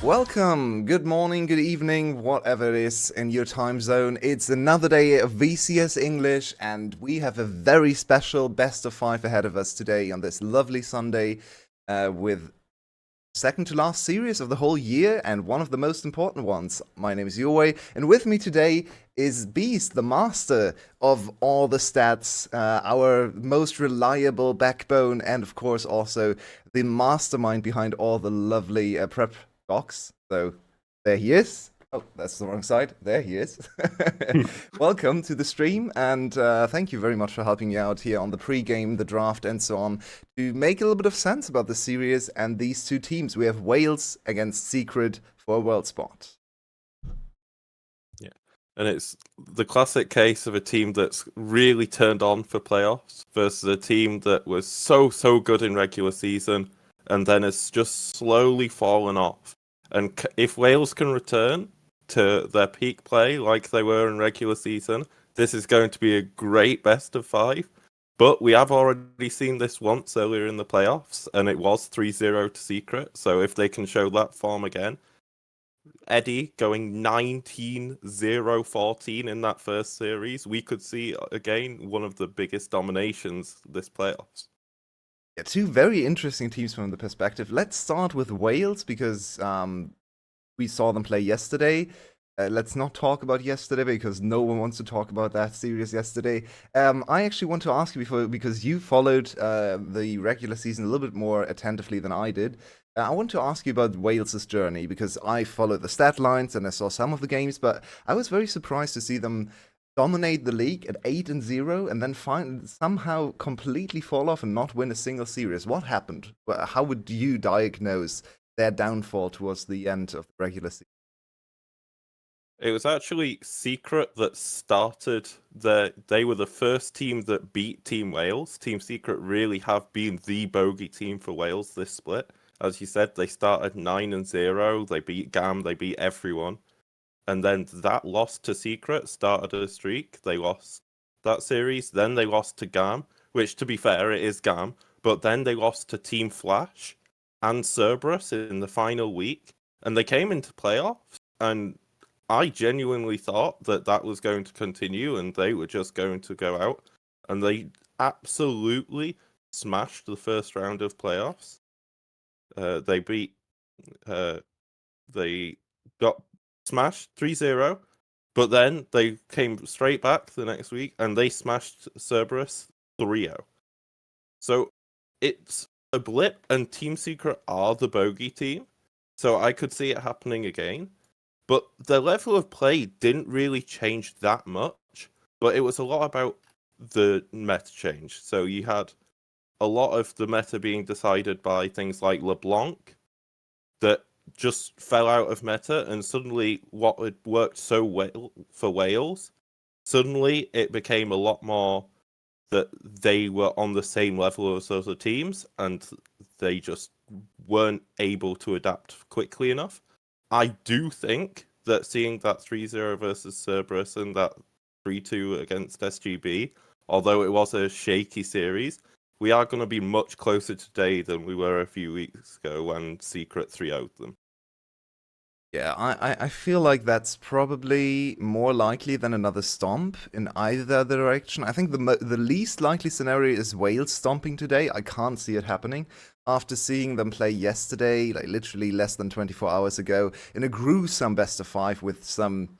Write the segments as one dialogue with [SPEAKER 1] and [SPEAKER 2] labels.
[SPEAKER 1] Welcome, good morning, good evening, whatever it is in your time zone. It's another day of VCS English, and we have a very special best of five ahead of us today on this lovely Sunday with second to last series of the whole year and one of the most important ones. My name is Yowei, and with me today is Beast, the master of all the stats, our most reliable backbone, and of course also the mastermind behind all the lovely prep docs. So there he is. Oh, that's the wrong side. There he is. Welcome to the stream, and thank you very much for helping me out here on the pre-game, the draft, and so on, to make a little bit of sense about the series and these two teams. We have Wales against Secret for a world spot.
[SPEAKER 2] Yeah, and it's the classic case of a team that's really turned on for playoffs versus a team that was so good in regular season and then has just slowly fallen off. And if Wales can return to their peak play like they were in regular season, this is going to be a great best of five. But we have already seen this once earlier in the playoffs, and it was 3-0 to Secret. So if they can show that form again, Eddie going 19-0-14 in that first series, we could see again one of the biggest dominations this playoffs.
[SPEAKER 1] Yeah, two very interesting teams from the perspective. Let's start with Wales because we saw them play yesterday. Let's not talk about yesterday because no one wants to talk about that series yesterday. I actually want to ask you before, because you followed the regular season a little bit more attentively than I did. I want to ask you about Wales's journey because I followed the stat lines and I saw some of the games, but I was very surprised to see them dominate the league at 8-0 and then somehow completely fall off and not win a single series. What happened? How would you diagnose their downfall towards the end of the regular season?
[SPEAKER 2] It was actually Secret that started they were the first team that beat Team Wales. Team Secret really have been the bogey team for Wales this split. As you said, they started 9-0, they beat GAM, they beat everyone. And then that loss to Secret started a streak. They lost that series. Then they lost to GAM, which, to be fair, it is GAM. But then they lost to Team Flash and Cerberus in the final week. And they came into playoffs. And I genuinely thought that that was going to continue and they were just going to go out. And they absolutely smashed the first round of playoffs. They beat... they got smashed 3-0, but then they came straight back the next week and they smashed Cerberus 3-0. So it's a blip, and Team Secret are the bogey team, so I could see it happening again. But the level of play didn't really change that much, but it was a lot about the meta change. So you had a lot of the meta being decided by things like LeBlanc that just fell out of meta, and suddenly what had worked so well for Wales, suddenly it became a lot more that they were on the same level as other teams, and they just weren't able to adapt quickly enough. I do think that seeing that 3-0 versus Cerberus and that 3-2 against SGB, although it was a shaky series, we are going to be much closer today than we were a few weeks ago when Secret 3-0'd them.
[SPEAKER 1] Yeah, I feel like that's probably more likely than another stomp in either direction. I think the least likely scenario is Wales stomping today. I can't see it happening. After seeing them play yesterday, like literally less than 24 hours ago, in a gruesome best of five with some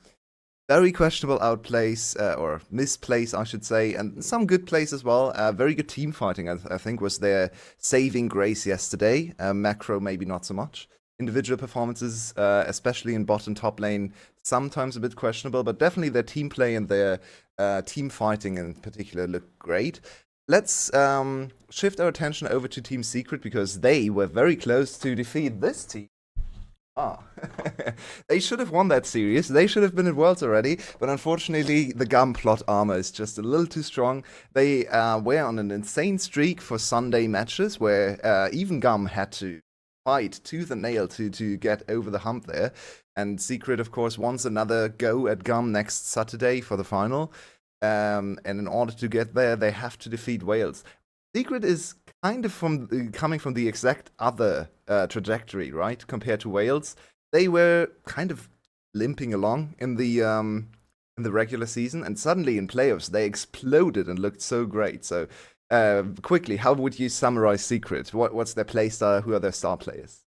[SPEAKER 1] very questionable outplays, or misplays, I should say, and some good plays as well. Very good team fighting, I think, was their saving grace yesterday. Macro, maybe not so much. Individual performances, especially in bot and top lane, sometimes a bit questionable, but definitely their team play and their team fighting in particular look great. Let's shift our attention over to Team Secret because they were very close to defeat this team. They should have won that series. They should have been at Worlds already, but unfortunately, the GAM plot armor is just a little too strong. They were on an insane streak for Sunday matches where even GAM had to fight tooth and nail to get over the hump there. And Secret, of course, wants another go at GAM next Saturday for the final. And in order to get there, they have to defeat Wales. Secret is kind of coming from the exact other trajectory, right? Compared to Wales. they were kind of limping along in the regular season, and suddenly in playoffs they exploded and looked so great. So, quickly, how would you summarize Secret? What's their play style? Who are their star players?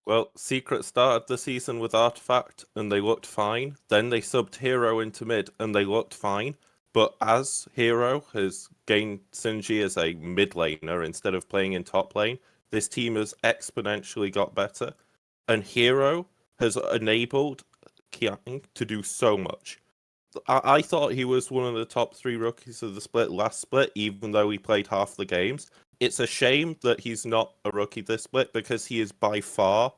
[SPEAKER 2] Well, Secret started the season with Artifact and they looked fine. Then they subbed Hero into mid and they looked fine. But as Hero has gained synergy as a mid laner instead of playing in top lane, this team has exponentially got better. And Hero has enabled Kiang to do so much. I thought he was one of the top 3 rookies of the split last split, even though he played half the games. It's a shame that he's not a rookie this split because he is by far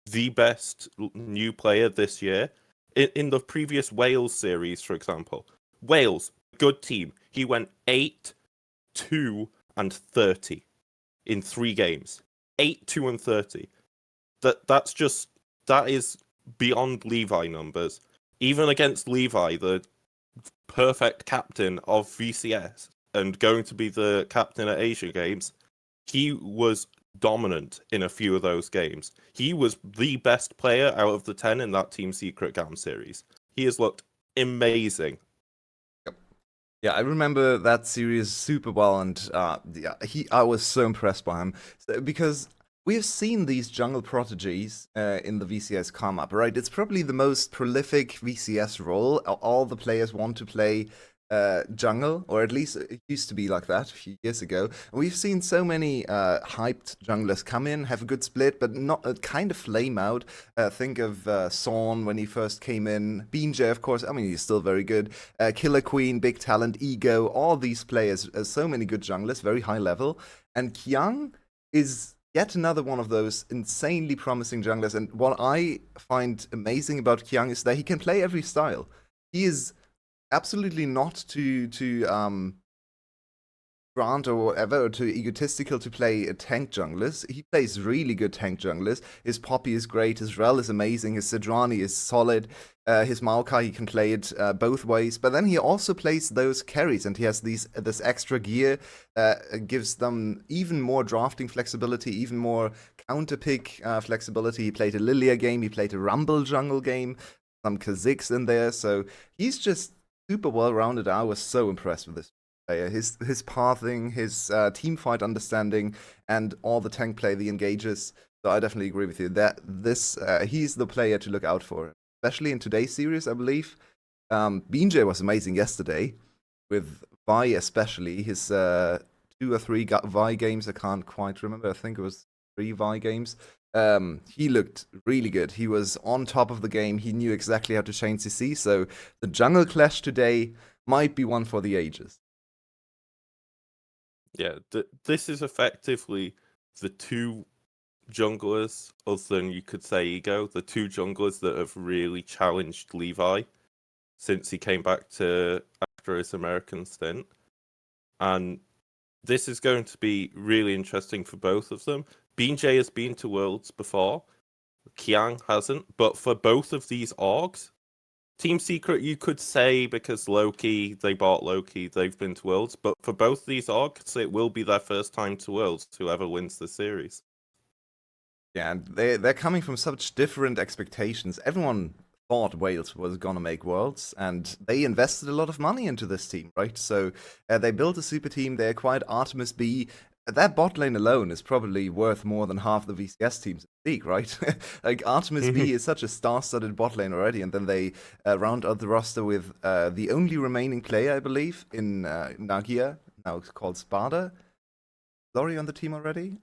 [SPEAKER 2] the best new player this year. In the previous Wales series, for example, Wales, good team. He went 8, 2, and 30 in 3 games. 8, 2, and 30. That is beyond Levi numbers. Even against Levi, the perfect captain of VCS and going to be the captain at Asia Games, he was dominant in a few of those games. He was the best player out of the 10 in that Team Secret GAM series. He has looked amazing.
[SPEAKER 1] Yeah, I remember that series super well, and I was so impressed by him because we have seen these jungle prodigies in the VCS come up, right? It's probably the most prolific VCS role. All the players want to play jungle, or at least it used to be like that a few years ago. And we've seen so many hyped junglers come in, have a good split, but not kind of flame out. Think of Sawn when he first came in, BeanJ, of course. I mean, he's still very good. Killer Queen, big talent, Ego, all these players, so many good junglers, very high level. And Kiang is yet another one of those insanely promising junglers. And what I find amazing about Kiang is that he can play every style. He is absolutely not too grand or whatever, or too egotistical to play a tank junglers. He plays really good tank junglers. His Poppy is great, his Rel is amazing, his Sedrani is solid, his Maokai, he can play it both ways. But then he also plays those carries, and he has this extra gear that gives them even more drafting flexibility, even more counter pick flexibility. He played a Lilia game, he played a Rumble jungle game, some Kha'Zix in there, so he's just super well rounded. I was so impressed with this player. His pathing, his team fight understanding, and all the tank play, the engages. So I definitely agree with you that he's the player to look out for, especially in today's series. I believe BeanJ was amazing yesterday with Vi, especially his 2 or 3 Vi games. I can't quite remember. I think it was 3 Vi games. He looked really good. He was on top of the game. He knew exactly how to chain CC. So the jungle clash today might be one for the ages.
[SPEAKER 2] Yeah, this is effectively the 2 junglers, other than you could say Ego, the 2 junglers that have really challenged Levi since he came back to after his American stint. And this is going to be really interesting for both of them. BeanJ has been to Worlds before. Kiang hasn't. But for both of these orgs, Team Secret, you could say, because Loki, they bought Loki, they've been to Worlds. But for both these orgs, it will be their first time to Worlds, whoever wins the series.
[SPEAKER 1] Yeah, and they're coming from such different expectations. Everyone thought Wales was gonna make Worlds, and they invested a lot of money into this team, right? So they built a super team. They acquired Artemis B. That bot lane alone is probably worth more than half the VCS teams in the league, right? Like Artemis B is such a star-studded bot lane already, and then they round out the roster with the only remaining player, I believe, in Nagia, now called Sparta. Lori on the team already?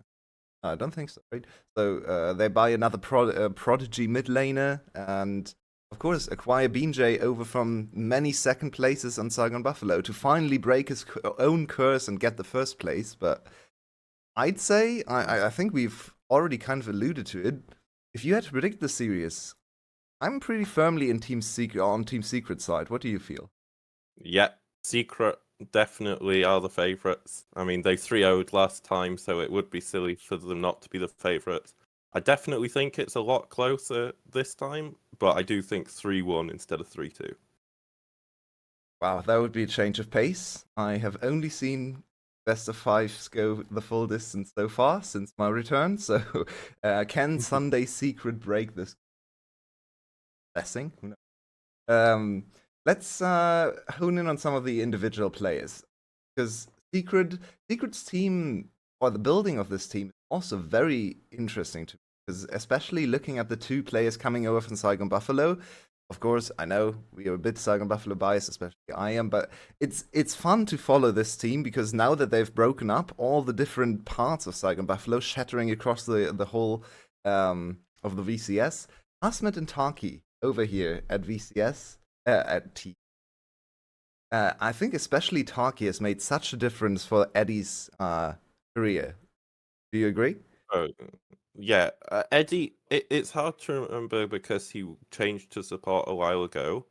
[SPEAKER 1] I don't think so, right? So they buy another prodigy mid laner, and of course acquire BeanJ over from many second places on Saigon Buffalo to finally break his own curse and get the first place. But I'd say, I think we've already kind of alluded to it. If you had to predict the series, I'm pretty firmly in Team Secret on Team Secret side. What do you feel?
[SPEAKER 2] Yeah, Secret definitely are the favourites. I mean, they 3-0'd last time, so it would be silly for them not to be the favourites. I definitely think it's a lot closer this time, but I do think 3-1 instead of 3-2.
[SPEAKER 1] Wow, that would be a change of pace. I have only seen best of fives go the full distance so far since my return. So, can Sunday Secret break this? blessing. Who knows? Let's hone in on some of the individual players, because Secret's team, or the building of this team, is also very interesting to me, because especially looking at the two players coming over from Saigon Buffalo. Of course, I know we are a bit Saigon Buffalo biased, especially I am, but it's fun to follow this team, because now that they've broken up all the different parts of Saigon Buffalo, shattering across the whole of the VCS, Asmet and Taki over here at VCS, at T. I think especially Taki has made such a difference for Eddie's career. Do you agree?
[SPEAKER 2] Oh, yeah, Eddie. It's hard to remember because he changed to support a while ago,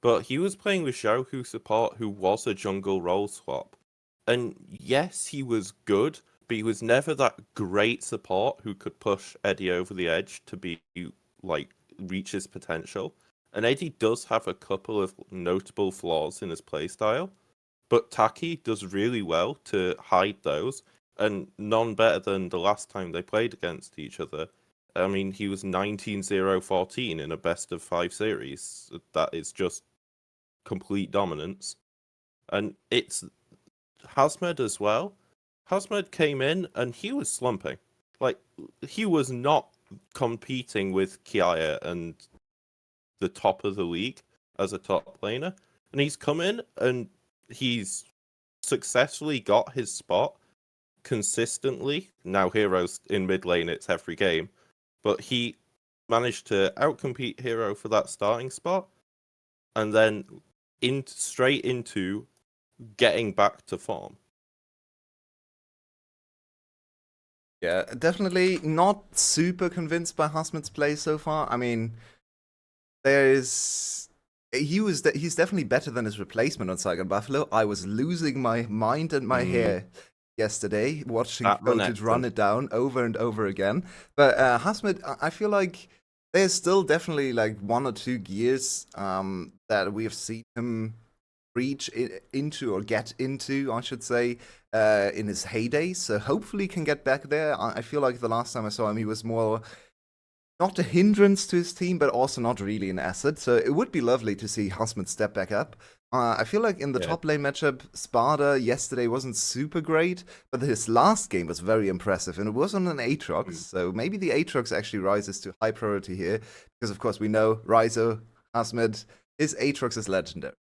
[SPEAKER 2] but he was playing with Xiaohu support, who was a jungle role swap, and yes, he was good, but he was never that great support who could push Eddie over the edge to be like reach his potential. And Eddie does have a couple of notable flaws in his playstyle, but Taki does really well to hide those, and none better than the last time they played against each other. I mean, he was 19-0-14 in a best of 5 series. That is just complete dominance. And it's Hasmed as well. Hasmed came in and he was slumping. Like, he was not competing with Kiaya and the top of the league as a top laner. And he's come in and he's successfully got his spot consistently. Now Hero's in mid lane, it's every game. But he managed to outcompete Hero for that starting spot, and then straight into getting back to form.
[SPEAKER 1] Yeah, definitely not super convinced by Hasmed's play so far. I mean, he's definitely better than his replacement on Saigon Buffalo. I was losing my mind and my hair yesterday watching coaches run it down over and over again. But Hasmed, I feel like there's still definitely like 1 or 2 gears that we have seen him reach into, or get into, I should say, in his heyday. So hopefully he can get back there. I feel like the last time I saw him, he was more not a hindrance to his team, but also not really an asset. So it would be lovely to see Hasmed step back up. I feel like in the top lane matchup, Sparta yesterday wasn't super great, but his last game was very impressive, and it was on an Aatrox. So maybe the Aatrox actually rises to high priority here, because of course we know Raizo, Hasmed, his Aatrox is legendary.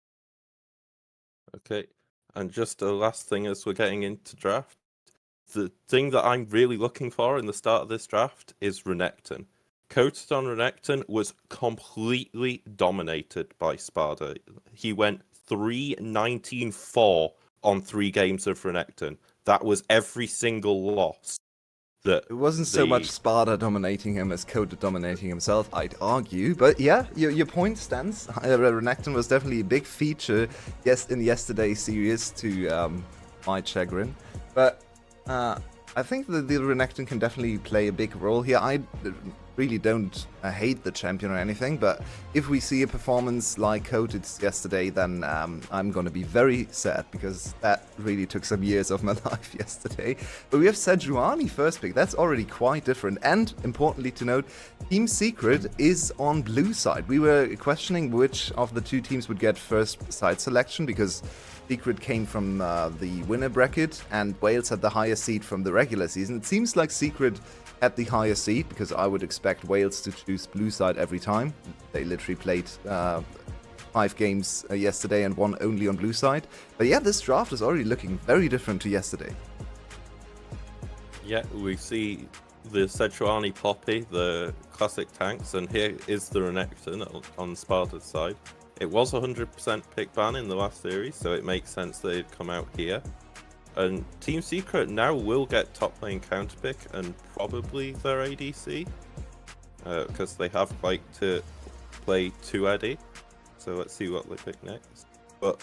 [SPEAKER 2] Okay, and just the last thing as we're getting into draft, the thing that I'm really looking for in the start of this draft is Renekton. Coated on Renekton was completely dominated by Sparta. He went 3-19-4 on 3 games of Renekton. That was every single loss.
[SPEAKER 1] It wasn't so much Sparta dominating him as Coated dominating himself, I'd argue. But yeah, your point stands. Renekton was definitely a big feature in yesterday's series, to my chagrin. But I think that the Renekton can definitely play a big role here. I really don't hate the champion or anything, but if we see a performance like Coated's yesterday, then I'm going to be very sad, because that really took some years of my life yesterday. But we have Sejuani first pick. That's already quite different. And importantly to note, Team Secret is on blue side. We were questioning which of the 2 teams would get first side selection, because Secret came from the winner bracket, and Wales had the higher seed from the regular season. It seems like Secret had the higher seed, because I would expect Wales to choose blue side every time. They literally played 5 games yesterday and won only on blue side. But yeah, this draft is already looking very different to yesterday.
[SPEAKER 2] Yeah, we see the Sejuani Poppy, the classic tanks, and here is the Renekton on Sparta's side. It was 100% pick ban in the last series, so it makes sense that it'd come out here. And Team Secret now will get top lane counter pick and probably their ADC, because they have to play 2 Eddie. So let's see what they pick next. But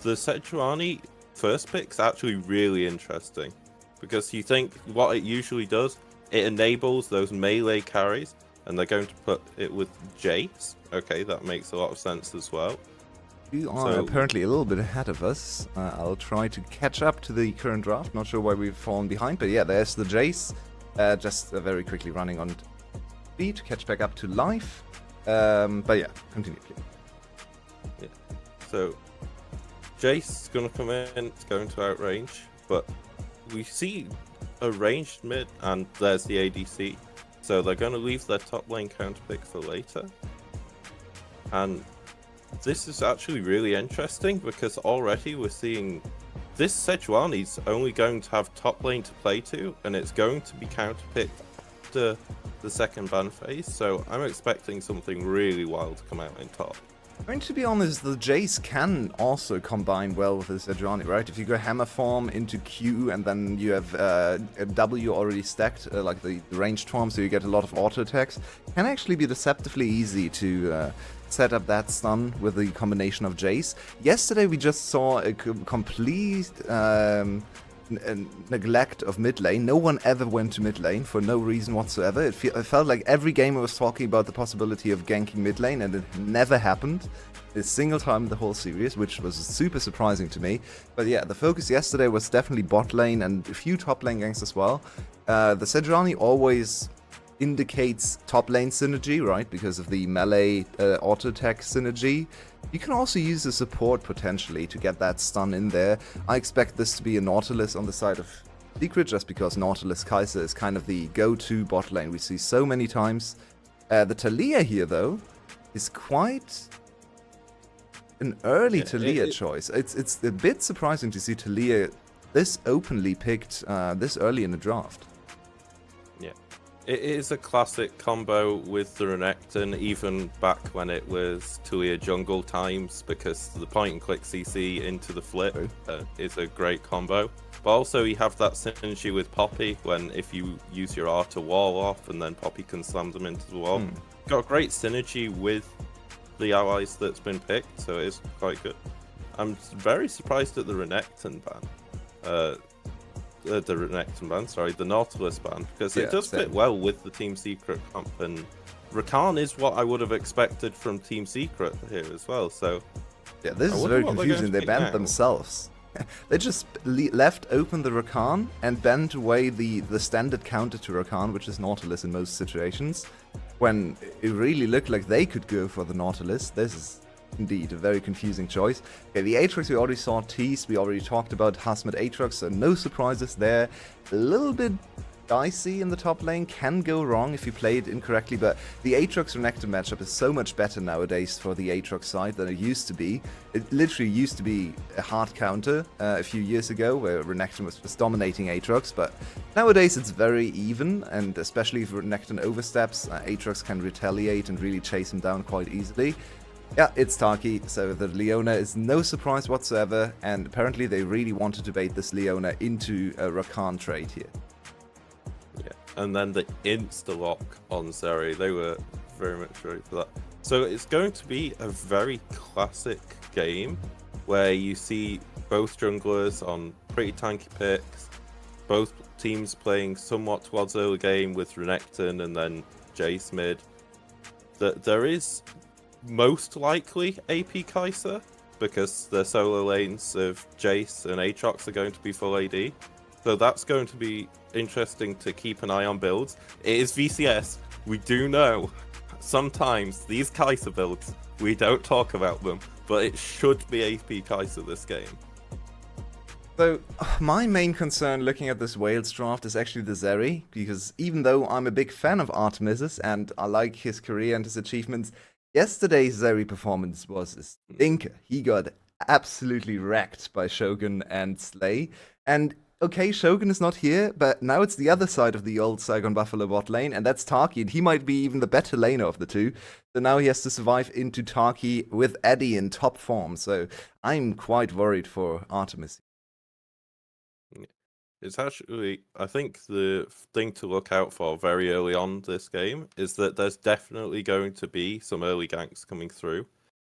[SPEAKER 2] the Sejuani first pick's actually really interesting, because you think what it usually does, it enables those melee carries, and they're going to put it with Jace. Okay, that makes a lot of sense as well.
[SPEAKER 1] You are apparently a little bit ahead of us. I'll try to catch up to the current draft. Not sure why we've fallen behind, but yeah, there's the Jace. Just very quickly running on speed to catch back up to life. But yeah, continue, please.
[SPEAKER 2] Yeah. So Jace's gonna come in, it's going to outrange, but we see a ranged mid, and there's the ADC. So they're gonna leave their top lane counter pick for later. And this is actually really interesting because already we're seeing this Sejuani's only going to have top lane to play to, and it's going to be counterpicked after the second ban phase. So I'm expecting something really wild to come out in top.
[SPEAKER 1] I mean, to be honest, the Jace can also combine well with the Sejuani, right? If you go Hammer Form into Q and then you have a W already stacked, like the ranged form, so you get a lot of auto attacks, can actually be deceptively easy to set up that stun with the combination of Jace. Yesterday we just saw a complete neglect of mid lane. No one ever went to mid lane for no reason whatsoever. It felt like every gamer was talking about the possibility of ganking mid lane, and it never happened a single time in the whole series, which was super surprising to me. But yeah, the focus yesterday was definitely bot lane and a few top lane ganks as well. The Sejuani always indicates top lane synergy, right? Because of the melee auto attack synergy. You can also use the support potentially to get that stun in there. I expect this to be a Nautilus on the side of Secret, just because Nautilus Kai'Sa is kind of the go-to bot lane we see so many times. The Taliyah here, though, is quite an early Taliyah choice. It's a bit surprising to see Taliyah this openly picked this early in the draft.
[SPEAKER 2] Yeah. It is a classic combo with the Renekton, even back when it was Taliyah jungle times, because the point-and-click CC into the flip is a great combo. But also you have that synergy with Poppy, when if you use your R to wall off, and then Poppy can slam them into the wall. Got a great synergy with the allies that's been picked, so it is quite good. I'm very surprised at the Renekton ban. The Nautilus ban, because it does fit well with the Team Secret comp, and Rakan is what I would have expected from Team Secret here as well. So
[SPEAKER 1] yeah, this is very confusing. They banned themselves. They just left open the Rakan and banned away the standard counter to Rakan, which is Nautilus in most situations, when it really looked like they could go for the Nautilus. This is indeed a very confusing choice. Okay, the Aatrox we already saw teased, we already talked about Hasmet Aatrox, so no surprises there. A little bit dicey in the top lane, can go wrong if you play it incorrectly, but the Aatrox Renekton matchup is so much better nowadays for the Aatrox side than it used to be. It literally used to be a hard counter a few years ago, where Renekton was just dominating Aatrox, but nowadays it's very even, and especially if Renekton oversteps, Aatrox can retaliate and really chase him down quite easily. Yeah, it's Taki, so the Leona is no surprise whatsoever, and apparently they really wanted to bait this Leona into a Rakan trade here.
[SPEAKER 2] Yeah, and then the insta-lock on Zeri, they were very much ready for that. So it's going to be a very classic game, where you see both junglers on pretty tanky picks, both teams playing somewhat towards early game with Renekton and then Jace mid. There is most likely AP Kai'Sa, because the solo lanes of Jace and Aatrox are going to be full AD. So that's going to be interesting to keep an eye on builds. It is VCS. We do know sometimes these Kai'Sa builds, we don't talk about them, but it should be AP Kai'Sa this game.
[SPEAKER 1] So, my main concern looking at this Wales draft is actually the Zeri, because even though I'm a big fan of Artemis's and I like his career and his achievements, yesterday's Zeri performance was a stinker. He got absolutely wrecked by Shogun and Slay. And okay, Shogun is not here, but now it's the other side of the old Saigon Buffalo bot lane, and that's Taki, and he might be even the better laner of the two. So now he has to survive into Taki with Eddie in top form. So I'm quite worried for Artemis.
[SPEAKER 2] It's actually, I think the thing to look out for very early on this game is that there's definitely going to be some early ganks coming through.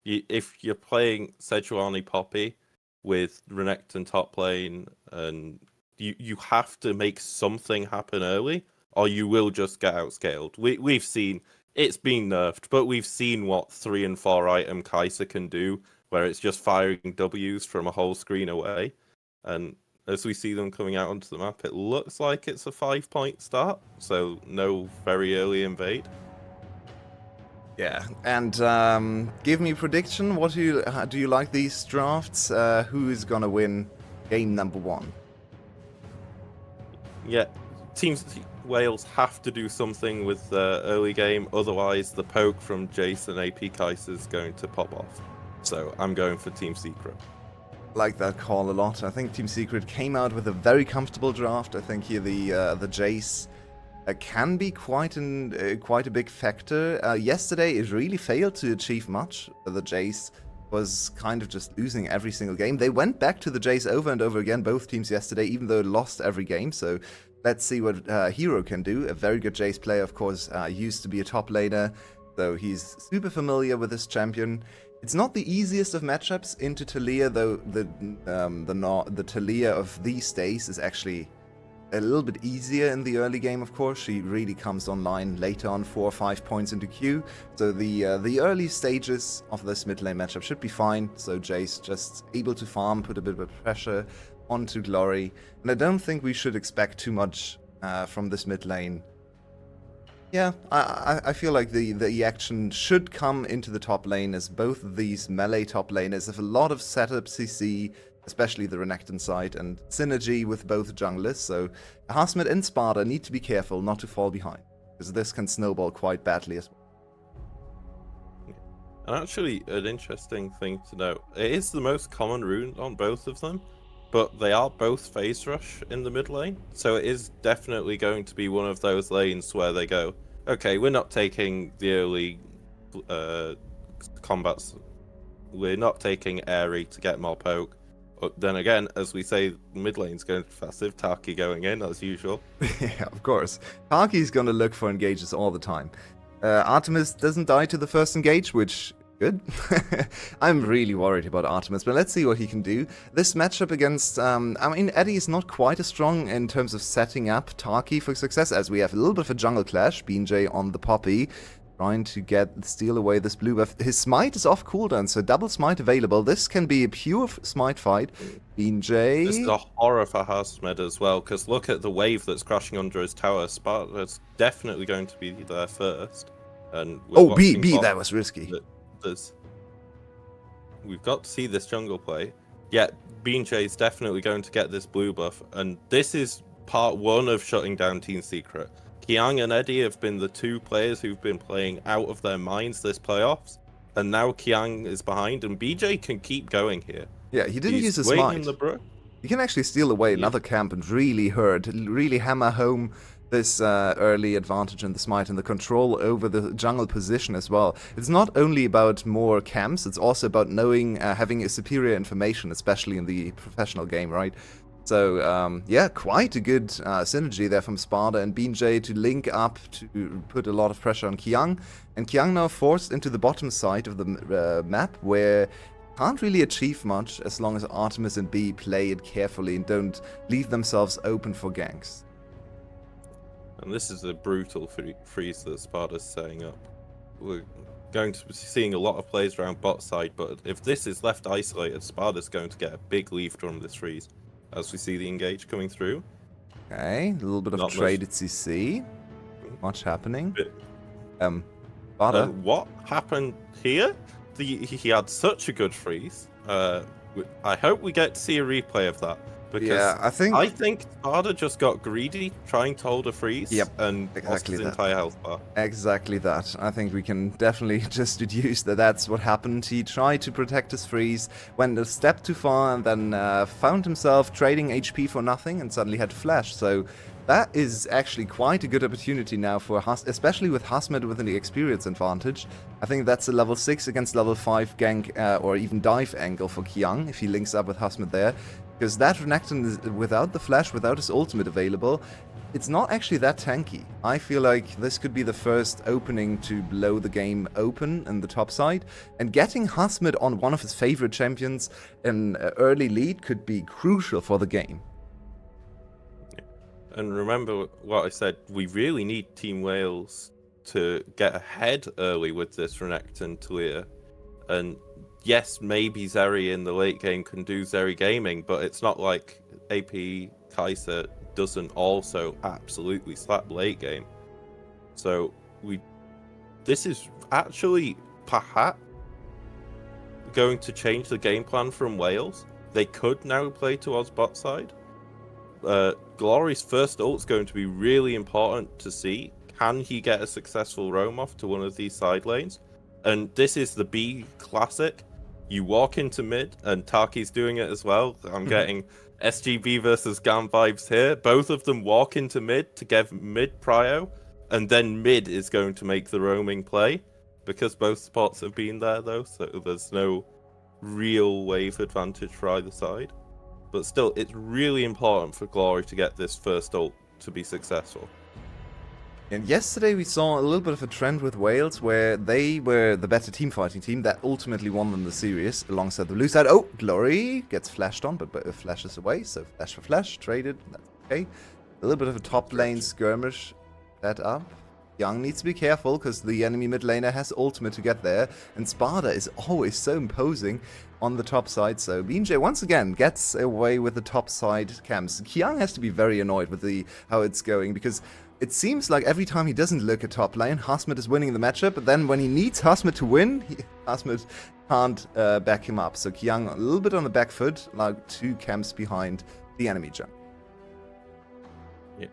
[SPEAKER 2] If you're playing Sejuani Poppy with Renekton top lane, and you have to make something happen early, or you will just get outscaled. We've seen, it's been nerfed, but we've seen what 3 and 4 item Kai'Sa can do, where it's just firing Ws from a whole screen away. And as we see them coming out onto the map, it looks like it's a 5-point start, so no very early invade.
[SPEAKER 1] Yeah, and give me a prediction. What do you like these drafts? Who is gonna win game number 1?
[SPEAKER 2] Yeah, Wales have to do something with the early game, otherwise the poke from Jason AP Kaiser is going to pop off. So I'm going for Team Secret.
[SPEAKER 1] Like that call a lot. I think Team Secret came out with a very comfortable draft. I think here the Jace can be quite a big factor. Yesterday it really failed to achieve much. The Jace was kind of just losing every single game. They went back to the Jace over and over again, both teams yesterday, even though it lost every game. So let's see what Hero can do. A very good Jace player, of course, used to be a top laner, so he's super familiar with this champion. It's not the easiest of matchups into Talia, though the Talia of these days is actually a little bit easier in the early game, of course. She really comes online later on, 4 or 5 points into queue. So the early stages of this mid lane matchup should be fine. So Jace just able to farm, put a bit of pressure onto Glory. And I don't think we should expect too much from this mid lane. Yeah, I feel like the action should come into the top lane, as both of these melee top laners have a lot of setup CC, especially the Renekton side, and synergy with both junglers. So Hasmet and Sparta need to be careful not to fall behind, because this can snowball quite badly as well.
[SPEAKER 2] And actually, an interesting thing to note, it is the most common rune on both of them, but they are both phase rush in the mid lane, so it is definitely going to be one of those lanes where they go, okay, we're not taking the early combats, we're not taking Airy to get more poke. But then again, as we say, mid lane's going to be passive, Taki going in as usual.
[SPEAKER 1] Yeah, of course. Taki's gonna look for engages all the time. Artemis doesn't die to the first engage, which good. I'm really worried about Artemis, but let's see what he can do. This matchup against, I mean, Eddie is not quite as strong in terms of setting up Taki for success, as we have a little bit of a jungle clash. BJ on the Poppy, trying to steal away this blue buff. His smite is off cooldown, so double smite available. This can be a pure smite fight. BJ...
[SPEAKER 2] This is a horror for Hasmed as well, because look at the wave that's crashing under his tower. Sparta's definitely going to be there first. And
[SPEAKER 1] oh, B, that was risky.
[SPEAKER 2] We've got to see this jungle play. Yeah, BJ is definitely going to get this blue buff, and this is part 1 of shutting down Team Secret. Kiang and Eddie have been the 2 players who've been playing out of their minds this playoffs, and now Kiang is behind, and BJ can keep going here.
[SPEAKER 1] Yeah, he didn't use his smite. He can actually steal away another camp and really hammer home this early advantage in the smite and the control over the jungle position as well. It's not only about more camps, it's also about knowing, having a superior information, especially in the professional game, right? So, yeah, quite a good synergy there from Sparta and BJ to link up to put a lot of pressure on Kiang. And Kiang now forced into the bottom side of the map, where can't really achieve much as long as Artemis and B play it carefully and don't leave themselves open for ganks.
[SPEAKER 2] And this is a brutal freeze that Sparta's setting up. We're going to be seeing a lot of plays around bot side, but if this is left isolated, Sparta's going to get a big lead from this freeze, as we see the engage coming through.
[SPEAKER 1] Okay, a little bit of traded CC. Much happening. Sparta.
[SPEAKER 2] What happened here? He had such a good freeze. I hope we get to see a replay of that. Because yeah, I think Sparta just got greedy trying to hold a freeze and lost his entire health bar.
[SPEAKER 1] Exactly that. I think we can definitely just deduce that that's what happened. He tried to protect his freeze, went a step too far, and then found himself trading HP for nothing and suddenly had to flash. So that is actually quite a good opportunity now for especially with Hasmed with an experience advantage. I think that's a level 6 against level 5 gank or even dive angle for Kiang if he links up with Hasmed there. Because that Renekton is without the flash, without his ultimate available, it's not actually that tanky. I feel like this could be the first opening to blow the game open in the top side, and getting Hasmed on one of his favorite champions in an early lead could be crucial for the game.
[SPEAKER 2] And remember what I said, we really need Team Wales to get ahead early with this Renekton Talia. And yes, maybe Zeri in the late game can do Zeri gaming, but it's not like AP Kaiser doesn't also absolutely slap late game. So we this is actually perhaps going to change the game plan from Wales. They could now play towards bot side. Glory's first ult's going to be really important to see. Can he get a successful roam off to one of these side lanes? And this is the B classic. You walk into mid, and Taki's doing it as well. I'm getting SGB versus GAM vibes here. Both of them walk into mid to give mid prio, and then mid is going to make the roaming play. Because both spots have been there though, so there's no real wave advantage for either side. But still, it's really important for Glory to get this first ult to be successful.
[SPEAKER 1] And yesterday we saw a little bit of a trend with Wales where they were the better team fighting team that ultimately won them the series alongside the blue side. Oh, Glory gets flashed on, but flashes away. So flash for flash, traded. That's okay. A little bit of a top lane skirmish set up. Young needs to be careful because the enemy mid laner has ultimate to get there. And Sparta is always so imposing on the top side. So BJ once again gets away with the top side camps. Kiang has to be very annoyed with how it's going because it seems like every time he doesn't look at top lane, Hasmet is winning the matchup, but then when he needs Hasmet to win, Hasmet can't back him up. So Kiang a little bit on the back foot, like 2 camps behind the enemy jump.
[SPEAKER 2] Yeah.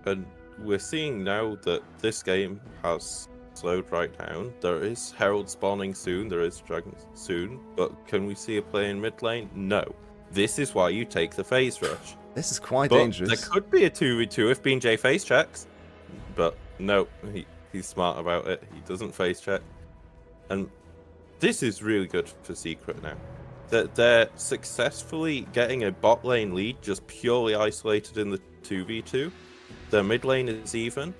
[SPEAKER 2] And we're seeing now that this game has slowed right down. There is Herald spawning soon, there is Dragon soon, but can we see a play in mid lane? No. This is why you take the phase rush.
[SPEAKER 1] This is quite dangerous.
[SPEAKER 2] There could be a 2v2 if BJ face checks, but no, he's smart about it. He doesn't face check. And this is really good for Secret now. They're successfully getting a bot lane lead just purely isolated in the 2v2. Their mid lane is even.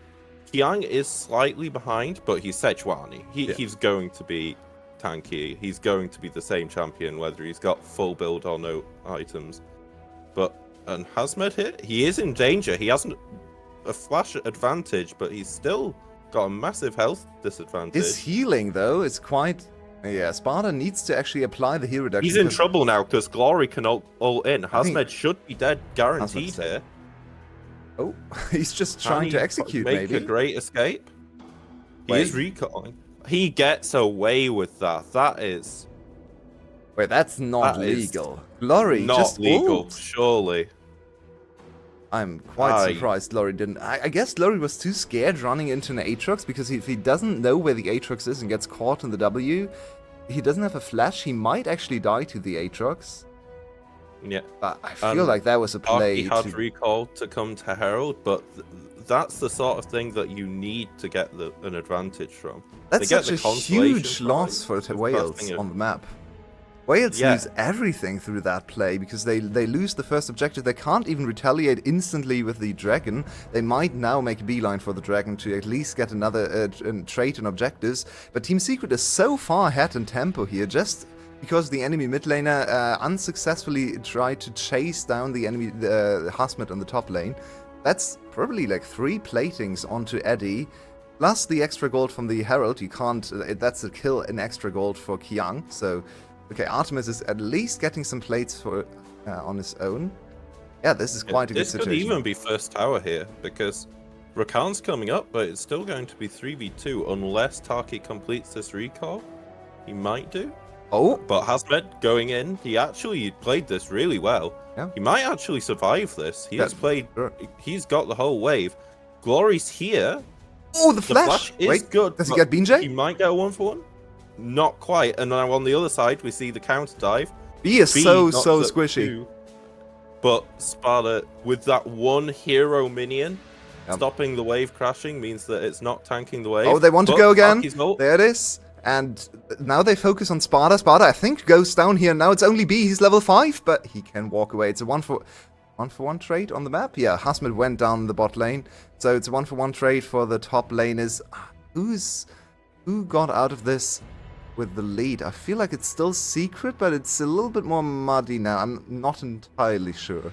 [SPEAKER 2] Kiang is slightly behind, but he's Sejuani. He's going to be tanky. He's going to be the same champion whether he's got full build or no items. And Hasmed here, he is in danger. He hasn't a flash advantage, but he's still got a massive health disadvantage.
[SPEAKER 1] His healing, though, is quite... Yeah, Sparta needs to actually apply the heal reduction.
[SPEAKER 2] He's in trouble now, because Glory can ult in. Hasmed should be dead, guaranteed here.
[SPEAKER 1] Oh, he's just trying to execute,
[SPEAKER 2] make a great escape? He is recalling. He gets away with that. That is...
[SPEAKER 1] Wait, that's not legal. Glory
[SPEAKER 2] not
[SPEAKER 1] just
[SPEAKER 2] legal,
[SPEAKER 1] ult.
[SPEAKER 2] Surely.
[SPEAKER 1] I'm quite surprised Glory didn't. I guess Glory was too scared running into an Aatrox because if he doesn't know where the Aatrox is and gets caught in the W, he doesn't have a flash, he might actually die to the Aatrox.
[SPEAKER 2] Yeah.
[SPEAKER 1] But I feel like that was a play.
[SPEAKER 2] He had recall to come to Herald, but that's the sort of thing that you need to get an advantage from.
[SPEAKER 1] That's such a huge loss for Wales on the map. Wales lose everything through that play because they lose the first objective. They can't even retaliate instantly with the dragon. They might now make a beeline for the dragon to at least get another trait and objectives. But Team Secret is so far ahead in tempo here just because the enemy mid laner unsuccessfully tried to chase down the enemy Hasmet on the top lane. That's probably like 3 platings onto Eddie. Plus the extra gold from the Herald. You can't... that's a kill in extra gold for Kiang. So... Okay, Artemis is at least getting some plates for on his own. Yeah, this is quite a good situation.
[SPEAKER 2] This could even be first tower here, because Rakan's coming up, but it's still going to be 3v2 unless Taki completes this recall. He might do.
[SPEAKER 1] Oh!
[SPEAKER 2] But Hasmed going in, he actually played this really well.
[SPEAKER 1] Yeah.
[SPEAKER 2] He might actually survive this. He has played... Sure. He's got the whole wave. Glory's here.
[SPEAKER 1] Oh, the flash!
[SPEAKER 2] Is good.
[SPEAKER 1] Does he get BJ?
[SPEAKER 2] He might get a 1-for-1. Not quite, and now on the other side we see the counter dive.
[SPEAKER 1] B is so squishy.
[SPEAKER 2] 2, but Sparta with that one hero minion stopping the wave crashing means that it's not tanking the wave.
[SPEAKER 1] Oh, they want to go again. There it is. And now they focus on Sparta. Sparta, I think, goes down here. Now it's only B. He's level 5, but he can walk away. It's a 1-for-1 trade on the map. Yeah, Hasmed went down the bot lane, so it's a 1-for-1 trade for the top laners. Who got out of this with the lead? I feel like it's still Secret, but it's a little bit more muddy now. I'm not entirely sure.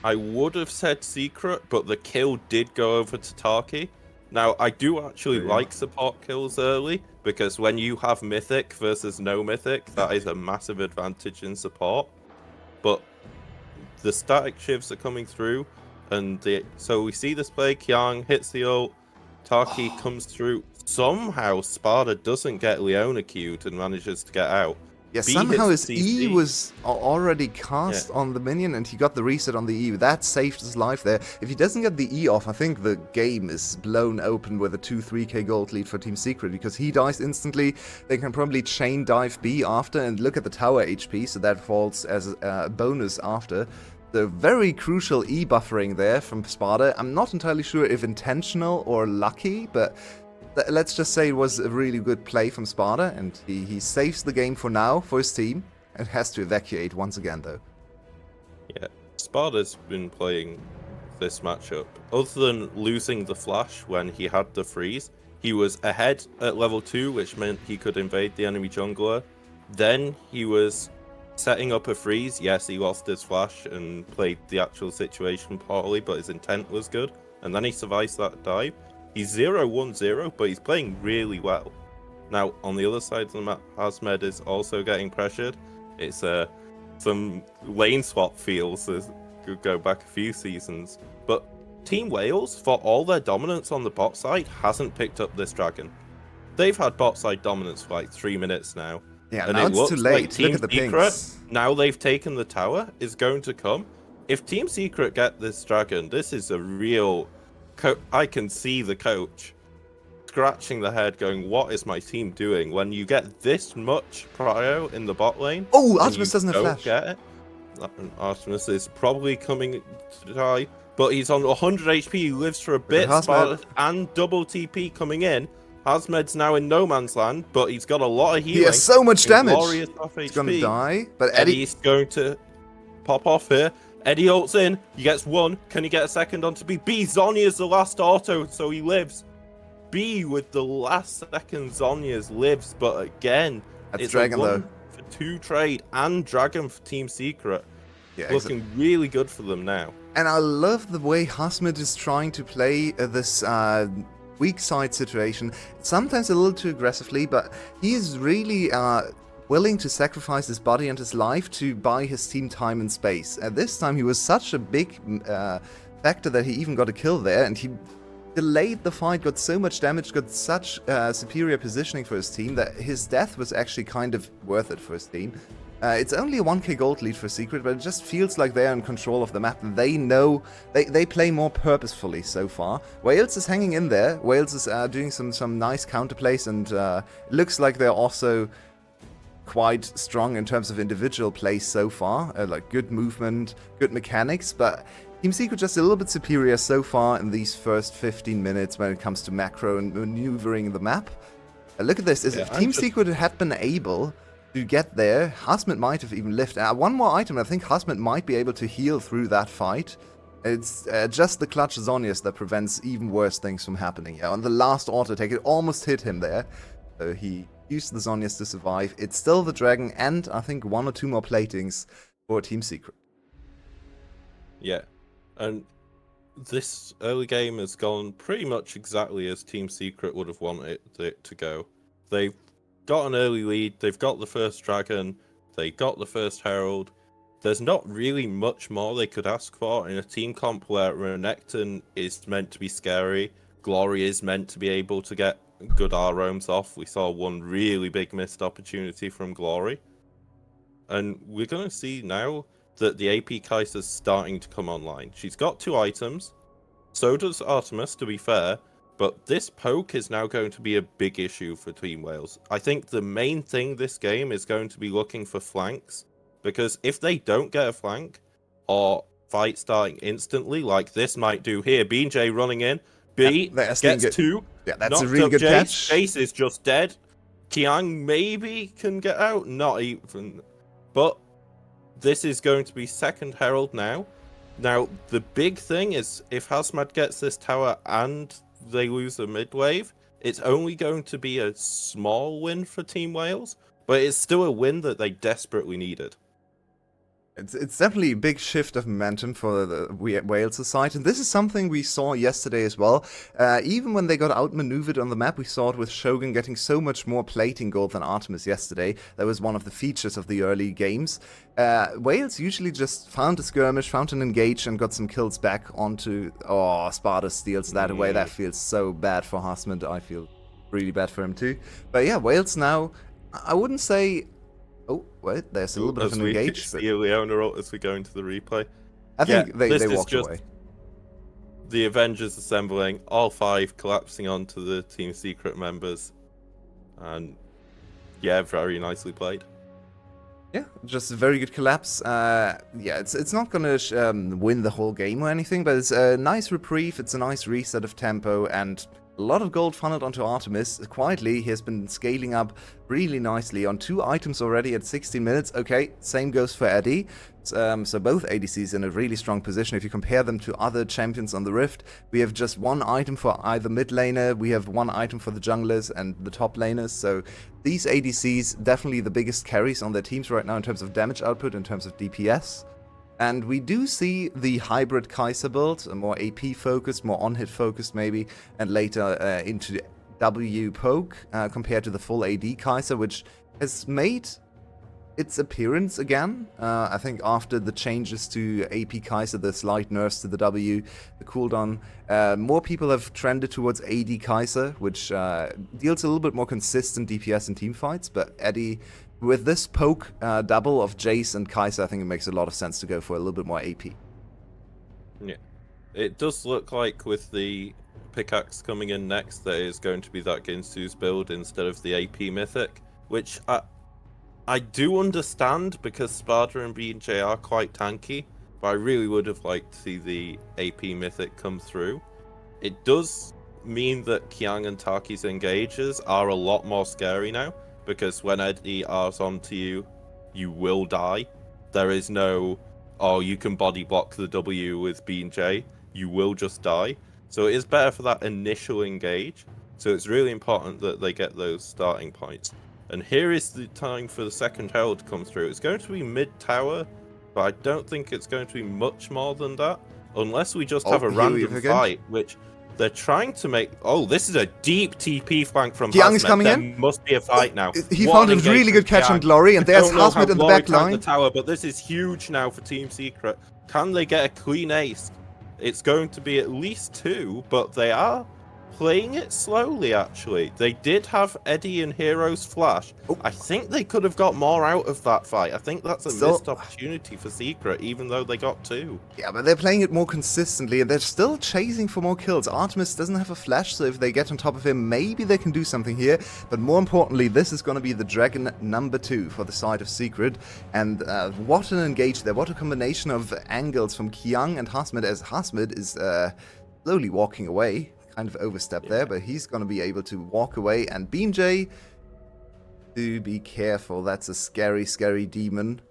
[SPEAKER 2] I would have said Secret, but the kill did go over to Taki. Now, I do actually like support kills early, because when you have Mythic versus no Mythic, that is a massive advantage in support. But the static shifts are coming through, and so we see this play. Kiang hits the ult. Taki comes through somehow Sparta doesn't get Leona queued and manages to get out.
[SPEAKER 1] Yeah,
[SPEAKER 2] B
[SPEAKER 1] somehow his
[SPEAKER 2] hits
[SPEAKER 1] E
[SPEAKER 2] CC.
[SPEAKER 1] was already cast on the minion, and he got the reset on the E. That saved his life there. If he doesn't get the E off, I think the game is blown open with a 2-3k gold lead for Team Secret, because he dies instantly. They can probably chain dive B after, and look at the tower HP, so that falls as a bonus after. The very crucial E buffering there from Sparta. I'm not entirely sure if intentional or lucky, but let's just say it was a really good play from Sparta, and he saves the game for now for his team, and has to evacuate once again, though.
[SPEAKER 2] Yeah, Sparta's been playing this matchup. Other than losing the flash when he had the freeze, he was ahead at level 2, which meant he could invade the enemy jungler. Then he was setting up a freeze. Yes, he lost his flash and played the actual situation poorly, but his intent was good. And then he survives that dive. He's 0-1-0, but he's playing really well. Now, on the other side of the map, Hazmed is also getting pressured. It's some lane swap feels that could go back a few seasons. But Team Wales, for all their dominance on the bot side, hasn't picked up this dragon. They've had bot side dominance for like 3 minutes now.
[SPEAKER 1] Yeah,
[SPEAKER 2] and
[SPEAKER 1] now
[SPEAKER 2] it
[SPEAKER 1] it's
[SPEAKER 2] looks
[SPEAKER 1] too late.
[SPEAKER 2] like Team
[SPEAKER 1] Look at the
[SPEAKER 2] Secret,
[SPEAKER 1] pings.
[SPEAKER 2] now they've taken the tower, is going to come. If Team Secret get this dragon, this is a real... I can see the coach scratching the head going, what is my team doing? When you get this much prio in the bot lane...
[SPEAKER 1] Oh, Artemis doesn't have flash.
[SPEAKER 2] Get it, Artemis is probably coming to die, but he's on 100 HP, he lives for a bit, Sparta and double TP coming in. Hazmed's now in no man's land, but he's got a lot of healing.
[SPEAKER 1] He has so much damage.
[SPEAKER 2] He's
[SPEAKER 1] going to die, but
[SPEAKER 2] Eddie's going to pop off here. Eddie ults in, he gets one. Can he get a second onto B? B, Zhonya's the last auto, so he lives. B with the last second Zhonya's lives, but again,
[SPEAKER 1] it's Dragon
[SPEAKER 2] a 1
[SPEAKER 1] though.
[SPEAKER 2] for 2 trade and Dragon for Team Secret.
[SPEAKER 1] Yeah,
[SPEAKER 2] looking really good for them now.
[SPEAKER 1] And I love the way Hazmed is trying to play this weak side situation. Sometimes a little too aggressively, but he's really willing to sacrifice his body and his life to buy his team time and space. At this time, he was such a big factor that he even got a kill there, and he delayed the fight, got so much damage, got such superior positioning for his team that his death was actually kind of worth it for his team. It's only a 1k gold lead for Secret, but it just feels like they're in control of the map, and they know they play more purposefully so far. Wales is hanging in there. Wales is doing some nice counterplays, and it looks like they're also quite strong in terms of individual plays so far, like good movement, good mechanics, but Team Secret just a little bit superior so far in these first 15 minutes when it comes to macro and maneuvering the map. Look at this, if Team Secret had been able to get there, Hazmed might have even lived. One more item, I think Hazmed might be able to heal through that fight. It's just the clutch Zhonya's that prevents even worse things from happening. Yeah, on the last auto take, it almost hit him there. So he used the Zhonya's to survive. It's still the dragon, and I think 1 or 2 more platings for Team Secret.
[SPEAKER 2] Yeah, and this early game has gone pretty much exactly as Team Secret would have wanted it to go. They've got an early lead, they've got the first dragon, they got the first herald. There's not really much more they could ask for in a team comp where Renekton is meant to be scary, Glory is meant to be able to get good R roams off. We saw one really big missed opportunity from Glory. And we're going to see now that the AP Kaiser's starting to come online. She's got 2 items, so does Artemis, to be fair, but this poke is now going to be a big issue for Team Wales. I think the main thing this game is going to be looking for flanks, because if they don't get a flank, or fight starting instantly, like this might do here, BJ running in, B gets 2.
[SPEAKER 1] Yeah, that's a really good catch.
[SPEAKER 2] Jace is just dead. Kiang maybe can get out, not even. But this is going to be second herald now. Now, the big thing is if Hazmed gets this tower and they lose a mid wave, it's only going to be a small win for Team Wales, but it's still a win that they desperately needed.
[SPEAKER 1] It's definitely a big shift of momentum for the Wales side, and this is something we saw yesterday as well. Even when they got outmaneuvered on the map, we saw it with Shogun getting so much more plating gold than Artemis yesterday. That was one of the features of the early games. Wales usually just found a skirmish, found an engage, and got some kills back onto... Oh, Sparta steals that away. That feels so bad for Hazmed, I feel. really bad for him too. But yeah, Wales now, I wouldn't say... Oh, wait, there's a little bit of
[SPEAKER 2] As
[SPEAKER 1] an
[SPEAKER 2] we
[SPEAKER 1] engage, but
[SPEAKER 2] see Leona ult as we go into the replay.
[SPEAKER 1] I think
[SPEAKER 2] this
[SPEAKER 1] they
[SPEAKER 2] is
[SPEAKER 1] walked
[SPEAKER 2] just
[SPEAKER 1] away.
[SPEAKER 2] the Avengers assembling, all 5 collapsing onto the Team Secret members. And yeah, very nicely played.
[SPEAKER 1] Yeah, just a very good collapse. Yeah, it's not gonna win the whole game or anything, but it's a nice reprieve, it's a nice reset of tempo, and a lot of gold funneled onto Artemis. Quietly, he has been scaling up really nicely on 2 items already at 16 minutes. Okay, same goes for Eddie. So both ADCs in a really strong position. If you compare them to other champions on the Rift, we have just 1 item for either mid laner, we have 1 item for the junglers and the top laners. So these ADCs, definitely the biggest carries on their teams right now in terms of damage output, in terms of DPS. And we do see the hybrid Kai'Sa build, a more AP focused, more on-hit focused maybe, and later into W poke compared to the full AD Kai'Sa, which has made its appearance again. I think after the changes to AP Kai'Sa, the slight nerfs to the W, the cooldown, more people have trended towards AD Kai'Sa, which deals a little bit more consistent DPS in team fights, but Eddie... With this poke double of Jace and Kai'Sa, I think it makes a lot of sense to go for a little bit more AP.
[SPEAKER 2] Yeah, it does look like with the pickaxe coming in next, there is going to be that Ginsu's build instead of the AP Mythic, which I do understand because Sparta and B&J are quite tanky, but I really would have liked to see the AP Mythic come through. It does mean that Kiang and Taki's engages are a lot more scary now, because when Eddie R's onto you, you will die. There is no, oh, you can body block the W with B&J. You will just die. So it is better for that initial engage. So it's really important that they get those starting points. And here is the time for the second herald to come through. It's going to be mid-tower, but I don't think it's going to be much more than that. Unless we just have a random fight, which... They're trying to make... Oh, this is a deep TP flank from
[SPEAKER 1] Kiang is
[SPEAKER 2] Hasmet.
[SPEAKER 1] coming
[SPEAKER 2] there
[SPEAKER 1] in.
[SPEAKER 2] must be a fight now.
[SPEAKER 1] He found a really good catch on Glory, and there's Hasmet in the back line.
[SPEAKER 2] The tower, but this is huge now for Team Secret. Can they get a clean ace? It's going to be at least 2, but they are playing it slowly, actually. They did have Eddie and Hero's flash.
[SPEAKER 1] Oh.
[SPEAKER 2] I think they could have got more out of that fight. I think that's a missed opportunity for Secret, even though they got 2.
[SPEAKER 1] Yeah, but they're playing it more consistently, and they're still chasing for more kills. Artemis doesn't have a flash, so if they get on top of him, maybe they can do something here. But more importantly, this is going to be the Dragon number 2 for the side of Secret. And what an engage there. What a combination of angles from Kiang and Hasmet, as Hasmet is slowly walking away. Kind of overstepped there, but he's going to be able to walk away. And B&J, do be careful. That's a scary, scary demon.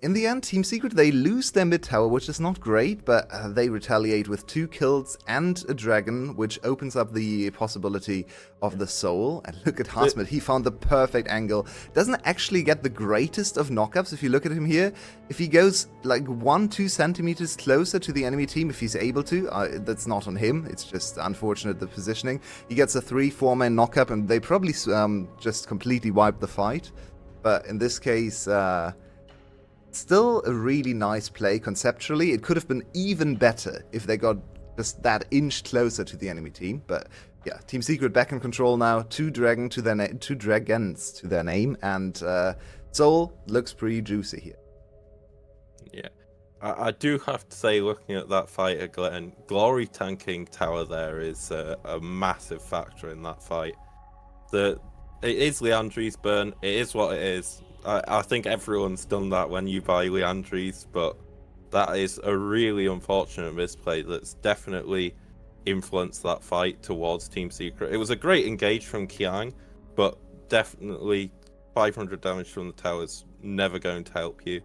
[SPEAKER 1] In the end, Team Secret, they lose their mid tower, which is not great, but they retaliate with 2 kills and a dragon, which opens up the possibility of the soul. And look at Hasmet, he found the perfect angle. Doesn't actually get the greatest of knockups if you look at him here. If he goes like 1-2 centimeters closer to the enemy team, if he's able to, that's not on him. It's just unfortunate, the positioning. He gets a 3-4 man knockup, and they probably just completely wipe the fight. But in this case... still a really nice play conceptually. It could have been even better if they got just that inch closer to the enemy team. But yeah, Team Secret back in control now. 2 dragons to their name, and Soul looks pretty juicy here.
[SPEAKER 2] Yeah, I do have to say, looking at that fight at Glen, Glory tanking tower there is a massive factor in that fight. It is Leandri's burn. It is what it is. I think everyone's done that when you buy Leandri's, but that is a really unfortunate misplay that's definitely influenced that fight towards Team Secret. It was a great engage from Kiang, but definitely 500 damage from the tower's never going to help you.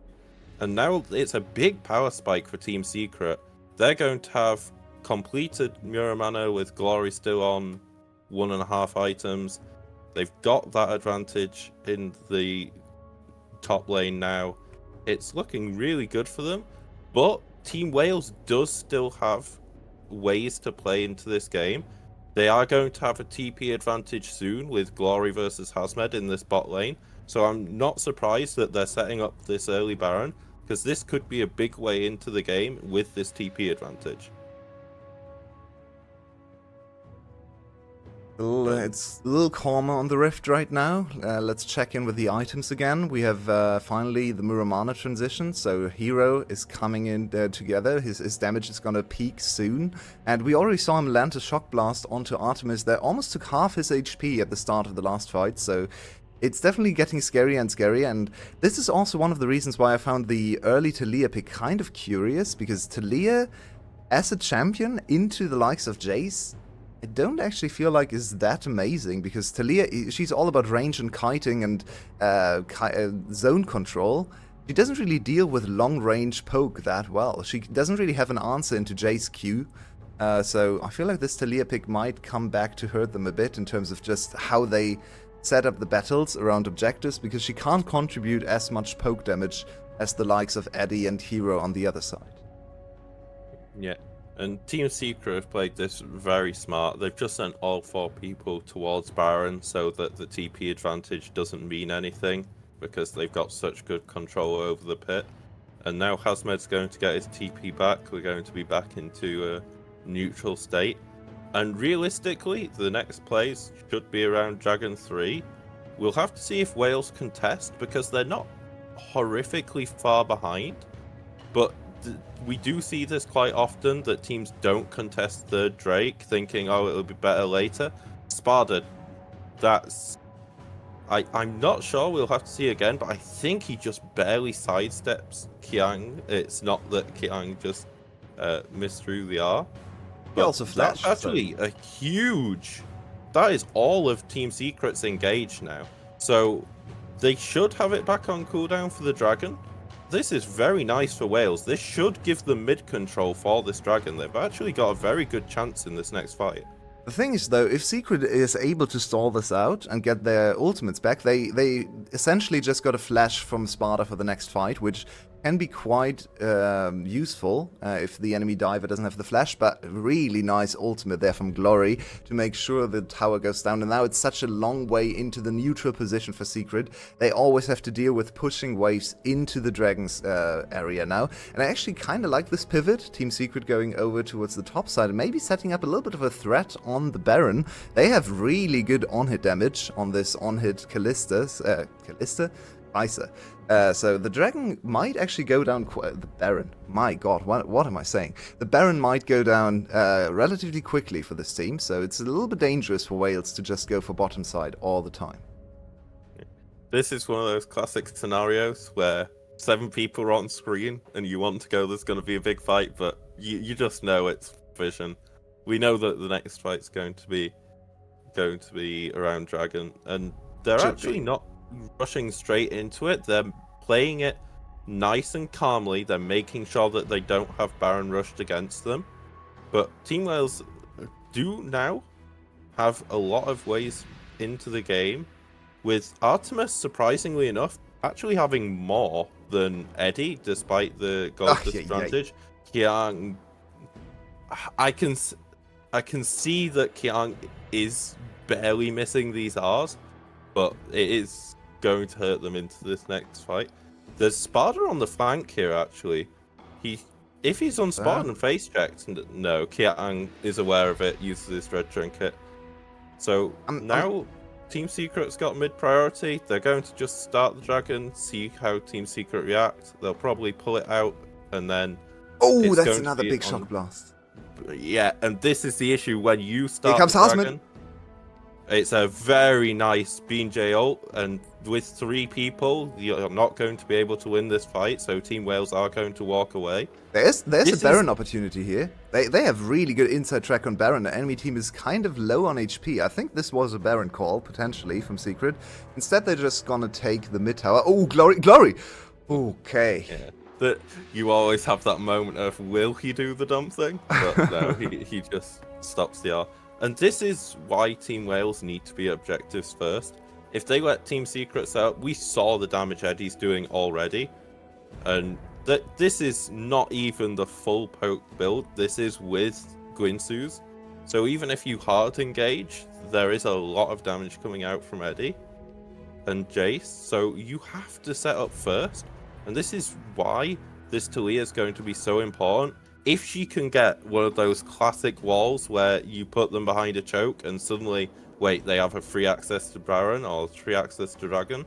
[SPEAKER 2] And now it's a big power spike for Team Secret. They're going to have completed Muramano with Glory still on 1.5 items. They've got that advantage in the top lane now. It's looking really good for them, but Team Wales does still have ways to play into this game. They are going to have a TP advantage soon with Glory versus Hasmed in this bot lane, so I'm not surprised that they're setting up this early Baron, because this could be a big way into the game with this TP advantage.
[SPEAKER 1] It's a little calmer on the Rift right now. Let's check in with the items again. We have finally the Muramana transition, so Hero is coming in together. His damage is gonna peak soon. And we already saw him land a Shock Blast onto Artemis that almost took half his HP at the start of the last fight, so it's definitely getting scarier and scarier, and this is also one of the reasons why I found the early Talia pick kind of curious, because Talia, as a champion into the likes of Jace, I don't actually feel like is that amazing, because Talia, she's all about range and kiting and zone control. She doesn't really deal with long-range poke that well. She doesn't really have an answer into Jace Q. So I feel like this Talia pick might come back to hurt them a bit in terms of just how they set up the battles around objectives, because she can't contribute as much poke damage as the likes of Eddie and Hero on the other side.
[SPEAKER 2] Yeah. And Team Secret have played this very smart. They've just sent all 4 people towards Baron so that the TP advantage doesn't mean anything, because they've got such good control over the pit. And now Hazmed's going to get his TP back. We're going to be back into a neutral state. And realistically, the next plays should be around Dragon 3. We'll have to see if Wales contest, because they're not horrifically far behind. But we do see this quite often, that teams don't contest third Drake, thinking, oh, it'll be better later. Sparta, that's... I'm not sure, we'll have to see again, but I think he just barely sidesteps Kiang. It's not that Kiang just missed through the R.
[SPEAKER 1] He also flashed.
[SPEAKER 2] That's actually a huge... That is all of Team Secret's engaged now. So they should have it back on cooldown for the Dragon. This is very nice for Wales. This should give them mid control for this Dragon. They've actually got a very good chance in this next fight.
[SPEAKER 1] The thing is, though, if Secret is able to stall this out and get their ultimates back, they essentially just got a flash from Sparta for the next fight, which can be quite useful if the enemy diver doesn't have the flash, but really nice ultimate there from Glory to make sure the tower goes down. And now it's such a long way into the neutral position for Secret. They always have to deal with pushing waves into the Dragon's area now. And I actually kind of like this pivot, Team Secret going over towards the top side and maybe setting up a little bit of a threat on the Baron. They have really good on-hit damage on this on-hit Callista? So the Dragon might actually go down... the Baron. My god, what am I saying? The Baron might go down relatively quickly for this team, so it's a little bit dangerous for Wales to just go for bottom side all the time.
[SPEAKER 2] This is one of those classic scenarios where 7 people are on screen and you want to go, there's going to be a big fight, but you just know it's vision. We know that the next fight's going to be around Dragon, and they're actually not rushing straight into it. They're playing it nice and calmly. They're making sure that they don't have Baron rushed against them. But Team Wales do now have a lot of ways into the game, with Artemis, surprisingly enough, actually having more than Eddie, despite the gold disadvantage. Kiang, I can see that Kiang is barely missing these Rs, but it is going to hurt them into this next fight. There's Sparta on the flank here, actually. If he's unspotted and face checked, no, Kiang is aware of it, uses his red trinket. So now Team Secret's got mid priority. They're going to just start the Dragon, see how Team Secret react. They'll probably pull it out, and then...
[SPEAKER 1] Oh, that's another big shock blast.
[SPEAKER 2] Yeah, and this is the issue when you start
[SPEAKER 1] Here comes
[SPEAKER 2] the Dragon.
[SPEAKER 1] Hazmid.
[SPEAKER 2] It's a very nice BJ ult, and with 3 people, you're not going to be able to win this fight, so Team Wales are going to walk away.
[SPEAKER 1] There's a Baron opportunity here. They have really good inside track on Baron. The enemy team is kind of low on HP. I think this was a Baron call, potentially, from Secret. Instead, they're just gonna take the mid tower. Oh, Glory! Okay.
[SPEAKER 2] Yeah. You always have that moment of, will he do the dumb thing? But no, he just stops the R. And this is why Team Wales need to be objectives first. If they let Team Secrets out, we saw the damage Eddie's doing already. And this is not even the full poke build. This is with Gwinsu's. So even if you hard engage, there is a lot of damage coming out from Eddie and Jace. So you have to set up first. And this is why this Talia is going to be so important. if she can get one of those classic walls where you put them behind a choke and suddenly, wait, they have a free access to Baron or free access to Dragon,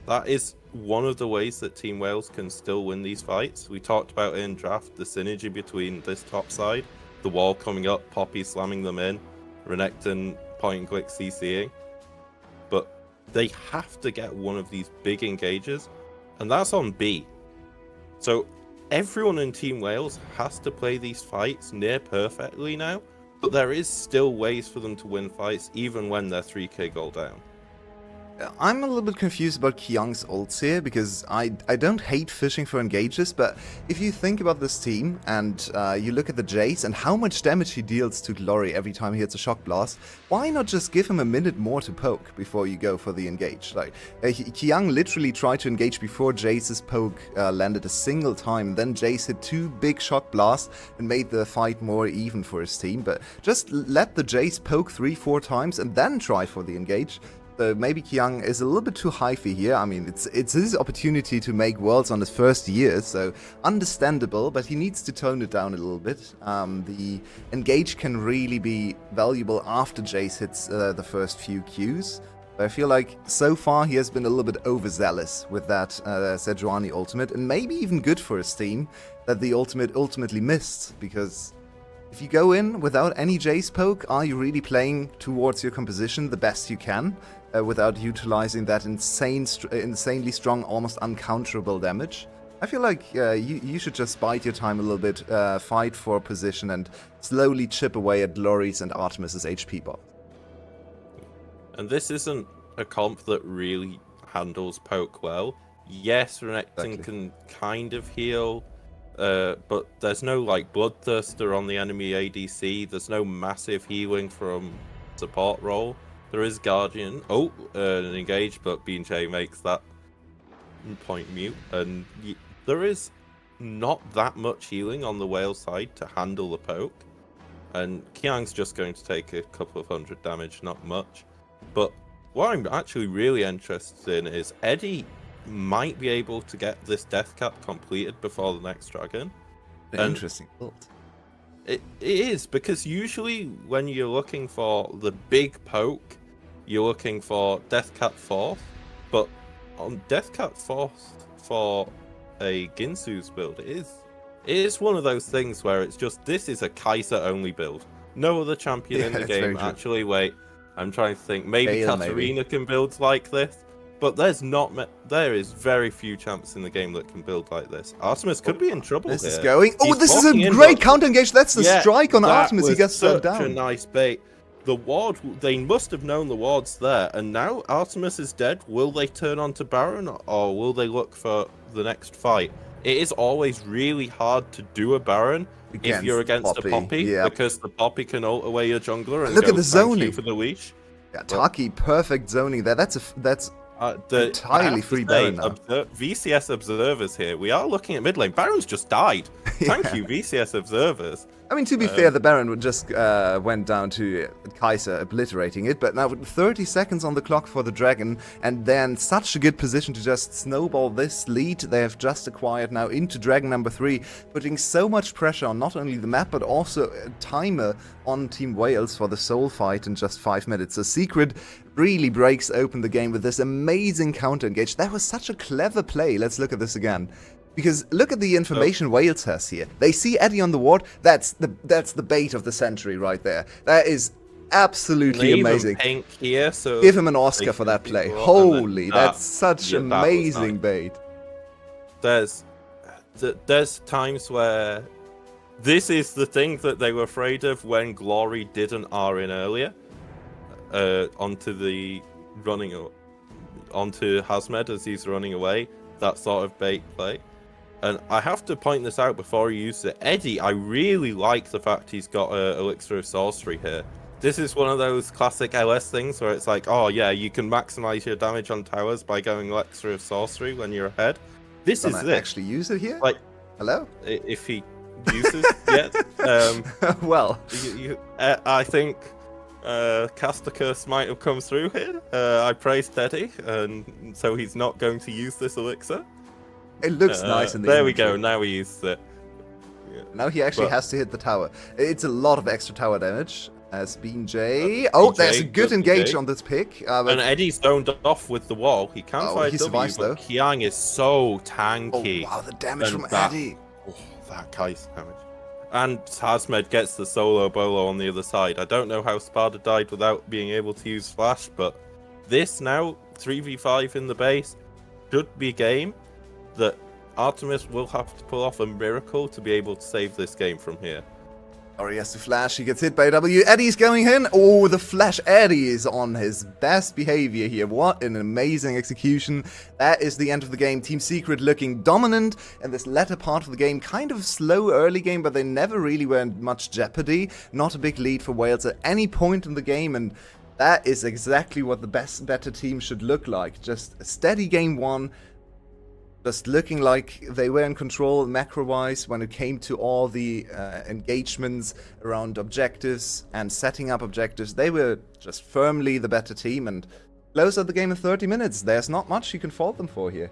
[SPEAKER 2] that is one of the ways that Team Wales can still win these fights. We talked about in draft the synergy between this top side, the wall coming up, Poppy slamming them in, Renekton point and click CCing. But they have to get one of these big engages, and that's on B. So everyone in Team Wales has to play these fights near perfectly now, but there is still ways for them to win fights even when they're 3k gold down.
[SPEAKER 1] I'm a little bit confused about Kyung's ults here, because I don't hate fishing for engages, but if you think about this team, and you look at the Jace and how much damage he deals to Glory every time he hits a shock blast, why not just give him a minute more to poke before you go for the engage? Like, Kyung literally tried to engage before Jace's poke landed a single time, then Jace hit 2 big shock blasts and made the fight more even for his team, but just let the Jace poke 3-4 times and then try for the engage. So maybe Kyung is a little bit too hyphy here. I mean, it's his opportunity to make Worlds on his first year, so understandable, but he needs to tone it down a little bit. The engage can really be valuable after Jace hits the first few Qs. But I feel like so far he has been a little bit overzealous with that Sejuani ultimate, and maybe even good for his team that the ultimate ultimately missed, because if you go in without any Jace poke, are you really playing towards your composition the best you can without utilizing that insanely strong, almost uncounterable damage? I feel like you should just bide your time a little bit, fight for position, and slowly chip away at Glory's and Artemis's HP bar.
[SPEAKER 2] And this isn't a comp that really handles poke well. Yes, Renekton can kind of heal, but there's no like Bloodthirster on the enemy ADC. There's no massive healing from support role. There is Guardian. Oh, an engage, but BJ makes that point mute. And there is not that much healing on the whale side to handle the poke. And Kyung's just going to take a couple of 100 damage, not much. But what I'm actually really interested in is Eddie might be able to get this death cap completed before the next dragon.
[SPEAKER 1] Interesting build.
[SPEAKER 2] It is, because usually when you're looking for the big poke, you're looking for death cap 4th, but on death cap 4th for a Ginsu's build, it is one of those things where it's just, this is a Kai'Sa only build. No other champion in the game actually. Wait, I'm trying to think. Maybe Katarina can build like this, but there is very few champs in the game that can build like this. Artemis could be in trouble
[SPEAKER 1] this
[SPEAKER 2] here.
[SPEAKER 1] Is going. Oh, this is a great counter engage. That's the strike on Artemis. He gets slowed down.
[SPEAKER 2] Such a nice bait. The ward, they must have known the ward's there, and now Artemis is dead. Will they turn on to Baron, or will they look for the next fight? It is always really hard to do a Baron if you're against a Poppy, because the Poppy can ult away your jungler and
[SPEAKER 1] look at the zoning
[SPEAKER 2] for the leash.
[SPEAKER 1] Yeah, Taki, perfect zoning there. That's entirely free Baron now.
[SPEAKER 2] VCS observers here. We are looking at mid lane. Baron's just died. Thank you, VCS observers.
[SPEAKER 1] I mean, to be fair, the Baron just went down to Kai'Sa obliterating it, but now with 30 seconds on the clock for the Dragon, and then such a good position to just snowball this lead they have just acquired now into Dragon number 3, putting so much pressure on not only the map, but also a timer on Team Wales for the soul fight in just 5 minutes. So Secret really breaks open the game with this amazing counter engage. That was such a clever play. Let's look at this again. Because look at the information Wales has here. They see Eddie on the ward. That's the bait of the century right there. That is absolutely amazing.
[SPEAKER 2] Pink here, so
[SPEAKER 1] give him an Oscar for that play. Holy, that's such amazing bait.
[SPEAKER 2] There's times where this is the thing that they were afraid of when Glory didn't R in earlier onto Hazmed as he's running away. That sort of bait play. And I have to point this out before he uses it. Eddie, I really like the fact he's got Elixir of Sorcery here. This is one of those classic LS things where it's like, oh yeah, you can maximize your damage on towers by going Elixir of Sorcery when you're ahead. This is it.
[SPEAKER 1] Actually use it here?
[SPEAKER 2] Like,
[SPEAKER 1] hello?
[SPEAKER 2] If he uses yet.
[SPEAKER 1] Well.
[SPEAKER 2] I think Caster Curse might have come through here. I praised Eddie, and so he's not going to use this elixir.
[SPEAKER 1] It looks nice in the
[SPEAKER 2] there we go, now he uses it.
[SPEAKER 1] Now he actually
[SPEAKER 2] But-
[SPEAKER 1] has to hit the tower. It's a lot of extra tower damage. As Bean J. Oh, there's a good engage on this pick.
[SPEAKER 2] And Eddie's zoned off with the wall. He can fire
[SPEAKER 1] he
[SPEAKER 2] W,
[SPEAKER 1] survives,
[SPEAKER 2] but
[SPEAKER 1] though.
[SPEAKER 2] Kiang is so tanky.
[SPEAKER 1] Oh, wow, the damage
[SPEAKER 2] And
[SPEAKER 1] from
[SPEAKER 2] that-
[SPEAKER 1] Eddie.
[SPEAKER 2] Oh, that guy's damage. And Hazmed gets the solo bolo on the other side. I don't know how Sparta died without being able to use flash, but this now, 3v5 in the base, should be game that Artemis will have to pull off a miracle to be able to save this game from here.
[SPEAKER 1] Or he has to flash, he gets hit by W. Eddie's going in. Oh, the flash Eddie is on his best behavior here. What an amazing execution. That is the end of the game. Team Secret looking dominant in this latter part of the game. Kind of slow early game, but they never really were in much jeopardy. Not a big lead for Wales at any point in the game, and that is exactly what the better team should look like. Just a steady game one. Just looking like they were in control macro-wise when it came to all the engagements around objectives and setting up objectives. They were just firmly the better team and close out the game in 30 minutes. There's not much you can fault them for here.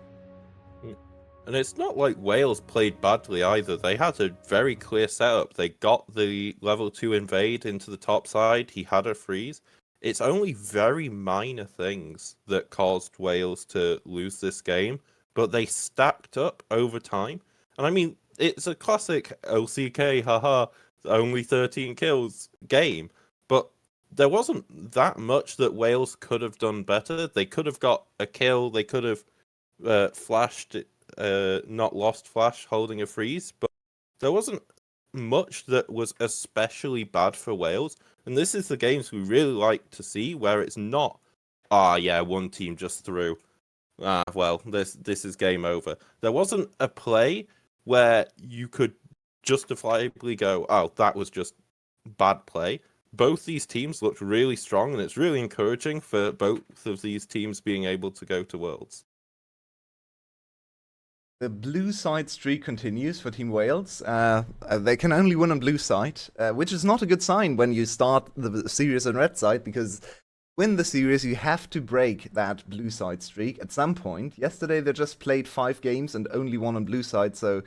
[SPEAKER 2] And it's not like Wales played badly either. They had a very clear setup. They got the level 2 invade into the top side. He had a freeze. It's only very minor things that caused Wales to lose this game, but they stacked up over time. And I mean, it's a classic LCK, haha, only 13 kills game. But there wasn't that much that Wales could have done better. They could have got a kill. They could have flashed, not lost flash, holding a freeze. But there wasn't much that was especially bad for Wales. And this is the games we really like to see, where it's not, one team just threw. Well, this is game over. There wasn't a play where you could justifiably go, oh, that was just bad play. Both these teams looked really strong, and it's really encouraging for both of these teams being able to go to Worlds.
[SPEAKER 1] The blue side streak continues for Team Wales. They can only win on blue side, which is not a good sign when you start the series on red side, because win the series, you have to break that blue side streak at some point. Yesterday, they just played 5 games and only won on blue side, so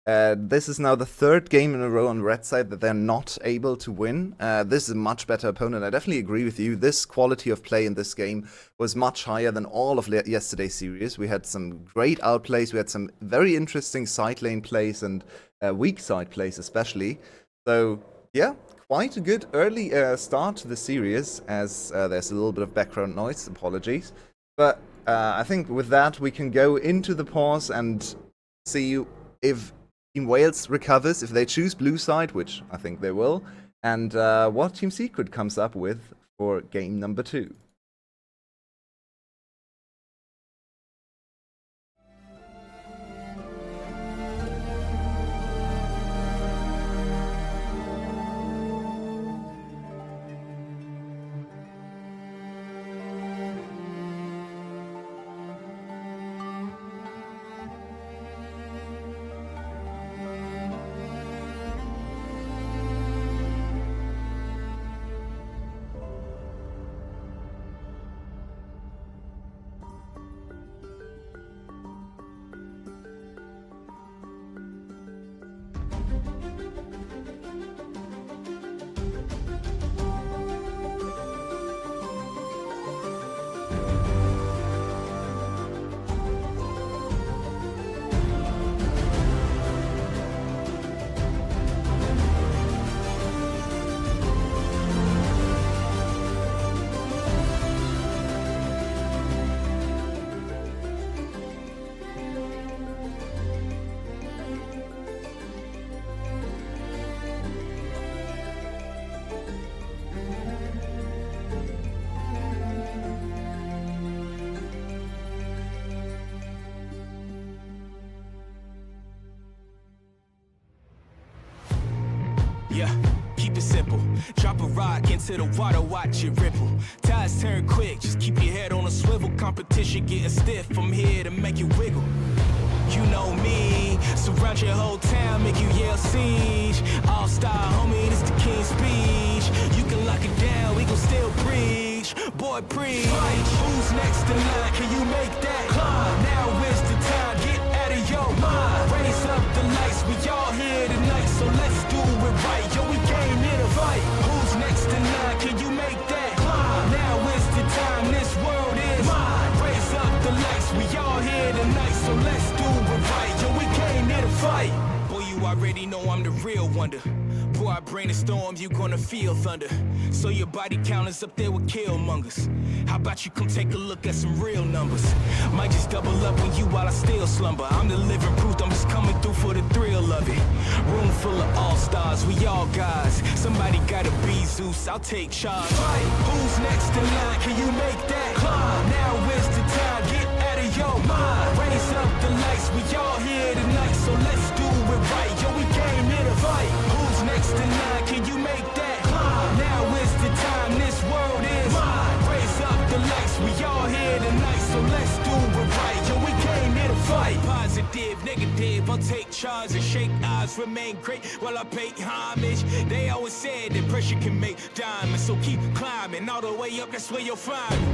[SPEAKER 1] this is now the 3rd game in a row on red side that they're not able to win. This is a much better opponent. I definitely agree with you. This quality of play in this game was much higher than all of yesterday's series. We had some great outplays. We had some very interesting side lane plays and weak side plays especially. So, yeah. Quite a good early start to the series, as there's a little bit of background noise, apologies. But I think with that we can go into the pause and see if Team Wales recovers, if they choose blue side, which I think they will, and what Team Secret comes up with for game number 2.
[SPEAKER 3] Yeah, keep it simple. Drop a rock into the water, watch it ripple. Tides turn quick, just keep your head on a swivel. Competition getting stiff, I'm here to make you wiggle. You know me, surround your whole town, make you yell siege. All-star, homie, this the king's speech. You can lock it down, we gon' still preach. Boy, preach. Who's next in line? Can you make that climb? Now is the time, get out of your mind. Raise up the lights, we all here tonight. real wonder. Pour I bring a storm, you gonna feel thunder. So your body count is up there with killmongers. How about you come take a look at some real numbers? Might just double up on you while I still slumber. I'm the living proof, I'm just coming through for the thrill of it. Room full of all-stars, we all guys. Somebody gotta be Zeus, I'll take charge. Fight. Who's next in line? Can you make that climb? Now is the time, get out of your mind. Raise up the lights, we all here tonight, so let's do it right. Yo, we came here to fight. Who's next in line? Can you make that climb? Now is the time, this world is mine. Raise up the lights, we all here tonight, so let's do it right. Yo, we came here to fight. Positive, negative, I'll take charge and shake eyes, remain great while I pay homage. They always said that pressure can make diamonds, so keep climbing all the way up, that's where you'll find me.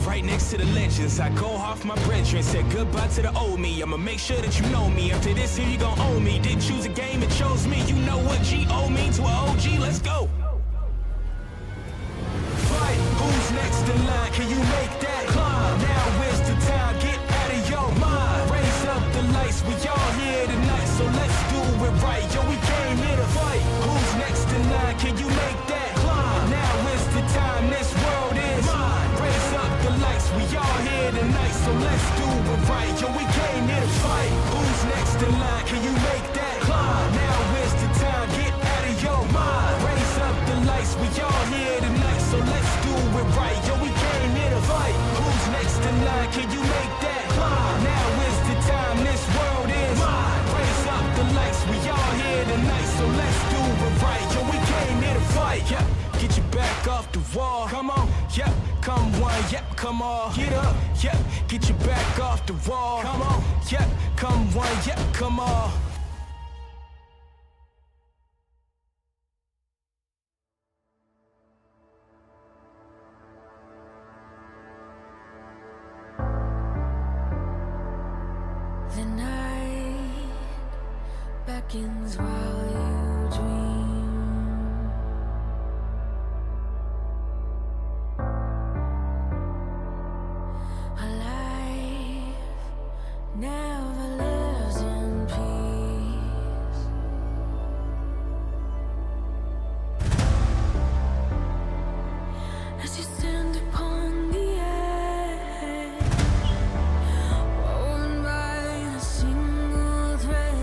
[SPEAKER 3] Right next to the legends, I go off my brethren. Said goodbye to the old me, I'ma make sure that you know me. After this here you gon' owe me. Didn't choose a game, it chose me. You know what G-O mean to an OG, let's go. Fight, who's next in line? Can you make that climb? Now is the time, get out of your mind. Raise up the lights, we all here tonight, so let's do it right. Yo, we came here to fight. Who's next in line? Can you make that climb? Now is the time, this world is mine. Raise up the lights, we all here tonight, so let's do it right. Yo, we came here to fight. Who's next in line? Can you make that climb? Now is the time, get out of your mind. Raise up the lights, we all here tonight, so let's do it right. Yo, we came here to fight. Who's next in line? Can you make that climb? Now is the time, this world is mine. Raise up the lights, we all here tonight, so let's do it right. Yo, we came here to fight. Yeah. Get your back off the wall. Come on, yep, come one, yep, come on. Get up, yep, get your back off the wall. Come on, yep, come one, yep, come on.
[SPEAKER 4] The night beckons while you dream. A life never lives in peace. As you stand upon the edge, woven by a single thread,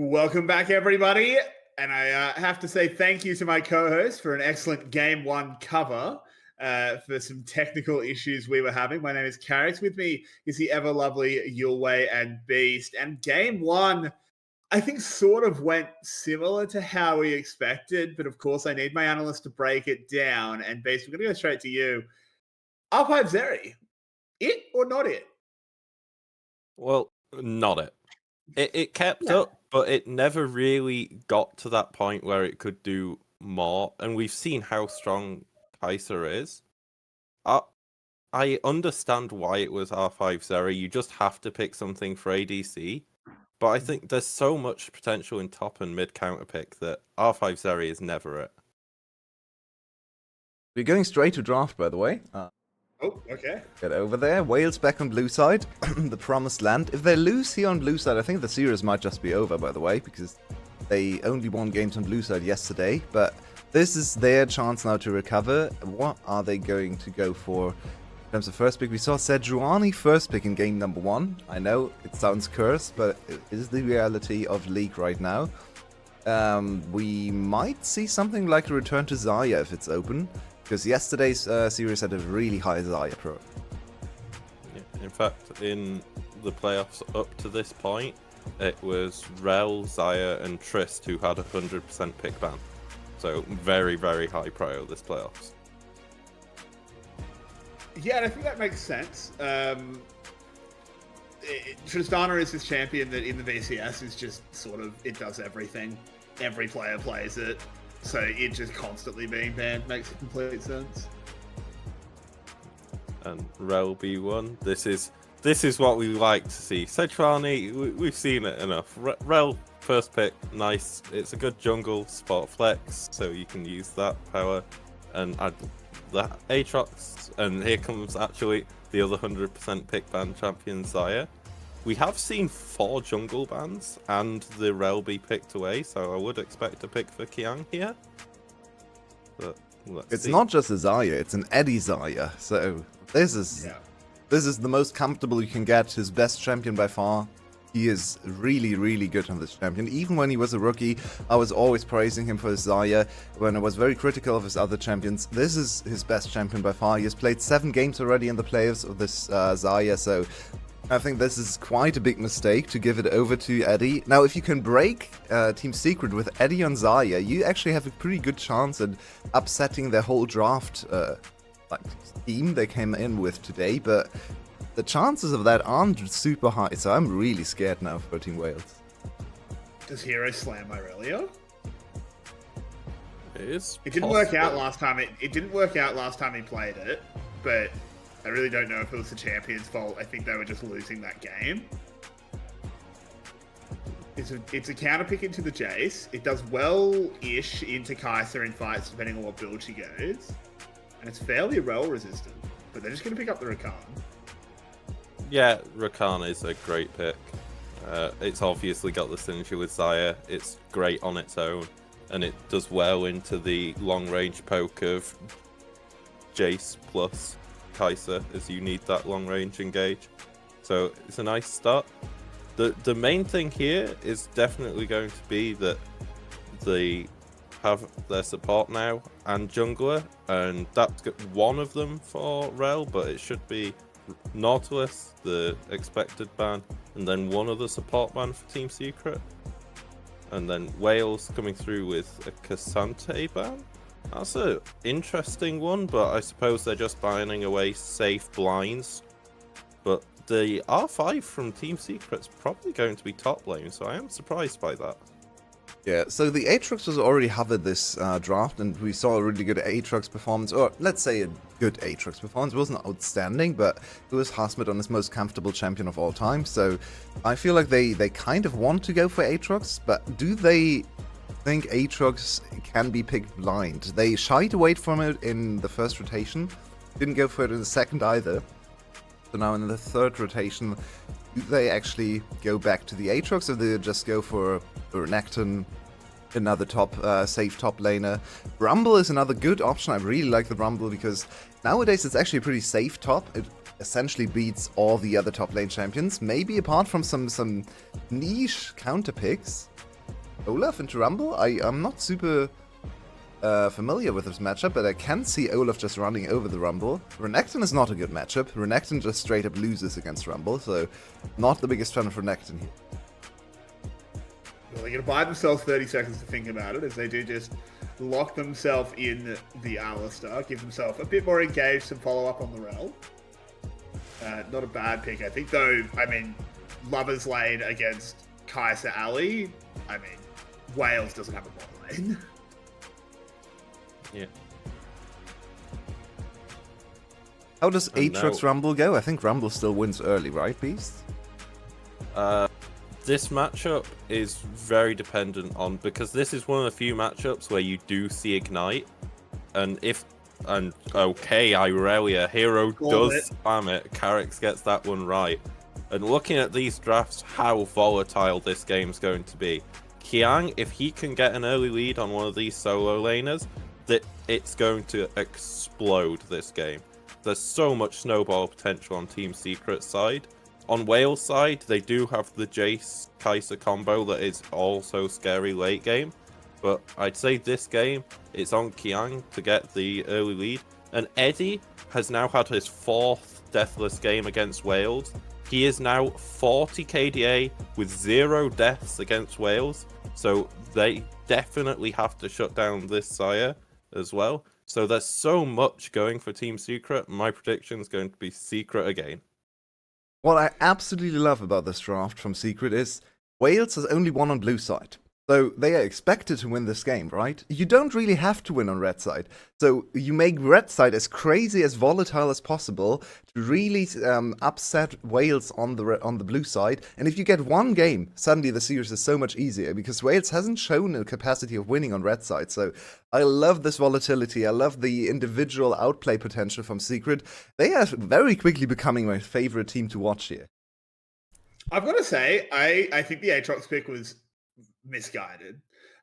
[SPEAKER 5] Welcome back, everybody. And I have to say thank you to my co-host for an excellent Game 1 cover for some technical issues we were having. My name is Carrot. With me is the ever-lovely Yulway and Beast. And Game 1, I think, sort of went similar to how we expected. But, of course, I need my analyst to break it down. And, Beast, we're going to go straight to you. R5 Zeri, it or not it?
[SPEAKER 2] Well, not it. It kept up, but it never really got to that point where it could do more. And we've seen how strong Kaiser is. I understand why it was R5 Zeri. You just have to pick something for ADC. But I think there's so much potential in top and mid counter pick that R5 Zeri is never it.
[SPEAKER 1] We're going straight to draft, by the way.
[SPEAKER 5] Oh, okay.
[SPEAKER 1] Get over there. Wales back on blue side. The promised land. If they lose here on blue side, I think the series might just be over, by the way, because they only won games on blue side yesterday. But this is their chance now to recover. What are they going to go for in terms of first pick? We saw Sejuani first pick in game number 1. I know it sounds cursed, but it is the reality of League right now. We might see something like a return to Xayah if it's open. Because yesterday's series had a really high Xayah pro.
[SPEAKER 2] Yeah, in fact, in the playoffs up to this point, it was Rel, Xayah, and Trist who had 100% pick ban. So very, very high prio this playoffs.
[SPEAKER 5] Yeah, and I think that makes sense. Tristana is this champion that in the VCS is just sort of, it does everything. Every player plays it. So it just constantly being banned makes complete sense.
[SPEAKER 2] And Rel B1, this is what we like to see. Sejuani, we've seen it enough. Rel first pick, nice. It's a good jungle spot flex, so you can use that power. And add the Aatrox, and here comes actually the other 100% pick ban champion Xayah. We have seen 4 jungle bans and the Rel be picked away, so I would expect a pick for Kiang here. But
[SPEAKER 1] It's
[SPEAKER 2] see.
[SPEAKER 1] not just a Xayah, it's an Eddie Xayah. So this is the most comfortable you can get. His best champion by far. He is really, really good on this champion. Even when he was a rookie, I was always praising him for his Xayah. When I was very critical of his other champions, this is his best champion by far. He has played 7 games already in the playoffs of this Xayah, so I think this is quite a big mistake to give it over to Eddie. Now, if you can break Team Secret with Eddie on Xayah, you actually have a pretty good chance at upsetting their whole draft scheme they came in with today. But the chances of that aren't super high, so I'm really scared now for Team Wales.
[SPEAKER 5] Does Hero slam Irelia?
[SPEAKER 2] It
[SPEAKER 5] didn't work out last time. It didn't work out last time he played it, but I really don't know if it was the champion's fault. I think they were just losing that game. It's a counter pick into the Jace. It does well-ish into Kaiser in fights, depending on what build she goes. And it's fairly Rel resistant, but they're just going to pick up the Rakan.
[SPEAKER 2] Yeah, Rakan is a great pick. It's obviously got the synergy with Xayah. It's great on its own, and it does well into the long-range poke of Jace plus Kaiser, as you need that long range engage. So it's a nice start. The main thing here is definitely going to be that they have their support now and jungler, and that's one of them for Rel, but it should be Nautilus, the expected ban, and then one other support ban for Team Secret. And then Wales coming through with a Cassante ban. That's an interesting one, but I suppose they're just banning away safe blinds. But the R5 from Team Secret's probably going to be top lane, so I am surprised by that.
[SPEAKER 1] Yeah, so the Aatrox was already hovered this draft, and we saw a really good Aatrox performance, or let's say a good Aatrox performance. It wasn't outstanding, but it was Hasmid on his most comfortable champion of all time, so I feel like they kind of want to go for Aatrox, but do they think Aatrox can be picked blind? They shied away from it in the first rotation, didn't go for it in the second either. So now in the third rotation, do they actually go back to the Aatrox, or do they just go for Renekton, another safe top laner? Rumble is another good option. I really like the Rumble because nowadays it's actually a pretty safe top. It essentially beats all the other top lane champions, maybe apart from some niche counter picks. Olaf into Rumble? I'm not super familiar with this matchup, but I can see Olaf just running over the Rumble. Renekton is not a good matchup. Renekton just straight up loses against Rumble, so not the biggest fan of Renekton here.
[SPEAKER 5] Well, they're going to buy themselves 30 seconds to think about it, as they do just lock themselves in the Alistar, give themselves a bit more engaged, some follow-up on the Rel. Not a bad pick, I think, though. I mean, Lover's Lane against Kaiser Ali. I mean, Wales doesn't have a bot lane.
[SPEAKER 2] Yeah.
[SPEAKER 1] How does
[SPEAKER 2] Oh,
[SPEAKER 1] Aatrox
[SPEAKER 2] no.
[SPEAKER 1] Rumble go? I think Rumble still wins early, right, Beast?
[SPEAKER 2] This matchup is very dependent on, because this is one of the few matchups where you do see Ignite, and okay, Irelia, hero
[SPEAKER 5] Called
[SPEAKER 2] does
[SPEAKER 5] it.
[SPEAKER 2] spam it, Carrix gets that one right. And looking at these drafts, how volatile this game's going to be. Kiang, if he can get an early lead on one of these solo laners, that it's going to explode this game. There's so much snowball potential on Team Secret's side. On Wales' side, they do have the Jace Kaiser combo that is also scary late game. But I'd say this game, it's on Kiang to get the early lead. And Eddie has now had his 4th deathless game against Wales. He is now 40 KDA with 0 deaths against Wales. So they definitely have to shut down this Sire as well. So there's so much going for Team Secret. My prediction is going to be Secret again.
[SPEAKER 1] What I absolutely love about this draft from Secret is Wales has only won on blue side. So they are expected to win this game, right? You don't really have to win on red side. So you make red side as crazy, as volatile as possible to really upset Wales on the blue side. And if you get one game, suddenly the series is so much easier because Wales hasn't shown a capacity of winning on red side. So I love this volatility. I love the individual outplay potential from Secret. They are very quickly becoming my favorite team to watch here.
[SPEAKER 5] I've got to say, I think the Aatrox pick was misguided.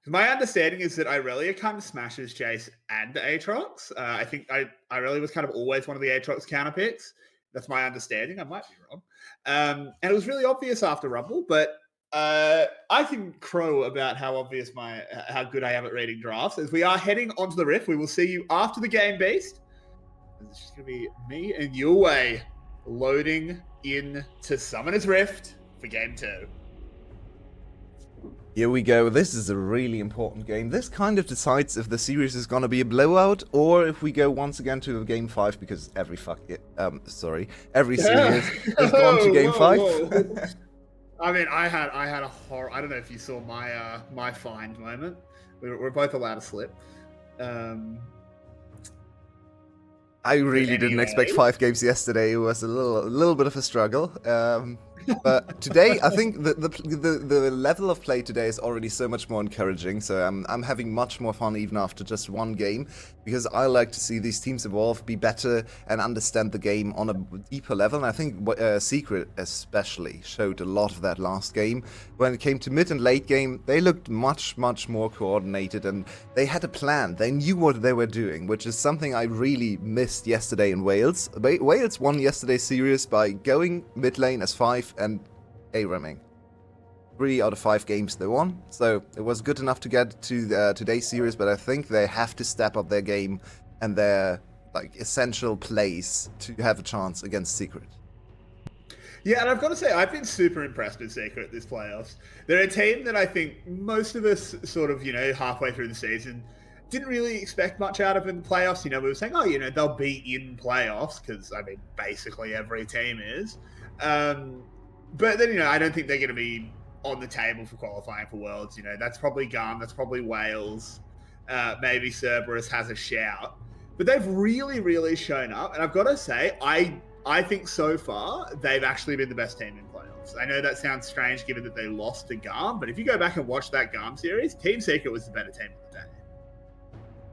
[SPEAKER 5] My understanding is that Irelia kind of smashes Jace and Aatrox. I think Irelia was kind of always one of the Aatrox counter picks. That's my understanding. I might be wrong. And it was really obvious after Rumble, but I can crow about how good I am at reading drafts. As we are heading onto the Rift, we will see you after the game, Beast. It's just going to be me and Yue loading into Summoner's Rift for Game 2.
[SPEAKER 1] Here we go. This is a really important game. This kind of decides if the series is gonna be a blowout or if we go once again to a game 5 because every series has gone to game 5.
[SPEAKER 5] I mean, I had a horror. I don't know if you saw my find moment. We're both allowed to slip.
[SPEAKER 1] I really didn't expect 5 games yesterday. It was a little bit of a struggle. But today, I think the level of play today is already so much more encouraging. So I'm having much more fun even after just one game, because I like to see these teams evolve, be better, and understand the game on a deeper level. And I think Secret especially showed a lot of that last game. When it came to mid and late game, they looked much more coordinated, and they had a plan. They knew what they were doing, which is something I really missed yesterday in Wales. Wales won yesterday's series by going mid lane as 5 and A-ramming. 3 out of 5 games they won, so it was good enough to get to today's series, but I think they have to step up their game and their essential plays to have a chance against Secret.
[SPEAKER 5] Yeah, and I've got to say, I've been super impressed with Secret this playoffs. They're a team that I think most of us sort of, halfway through the season didn't really expect much out of in the playoffs. We were saying, they'll be in playoffs because, basically every team is. But then, I don't think they're going to be on the table for qualifying for Worlds. That's probably Garm, that's probably Wales. Maybe Cerberus has a shout. But they've really shown up. And I've got to say, I think so far, they've actually been the best team in playoffs. I know that sounds strange given that they lost to Garm, but if you go back and watch that Garm series, Team Secret was the better team of the day.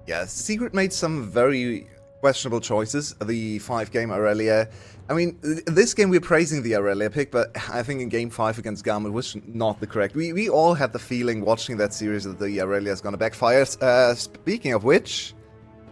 [SPEAKER 1] Yeah, Secret made some very questionable choices. The 5-game Aurelia. I mean, this game we're praising the Aurelia pick, but I think in game 5 against Garm it was not the correct. We all had the feeling watching that series that the Aurelia is going to backfire. Speaking of which...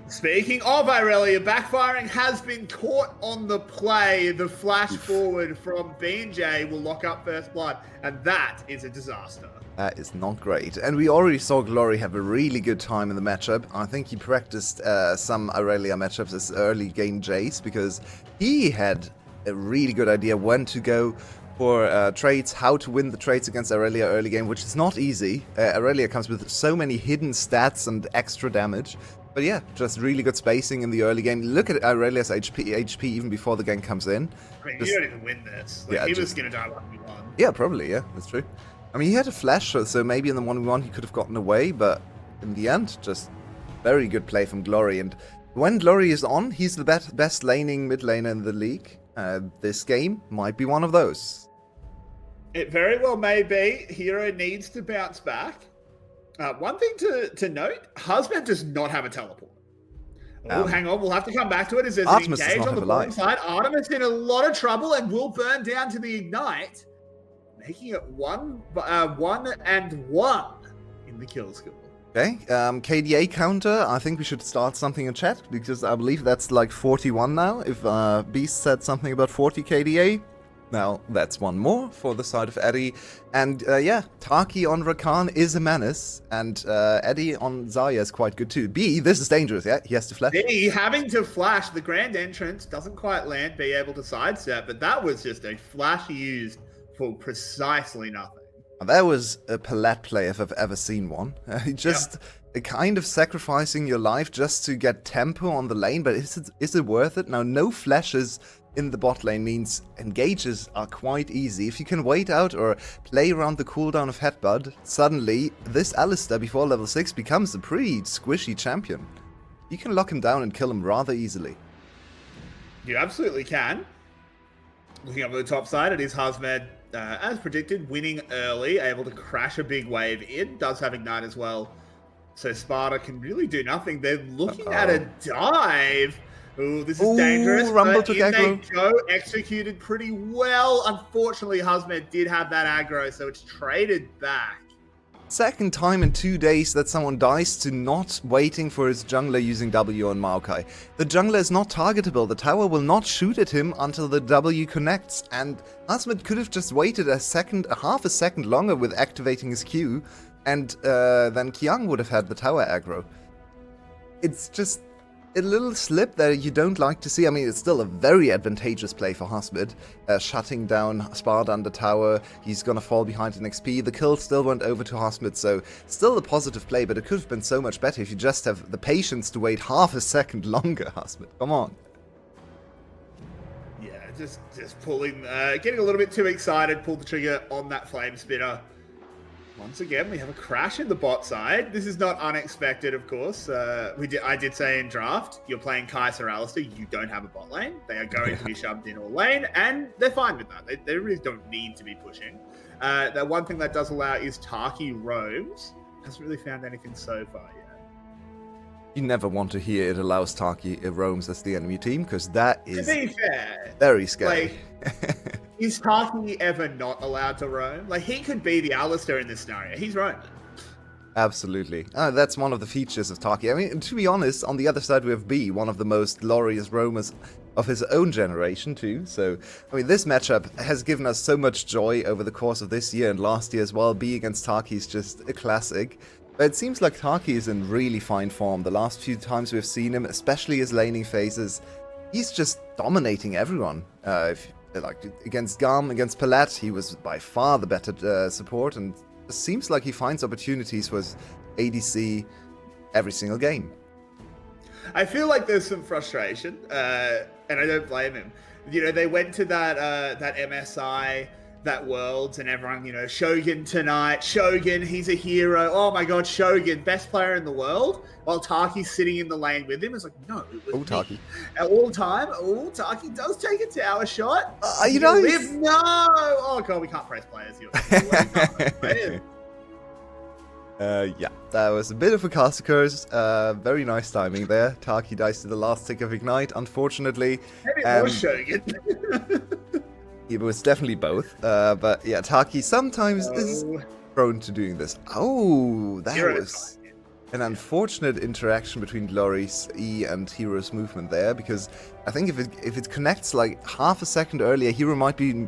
[SPEAKER 5] Speaking of Aurelia, backfiring has been caught on the play. The flash forward from B&J will lock up first blood, and that is a disaster.
[SPEAKER 1] That is not great. And we already saw Glory have a really good time in the matchup. I think he practiced some Aurelia matchups as early game Jace because he had a really good idea when to go for trades, how to win the trades against Aurelia early game, which is not easy. Aurelia comes with so many hidden stats and extra damage. But yeah, just really good spacing in the early game. Look at Aurelia's HP even before the game comes in.
[SPEAKER 5] I mean,
[SPEAKER 1] Just-
[SPEAKER 5] you don't even win this. Like,
[SPEAKER 1] Yeah,
[SPEAKER 5] he was
[SPEAKER 1] just-
[SPEAKER 5] going to die 1v1.
[SPEAKER 1] Yeah, probably, yeah, that's true. I mean, he had a flash, so maybe in the 1v1 he could have gotten away, but in the end, just very good play from Glory. And when Glory is on, he's the best laning mid laner in the league. This game might be one of those.
[SPEAKER 5] It very well may be. Hero needs to bounce back. One thing to note, Husband does not have a teleport. Oh, hang on, we'll have to come back to it as there's
[SPEAKER 1] Artemis
[SPEAKER 5] an
[SPEAKER 1] does
[SPEAKER 5] engage
[SPEAKER 1] not
[SPEAKER 5] on the
[SPEAKER 1] have a
[SPEAKER 5] bottom
[SPEAKER 1] life.
[SPEAKER 5] side. Artemis in a lot of trouble and will burn down to the Ignite, making it 1-1 in the kill score.
[SPEAKER 1] Okay, KDA counter, I think we should start something in chat, because I believe that's like 41 now, if Beast said something about 40 KDA. Now, that's one more for the side of Eddie. And yeah, Taki on Rakan is a menace, and Eddie on Zarya is quite good too. B, this is dangerous, yeah? He has to flash.
[SPEAKER 5] B, having to flash, the grand entrance doesn't quite land, be able to sidestep, but that was just a flash used for precisely nothing.
[SPEAKER 1] That was a Palat play if I've ever seen one. Just a kind of sacrificing your life just to get tempo on the lane, but is it worth it? Now, no flashes in the bot lane means engages are quite easy. If you can wait out or play around the cooldown of Headbutt, suddenly this Alistar before level 6 becomes a pretty squishy champion. You can lock him down and kill him rather easily.
[SPEAKER 5] You absolutely can. Looking up at the top side, it is Hazmed, as predicted, winning early, able to crash a big wave in. Does have Ignite as well. So Sparta can really do nothing. They're looking at a dive. Ooh, this is dangerous.
[SPEAKER 1] Rumble
[SPEAKER 5] But
[SPEAKER 1] took
[SPEAKER 5] in they
[SPEAKER 1] aggro.
[SPEAKER 5] go, executed pretty well. Unfortunately, Hazmed did have that aggro, so it's traded back.
[SPEAKER 1] Second time in 2 days that someone dies to not waiting for his jungler using W on Maokai. The jungler is not targetable, the tower will not shoot at him until the W connects, and Asmod could have just waited a half a second longer with activating his Q, and then Kiang would have had the tower aggro. It's just a little slip that you don't like to see. I mean, it's still a very advantageous play for Husband, shutting down Sparta under tower. He's gonna fall behind in XP. The kill still went over to Husband, so still a positive play, but it could have been so much better if you just have the patience to wait half a second longer, Husband. Come on.
[SPEAKER 5] Yeah, just pulling, getting a little bit too excited, pulled the trigger on that flame spitter. Once again, we have a crash in the bot side. This is not unexpected, of course. I did say in draft, you're playing Kai'Sa Alistar, you don't have a bot lane. They are going to be shoved in all lane, and they're fine with that. They really don't need to be pushing. The one thing that does allow is Taki roams. Hasn't really found anything so far yet.
[SPEAKER 1] You never want to hear it allows Taki roams as the enemy team, because that
[SPEAKER 5] To
[SPEAKER 1] is
[SPEAKER 5] be fair,
[SPEAKER 1] very scary.
[SPEAKER 5] is Taki ever not allowed to roam? Like, he could be the Alistar in this scenario. He's roaming.
[SPEAKER 1] Absolutely. That's one of the features of Taki. I mean, to be honest, on the other side we have B, one of the most glorious roamers of his own generation too. So, I mean, this matchup has given us so much joy over the course of this year and last year as well. B against Taki is just a classic. But it seems like Taki is in really fine form. The last few times we've seen him, especially his laning phases, he's just dominating everyone. Like against Garm, against Palat, he was by far the better support, and it seems like he finds opportunities for his ADC every single game.
[SPEAKER 5] I feel like there's some frustration, and I don't blame him. You know, they went to that MSI, that Worlds, and everyone, you know, Shogun tonight, Shogun, he's a hero. Oh my god, Shogun, best player in the world. While Taki's sitting in the lane with him, it's like, no, it was me.
[SPEAKER 1] Taki.
[SPEAKER 5] At all time, Taki does take a tower shot.
[SPEAKER 1] You know,
[SPEAKER 5] Live? No! Oh god, we can't press players here. We can't press players.
[SPEAKER 1] Yeah, that was a bit of a cast curse. Very nice timing there. Taki dies to the last tick of Ignite, unfortunately.
[SPEAKER 5] Maybe it was Shogun.
[SPEAKER 1] It was definitely both. But yeah, Taki sometimes is prone to doing this. Oh, that
[SPEAKER 5] Hero
[SPEAKER 1] was... an unfortunate interaction between Glory's E and Hero's movement there, because I think if it connects like half a second earlier, Hero might be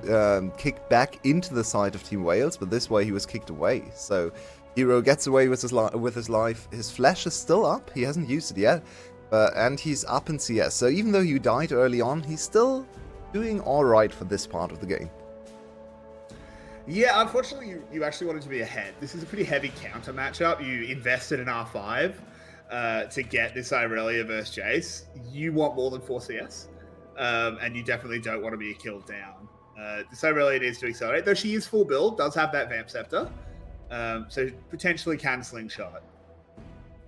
[SPEAKER 1] kicked back into the side of Team Wales, but this way he was kicked away. So Hero gets away with his life. His flash is still up. He hasn't used it yet, and he's up in CS. So even though you died early on, he's still doing all right for this part of the game.
[SPEAKER 5] Yeah, unfortunately, you actually wanted to be ahead. This is a pretty heavy counter matchup. You invested in R5 to get this Irelia versus Jace. You want more than 4 CS, and you definitely don't want to be killed down. This Irelia needs to accelerate, though she is full build, does have that Vamp Scepter, so potentially can slingshot.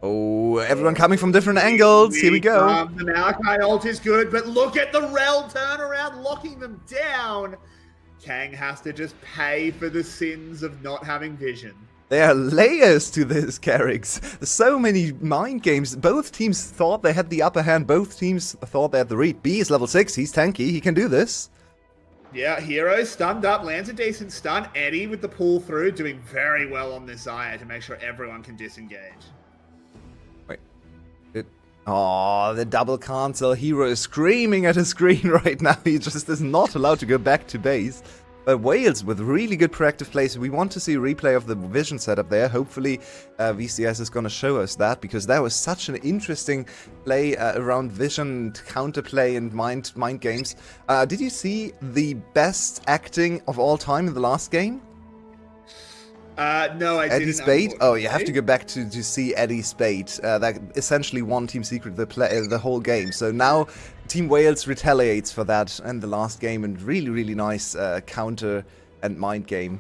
[SPEAKER 1] Oh, everyone coming from different angles. Here we go.
[SPEAKER 5] The Malachi ult is good, but look at the Rel turnaround, locking them down. Kang has to just pay for the sins of not having vision.
[SPEAKER 1] There are layers to this, Carrix. There's so many mind games. Both teams thought they had the upper hand. Both teams thought they had the read. B is level 6. He's tanky. He can do this.
[SPEAKER 5] Yeah, Hero stunned up, lands a decent stun. Eddie with the pull through, doing very well on this Zaya to make sure everyone can disengage.
[SPEAKER 1] Wait. Oh, the double cancel. Hero is screaming at his screen right now. He just is not allowed to go back to base. But Wales with really good proactive plays. We want to see a replay of the vision setup there. Hopefully VCS is going to show us that, because that was such an interesting play around vision, counterplay, and mind games. Did you see the best acting of all time in the last game?
[SPEAKER 5] No, I didn't.
[SPEAKER 1] Eddie Spade? Oh, you have to go back to see Eddie Spade. That essentially won Team Secret the whole game. So now Team Wales retaliates for that in the last game, and really nice counter and mind game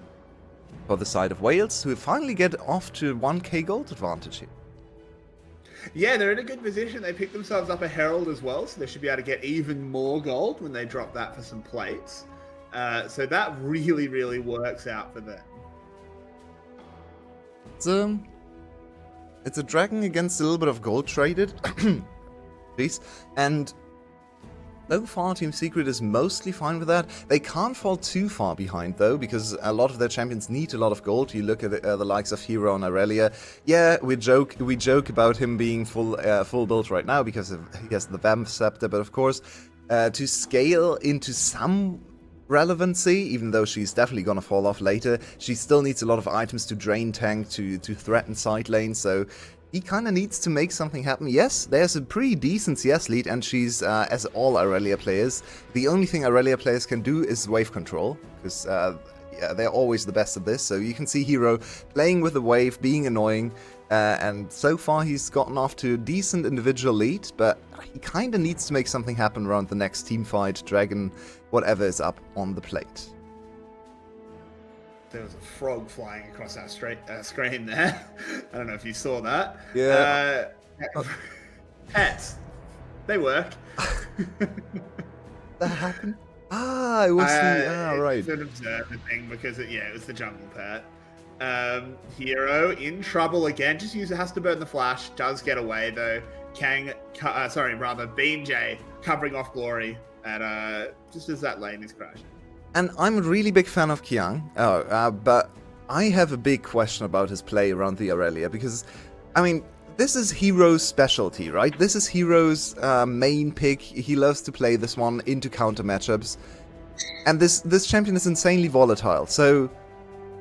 [SPEAKER 1] for the side of Wales, who finally get off to 1k gold advantage here.
[SPEAKER 5] Yeah, they're in a good position. They picked themselves up a Herald as well, so they should be able to get even more gold when they drop that for some plates. So that really works out for them.
[SPEAKER 1] It's a dragon against a little bit of gold traded. Please. And so far, Team Secret is mostly fine with that. They can't fall too far behind, though, because a lot of their champions need a lot of gold. You look at the likes of Hero and Irelia. Yeah, we joke about him being full build right now because he has the Vamp Scepter, but of course, to scale into some relevancy, even though she's definitely gonna fall off later, she still needs a lot of items to drain tank, to threaten side lane, so he kind of needs to make something happen. Yes, there's a pretty decent CS lead, and she's, as all Irelia players, the only thing Irelia players can do is wave control, because yeah, they're always the best at this, so you can see Hero playing with the wave, being annoying, and so far he's gotten off to a decent individual lead, but he kind of needs to make something happen around the next team fight, Dragon, whatever is up on the plate.
[SPEAKER 5] There was a frog flying across our screen there. I don't know if you saw that.
[SPEAKER 1] Yeah.
[SPEAKER 5] Pets. They work.
[SPEAKER 1] That happened? Ah, it was right.
[SPEAKER 5] It's an observer thing because it was the jungle pet. Hero in trouble again. Just has to burn the flash. Does get away though. Bean J covering off Glory at just as that lane is crashing.
[SPEAKER 1] And I'm a really big fan of Kiang, but I have a big question about his play around the Irelia, because, I mean, this is Hero's specialty, right? This is Hero's main pick. He loves to play this one into counter matchups. And this champion is insanely volatile, so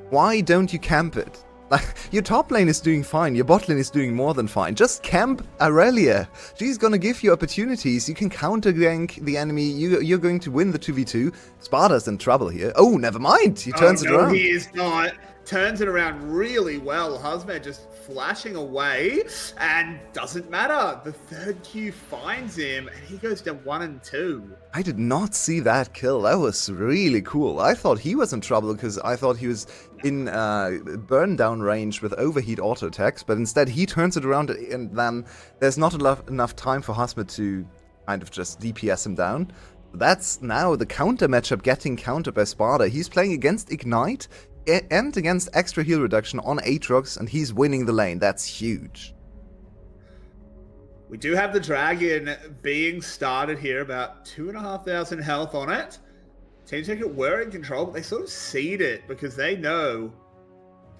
[SPEAKER 1] why don't you camp it? Like, your top lane is doing fine, your bot lane is doing more than fine. Just camp Irelia. She's gonna give you opportunities. You can counter gank the enemy. You're going to win the 2v2. Sparta's in trouble here. Oh, never mind. He turns it around.
[SPEAKER 5] He is not. Turns it around really well. Husband just flashing away, and doesn't matter. The third Q finds him, and he goes to 1 and 2.
[SPEAKER 1] I did not see that kill. That was really cool. I thought he was in trouble because I thought he was in burn down range with overheat auto attacks, but instead he turns it around, and then there's not enough time for Husband to kind of just DPS him down. That's now the counter matchup getting countered by Sparta. He's playing against Ignite and against extra heal reduction on Aatrox, and he's winning the lane. That's huge.
[SPEAKER 5] We do have the Dragon being started here, about 2,500 health on it. Team Secret were in control, but they sort of cede it because they know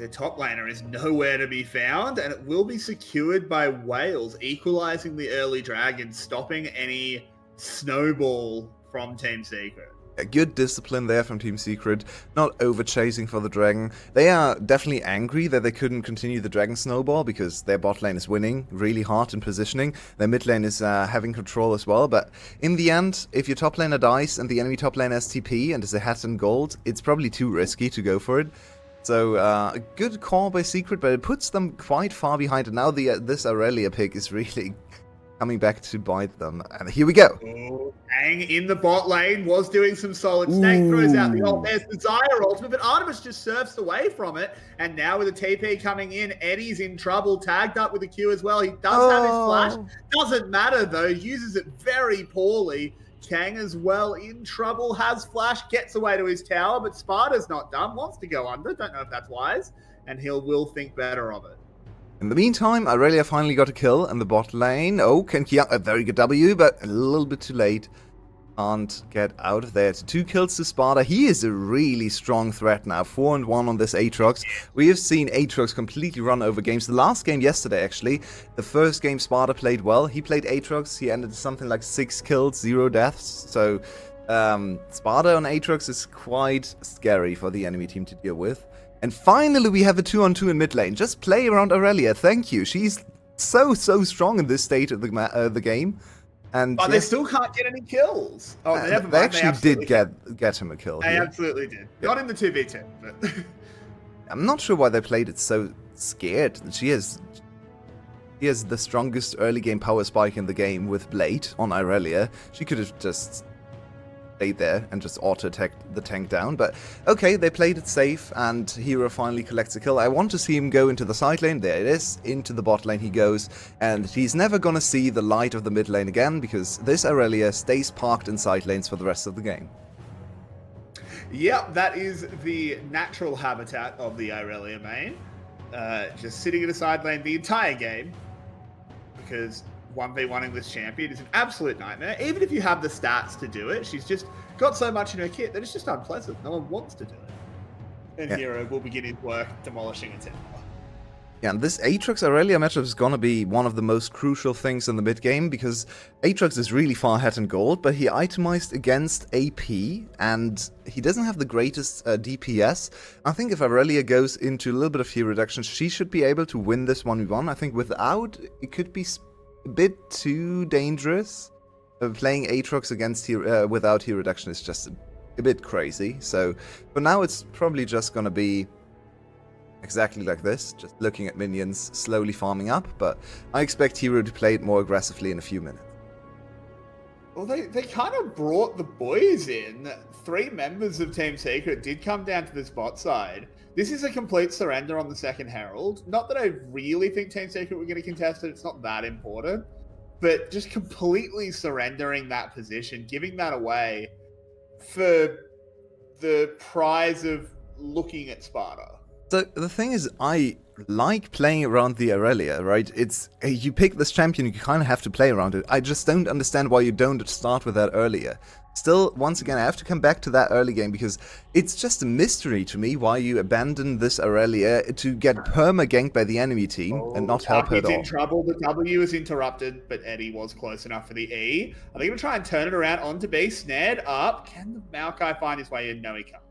[SPEAKER 5] their top laner is nowhere to be found, and it will be secured by Wales, equalizing the early dragon, stopping any snowball from Team Secret.
[SPEAKER 1] A good discipline there from Team Secret, not over chasing for the dragon. They are definitely angry that they couldn't continue the dragon snowball because their bot lane is winning really hard in positioning. Their mid lane is having control as well, but in the end, if your top laner dies and the enemy top lane has TP and is a hat and gold, it's probably too risky to go for it. So a good call by Secret, but it puts them quite far behind, and now this Aurelia pick is really coming back to bite them. And here we go.
[SPEAKER 5] Oh, Ang in the bot lane was doing some solid. Snake throws out the ult. There's the Xayah ultimate, but Artemis just surfs away from it. And now with the TP coming in, Eddie's in trouble, tagged up with a Q as well. He does have his flash. Doesn't matter though, uses it very poorly. Kang as well in trouble, has flash, gets away to his tower, but Sparta's not done, wants to go under. Don't know if that's wise, and will think better of it.
[SPEAKER 1] In the meantime, Aurelia finally got a kill in the bot lane. Oh, Kenkia, a very good W, but a little bit too late. Can't get out of there. It's 2 kills to Sparta. He is a really strong threat now. 4-1 on this Aatrox. We have seen Aatrox completely run over games. The last game yesterday, actually, the first game Sparta played well. He played Aatrox. He ended something like 6 kills, 0 deaths. So Sparta on Aatrox is quite scary for the enemy team to deal with. And finally, we have a 2-on-2 in mid lane. Just play around Aurelia. Thank you. She's so strong in this state of the game. And
[SPEAKER 5] but they still can't get any kills. Oh, never mind.
[SPEAKER 1] They actually did get him a kill.
[SPEAKER 5] They absolutely did. Yeah. Not in the 2v2, but
[SPEAKER 1] I'm not sure why they played it so scared. She has the strongest early game power spike in the game with Blade on Aurelia. She could have just stayed there and just auto-attacked the tank down. But okay, they played it safe, and Hero finally collects a kill. I want to see him go into the side lane. There it is. Into the bot lane he goes, and he's never gonna see the light of the mid lane again, because this Aurelia stays parked in side lanes for the rest of the game.
[SPEAKER 5] Yep, that is the natural habitat of the Aurelia main. Just sitting in a side lane the entire game, because 1v1ing this champion is an absolute nightmare. Even if you have the stats to do it, she's just got so much in her kit that it's just unpleasant. No one wants to do it. And Hero will begin his work demolishing a temple.
[SPEAKER 1] Yeah, and this Aatrox Aurelia matchup is gonna be one of the most crucial things in the mid game, because Aatrox is really far ahead in gold, but he itemized against AP, and he doesn't have the greatest DPS. I think if Aurelia goes into a little bit of hero reduction, she should be able to win this 1v1. I think without, it could be a bit too dangerous. Playing Aatrox against without hero reduction is just a bit crazy. So for now, it's probably just gonna be exactly like this, just looking at minions slowly farming up. But I expect Hero to play it more aggressively in a few minutes.
[SPEAKER 5] Well, they kind of brought the boys in. 3 members of Team Secret did come down to this bot side. This is a complete surrender on the second Herald. Not that I really think Team Secret were going to contest it. It's not that important. But just completely surrendering that position, giving that away for the prize of looking at Sparta.
[SPEAKER 1] So the thing is, I like playing around the Aurelia, right? It's you pick this champion, you kind of have to play around it. I just don't understand why you don't start with that earlier. Still, once again, I have to come back to that early game, because it's just a mystery to me why you abandon this Aurelia to get perma-ganked by the enemy team and not help her at all.
[SPEAKER 5] He's in trouble. The W is interrupted, but Eddie was close enough for the E. Are they going to try and turn it around onto B? Snared up. Can the Maokai find his way in? No, he can't.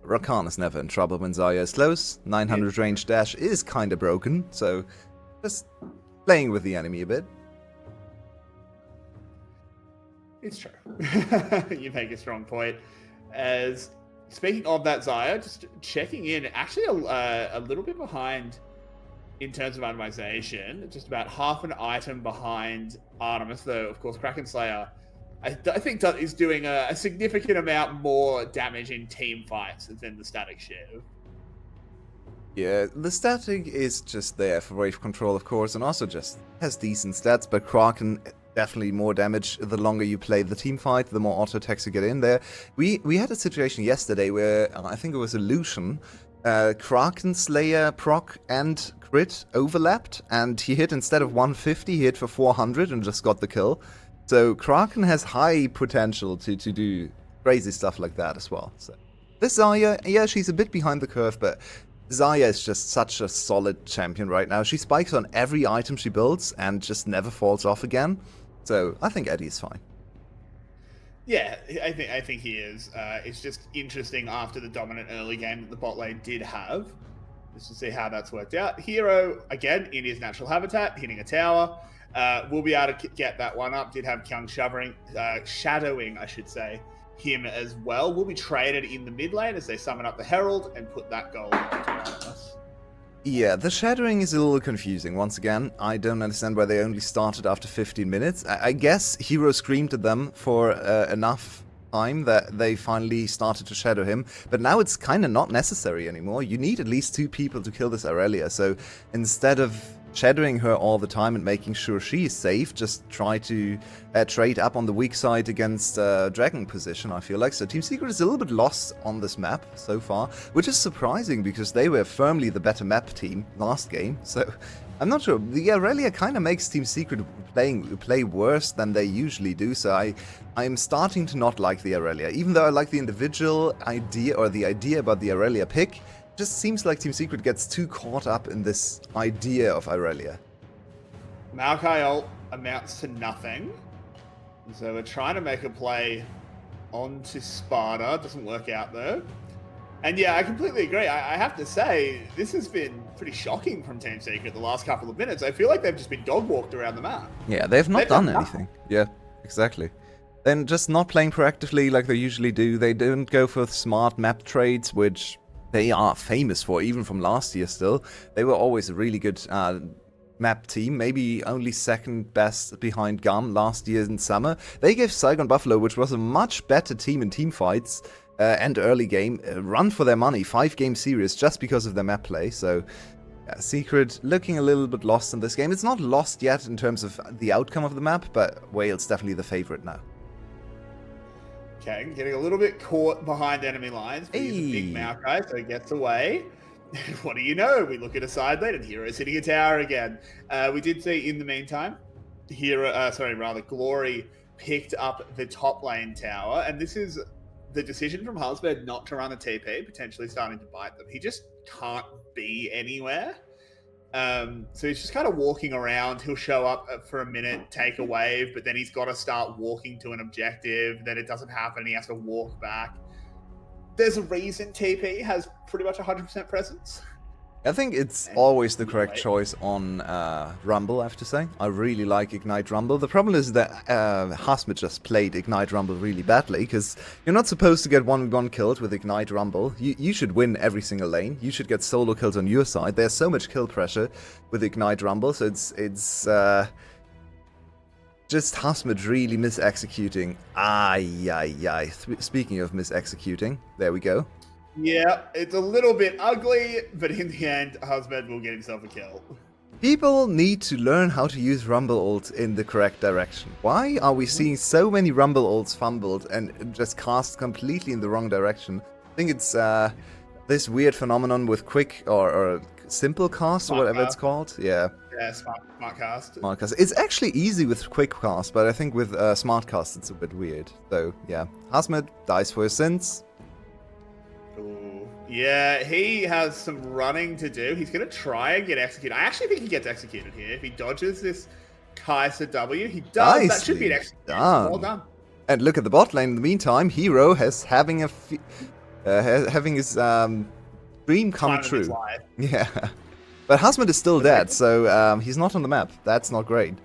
[SPEAKER 1] Rakan is never in trouble when Xayah is close. 900 range dash is kind of broken, so just playing with the enemy a bit.
[SPEAKER 5] It's true. You make a strong point. As speaking of that, Xayah, just checking in, actually a little bit behind in terms of itemization, just about half an item behind Artemis, though, of course, Kraken Slayer, I think is doing a significant amount more damage in team fights than the static Shiv.
[SPEAKER 1] Yeah, the static is just there for wave control, of course, and also just has decent stats, but Kraken definitely more damage the longer you play the team fight, the more auto attacks you get in there. We had a situation yesterday where I think it was a Lucian, Kraken Slayer proc and crit overlapped, and he hit instead of 150, he hit for 400 and just got the kill. So Kraken has high potential to do crazy stuff like that as well. So this Xayah, yeah, she's a bit behind the curve, but Zaya is just such a solid champion right now. She spikes on every item she builds and just never falls off again. So I think Eddie's fine.
[SPEAKER 5] Yeah, I think he is. It's just interesting after the dominant early game that the bot lane did have. Just to see how that's worked out. Hero, again, in his natural habitat, hitting a tower. We'll be able to get that one up. Did have Kyung shadowing, I should say, him as well. Will be traded in the mid lane as they summon up the Herald and put that goal into us.
[SPEAKER 1] Yeah, the shadowing is a little confusing. Once again, I don't understand why they only started after 15 minutes. I guess Hero screamed at them for enough time that they finally started to shadow him, but now it's kind of not necessary anymore. You need at least 2 people to kill this Aurelia, so instead of shadowing her all the time and making sure she is safe, just try to trade up on the weak side against Dragon position, I feel like. So Team Secret is a little bit lost on this map so far, which is surprising because they were firmly the better map team last game. So I'm not sure. The Aurelia kind of makes Team Secret play worse than they usually do, so I'm starting to not like the Aurelia. Even though I like the individual idea, or the idea about the Aurelia pick, just seems like Team Secret gets too caught up in this idea of Aurelia.
[SPEAKER 5] Maokai ult amounts to nothing. So we're trying to make a play onto Sparta. Doesn't work out though. And yeah, I completely agree. I have to say, this has been pretty shocking from Team Secret the last couple of minutes. I feel like they've just been dog walked around the map.
[SPEAKER 1] Yeah, they've not done anything. Yeah, exactly. They're just not playing proactively like they usually do. They don't go for smart map trades, which they are famous for, even from last year still. They were always a really good map team, maybe only second best behind GUM last year in summer. They gave Saigon Buffalo, which was a much better team in team fights and early game, run for their money, 5-game series, just because of their map play. So Secret looking a little bit lost in this game. It's not lost yet in terms of the outcome of the map, but Wales definitely the favorite now.
[SPEAKER 5] Okay, getting a little bit caught behind enemy lines. But he's a big Maokai, so he gets away. What do you know? We look at a side lane and Hero's hitting a tower again. We did see in the meantime, Glory picked up the top lane tower, and this is the decision from Husband not to run a TP, potentially starting to bite them. He just can't be anywhere. So he's just kind of walking around. He'll show up for a minute, take a wave, but then he's got to start walking to an objective. Then it doesn't happen, and he has to walk back. There's a reason TP has pretty much 100% presence.
[SPEAKER 1] I think it's always the correct choice on Rumble, I have to say. I really like Ignite Rumble. The problem is that Hasmid just played Ignite Rumble really badly, because you're not supposed to get 1v1 killed with Ignite Rumble. You should win every single lane. You should get solo kills on your side. There's so much kill pressure with Ignite Rumble, so it's just Hasmid really mis-executing. Speaking of mis-executing, there we go.
[SPEAKER 5] Yeah, it's a little bit ugly, but in the end, Husband will get himself a kill.
[SPEAKER 1] People need to learn how to use Rumble ults in the correct direction. Why are we seeing so many Rumble ults fumbled and just cast completely in the wrong direction? I think it's this weird phenomenon with quick or simple cast or whatever it's called. Yeah.
[SPEAKER 5] Yeah, smart cast.
[SPEAKER 1] Smart cast. It's actually easy with quick cast, but I think with smart cast it's a bit weird. So yeah, Hasmid dies for his sins.
[SPEAKER 5] Ooh. Yeah, he has some running to do. He's going to try and get executed. I actually think he gets executed here. If he dodges this Kaiser W, he does.
[SPEAKER 1] Nicely
[SPEAKER 5] that should be an execution.
[SPEAKER 1] done.
[SPEAKER 5] Well done.
[SPEAKER 1] And look at the bot lane. In the meantime, Hero has having his dream come
[SPEAKER 5] Time of his
[SPEAKER 1] true.
[SPEAKER 5] life.
[SPEAKER 1] Yeah, but Hasmid is still dead, so he's not on the map. That's not great.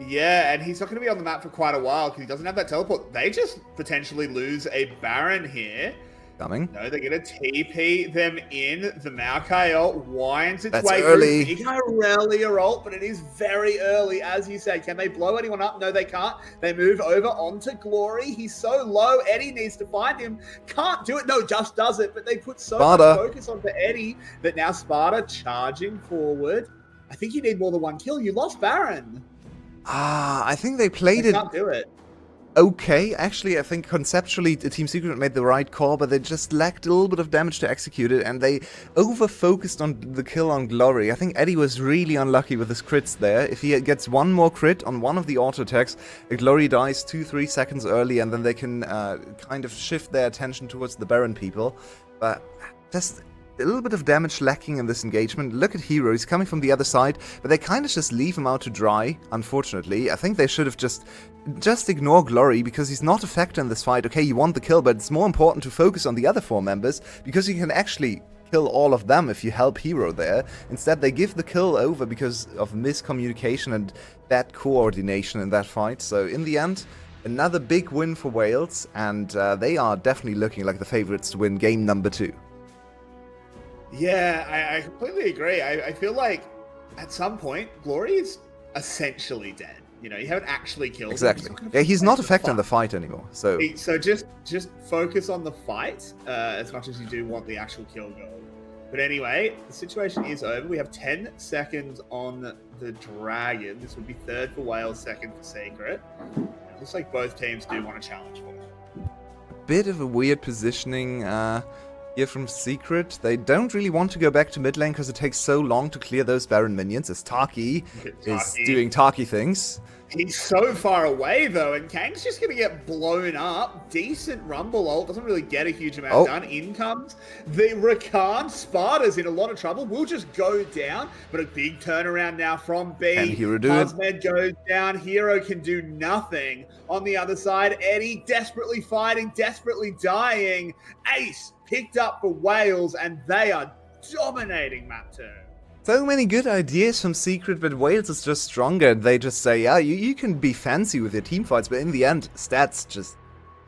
[SPEAKER 5] Yeah, and he's not going to be on the map for quite a while because he doesn't have that teleport. They just potentially lose a Baron here.
[SPEAKER 1] Coming.
[SPEAKER 5] No, they're going to TP them in. The Maokai ult winds its
[SPEAKER 1] That's
[SPEAKER 5] way
[SPEAKER 1] early.
[SPEAKER 5] through. Big Aurelia ult, but it is very early, as you say. Can they blow anyone up? No, they can't. They move over onto Glory. He's so low. Eddie needs to find him. Can't do it. No, just does it. But they put so much focus onto Eddie that now Sparta charging forward. I think you need more than one kill. You lost Baron.
[SPEAKER 1] I think they played
[SPEAKER 5] They can't do it.
[SPEAKER 1] okay. Actually, I think conceptually the Team Secret made the right call, but they just lacked a little bit of damage to execute it, and they over-focused on the kill on Glory. I think Eddie was really unlucky with his crits there. If he gets one more crit on one of the auto attacks, Glory dies 2-3 seconds early, and then they can kind of shift their attention towards the Baron people. But just a little bit of damage lacking in this engagement. Look at Hero, he's coming from the other side, but they kind of just leave him out to dry, unfortunately. I think they should have just ignore Glory, because he's not a factor in this fight. Okay, you want the kill, but it's more important to focus on the other 4 members, because you can actually kill all of them if you help Hero there. Instead, they give the kill over because of miscommunication and bad coordination in that fight. So in the end, another big win for Wales, and they are definitely looking like the favorites to win game number 2.
[SPEAKER 5] Yeah, I completely agree. I feel like at some point, Glory is essentially dead. You know, you haven't actually killed
[SPEAKER 1] Exactly.
[SPEAKER 5] him.
[SPEAKER 1] Yeah, he's not a factor in the fight anymore. So
[SPEAKER 5] just focus on the fight as much as you do want the actual kill goal. But anyway, the situation is over. We have 10 seconds on the Dragon. This would be 3rd for Wales, 2nd for Secret. It looks like both teams do want a challenge for it.
[SPEAKER 1] bit of a weird positioning here from Secret. They don't really want to go back to mid lane because it takes so long to clear those Baron minions, as Taki is doing Taki things.
[SPEAKER 5] He's so far away, though, and Kang's just going to get blown up. Decent Rumble ult. Doesn't really get a huge amount done. In comes the Rakan. Sparta's in a lot of trouble. Will just go down, but a big turnaround now from B.
[SPEAKER 1] And Hero do it.
[SPEAKER 5] Cosmed goes down. Hero can do nothing. On the other side, Eddie desperately fighting, desperately dying. Ace picked up for Wales, and they are dominating map 2.
[SPEAKER 1] So many good ideas from Secret, but Wales is just stronger. They just say, yeah, you can be fancy with your team fights, but in the end, stats just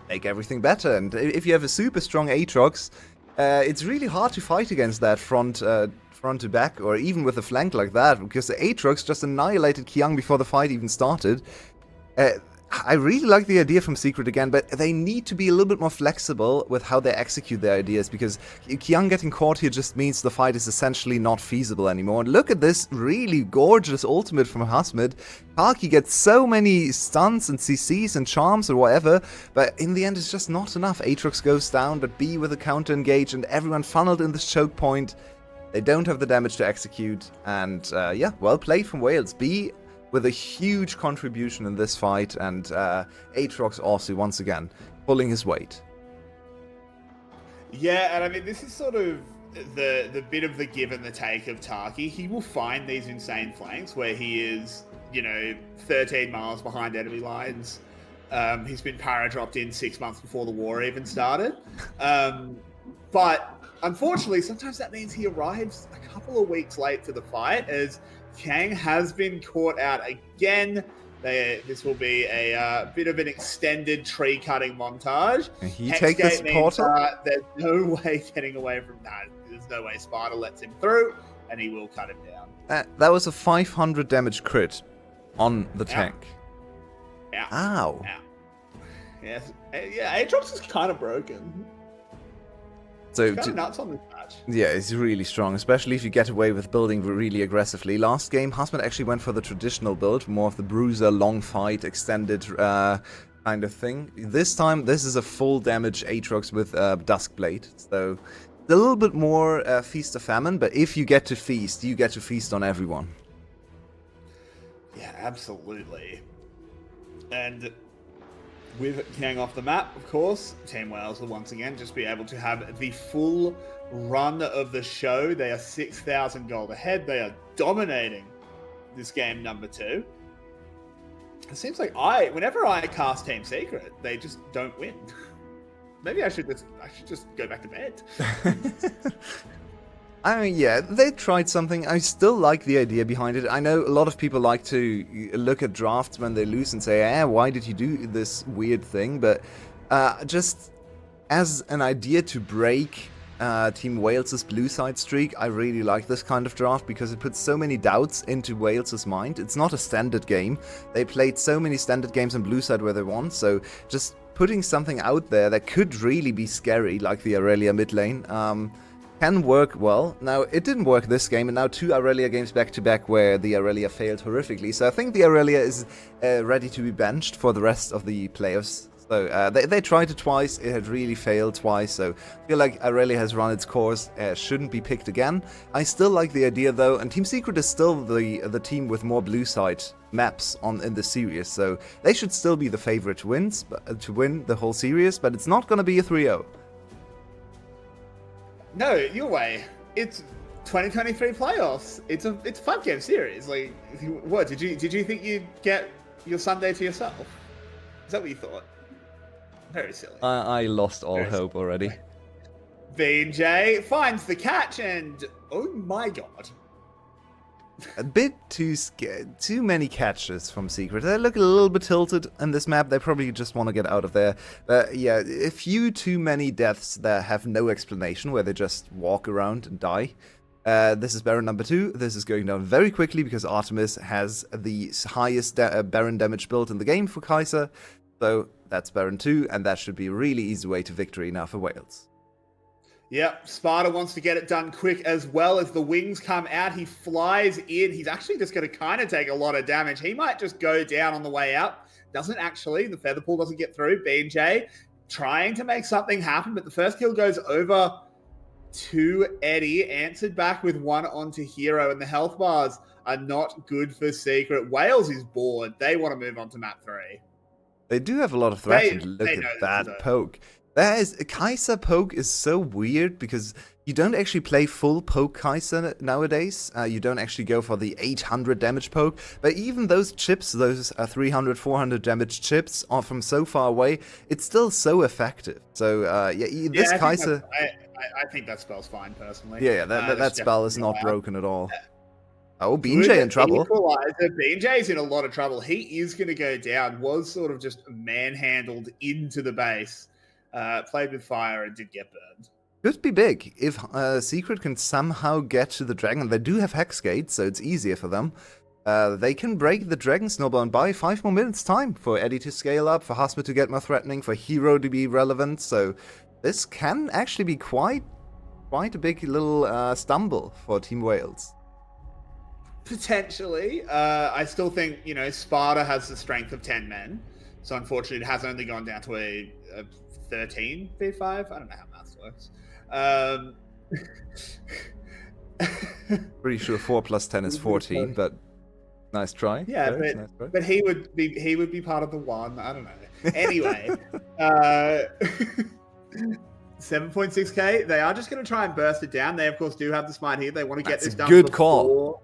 [SPEAKER 1] make everything better. And if you have a super strong Aatrox, it's really hard to fight against that front to back, or even with a flank like that, because the Aatrox just annihilated Kiang before the fight even started. I really like the idea from Secret again, but they need to be a little bit more flexible with how they execute their ideas, because Kiang getting caught here just means the fight is essentially not feasible anymore. And look at this really gorgeous ultimate from Hasmid. Taki gets so many stuns and CCs and charms or whatever, but in the end it's just not enough. Aatrox goes down, but B with a counter engage and everyone funneled in this choke point. They don't have the damage to execute, and yeah, well played from Wales. B with a huge contribution in this fight, and Aatrox also once again pulling his weight.
[SPEAKER 5] Yeah, and I mean, this is sort of the bit of the give and the take of Taki. He will find these insane flanks where he is, 13 miles behind enemy lines. He's been para-dropped in 6 months before the war even started. But unfortunately, sometimes that means he arrives a couple of weeks late to the fight, as Kang has been caught out again. This will be a bit of an extended tree cutting montage.
[SPEAKER 1] Can he take this portal?
[SPEAKER 5] There's no way getting away from that. There's no way Sparta lets him through, and he will cut him down.
[SPEAKER 1] That was a 500 damage crit on the tank.
[SPEAKER 5] Ow.
[SPEAKER 1] Ow.
[SPEAKER 5] Ow. Yes. Yeah, Aatrox is kind of broken.
[SPEAKER 1] So
[SPEAKER 5] It's kind of nuts on this match.
[SPEAKER 1] yeah, it's really strong, especially if you get away with building really aggressively. Last game, Hasmid actually went for the traditional build, more of the bruiser, long fight, extended kind of thing. This time, this is a full damage Aatrox with Dusk Blade, so it's a little bit more feast or famine, but if you get to feast, you get to feast on everyone.
[SPEAKER 5] Yeah, absolutely. And with Kang off the map, of course, Team Wales will once again just be able to have the full run of the show. They are 6,000 gold ahead. They are dominating this game number 2. It seems like whenever I cast Team Secret, they just don't win. Maybe I should just go back to bed.
[SPEAKER 1] I mean, yeah, they tried something. I still like the idea behind it. I know a lot of people like to look at drafts when they lose and say, why did you do this weird thing? But just as an idea to break Team Wales's blue side streak, I really like this kind of draft because it puts so many doubts into Wales's mind. It's not a standard game. They played so many standard games on blue side where they won, so just putting something out there that could really be scary, like the Aurelia mid lane, can work well. Now, it didn't work this game, and now 2 Aurelia games back-to-back where the Aurelia failed horrifically. So I think the Aurelia is ready to be benched for the rest of the playoffs. So they tried it twice, it had really failed twice, so I feel like Aurelia has run its course, shouldn't be picked again. I still like the idea though, and Team Secret is still the team with more blue side maps in the series, so they should still be the favorite to win the whole series, but it's not going to be a 3-0.
[SPEAKER 5] No, your way. it's 2023 playoffs. It's a 5-game series. Like, what did you think you'd get your Sunday to yourself? Is that what you thought? Very silly.
[SPEAKER 1] I lost all hope already.
[SPEAKER 5] VJ finds the catch, and oh my god.
[SPEAKER 1] A bit too scared. Too many catches from Secret. They look a little bit tilted in this map. They probably just want to get out of there. But yeah, a few too many deaths that have no explanation, where they just walk around and die. This is Baron number 2. This is going down very quickly because Artemis has the highest Baron damage build in the game for Kaiser. So that's Baron 2, and that should be a really easy way to victory now for Wales.
[SPEAKER 5] Yep, Sparta wants to get it done quick as well. As the wings come out, he flies in. He's actually just going to kind of take a lot of damage. He might just go down on the way out. Doesn't actually. The feather pool doesn't get through. BJ trying to make something happen, but the first kill goes over to Eddie. Answered back with one onto Hero, and the health bars are not good for Secret. Wales is bored. They want to move on to map 3.
[SPEAKER 1] They do have a lot of threats, and look at that poke. Kaiser poke is so weird because you don't actually play full poke Kaiser nowadays. You don't actually go for the 800 damage poke. But even those chips, those 300, 400 damage chips, are from so far away. It's still so effective. So Kaiser.
[SPEAKER 5] I think that spell's fine personally.
[SPEAKER 1] Yeah, that spell is not broken at all. Oh, BJ in trouble.
[SPEAKER 5] Equalizer. BJ's in a lot of trouble. He is going to go down. Was sort of just manhandled into the base. Played with fire and did get burned.
[SPEAKER 1] Could be big if Secret can somehow get to the dragon. They do have hex gates, so it's easier for them. They can break the dragon snowball and buy 5 more minutes time for Eddie to scale up, for Husband to get more threatening, for Hero to be relevant. So this can actually be quite a big little stumble for Team Wales.
[SPEAKER 5] Potentially. I still think, Sparta has the strength of 10 men. So unfortunately, it has only gone down to a 13 V5. I don't know how maths works.
[SPEAKER 1] Pretty sure 4 plus 10 is 14, but nice try.
[SPEAKER 5] Yeah,
[SPEAKER 1] nice try.
[SPEAKER 5] But he would be part of the 1. I don't know. Anyway, 7.6k. They are just going to try and burst it down. They of course do have the smite here. They want to get this done.
[SPEAKER 1] Good call.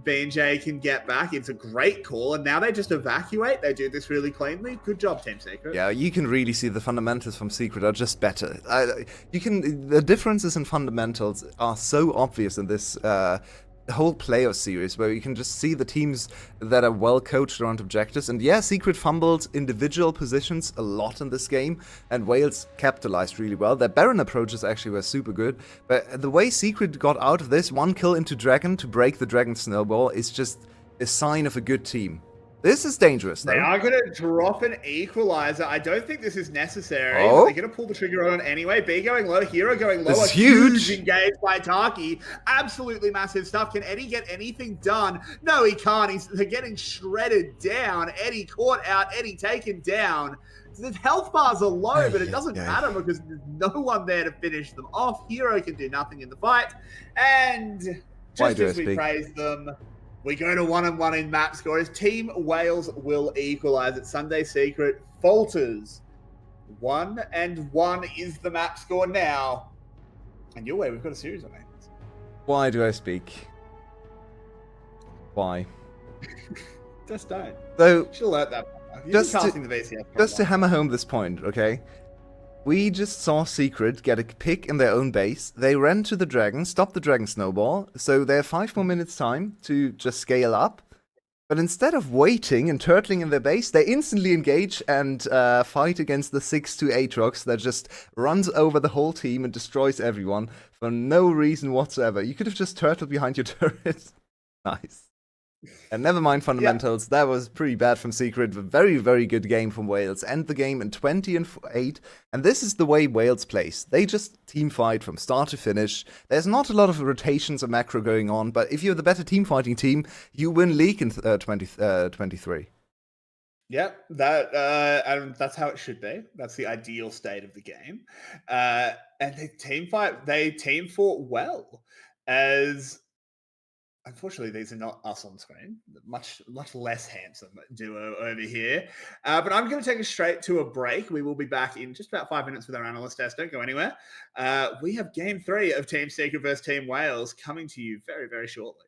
[SPEAKER 5] B&J can get back. It's a great call, and now they just evacuate. They do this really cleanly. Good job, Team Secret.
[SPEAKER 1] Yeah, you can really see the fundamentals from Secret are just better. The differences in fundamentals are so obvious in this whole playoff series, where you can just see the teams that are well coached around objectives. And yeah, Secret fumbled individual positions a lot in this game, and Wales capitalized really well. Their Baron approaches actually were super good, but the way Secret got out of this, 1 kill into Dragon to break the Dragon snowball, is just a sign of a good team. This is dangerous, though.
[SPEAKER 5] They are going to drop an equalizer. I don't think this is necessary.
[SPEAKER 1] Oh.
[SPEAKER 5] They're going to pull the trigger on it anyway. B going low, Hero going low.
[SPEAKER 1] This is huge.
[SPEAKER 5] Engaged by Taki. Absolutely massive stuff. Can Eddie get anything done? No, he can't. They're getting shredded down. Eddie caught out. Eddie taken down. The health bars are low, but it doesn't matter because there's no one there to finish them off. Hero can do nothing in the fight. And just as we praise them, we go to 1-1 in map scores. Team Wales will equalize it. Sunday Secret falters. 1-1 is the map score now. And your way, we've got a series on hands.
[SPEAKER 1] Why do I speak? Why?
[SPEAKER 5] Just don't.
[SPEAKER 1] So,
[SPEAKER 5] she'll alert that.
[SPEAKER 1] Just to hammer home this point, okay? We just saw Secret get a pick in their own base. They ran to the dragon, stopped the dragon snowball, so they have 5 more minutes time to just scale up. But instead of waiting and turtling in their base, they instantly engage and fight against the 6 to Aatrox that just runs over the whole team and destroys everyone for no reason whatsoever. You could have just turtled behind your turret. Nice. And never mind fundamentals, that was pretty bad from Secret. A very, very good game from Wales. End the game in 20-8. And this is the way Wales plays. They just team fight from start to finish. There's not a lot of rotations or macro going on, but if you're the better team fighting team, you win league in 2023.
[SPEAKER 5] Yep, that's how it should be. That's the ideal state of the game. And they team fought well as Unfortunately, these are not us on screen. Much less handsome duo over here. But I'm going to take us straight to a break. We will be back in just about 5 minutes with our analyst desk. Don't go anywhere. We have game 3 of Team Secret versus Team Wales coming to you very, very shortly.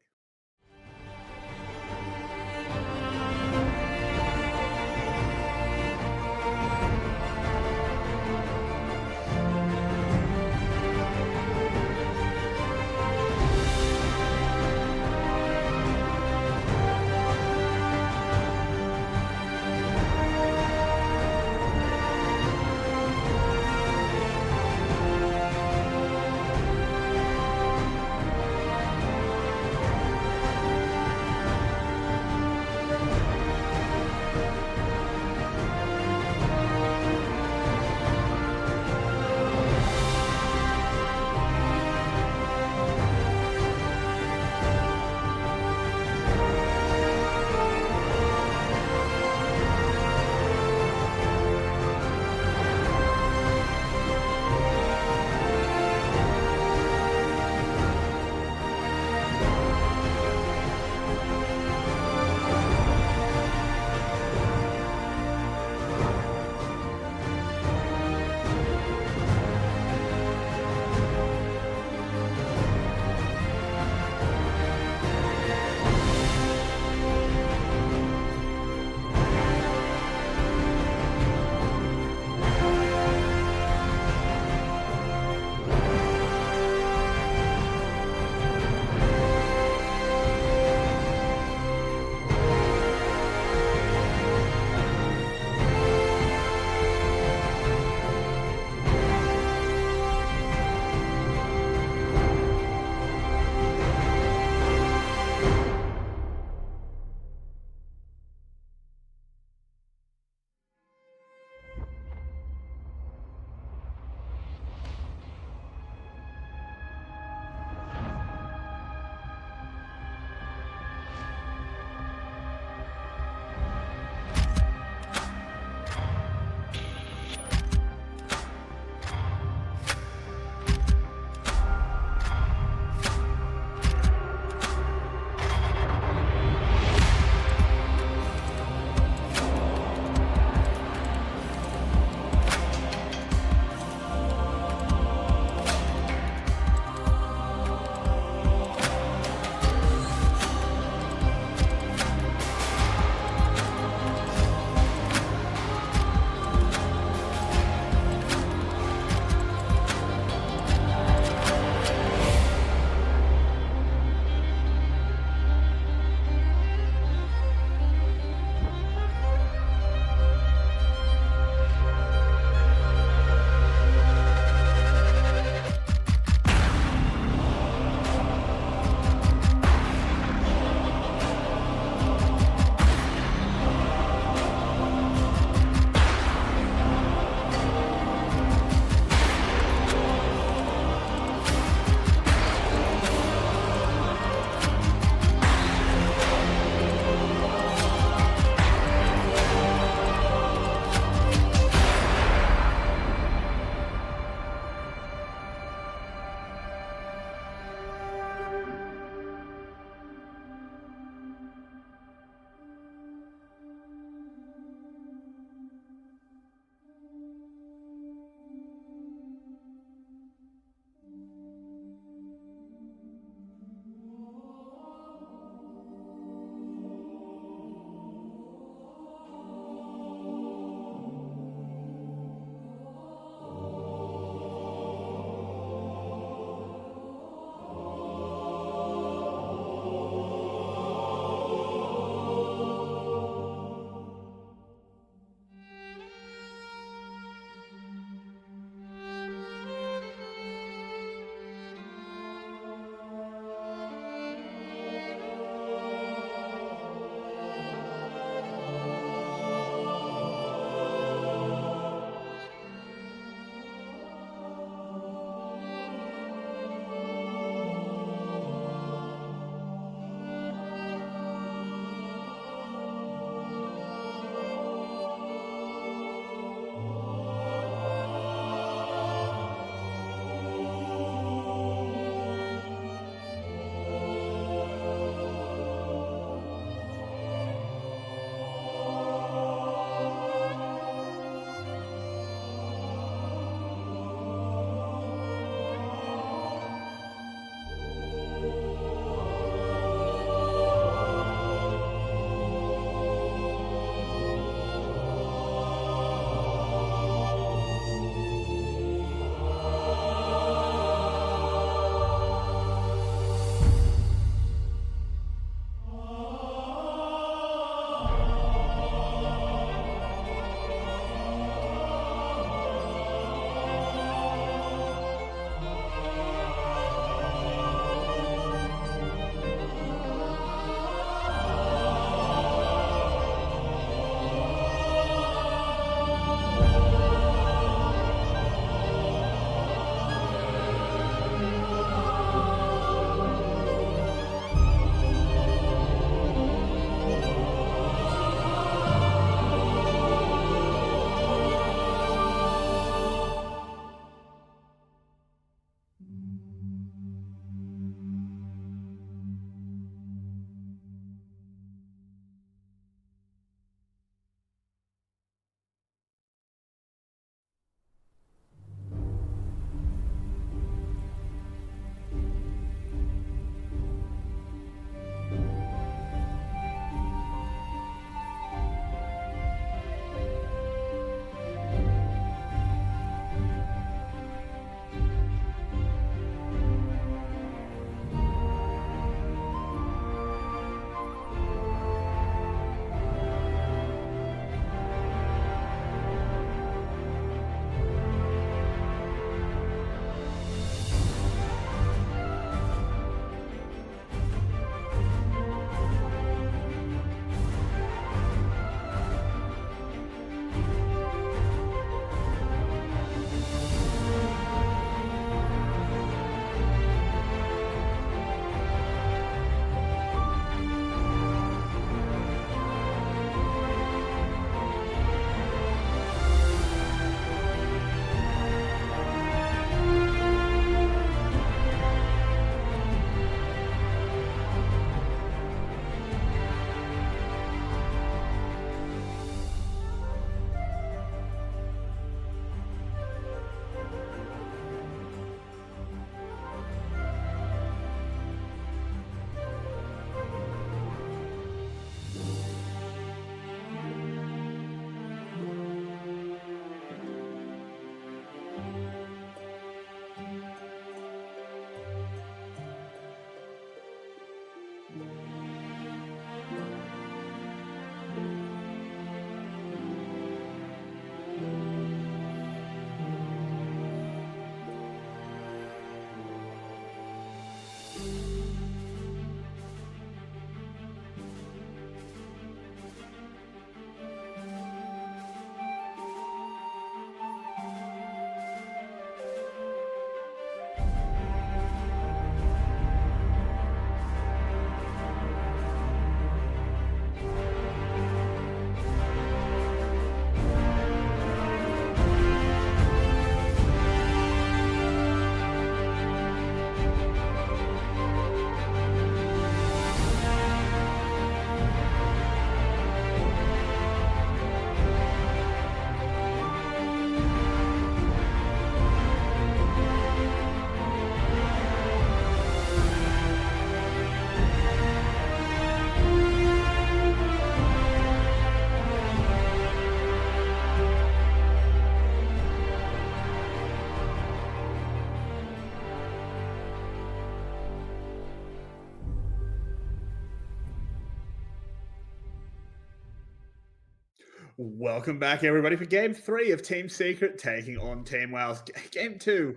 [SPEAKER 5] Welcome back, everybody, for Game 3 of Team Secret taking on Team Wales. Game 2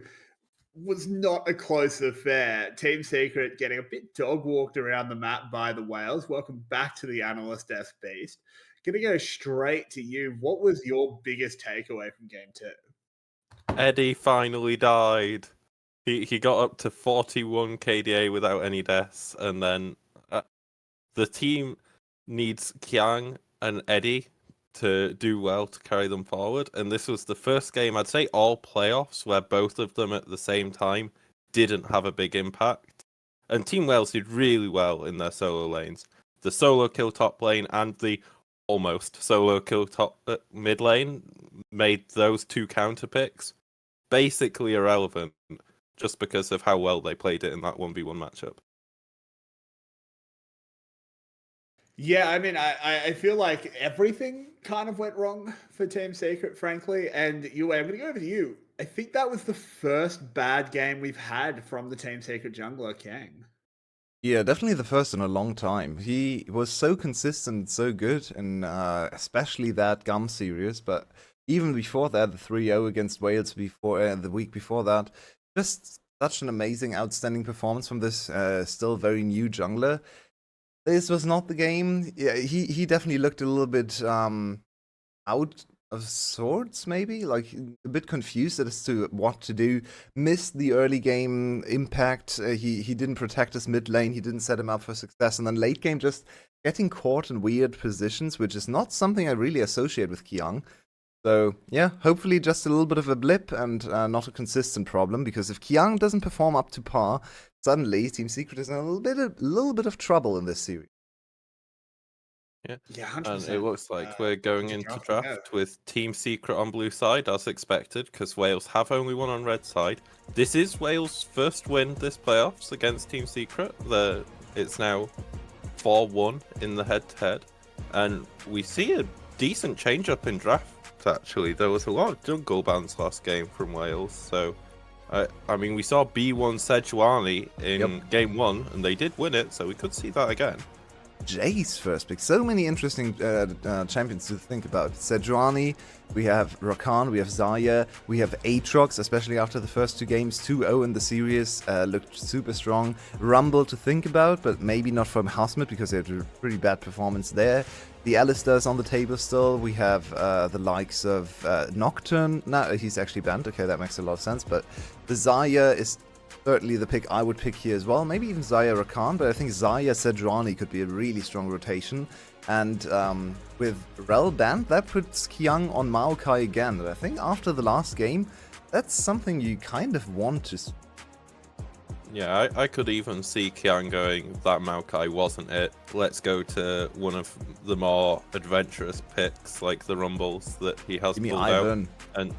[SPEAKER 5] was not a close affair. Team Secret getting a bit dog-walked around the map by the Wales. Welcome back to the Analyst Desk Beast. Gonna go straight to you. What was your biggest takeaway from Game 2?
[SPEAKER 2] Eddie finally died. He got up to 41 KDA without any deaths, and then the team needs Kiang and Eddie to do well to carry them forward. And this was the first game, I'd say all playoffs, where both of them at the same time didn't have a big impact. And Team Wales did really well in their solo lanes. The solo kill top lane and the almost solo kill top mid lane made those two counter picks basically irrelevant just because of how well they played it in that 1v1 matchup.
[SPEAKER 5] Yeah, I mean, I feel like everything kind of went wrong for Team Secret, frankly. And I'm going to go over to you. I think that was the first bad game we've had from the Team Secret jungler, Kang.
[SPEAKER 1] Yeah, definitely the first in a long time. He was so consistent, so good, and especially that Gum series. But even before that, the 3-0 against Wales before the week before that, just such an amazing, outstanding performance from this still very new jungler. This was not the game. Yeah, he definitely looked a little bit out of sorts, maybe, like a bit confused as to what to do. Missed the early game impact. He didn't protect his mid lane. He didn't set him up for success, and then late game just getting caught in weird positions, which is not something I really associate with Kiang. So yeah, hopefully just a little bit of a blip and not a consistent problem. Because if Kiang doesn't perform up to par, suddenly Team Secret is in a little bit of trouble in this series.
[SPEAKER 2] Yeah,
[SPEAKER 5] 100%.
[SPEAKER 2] And it looks like we're going into draft with Team Secret on blue side, as expected, because Wales have only won on red side. This is Wales' first win this playoffs against Team Secret. It's now 4-1 in the head-to-head, and we see a decent change-up in draft, actually. There was a lot of jungle bans last game from Wales, so I mean, we saw B1 Sejuani in game 1, and they did win it, so we could see that again.
[SPEAKER 1] Jace first pick. So many interesting champions to think about. Sejuani, we have Rakan, we have Zarya, we have Aatrox, especially after the first two games, 2-0 in the series, looked super strong. Rumble to think about, but maybe not from Hasmet because they had a pretty bad performance there. The Alistair's on the table still. We have the likes of Nocturne. No, he's actually banned. Okay, that makes a lot of sense, but the Zarya is certainly the pick I would pick here as well. Maybe even Zarya Rakan, but I think Zarya Sejuani could be a really strong rotation. And with Rel banned, that puts Kiang on Maokai again. And I think after the last game, that's something you kind of want to.
[SPEAKER 2] Yeah, I could even see Kiang going, that Maokai wasn't it. Let's go to one of the more adventurous picks, like the Rumbles that he has pulled
[SPEAKER 1] Ivan
[SPEAKER 2] out. And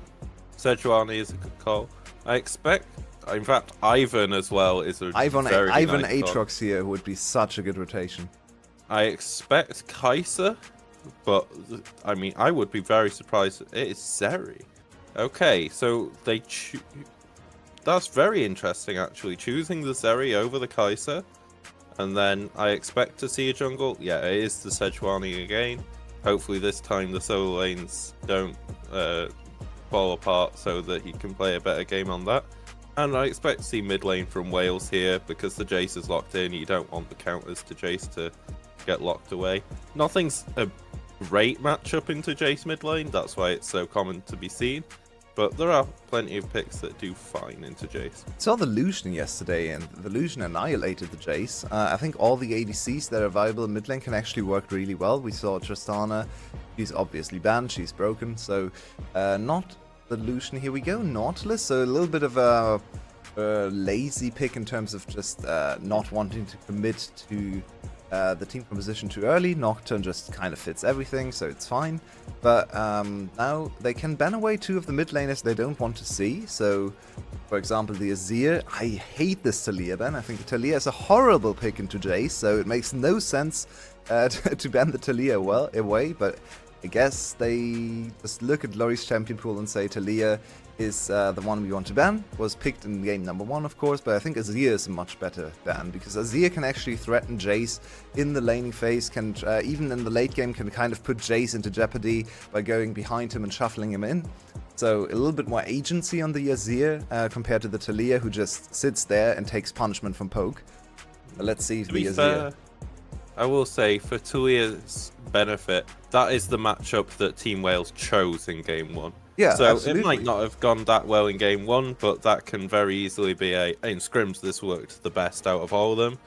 [SPEAKER 2] Sejuani is a good call. I expect, in fact, Ivan as well is a
[SPEAKER 1] Ivan
[SPEAKER 2] very
[SPEAKER 1] Ivan
[SPEAKER 2] nice
[SPEAKER 1] Aatrox here would be such a good rotation.
[SPEAKER 2] I expect Kai'Sa, but I mean, I would be very surprised. It is Zeri. Okay, so they that's very interesting, actually. Choosing the Zeri over the Kai'Sa, and then I expect to see a jungle. Yeah, it is the Sejuani again. Hopefully this time the solo lanes don't fall apart so that he can play a better game on that. And I expect to see mid lane from Wales here because the Jace is locked in. You don't want the counters to Jace to get locked away. Nothing's a great matchup into Jace mid lane. That's why it's so common to be seen. But there are plenty of picks that do fine into Jace.
[SPEAKER 1] Saw the Lucian yesterday, and the Lucian annihilated the Jace. I think all the ADCs that are viable in mid lane can actually work really well. We saw Tristana. She's obviously banned. She's broken. So not the Lucian. Here we go. Nautilus. So a little bit of a lazy pick in terms of just not wanting to commit to the team composition too early. Nocturne just kind of fits everything, so it's fine. But now they can ban away two of the mid laners they don't want to see. So, for example, the Azir. I hate this Talia ban. I think the Talia is a horrible pick into Jace, so it makes no sense to ban the Talia away. But I guess they just look at Lori's champion pool and say Talia is the one we want to ban. Was picked in game number 1, of course, but I think Azir is a much better ban, because Azir can actually threaten Jace in the laning phase, can even in the late game can kind of put Jace into jeopardy by going behind him and shuffling him in. So a little bit more agency on the Azir compared to the Talia, who just sits there and takes punishment from poke. But let's see if the Azir...
[SPEAKER 2] I will say, for Talia's benefit, that is the matchup that Team Wales chose in Game 1.
[SPEAKER 1] Yeah,
[SPEAKER 2] so
[SPEAKER 1] absolutely.
[SPEAKER 2] It might not have gone that well in Game 1, but that can very easily be in scrims this worked the best out of all of them,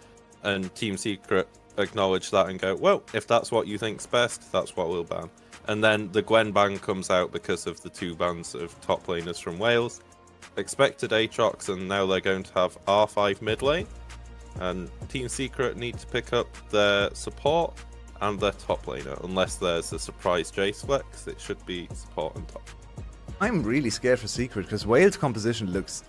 [SPEAKER 2] and Team Secret acknowledge that and go, well, if that's what you think's best, that's what we'll ban. And then the Gwen ban comes out because of the 2 bans of top laners from Wales. Expected Aatrox, and now they're going to have R5 mid lane. And Team Secret need to pick up their support and their top laner. Unless there's a surprise Jace flex, it should be support and top.
[SPEAKER 1] I'm really scared for Secret, because Wales' composition looks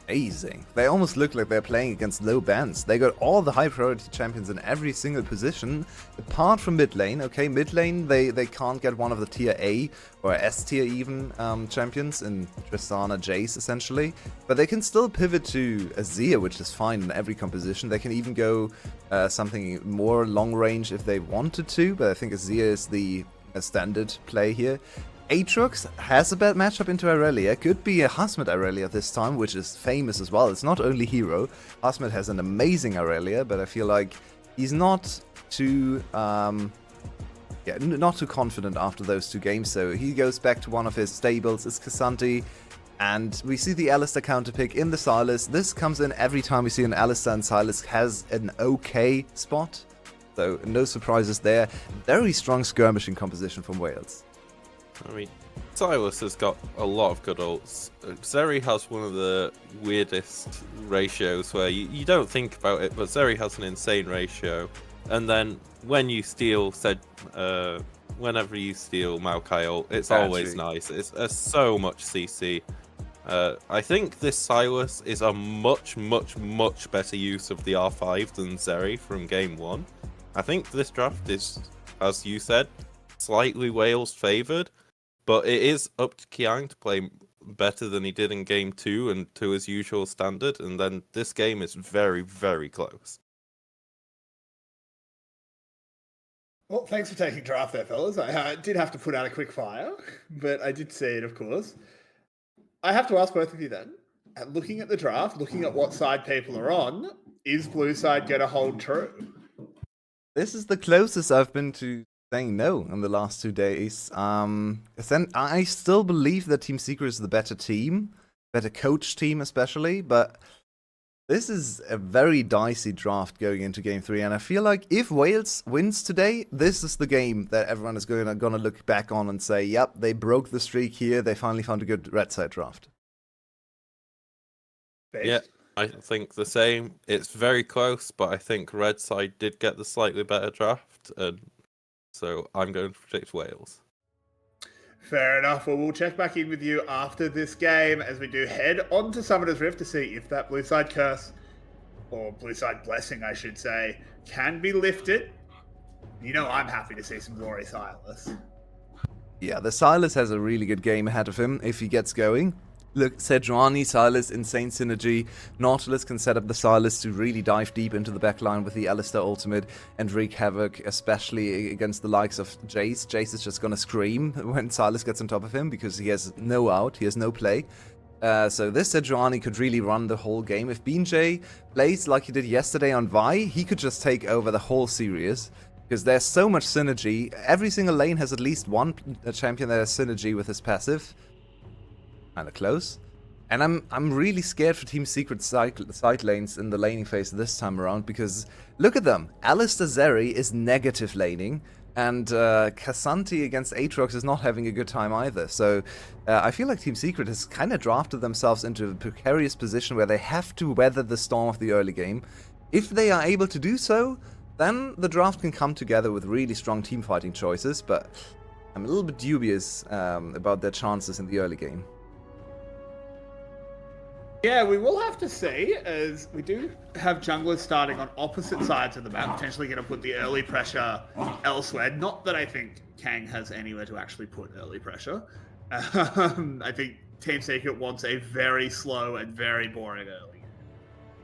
[SPEAKER 1] amazing. They almost look like they're playing against low bans. They got all the high priority champions in every single position, apart from mid lane. Okay, mid lane, they can't get one of the tier A or S tier even champions in Tristana, Jace essentially, but they can still pivot to Azir, which is fine in every composition. They can even go something more long range if they wanted to, but I think Azir is the standard play here. Aatrox has a bad matchup into Irelia. Could be a Hasmet Irelia this time, which is famous as well. It's not only hero. Hasmet has an amazing Irelia, but I feel like he's not too not too confident after those 2 games. So he goes back to one of his stables. It's Casanti, and we see the Alistar counter pick in the Sylas. This comes in every time we see an Alistar, and Sylas has an okay spot. So no surprises there. Very strong skirmishing composition from Wales.
[SPEAKER 2] I mean, Sylas has got a lot of good ults. Zeri has one of the weirdest ratios where you don't think about it, but Zeri has an insane ratio. And then when you steal whenever you steal Maokai ult, it's always nice. It's so much CC. I think this Sylas is a much, much, much better use of the R5 than Zeri from Game 1. I think this draft is, as you said, slightly Wales favoured. But it is up to Kiang to play better than he did in Game 2 and to his usual standard. And then this game is very, very close.
[SPEAKER 5] Well, thanks for taking draft there, fellas. I did have to put out a quick fire, but I did see it, of course. I have to ask both of you then, looking at the draft, looking at what side people are on, is blue side going to hold true?
[SPEAKER 1] This is the closest I've been to saying no in the last 2 days. I still believe that Team Secret is the better team, better coach team especially, but this is a very dicey draft going into Game 3, and I feel like if Wales wins today, this is the game that everyone is gonna look back on and say, yep, they broke the streak here, they finally found a good red side draft.
[SPEAKER 2] Yeah, I think the same. It's very close, but I think red side did get the slightly better draft, and so I'm going to predict Wales.
[SPEAKER 5] Fair enough. Well, we'll check back in with you after this game as we do head on to Summoner's Rift to see if that blue side curse, or blue side blessing, I should say, can be lifted. You know I'm happy to see some Glory Sylas.
[SPEAKER 1] Yeah, the Sylas has a really good game ahead of him if he gets going. Look, Sejuani, Sylas, insane synergy. Nautilus can set up the Sylas to really dive deep into the backline with the Alistar ultimate and wreak havoc, especially against the likes of Jace. Jace is just gonna scream when Sylas gets on top of him because he has no out, he has no play. So this Sejuani could really run the whole game. If BJ plays like he did yesterday on Vi, he could just take over the whole series. Because there's so much synergy. Every single lane has at least one champion that has synergy with his passive. Kinda close. And I'm really scared for Team Secret side lanes in the laning phase this time around, because look at them. Alistar Zeri is negative laning, and Casanti against Aatrox is not having a good time either. So I feel like Team Secret has kind of drafted themselves into a precarious position where they have to weather the storm of the early game. If they are able to do so, then the draft can come together with really strong team fighting choices, but I'm a little bit dubious about their chances in the early game.
[SPEAKER 5] Yeah, we will have to see, as we do have junglers starting on opposite sides of the map, potentially going to put the early pressure elsewhere. Not that I think Kang has anywhere to actually put early pressure. I think Team Secret wants a very slow and very boring early.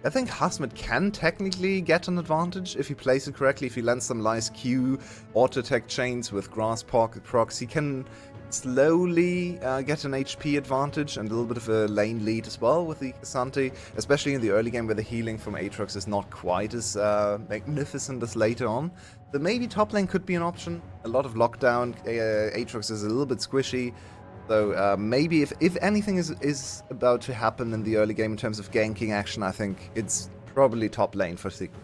[SPEAKER 1] I think Hasmet can technically get an advantage if he plays it correctly. If he lands some nice Q auto-attack chains with Grass procs, he can slowly get an HP advantage and a little bit of a lane lead as well with the Asante, especially in the early game where the healing from Aatrox is not quite as magnificent as later on. So maybe top lane could be an option. A lot of lockdown, Aatrox is a little bit squishy. So maybe if anything is about to happen in the early game in terms of ganking action, I think it's probably top lane for Secret.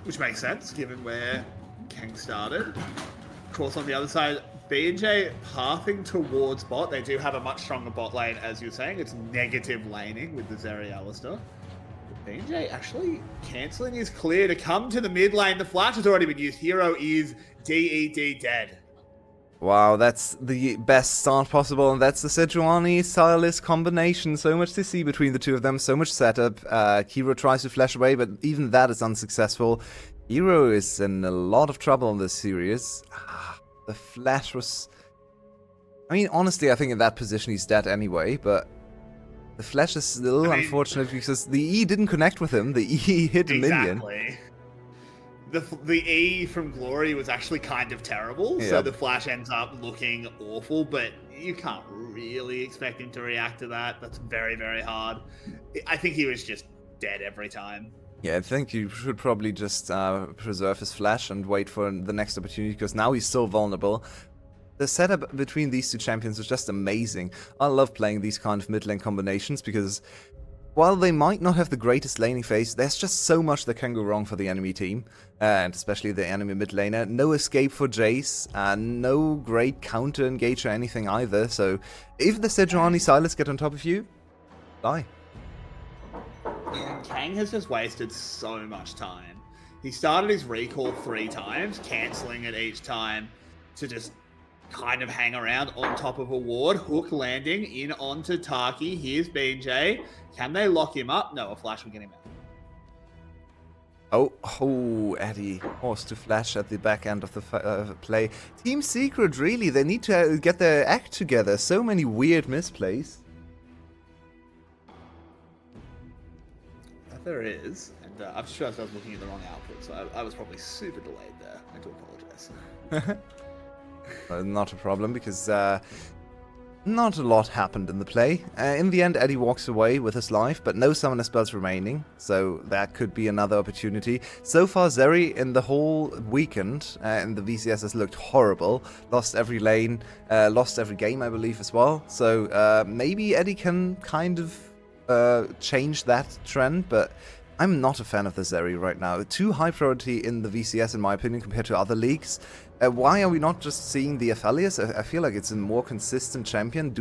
[SPEAKER 5] Which makes sense, given where Kang started. Of course, on the other side, B&J pathing towards bot. They do have a much stronger bot lane, as you're saying. It's negative laning with the Zeri Alistar. B&J actually cancelling is clear to come to the mid lane. The flash has already been used. Hero is DED dead.
[SPEAKER 1] Wow, that's the best start possible, and that's the Sejuani Sylas combination. So much to see between the two of them, so much setup. Hero tries to flash away, but even that is unsuccessful. Hero is in a lot of trouble in this series. The flash was... I mean, honestly, I think in that position he's dead anyway, but the flash is still unfortunate because the E didn't connect with him. The E hit a minion.
[SPEAKER 5] Exactly. The E from Glory was actually kind of terrible, so the flash ends up looking awful, but you can't really expect him to react to that. That's very, very hard. I think he was just dead every time.
[SPEAKER 1] Yeah, I think you should probably just preserve his flash and wait for the next opportunity, because now he's so vulnerable. The setup between these two champions was just amazing. I love playing these kind of mid lane combinations because while they might not have the greatest laning phase, there's just so much that can go wrong for the enemy team, and especially the enemy mid laner. No escape for Jace, no great counter engage or anything either, so if the Sejuani Sylas get on top of you, die.
[SPEAKER 5] Kang has just wasted so much time. He started his recall 3 times, cancelling it each time to just kind of hang around on top of a ward. Hook landing in onto Taki. Here's BJ. Can they lock him up? No, a flash will get him out.
[SPEAKER 1] Oh, Eddie forced to flash at the back end of the play. Team Secret, really, they need to get their act together. So many weird misplays.
[SPEAKER 5] There is, and I just realized I was looking at the wrong output, so I was probably super delayed there. I do apologize.
[SPEAKER 1] Not a problem, because not a lot happened in the play. In the end, Eddie walks away with his life, but no summoner spells remaining, so that could be another opportunity. So far, Zeri in the whole weekend in the VCS has looked horrible. Lost every lane, lost every game, I believe, as well. So maybe Eddie can kind of change that trend, but I'm not a fan of the Zeri right now. Too high priority in the VCS, in my opinion, compared to other leagues. Why are we not just seeing the Aphelios? I feel like it's a more consistent champion,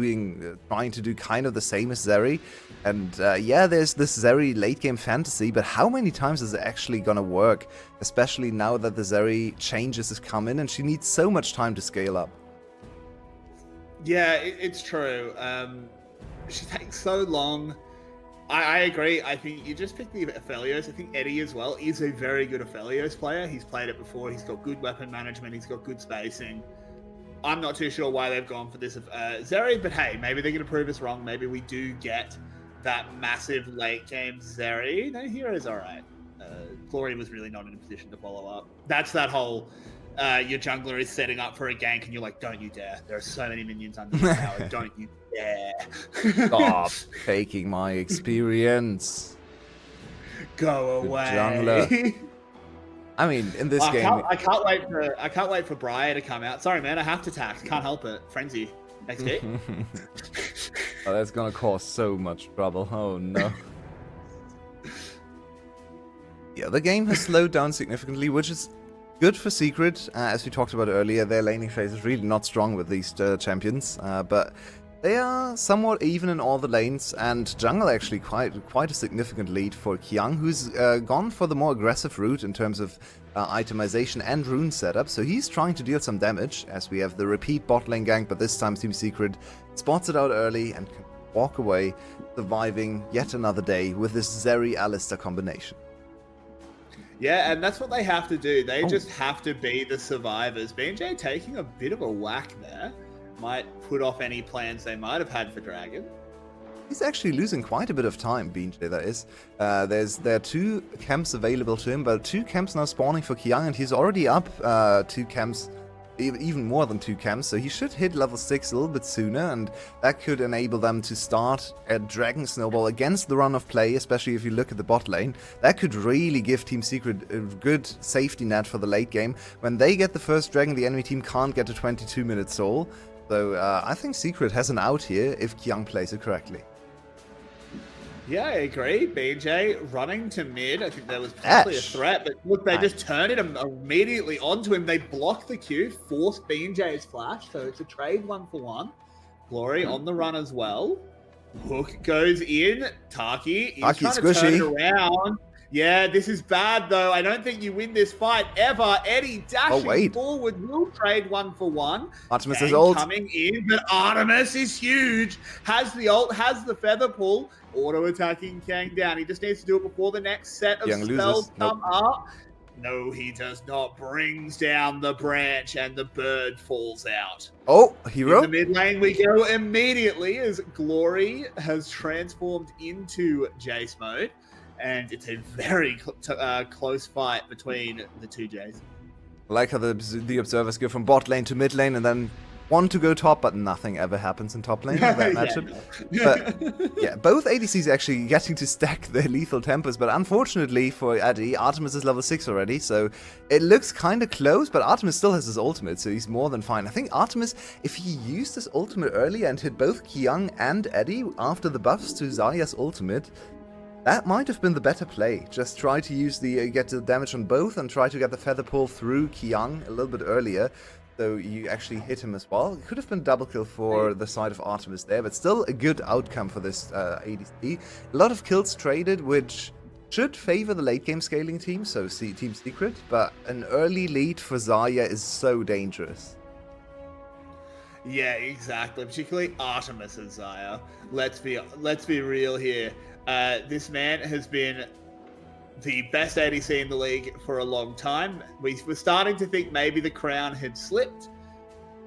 [SPEAKER 1] trying to do kind of the same as Zeri. And yeah, there's this Zeri late game fantasy, but how many times is it actually gonna work? Especially now that the Zeri changes has come in, and she needs so much time to scale up.
[SPEAKER 5] Yeah, it's true. She takes so long. I agree. I think you just picked the Aphelios. I think Eddie as well is a very good Aphelios player. He's played it before. He's got good weapon management. He's got good spacing. I'm not too sure why they've gone for this Zeri, but hey, maybe they're going to prove us wrong. Maybe we do get that massive late game Zeri. No, Hero's all right. Glory was really not in a position to follow up. That's that whole your jungler is setting up for a gank and you're like, don't you dare. There are so many minions under the tower. Don't you dare.
[SPEAKER 1] Stop taking my experience.
[SPEAKER 5] Go away.
[SPEAKER 1] Jungler. I mean, in this game...
[SPEAKER 5] I can't wait for Briar to come out. Sorry, man, I have to tax. Can't help it. Frenzy. XP.
[SPEAKER 1] Oh, that's gonna cause so much trouble. Oh, no. Yeah, the game has slowed down significantly, which is good for Secret. As we talked about earlier, their laning phase is really not strong with these champions, but they are somewhat even in all the lanes, and jungle actually quite a significant lead for Qiang, who's gone for the more aggressive route in terms of itemization and rune setup, so he's trying to deal some damage, as we have the repeat bot lane gank, but this time Team Secret spots it out early and can walk away, surviving yet another day with this Zeri Alistar combination.
[SPEAKER 5] Yeah, and that's what they have to do. They
[SPEAKER 1] Oh.
[SPEAKER 5] just have to be the survivors. B&J taking a bit of a whack there. Might put off any plans they might have had for Dragon.
[SPEAKER 1] He's actually losing quite a bit of time, BJ, that is. There are 2 camps available to him, but 2 camps now spawning for Kiang, and he's already up 2 camps, even more than 2 camps, so he should hit level 6 a little bit sooner, and that could enable them to start a Dragon Snowball against the run of play, especially if you look at the bot lane. That could really give Team Secret a good safety net for the late game. When they get the first Dragon, the enemy team can't get a 22-minute soul, so I think Secret has an out here if Kiang plays it correctly.
[SPEAKER 5] Yeah, I agree. BJ running to mid. I think that was possibly a threat, but look, they just turn it immediately onto him. They block the Q, force BJ's flash, so it's a trade 1-for-1. Glory on the run as well. Hook goes in. Taki is trying to turn it around. Yeah, this is bad though. I don't think you win this fight ever. Eddie dashing forward will trade 1-for-1.
[SPEAKER 1] Artemis is ult
[SPEAKER 5] coming in, but Artemis is huge. Has the ult, has the feather pull. Auto attacking Kang down. He just needs to do it before the next set of spells come up. No, he does not. Brings down the branch and the bird falls out.
[SPEAKER 1] Oh, hero.
[SPEAKER 5] In the mid lane we go immediately as Glory has transformed into Jace mode. And it's a very close fight between the 2 Jays.
[SPEAKER 1] I like how the observers go from bot lane to mid lane and then want to go top, but nothing ever happens in top lane in that matchup. But yeah, both ADCs actually getting to stack their lethal tempers, but unfortunately for Eddie, Artemis is level 6 already, so it looks kind of close, but Artemis still has his ultimate, so he's more than fine. I think Artemis, if he used his ultimate earlier and hit both Kiang and Eddie after the buffs to Zarya's ultimate, that might have been the better play. Just try to use get the damage on both and try to get the feather pull through Kiang a little bit earlier, so you actually hit him as well. It could have been double kill for the side of Artemis there, but still a good outcome for this ADC. A lot of kills traded, which should favor the late game scaling team, so Team Secret, but an early lead for Zarya is so dangerous.
[SPEAKER 5] Yeah, exactly. Particularly Artemis and Zarya. Let's be real here. This man has been the best ADC in the league for a long time. We were starting to think maybe the crown had slipped,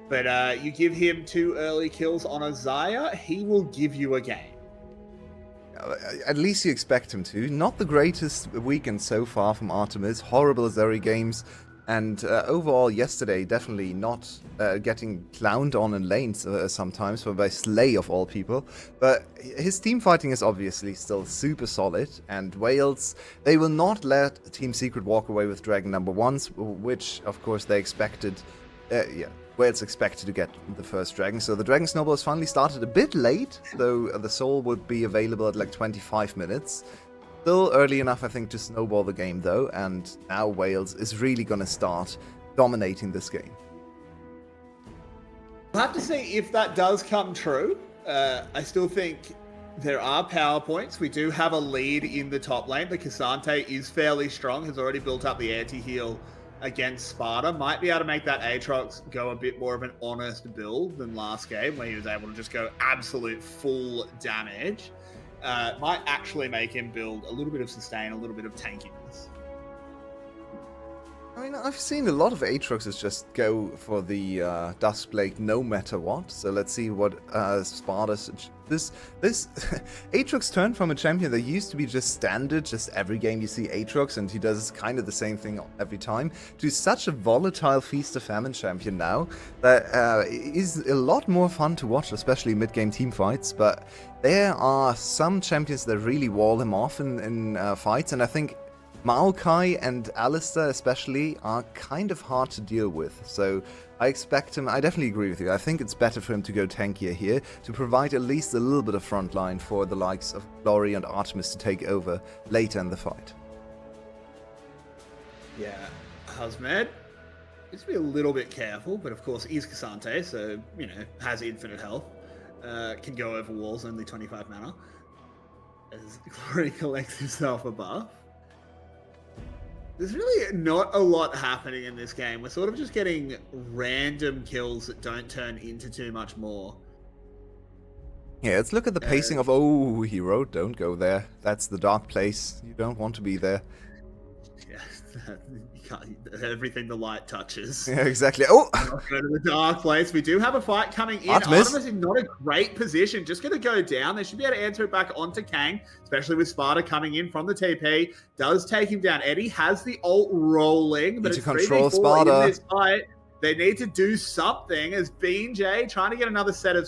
[SPEAKER 5] but you give him 2 early kills on a Zarya, he will give you a game.
[SPEAKER 1] At least you expect him to. Not the greatest weekend so far from Artemis. Horrible Zeri games. And overall, yesterday, definitely not getting clowned on in lanes sometimes, by Slay of all people. But his team fighting is obviously still super solid. And Wales, they will not let Team Secret walk away with Dragon number 1s, which, of course, they expected. Wales expected to get the first Dragon. So the Dragon Snowball has finally started a bit late, so the soul would be available at like 25 minutes. Still early enough, I think, to snowball the game, though, and now Wales is really going to start dominating this game.
[SPEAKER 5] We'll have to see if that does come true. I still think there are power points. We do have a lead in the top lane. The Cassante is fairly strong, has already built up the anti-heal against Sparta. Might be able to make that Aatrox go a bit more of an honest build than last game, where he was able to just go absolute full damage. Might actually make him build a little bit of sustain, a little bit of tankiness.
[SPEAKER 1] I mean, I've seen a lot of Aatroxes just go for the Duskblade no matter what, so let's see what Sparta's... This Aatrox turned from a champion that used to be just standard, just every game you see Aatrox and he does kind of the same thing every time, to such a volatile Feast of Famine champion now that is a lot more fun to watch, especially mid-game team fights, but there are some champions that really wall him off in fights, and I think Maokai and Alistair especially are kind of hard to deal with, so I expect him, I definitely agree with you, I think it's better for him to go tankier here, to provide at least a little bit of front line for the likes of Glory and Artemis to take over later in the fight.
[SPEAKER 5] Yeah, Husmed needs to be a little bit careful, but of course he's Cassante, so, you know, has infinite health, can go over walls, only 25 mana, as Glory collects himself a buff. There's really not a lot happening in this game. We're sort of just getting random kills that don't turn into too much more.
[SPEAKER 1] Yeah, let's look at the pacing of... Oh, hero, don't go there. That's the dark place. You don't want to be there.
[SPEAKER 5] Yeah, you can't, everything the light touches.
[SPEAKER 1] Yeah, exactly. Oh,
[SPEAKER 5] Not go to the dark place. We do have a fight coming in.
[SPEAKER 1] Artemis.
[SPEAKER 5] Artemis is not a great position. Just going to go down. They should be able to answer it back onto Kang, especially with Sparta coming in from the TP. Does take him down. Eddie has the ult rolling, but
[SPEAKER 1] Need
[SPEAKER 5] it's
[SPEAKER 1] to control
[SPEAKER 5] 3v4
[SPEAKER 1] Sparta.
[SPEAKER 5] in this fight. They need to do something as BJ trying to get another set of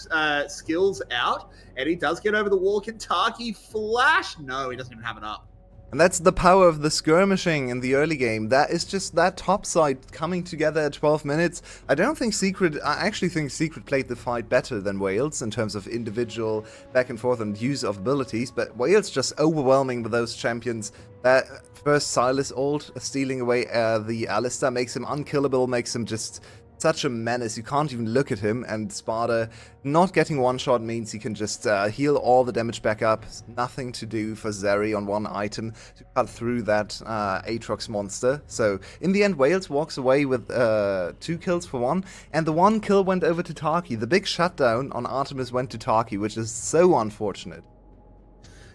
[SPEAKER 5] skills out. Eddie does get over the wall. Kentucky flash. No, he doesn't even have it up.
[SPEAKER 1] And that's the power of the skirmishing in the early game. That is just that top side coming together at 12 minutes. I actually think Secret played the fight better than Wales in terms of individual back and forth and use of abilities, but Wales just overwhelming with those champions. That first Silas ult, stealing away the Alistar, makes him unkillable, makes him just such a menace. You can't even look at him, and Sparta not getting one shot means he can just heal all the damage back up. Nothing to do for Zeri on one item to cut through that Aatrox monster. So in the end, Wales walks away with 2 kills for 1, and the 1 kill went over to Taki. The big shutdown on Artemis went to Taki, which is so unfortunate.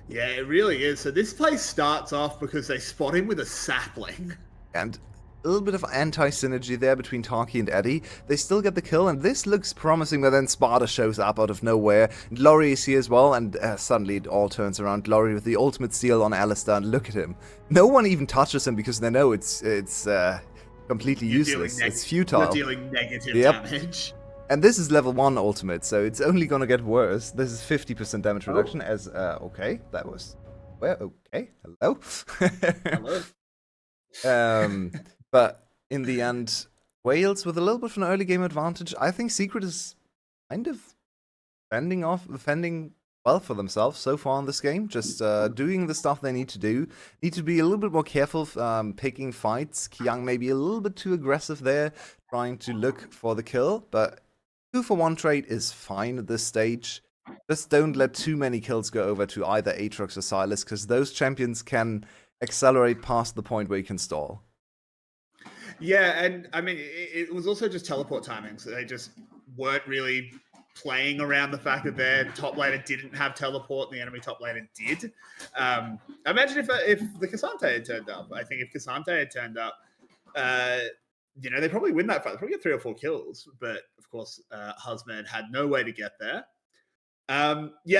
[SPEAKER 5] Yeah, it really is. So this place starts off because they spot him with a sapling.
[SPEAKER 1] And a little bit of anti-synergy there between Taki and Eddie. They still get the kill, and this looks promising, but then Sparta shows up out of nowhere. Glory is here as well, and suddenly it all turns around. Glory with the ultimate steal on Alistar, and look at him. No one even touches him because they know it's completely useless. It's futile.
[SPEAKER 5] You're dealing negative
[SPEAKER 1] Yep.
[SPEAKER 5] damage.
[SPEAKER 1] And this is level 1 ultimate, so it's only gonna get worse. This is 50% damage reduction as, okay, that was... Well, okay, hello?
[SPEAKER 5] Hello.
[SPEAKER 1] But in the end, Wales with a little bit of an early game advantage. I think Secret is kind of defending well for themselves so far in this game. Just doing the stuff they need to do. Need to be a little bit more careful picking fights. Kyung may be a little bit too aggressive there, trying to look for the kill. But 2-for-1 trade is fine at this stage. Just don't let too many kills go over to either Aatrox or Silas, because those champions can accelerate past the point where you can stall.
[SPEAKER 5] Yeah, and I mean, it was also just teleport timings. They just weren't really playing around the fact that their top laner didn't have teleport and the enemy top laner did. Imagine if the Cassante had turned up. I think if Cassante had turned up, they probably win that fight. They probably get 3 or 4 kills. But of course, Husband had no way to get there.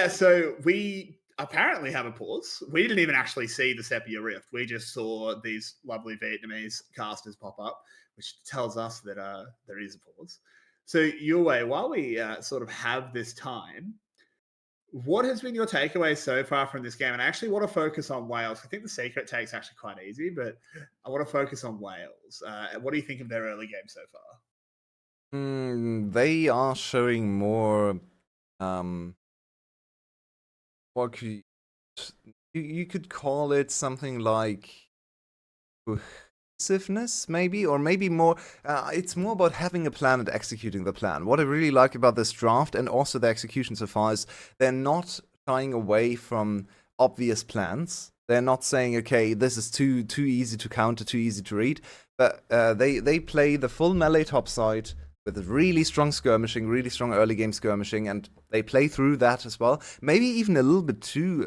[SPEAKER 5] So we apparently have a pause. We didn't even actually see the Sepia Rift. We just saw these lovely Vietnamese casters pop up, which tells us that there is a pause. So, Yue, while we sort of have this time, what has been your takeaway so far from this game? And I actually want to focus on Wales. I think the secret take's actually quite easy, but I want to focus on Wales. What do you think of their early game so far?
[SPEAKER 1] They are showing more... what could you could call it something like cohesiveness, maybe, or maybe more. It's more about having a plan and executing the plan. What I really like about this draft and also the execution so far is they're not shying away from obvious plans. They're not saying, okay, this is too easy to counter, too easy to read, but they play the full melee top side with really strong skirmishing, really strong early game skirmishing, and they play through that as well. Maybe even a little bit too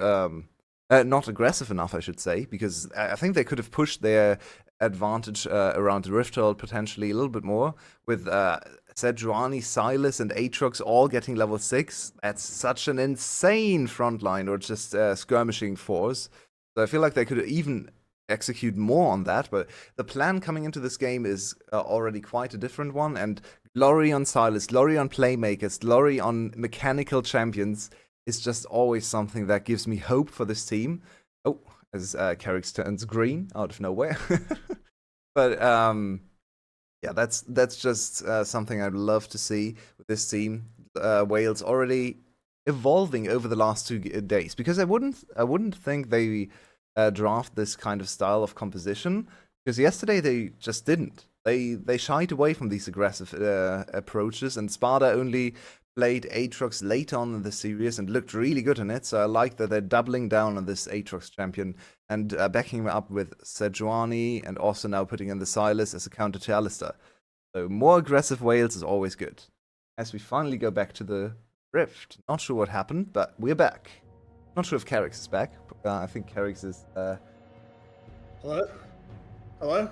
[SPEAKER 1] not aggressive enough, I should say, because I think they could have pushed their advantage around the Rift Herald potentially a little bit more with Sejuani, Silas, and Aatrox all getting level 6. That's such an insane frontline or just skirmishing force. So I feel like they could even execute more on that, but the plan coming into this game is already quite a different one, and Glory on Silas, Glory on Playmakers, Glory on mechanical champions is just always something that gives me hope for this team. Oh, as Carrick's turns green out of nowhere. But yeah, that's just something I'd love to see with this team. Wales already evolving over the last 2 days, because I wouldn't think they draft this kind of style of composition, because yesterday they just didn't. They shied away from these aggressive approaches, and Sparta only played Aatrox late on in the series and looked really good in it, so I like that they're doubling down on this Aatrox champion and backing him up with Sejuani, and also now putting in the Silas as a counter to Alistar. So more aggressive Wales is always good. As we finally go back to the Rift. Not sure what happened, but we're back. Not sure if Carrick's is back. I think Carrick's is...
[SPEAKER 5] Hello? Hello?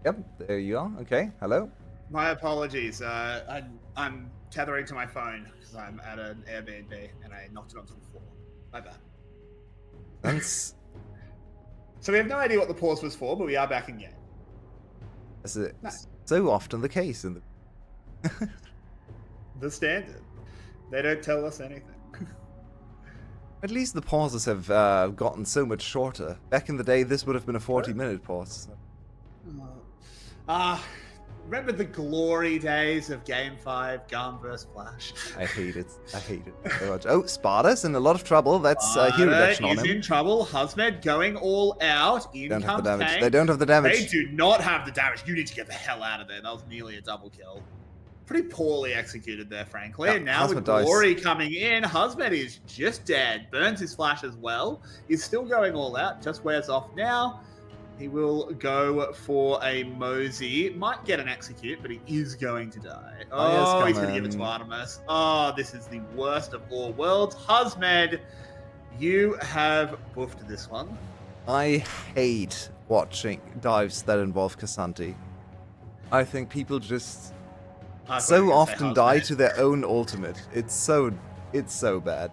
[SPEAKER 1] Yep, there you are. Okay, hello.
[SPEAKER 5] My apologies. I'm tethering to my phone because I'm at an Airbnb and I knocked it onto the floor. My bad.
[SPEAKER 1] That's,
[SPEAKER 5] So we have no idea what the pause was for, but we are back in game.
[SPEAKER 1] that's
[SPEAKER 5] Nice.
[SPEAKER 1] so often the case in the.
[SPEAKER 5] The standard. They don't tell us anything.
[SPEAKER 1] At least the pauses have gotten so much shorter. Back in the day, this would have been a 40-minute pause.
[SPEAKER 5] Remember the glory days of Game 5, Gun vs. Flash?
[SPEAKER 1] I hate it. I hate it so much. Oh, Sparta's in a lot of trouble. That's hero reduction on
[SPEAKER 5] is
[SPEAKER 1] him.
[SPEAKER 5] in trouble. Husmed going all out. In
[SPEAKER 1] Don't have
[SPEAKER 5] comes
[SPEAKER 1] the damage.
[SPEAKER 5] Tank.
[SPEAKER 1] They don't have the damage.
[SPEAKER 5] They do not have the damage. You need to get the hell out of there. That was nearly a double kill. Pretty poorly executed there, frankly.
[SPEAKER 1] Yeah,
[SPEAKER 5] and now with
[SPEAKER 1] Husmed dies.
[SPEAKER 5] Glory coming in, Husmed is just dead. Burns his flash as well. He's still going all out. Just wears off now. He will go for a Mosey. Might get an execute, but he is going to die. Oh, he's going to give it to Artemis. Oh, this is the worst of all worlds. Husmed, you have buffed this one.
[SPEAKER 1] I hate watching dives that involve Cassanti. I think people just
[SPEAKER 5] I thought you
[SPEAKER 1] so
[SPEAKER 5] were gonna say
[SPEAKER 1] often die
[SPEAKER 5] Husmed.
[SPEAKER 1] to their own ultimate. It's so bad.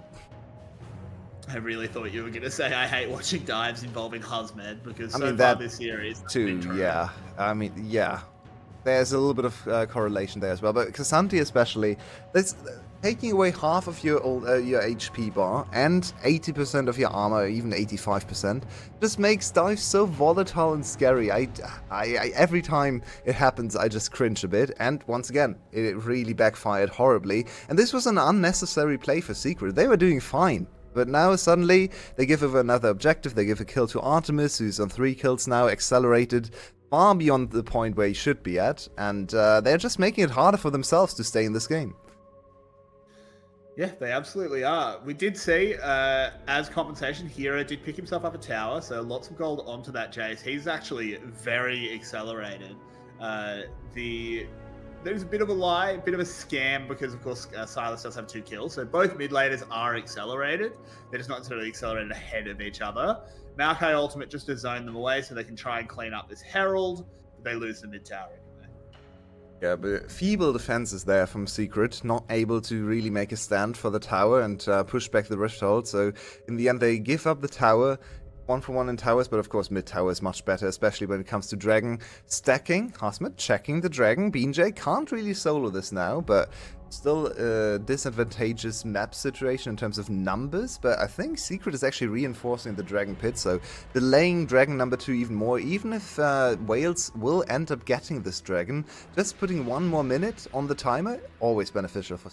[SPEAKER 5] I really thought you were going to say I hate watching dives involving Husmed because
[SPEAKER 1] I
[SPEAKER 5] so
[SPEAKER 1] mean,
[SPEAKER 5] far
[SPEAKER 1] that
[SPEAKER 5] this series has
[SPEAKER 1] Too,
[SPEAKER 5] been true.
[SPEAKER 1] yeah. I mean, yeah. There's a little bit of correlation there as well, but Cassanti especially, that's taking away half of your your HP bar and 80% of your armor, even 85%, just makes dives so volatile and scary. I every time it happens, I just cringe a bit, and once again, it really backfired horribly. And this was an unnecessary play for Secret. They were doing fine. But now suddenly they give over another objective, they give a kill to Artemis, who's on 3 kills now, accelerated far beyond the point where he should be at, and they're just making it harder for themselves to stay in this game.
[SPEAKER 5] Yeah, they absolutely are. We did see, as compensation, Hero did pick himself up a tower, so lots of gold onto that Jace. He's actually very accelerated. There's a bit of a lie, a bit of a scam, because, of course, Silas does have 2 kills, so both mid laners are accelerated. They're just not necessarily accelerated ahead of each other. Maokai ultimate just to zone them away so they can try and clean up this Herald, but they lose the mid tower anyway.
[SPEAKER 1] Yeah, but feeble defenses there from Secret, not able to really make a stand for the tower and push back the Rift Hold, so in the end they give up the tower. 1-for-1 in towers, but of course mid tower is much better, especially when it comes to Dragon stacking. Husmed checking the Dragon. BJ can't really solo this now, but still a disadvantageous map situation in terms of numbers. But I think Secret is actually reinforcing the Dragon pit, so delaying Dragon number 2 even more. Even if Wales will end up getting this Dragon, just putting 1 more minute on the timer, always beneficial for.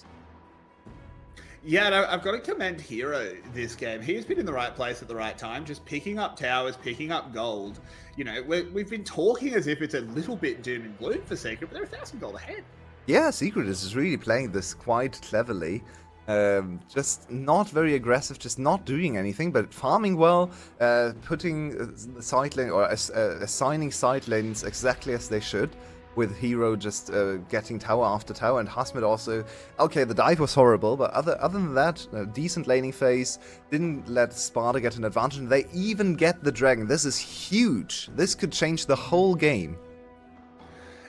[SPEAKER 5] Yeah, and I've got to commend Hero this game. He's been in the right place at the right time, just picking up towers, picking up gold. You know, we've been talking as if it's a little bit doom and gloom for Secret, but they're 1,000 gold ahead.
[SPEAKER 1] Yeah, Secret is really playing this quite cleverly. Just not very aggressive, just not doing anything, but farming well, putting side lane or assigning side lanes exactly as they should. With Hero just getting tower after tower, and Husmed also. Okay, the dive was horrible, but other than that, a decent laning phase. Didn't let Sparta get an advantage, and they even get the Dragon. This is huge. This could change the whole game.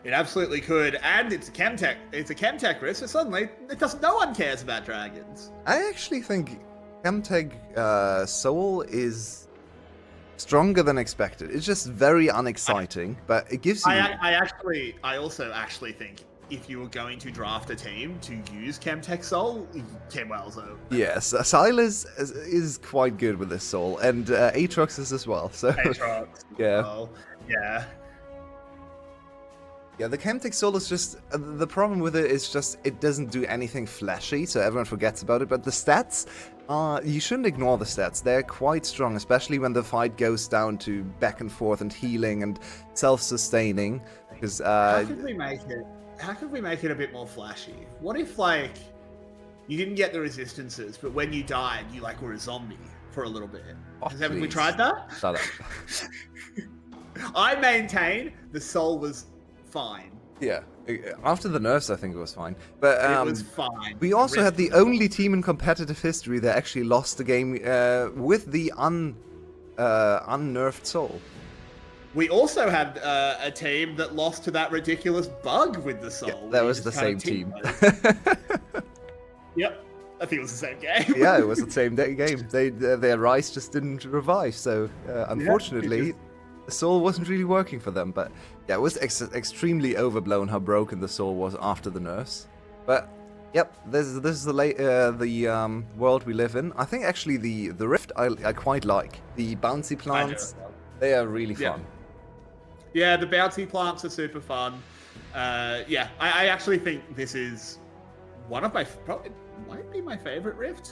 [SPEAKER 5] It absolutely could, and it's a Chemtech. It's a Chemtech risk, so suddenly no one cares about dragons.
[SPEAKER 1] I actually think Chemtech Soul is stronger than expected. It's just very unexciting, but it gives you.
[SPEAKER 5] I also actually think if you were going to draft a team to use Chemtech Soul, Chemwell's
[SPEAKER 1] Yes, Silas is quite good with this Soul, and Aatrox is as well. So
[SPEAKER 5] Aatrox.
[SPEAKER 1] yeah.
[SPEAKER 5] Well, yeah.
[SPEAKER 1] Yeah, the Chemtech Soul is just... the problem with it is just it doesn't do anything flashy, so everyone forgets about it. But the stats, you shouldn't ignore the stats. They're quite strong, especially when the fight goes down to back and forth and healing and self-sustaining. Because
[SPEAKER 5] How could we make it a bit more flashy? What if, like, you didn't get the resistances, but when you died, you, like, were a zombie for a little bit? Haven't we tried that?
[SPEAKER 1] Shut up.
[SPEAKER 5] I maintain the Soul was fine.
[SPEAKER 1] Yeah, after the nerfs, I think it was fine. But
[SPEAKER 5] It was fine.
[SPEAKER 1] we also had the only team in competitive history that actually lost the game with the unnerfed Soul.
[SPEAKER 5] We also had a team that lost to that ridiculous bug with the soul.
[SPEAKER 1] Yeah,
[SPEAKER 5] where
[SPEAKER 1] that
[SPEAKER 5] you
[SPEAKER 1] was
[SPEAKER 5] just
[SPEAKER 1] the
[SPEAKER 5] kind
[SPEAKER 1] same
[SPEAKER 5] of
[SPEAKER 1] team.
[SPEAKER 5] Yep, I think it was the same game.
[SPEAKER 1] Yeah, it was the same game. Their Rise just didn't revive, so unfortunately, the Soul wasn't really working for them. But yeah, it was extremely overblown how broken the Soul was after the nerfs. But yep, this is the world we live in. I think actually the Rift I quite like. The bouncy plants, they are really fun.
[SPEAKER 5] Yeah, the bouncy plants are super fun. Yeah, I actually think this is one of my, probably might be my favorite Rift.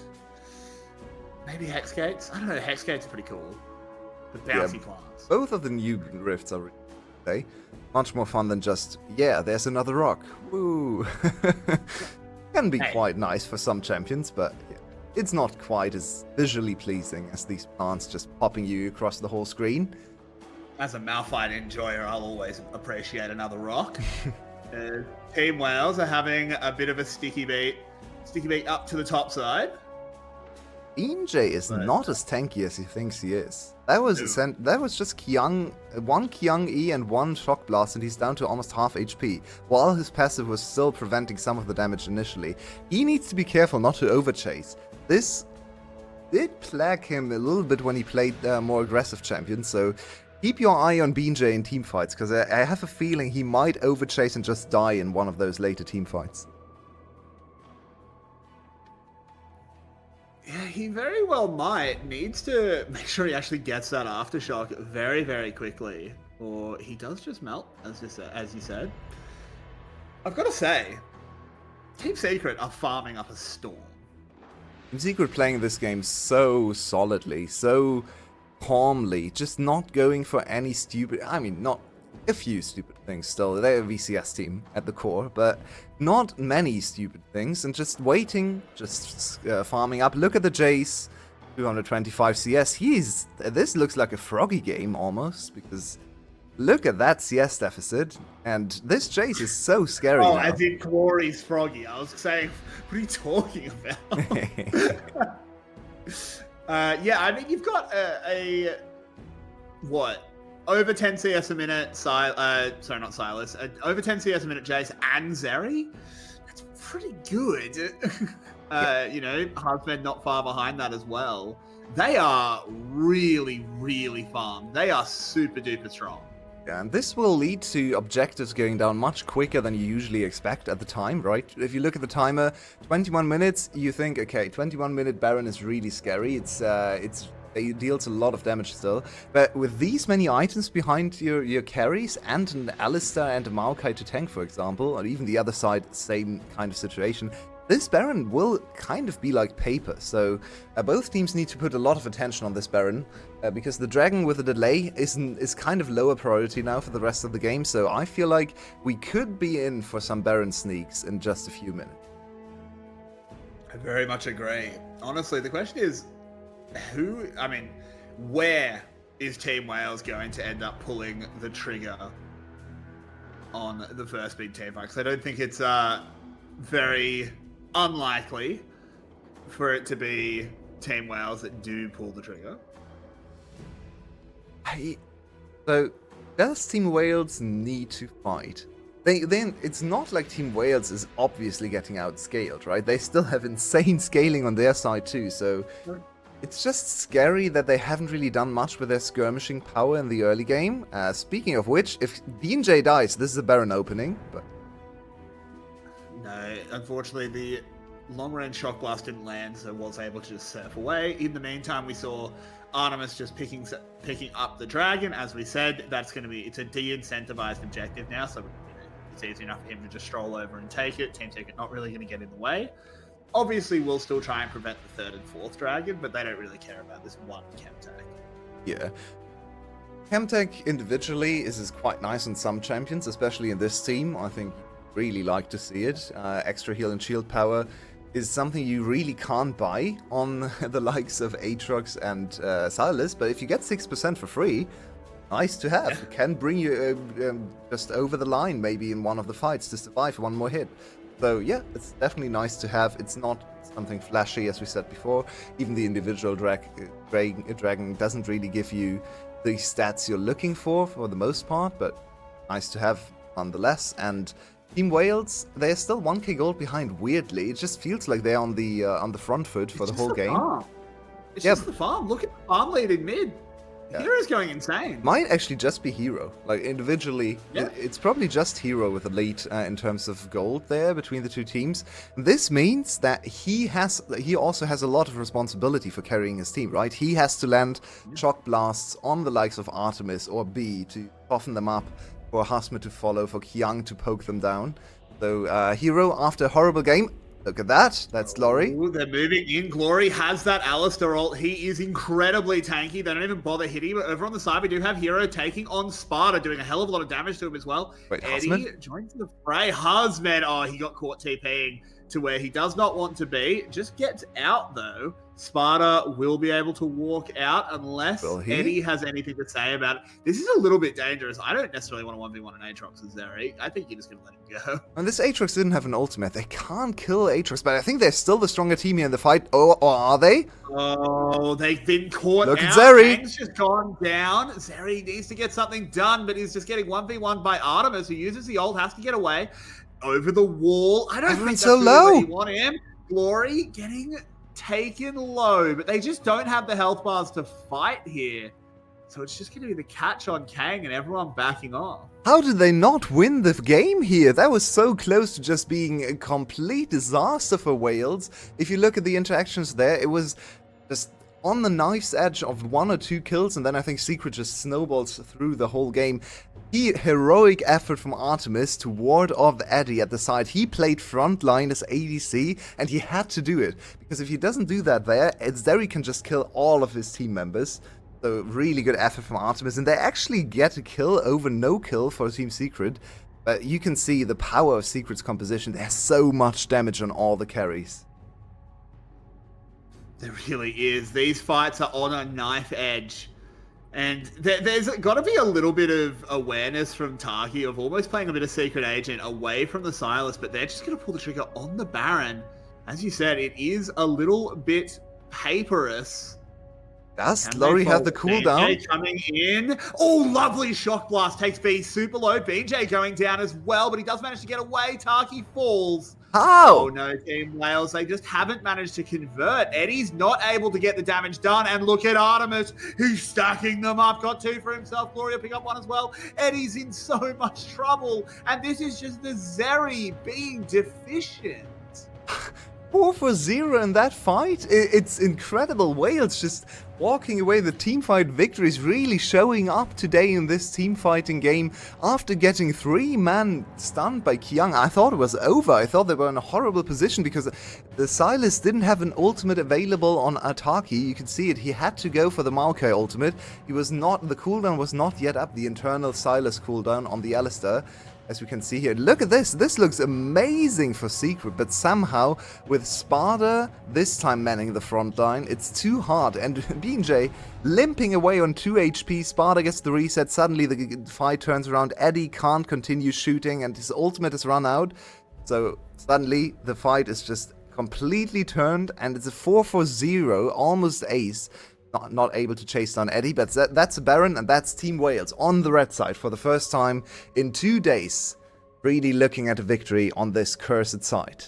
[SPEAKER 5] Maybe Hexgates? I don't know, Hexgates are pretty cool. The bouncy plants.
[SPEAKER 1] Both of the new Rifts are really much more fun than just, yeah, there's another rock. Woo! Can be quite nice for some champions, but yeah, it's not quite as visually pleasing as these plants just popping you across the whole screen.
[SPEAKER 5] As a Malphite enjoyer, I'll always appreciate another rock. Team Wales are having a bit of a sticky beat up to the top side.
[SPEAKER 1] EJ is not as tanky as he thinks he is. That was just Kyung, one Kyung E and one Shock Blast, and he's down to almost half HP, while his passive was still preventing some of the damage initially. He needs to be careful not to overchase. This did plague him a little bit when he played more aggressive champions, so keep your eye on BJ in teamfights, because I have a feeling he might overchase and just die in one of those later teamfights.
[SPEAKER 5] Yeah, he very well might. Needs to make sure he actually gets that aftershock very, very quickly, or he does just melt, as you said. I've got to say, Team Secret are farming up a storm.
[SPEAKER 1] Team Secret playing this game so solidly, so calmly, just not going for any stupid, I mean, not a few stupid things still. They're a VCS team at the core, but not many stupid things, and just waiting, just farming up. Look at the Jace, 225 CS. This looks like a Froggy game almost, because look at that CS deficit, and this Jace is so scary now.
[SPEAKER 5] As in Quarry's Froggy. I was saying, what are you talking about? Yeah, I mean, you've got what? Over 10 CS a minute, sorry, not Silas. Over 10 CS a minute, Jace and Zeri. That's pretty good. You know, Husband not far behind that as well. They are really, really farmed. They are super duper strong.
[SPEAKER 1] Yeah, and this will lead to objectives going down much quicker than you usually expect at the time, right? If you look at the timer, 21 minutes, you think, okay, 21-minute Baron is really scary. It deals a lot of damage still. But with these many items behind your carries, and an Alistar and a Maokai to tank, for example, or even the other side, same kind of situation, this Baron will kind of be like paper. So both teams need to put a lot of attention on this Baron, because the Dragon with a delay is kind of lower priority now for the rest of the game. So I feel like we could be in for some Baron sneaks in just a few minutes.
[SPEAKER 5] I very much agree. Honestly, the question is, where is Team Wales going to end up pulling the trigger on the first big team fight? Because I don't think it's very unlikely for it to be Team Wales that do pull the trigger.
[SPEAKER 1] So, does Team Wales need to fight? Then it's not like Team Wales is obviously getting outscaled, right? They still have insane scaling on their side too, so it's just scary that they haven't really done much with their skirmishing power in the early game. Speaking of which, if BJ dies, this is a Baron opening, but...
[SPEAKER 5] No, unfortunately the long-range Shock Blast didn't land, so was able to just surf away. In the meantime, we saw Artemis just picking up the Dragon. As we said, it's a de-incentivized objective now, so it's easy enough for him to just stroll over and take it. Team Secret not really going to get in the way. Obviously, we'll still try and prevent the third and fourth Dragon, but they don't really care about this one Chemtech.
[SPEAKER 1] Yeah. Chemtech individually is quite nice on some champions, especially in this team. I think you really like to see it. Extra heal and shield power is something you really can't buy on the likes of Aatrox and Silas, but if you get 6% for free, nice to have. It can bring you just over the line, maybe in one of the fights, to survive one more hit. So yeah, it's definitely nice to have. It's not something flashy, as we said before. Even the individual dragon doesn't really give you the stats you're looking for the most part, but nice to have nonetheless. And Team Wales, they're still 1k gold behind, weirdly. It just feels like they're on the front foot for the whole game.
[SPEAKER 5] It's just the farm. Look at the farm lead in mid.
[SPEAKER 1] Yeah.
[SPEAKER 5] Hero's going insane.
[SPEAKER 1] Might actually just be Hero. Like, individually,
[SPEAKER 5] Yeah.
[SPEAKER 1] it's probably just Hero with the lead in terms of gold there between the two teams. This means that he also has a lot of responsibility for carrying his team, right? He has to land shock blasts on the likes of Artemis or B to soften them up, for Hasma to follow, for Kiang to poke them down. So, Hero, after a horrible game, look at that. That's Glory.
[SPEAKER 5] Ooh, they're moving in. Glory has that Alistair ult. He is incredibly tanky. They don't even bother hitting. But over on the side, we do have Hero taking on Sparta, doing a hell of a lot of damage to him as well.
[SPEAKER 1] Wait,
[SPEAKER 5] Eddie
[SPEAKER 1] Husman?
[SPEAKER 5] joins the fray. Husman, oh, he got caught TPing to where he does not want to be. Just gets out, though. Sparta will be able to walk out unless
[SPEAKER 1] Will he?
[SPEAKER 5] Eddie has anything to say about it. This is a little bit dangerous. I don't necessarily want to 1v1 an Aatrox and Zeri. I think you're just going to let him go.
[SPEAKER 1] And this Aatrox didn't have an ultimate. They can't kill Aatrox, but I think they're still the stronger team here in the fight. Oh, or are they?
[SPEAKER 5] Oh, they've been caught
[SPEAKER 1] Look
[SPEAKER 5] out.
[SPEAKER 1] at Zeri.
[SPEAKER 5] Kang's just gone down. Zeri needs to get something done, but he's just getting 1v1 by Artemis, who uses the ult, has to get away. Over the wall. I don't
[SPEAKER 1] Everyone's
[SPEAKER 5] think that's
[SPEAKER 1] so
[SPEAKER 5] really where
[SPEAKER 1] low.
[SPEAKER 5] you want him. Glory getting taken low, but they just don't have the health bars to fight here. So it's just going to be the catch on Kang and everyone backing off.
[SPEAKER 1] How did they not win the game here? That was so close to just being a complete disaster for Wales. If you look at the interactions there, it was just on the knife's edge of 1 or 2 kills, and then I think Secret just snowballs through the whole game. Heroic effort from Artemis to ward off Eddie at the side. He played frontline as ADC, and he had to do it, because if he doesn't do that there, Zeri can just kill all of his team members. So really good effort from Artemis, and they actually get a kill over no kill for Team Secret. But you can see the power of Secret's composition. There's so much damage on all the carries.
[SPEAKER 5] There really is. These fights are on a knife edge. And there's got to be a little bit of awareness from Taki of almost playing a bit of Secret Agent away from the Silas, but they're just going to pull the trigger on the Baron. As you said, it is a little bit paperous.
[SPEAKER 1] Does Laurie have the cooldown?
[SPEAKER 5] BJ coming in. Oh, lovely shock blast. Takes B super low. BJ going down as well, but he does manage to get away. Taki falls.
[SPEAKER 1] How?
[SPEAKER 5] Oh no, Team Wales. They just haven't managed to convert. Eddie's not able to get the damage done. And look at Artemis. He's stacking them up. Got 2 for himself. Gloria pick up 1 as well. Eddie's in so much trouble. And this is just the Zeri being deficient.
[SPEAKER 1] 4-0 in that fight? It's incredible. Wales just walking away the teamfight victories, really showing up today in this teamfighting game after getting 3-man stunned by Kiang. I thought it was over. I thought they were in a horrible position because the Silas didn't have an ultimate available on Ataki. You could see it. He had to go for the Maokai ultimate. The cooldown was not yet up, the internal Silas cooldown on the Alistair. As we can see here, look at this. This looks amazing for Secret, but somehow with Sparta this time manning the front line, it's too hard. And BJ limping away on 2 HP. Sparta gets the reset. Suddenly the fight turns around. Eddie can't continue shooting, and his ultimate is run out. So suddenly the fight is just completely turned, and it's a 4-0, almost ace. Not able to chase down Eddie, but that's a Baron, and that's Team Wales on the red side for the first time in 2 days, really looking at a victory on this cursed side.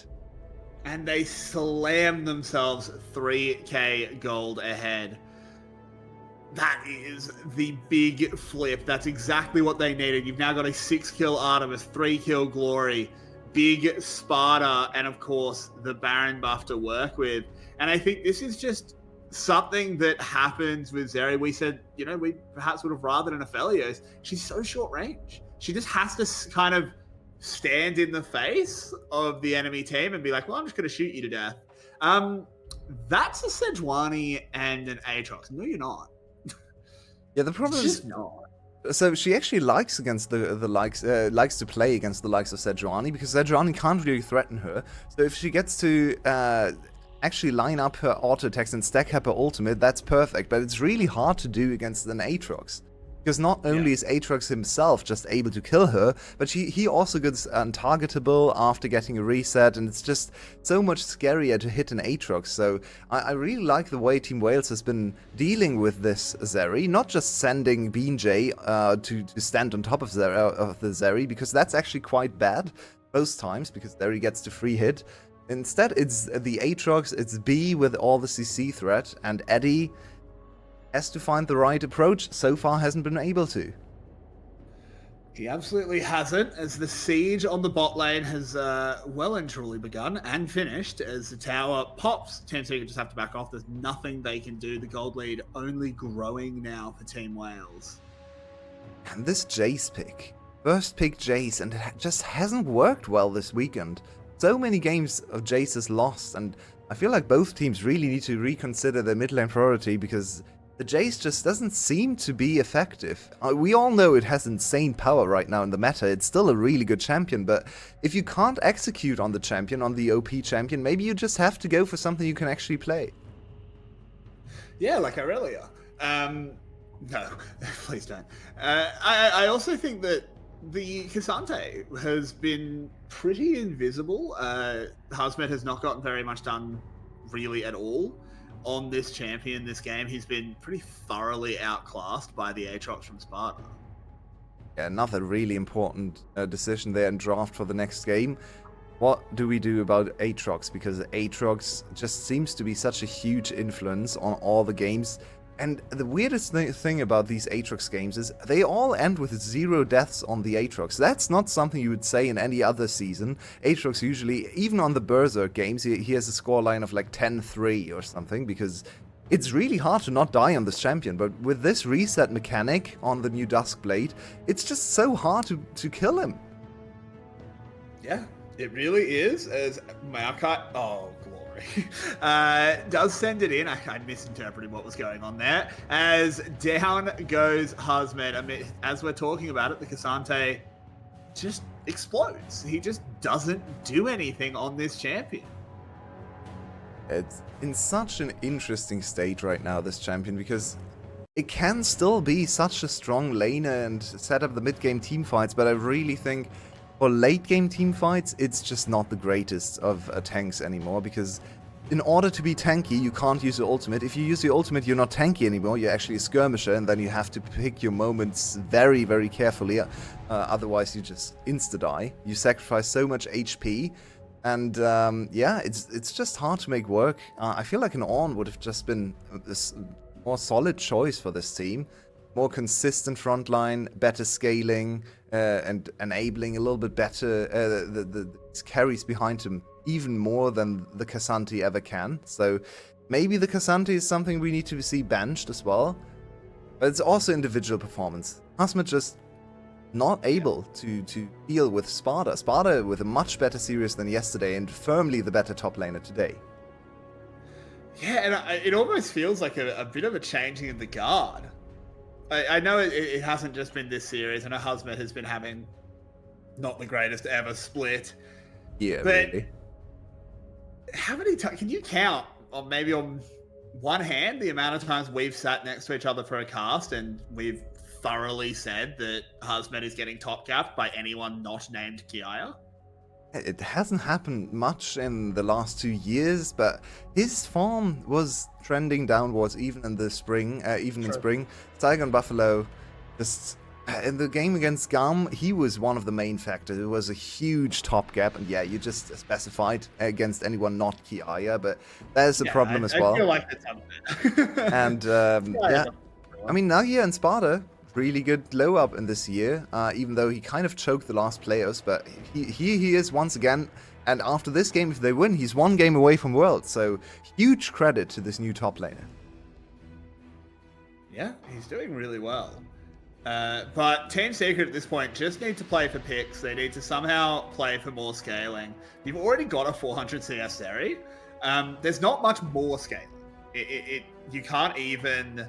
[SPEAKER 5] And they slam themselves 3k gold ahead. That is the big flip. That's exactly what they needed. You've now got a 6-kill Artemis, 3-kill Glory, big Sparta, and of course the Baron buff to work with. And I think this is just something that happens with Zeri. We said, we perhaps would have rathered an Aphelios. She's so short range. She just has to kind of stand in the face of the enemy team and be like, well, I'm just going to shoot you to death. That's a Sejuani and an Aatrox. No, you're not.
[SPEAKER 1] Yeah, the problem
[SPEAKER 5] It's
[SPEAKER 1] is
[SPEAKER 5] just not.
[SPEAKER 1] So she actually likes against likes to play against the likes of Sejuani, because Sejuani can't really threaten her. So if she gets to actually line up her auto attacks and stack up her ultimate, that's perfect. But it's really hard to do against an Aatrox. Because not only is Aatrox himself just able to kill her, but he also gets untargetable after getting a reset, and it's just so much scarier to hit an Aatrox. So I really like the way Team Wales has been dealing with this Zeri, not just sending BeanJ to stand on top of the Zeri, because that's actually quite bad most times, because Zeri gets the free hit. Instead, it's the Aatrox, it's B with all the CC threat, and Eddie has to find the right approach. So far hasn't been able to.
[SPEAKER 5] He absolutely hasn't, as the siege on the bot lane has well and truly begun and finished. As the tower pops, Team Secret just have to back off. There's nothing they can do. The gold lead only growing now for Team Wales.
[SPEAKER 1] And this Jace pick. First pick Jace, and it just hasn't worked well this weekend. So many games of Jace is lost, and I feel like both teams really need to reconsider their mid lane priority, because the Jace just doesn't seem to be effective. We all know it has insane power right now in the meta. It's still a really good champion, but if you can't execute on the champion, on the OP champion, maybe you just have to go for something you can actually play.
[SPEAKER 5] Yeah, like Aurelia. No, please don't. I also think that the Cassante has been pretty invisible. Hazmet has not gotten very much done really at all on this champion this game. He's been pretty thoroughly outclassed by the Aatrox from Sparta.
[SPEAKER 1] Yeah, another really important decision there in draft for the next game. What do we do about Aatrox? Because Aatrox just seems to be such a huge influence on all the games. And the weirdest thing about these Aatrox games is they all end with 0 deaths on the Aatrox. That's not something you would say in any other season. Aatrox usually, even on the Berserk games, he has a scoreline of like 10-3 or something, because it's really hard to not die on this champion. But with this reset mechanic on the new Dusk Blade, it's just so hard to kill him.
[SPEAKER 5] Yeah, it really is, as Maokai... Oh, glory. Does send it in. I misinterpreted what was going on there. As down goes Hazmet. I mean, as we're talking about it, the Cassante just explodes. He just doesn't do anything on this champion.
[SPEAKER 1] It's in such an interesting state right now, this champion, because it can still be such a strong laner and set up the mid-game team fights, but I really think for late-game team fights, it's just not the greatest of tanks anymore, because in order to be tanky, you can't use your ultimate. If you use your ultimate, you're not tanky anymore, you're actually a skirmisher, and then you have to pick your moments very, very carefully, otherwise you just insta-die. You sacrifice so much HP, and yeah, it's just hard to make work. I feel like an Ornn would have just been a more solid choice for this team. More consistent frontline, better scaling, and enabling a little bit better the carries behind him even more than the Cassante ever can. So maybe the Cassante is something we need to see benched as well. But it's also individual performance. Hazmet just not able to deal with Sparta. Sparta with a much better series than yesterday and firmly the better top laner today.
[SPEAKER 5] Yeah, and it almost feels like a bit of a changing of the guard. I know it hasn't just been this series. I know Hazmet has been having not the greatest ever split.
[SPEAKER 1] Yeah,
[SPEAKER 5] but
[SPEAKER 1] really.
[SPEAKER 5] How many times can you count on maybe on one hand the amount of times we've sat next to each other for a cast and we've thoroughly said that Hazmet is getting top capped by anyone not named Kiaya?
[SPEAKER 1] It hasn't happened much in the last 2 years, but his form was trending downwards even in the spring. In spring, Saigon Buffalo, just in the game against Gam, he was one of the main factors. It was a huge top gap, and yeah, you just specified against anyone not Kiaya, but there's a problem as well.
[SPEAKER 5] I feel like that's unfair.
[SPEAKER 1] And yeah, I mean, Nagia and Sparta, really good low up in this year, even though he kind of choked the last players, but he is once again, and after this game, if they win, he's 1 game away from Worlds, so huge credit to this new top laner.
[SPEAKER 5] Yeah, he's doing really well. But Team Secret at this point just need to play for picks. They need to somehow play for more scaling. You've already got a 400 CS Zeri. There's not much more scaling. You can't even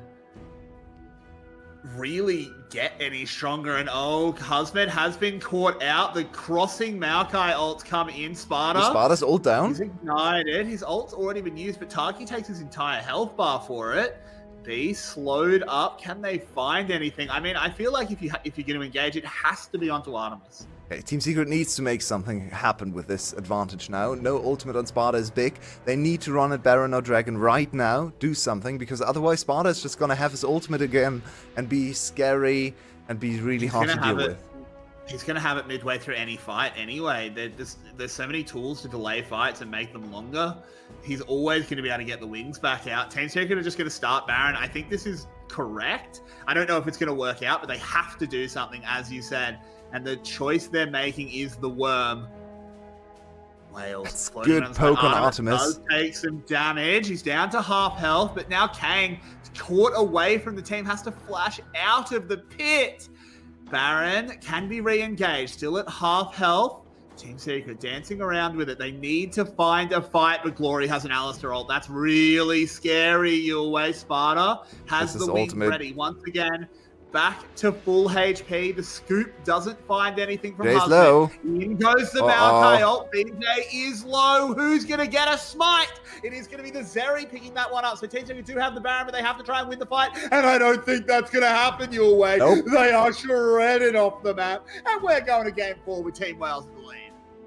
[SPEAKER 5] really get any stronger. And oh, Hazmet has been caught out. The crossing Maokai ults come in.
[SPEAKER 1] Sparta's ult down.
[SPEAKER 5] He's ignited. His ult's already been used, but Taki takes his entire health bar for it. be slowed up. Can they find anything? I mean, I feel like if you're going to engage, it has to be onto Artemis.
[SPEAKER 1] Okay, Team Secret needs to make something happen with this advantage now. No ultimate on Sparta is big. They need to run at Baron or Dragon right now, do something, because otherwise Sparta is just gonna have his ultimate again and be scary and be really hard to deal with.
[SPEAKER 5] He's going to have it midway through any fight anyway. There's so many tools to delay fights and make them longer. He's always going to be able to get the wings back out. Team Secret are just going to start Baron. I think this is correct. I don't know if it's going to work out, but they have to do something, as you said. And the choice they're making is the worm. Wales.
[SPEAKER 1] Good poke on Artemis.
[SPEAKER 5] Does take some damage. He's down to half health, but now Kang, caught away from the team, has to flash out of the pit. Baron can be re-engaged, still at half health. Team Secret dancing around with it. They need to find a fight, but Glory has an Alistair ult. That's really scary. Your way, Sparta has the wing ready. Once again, back to full HP. The scoop doesn't find anything from
[SPEAKER 1] Jay's low.
[SPEAKER 5] In goes the Maokai ult. BJ is low. Who's going to get a smite? It is going to be the Zeri picking that one up. So Team Secret do have the Baron, but they have to try and win the fight. And I don't think that's going to happen your way.
[SPEAKER 1] Nope.
[SPEAKER 5] They are shredded off the map. And we're going to game 4 with Team Wales in the lead.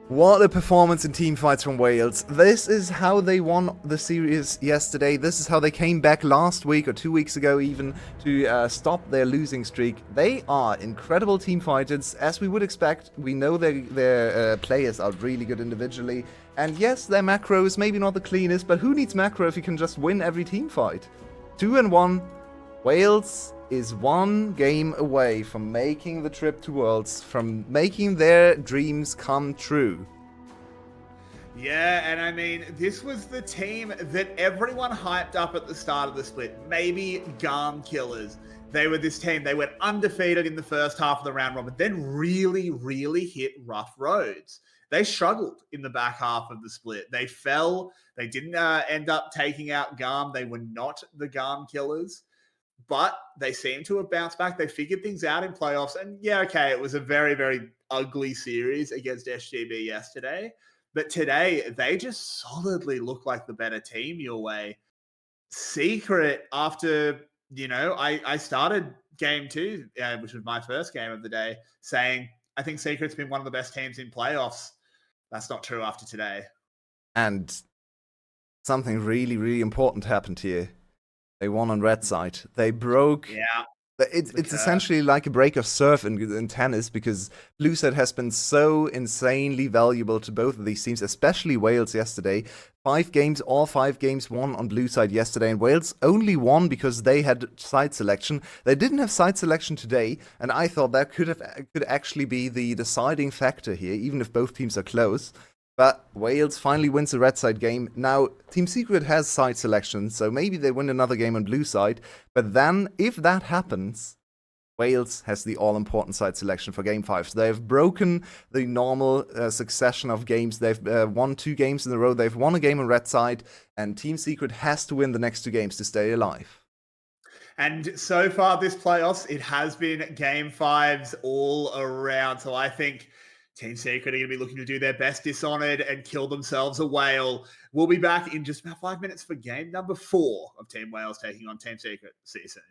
[SPEAKER 1] What a performance in team fights from Wales. This is how they won the series yesterday. This is how they came back last week or 2 weeks ago even to stop their losing streak. They are incredible team fighters, as we would expect. We know their players are really good individually. And yes, their macro is maybe not the cleanest, but who needs macro if you can just win every team fight? 2-1. Wales is one game away from making the trip to Worlds, from making their dreams come true.
[SPEAKER 5] Yeah, and I mean, this was the team that everyone hyped up at the start of the split. Maybe Garm Killers. They were this team. They went undefeated in the first half of the round robin, then really, really hit rough roads. They struggled in the back half of the split. They fell. They didn't end up taking out Garm. They were not the Garm Killers. But they seem to have bounced back. They figured things out in playoffs. And yeah, okay, it was a very, very ugly series against SGB yesterday. But today, they just solidly look like the better team your way. Secret, after, I started game 2, which was my first game of the day, saying, I think Secret's been one of the best teams in playoffs. That's not true after today.
[SPEAKER 1] And something really, really important happened here. They won on red side. They broke.
[SPEAKER 5] Yeah.
[SPEAKER 1] It's essentially like a break of surf in tennis, because blue side has been so insanely valuable to both of these teams, especially Wales yesterday. 5 games, all 5 games won on blue side yesterday, and Wales only won because they had side selection. They didn't have side selection today, and I thought that could actually be the deciding factor here, even if both teams are close. But Wales finally wins the red side game. Now, Team Secret has side selection, so maybe they win another game on blue side. But then, if that happens, Wales has the all-important side selection for game 5. So they've broken the normal succession of games. They've won 2 games in a row. They've won a game on red side, and Team Secret has to win the next 2 games to stay alive.
[SPEAKER 5] And so far this playoffs, it has been game 5s all around. So I think Team Secret are going to be looking to do their best Dishonored and kill themselves a whale. We'll be back in just about 5 minutes for game number 4 of Team Wales taking on Team Secret. See you soon.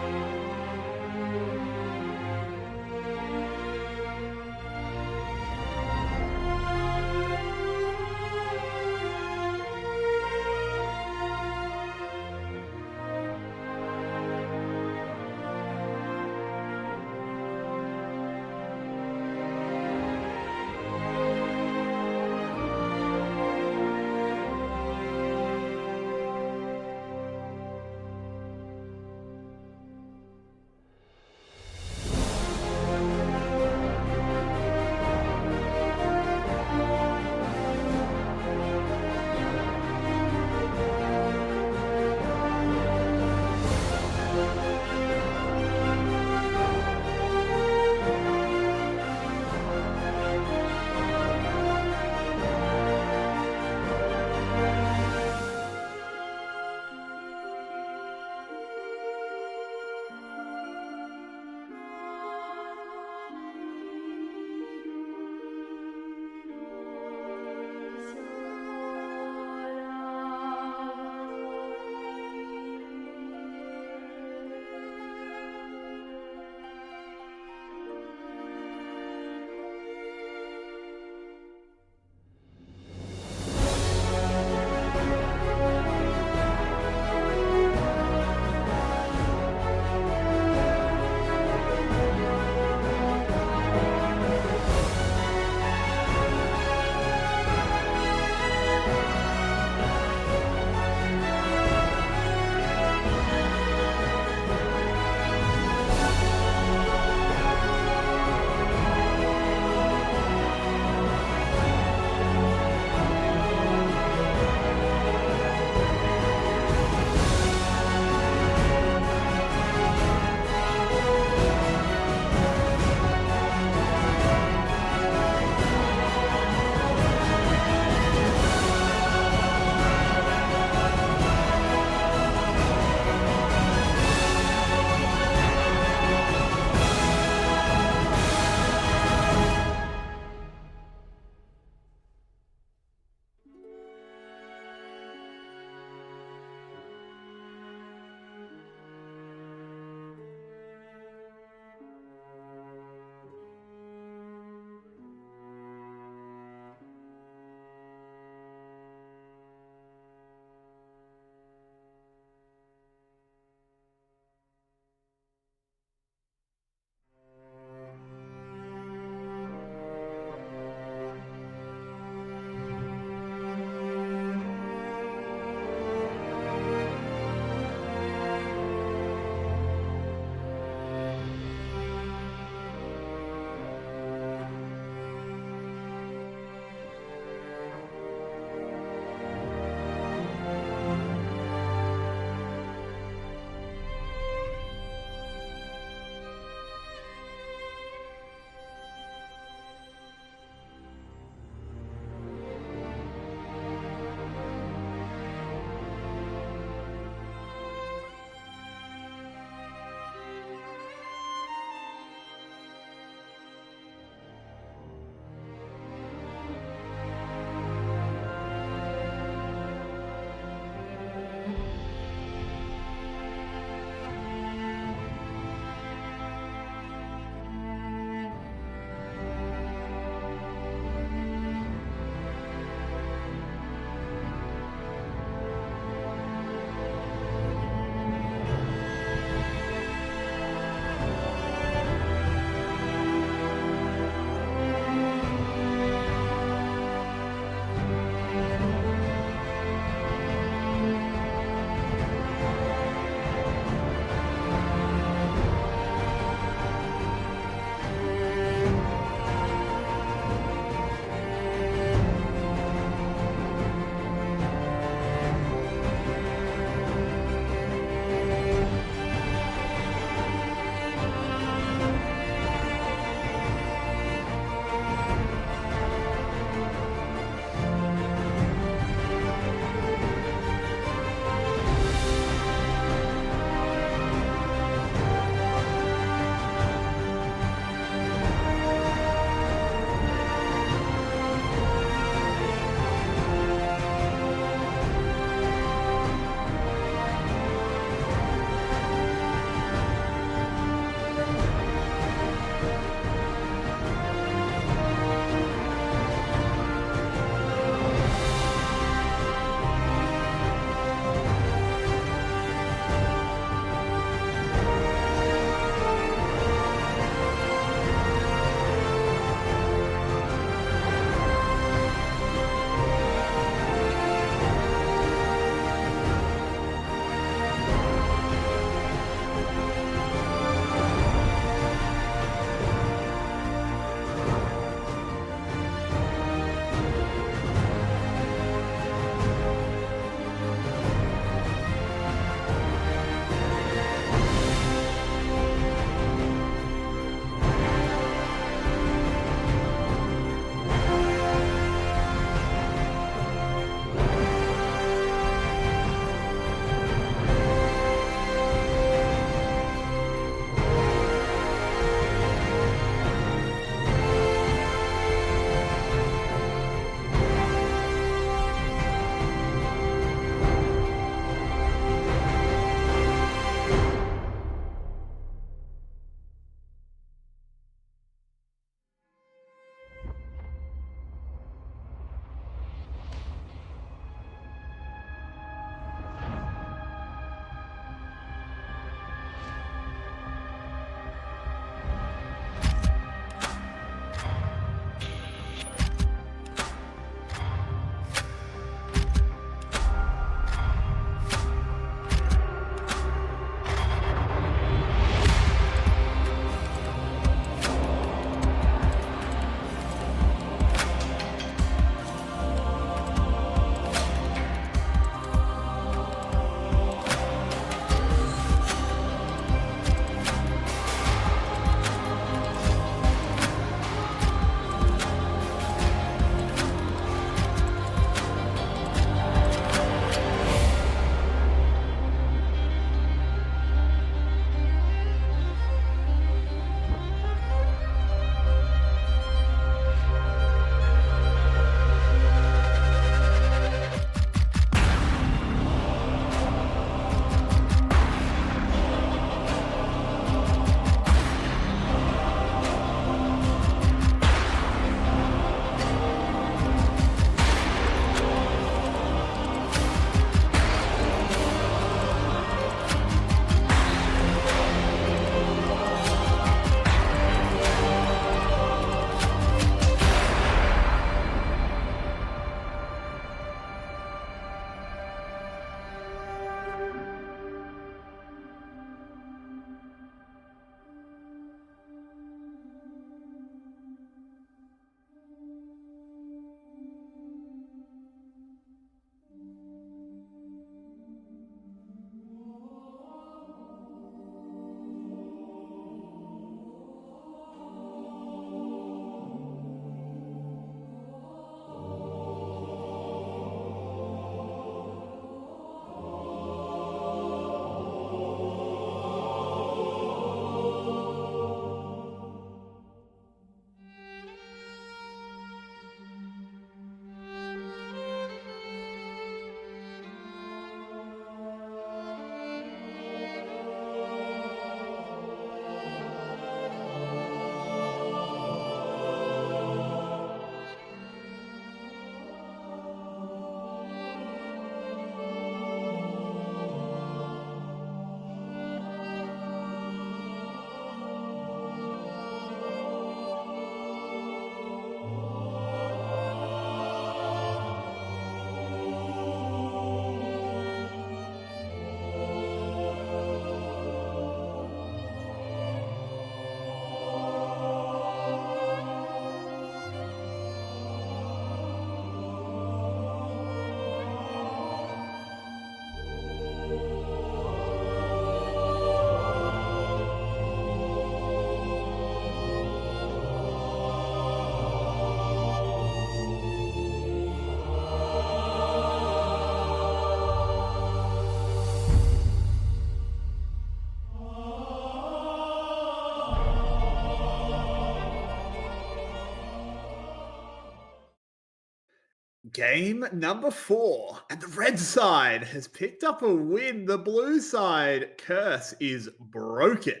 [SPEAKER 5] Game number 4, and the red side has picked up a win. The blue side curse is broken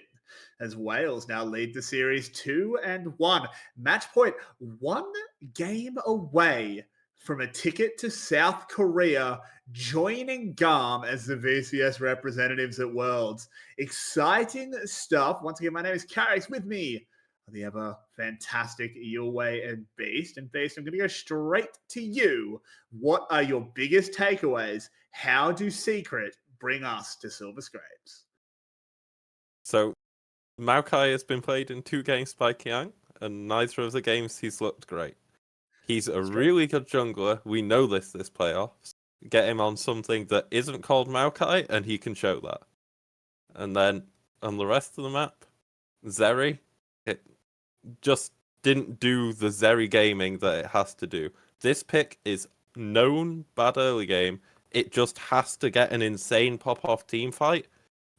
[SPEAKER 5] as Wales now lead the series 2-1. Match point 1 game away from a ticket to South Korea, joining GARM as the VCS representatives at Worlds. Exciting stuff. Once again, my name is Carrie's. With me the ever fantastic Yulway and Beast. And Beast, I'm going to go straight to you. What are your biggest takeaways? How do Secret bring us to Silver Scrapes?
[SPEAKER 2] So, Maokai has been played in 2 games by Kiang, and neither of the games he's looked great. He's a really good jungler. We know this playoffs. Get him on something that isn't called Maokai, and he can show that. And then on the rest of the map, Zeri, it just didn't do the Zeri gaming that it has to do. This pick is known bad early game. It just has to get an insane pop-off team fight.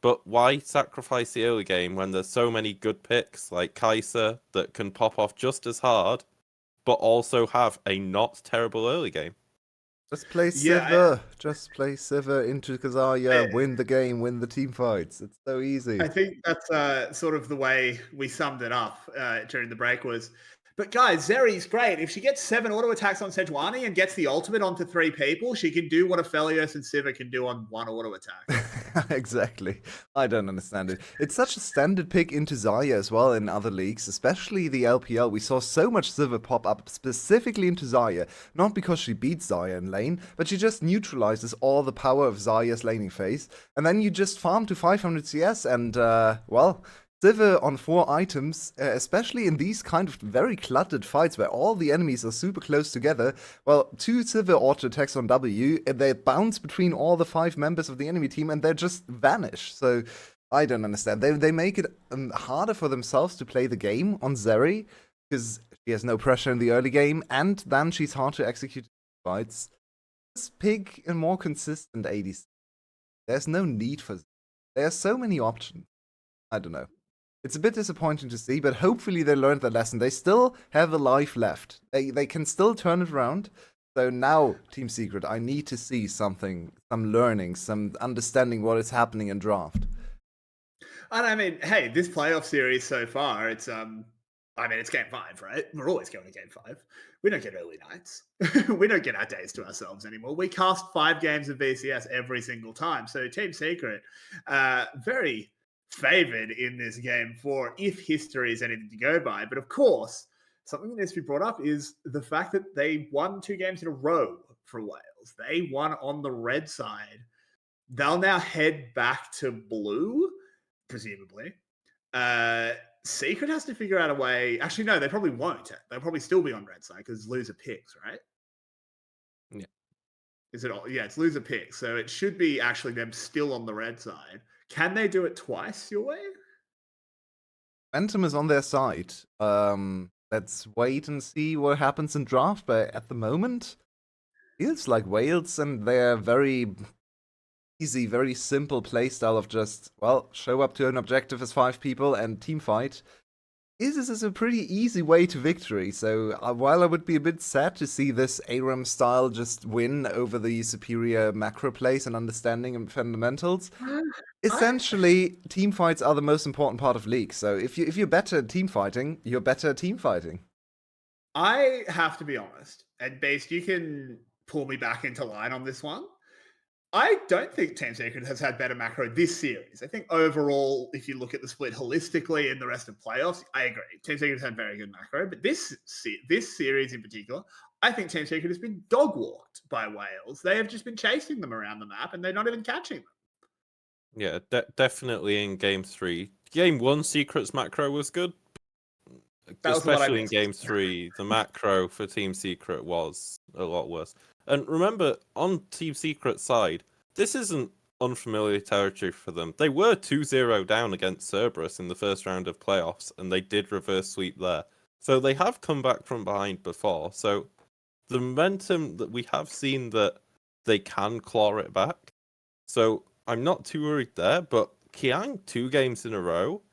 [SPEAKER 2] But why sacrifice the early game when there's so many good picks like Kai'Sa that can pop off just as hard, but also have a not terrible early game?
[SPEAKER 1] Just play Sivir. Just play Sivir into Kazaya, win the game, win the team fights. It's so easy.
[SPEAKER 5] I think that's sort of the way we summed it up during the break was, but guys, Zeri's great. If she gets 7 auto attacks on Sejuani and gets the ultimate onto 3 people, she can do what Aphelios and Sivir can do on 1 auto attack.
[SPEAKER 1] Exactly. I don't understand it. It's such a standard pick into Zarya as well in other leagues, especially the LPL. We saw so much Sivir pop up specifically into Zarya, not because she beats Zarya in lane, but she just neutralizes all the power of Zarya's laning phase, and then you just farm to 500 CS and, well, Sivir on 4 items, especially in these kind of very cluttered fights where all the enemies are super close together. Well, 2 Sivir auto attacks on W, they bounce between all the 5 members of the enemy team and they just vanish. So I don't understand. They make it harder for themselves to play the game on Zeri because she has no pressure in the early game, and then she's hard to execute fights. Just pick a more consistent ADC. There's no need for. There are so many options. I don't know. It's a bit disappointing to see, but hopefully they learned their lesson. They still have a life left. They can still turn it around. So now, Team Secret, I need to see something, some learning, some understanding what is happening in draft.
[SPEAKER 5] And I mean, hey, this playoff series so far, it's it's game 5, right? We're always going to game 5. We don't get early nights. We don't get our days to ourselves anymore. We cast 5 games of VCS every single time. So Team Secret, very favored in this game 4, if history is anything to go by. But of course, something that needs to be brought up is the fact that they won 2 games in a row for Wales. They won on the red side. They'll now head back to blue, presumably. Secret has to figure out a way. Actually, no, they probably won't. They'll probably still be on red side because loser picks, right?
[SPEAKER 2] Yeah.
[SPEAKER 5] Is it all? Yeah, it's loser picks. So it should be actually them still on the red side. Can they do it twice your way?
[SPEAKER 1] Momentum is on their side. Let's wait and see what happens in draft, but at the moment, feels like Wales and their very easy, very simple playstyle of just, well, show up to an objective as 5 people and team fight. This is a pretty easy way to victory, so while I would be a bit sad to see this ARAM style just win over the superior macro plays and understanding and fundamentals, essentially, team fights are the most important part of League, so if you're better at team fighting, you're better at team fighting.
[SPEAKER 5] I have to be honest, and Beast, you can pull me back into line on this one. I don't think Team Secret has had better macro this series. I think overall, if you look at the split holistically in the rest of playoffs, I agree. Team Secret has had very good macro, but this series in particular, I think Team Secret has been dog-walked by Wales. They have just been chasing them around the map, and they're not even catching them.
[SPEAKER 2] Yeah, definitely in Game 3. Game 1, Secret's macro was good. Especially in Game 3, the macro for Team Secret was a lot worse. And remember, on Team Secret's side, this isn't unfamiliar territory for them. They were 2-0 down against Cerberus in the first round of playoffs, and they did reverse sweep there. So they have come back from behind before. So the momentum that we have seen that they can claw it back. So I'm not too worried there, but Kiang, 2 games in a row,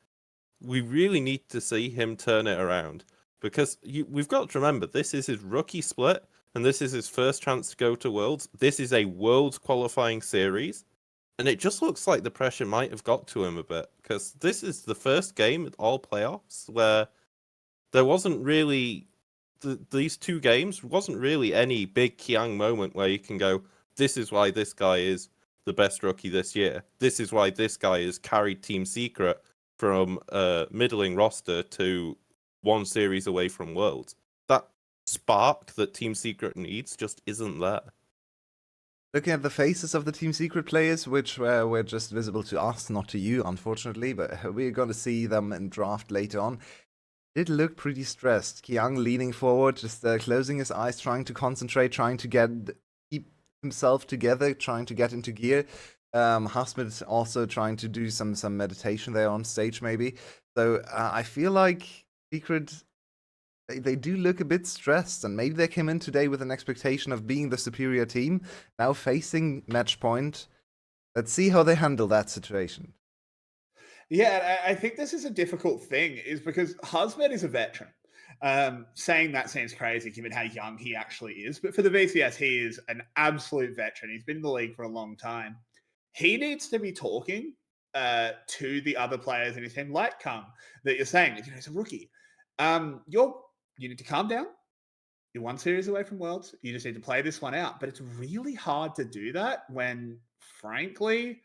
[SPEAKER 2] we really need to see him turn it around. Because we've got to remember, this is his rookie split. and this is his first chance to go to Worlds. This is a Worlds qualifying series, and it just looks like the pressure might have got to him a bit, because this is the first game at all playoffs where there wasn't really these two games wasn't really any big Kiang moment where you can go, this is why this guy is the best rookie this year. This is why this guy has carried Team Secret from a middling roster to one series away from Worlds. That spark that Team Secret needs just isn't there.
[SPEAKER 1] Looking at the faces of the Team Secret players, which were just visible to us, not to you, unfortunately, but we're going to see them in draft later on. Did look pretty stressed. Kiang leaning forward, just closing his eyes, trying to concentrate, trying to keep himself together, trying to get into gear. Hasmid also trying to do some meditation there on stage, maybe. So I feel like Secret, they do look a bit stressed, and maybe they came in today with an expectation of being the superior team, now facing match point. Let's see how they handle that situation.
[SPEAKER 5] Yeah, I think this is a difficult thing, is because Hasmed is a veteran. Saying that seems crazy given how young he actually is, but for the VCS, he is an absolute veteran. He's been in the league for a long time. He needs to be talking to the other players in his team, like Kung, that you're saying, he's a rookie. You need to calm down. You're one series away from Worlds. You just need to play this one out. But it's really hard to do that when, frankly,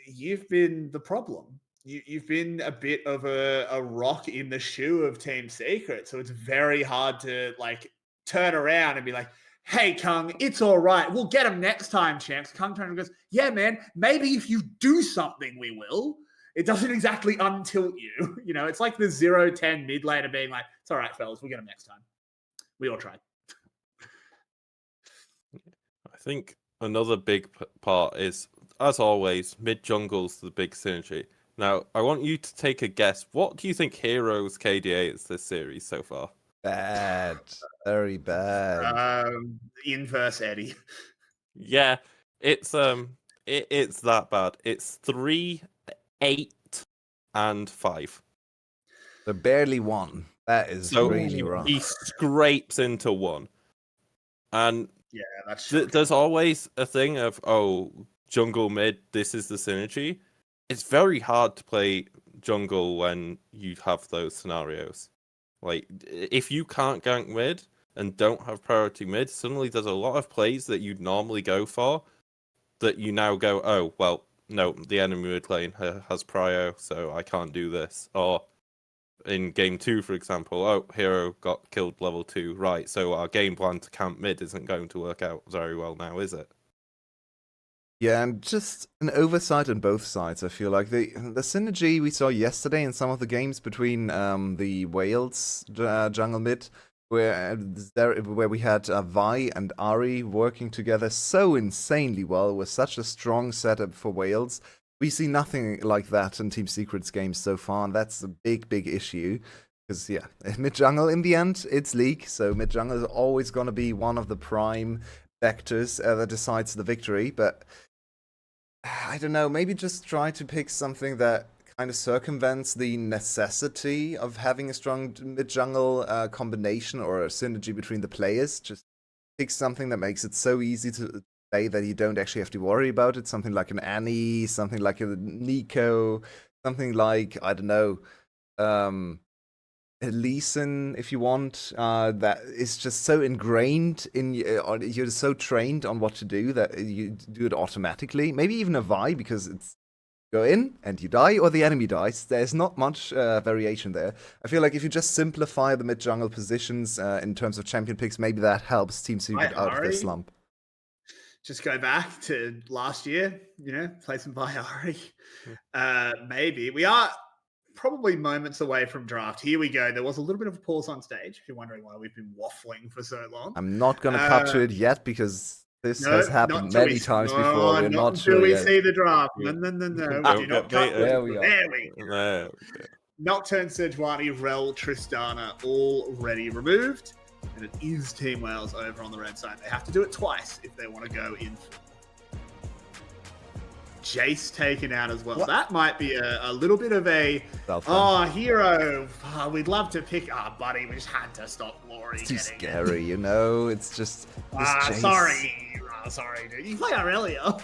[SPEAKER 5] you've been the problem. You've been a bit of a rock in the shoe of Team Secret. So it's very hard to turn around and be like, hey, Kung, it's all right. We'll get him next time, champs. Kung turns and goes, yeah, man, maybe if you do something, we will. It doesn't exactly untilt you. It's like the 0-10 mid laner being like, it's all right, fellas, we'll get him next time. We all tried.
[SPEAKER 2] I think another big part is, as always, mid-jungle's the big synergy. Now, I want you to take a guess. What do you think Heroes KDA is this series so far?
[SPEAKER 1] Bad. Very bad.
[SPEAKER 5] Inverse Eddie.
[SPEAKER 2] Yeah, it's it's that bad. It's 3, 8, and 5.
[SPEAKER 1] So barely won. That is really rough.
[SPEAKER 2] He scrapes into 1. And
[SPEAKER 5] yeah, that's
[SPEAKER 2] there's always a thing of, jungle mid, this is the synergy. It's very hard to play jungle when you have those scenarios. Like, if you can't gank mid and don't have priority mid, suddenly there's a lot of plays that you'd normally go for that you now go, oh, well, no, the enemy mid lane has prio, so I can't do this. Or in game 2, for example, hero got killed level 2, right, so our game plan to camp mid isn't going to work out very well now, is it?
[SPEAKER 1] Yeah, and just an oversight on both sides, I feel like. The synergy we saw yesterday in some of the games between the Wales jungle mid, where we had Vi and Ari working together so insanely well, with such a strong setup for Wales. We see nothing like that in Team Secret's games so far, and that's a big, big issue. Because, yeah, mid-jungle, in the end, it's League, so mid-jungle is always going to be one of the prime vectors that decides the victory, but I don't know, maybe just try to pick something that kind of circumvents the necessity of having a strong mid-jungle combination or a synergy between the players. Just pick something that makes it so easy to play that you don't actually have to worry about it. Something like an Annie, something like a Nico, something like, I don't know, Lee Sin, if you want, that is just so ingrained in you're so trained on what to do that you do it automatically. Maybe even a Vi, because it's go in and you die or the enemy dies. There's not much variation there. I feel like if you just simplify the mid-jungle positions in terms of champion picks, maybe that helps Team Secret out of their slump.
[SPEAKER 5] Just go back to last year, play some Ari. Maybe. We are probably moments away from draft. Here we go. There was a little bit of a pause on stage, if you're wondering why we've been waffling for so long.
[SPEAKER 1] I'm not going to cut to it yet, because this has happened many times before. We're not sure
[SPEAKER 5] we
[SPEAKER 1] yet.
[SPEAKER 5] see the draft. No. Do not cut.
[SPEAKER 1] There we are.
[SPEAKER 5] There we go. Nocturne, Sejuani, Rel, Tristana, already removed. And it is Team Wales over on the red side. They have to do it twice if they want to go in. Jace taken out as well.
[SPEAKER 1] What?
[SPEAKER 5] That might be a little bit of a, hero. We'd love to pick. Buddy, we just had to stop Glory.
[SPEAKER 1] It's too
[SPEAKER 5] getting it.
[SPEAKER 1] scary, you know? It's just... this Jace.
[SPEAKER 5] Sorry, dude. You played Aurelia.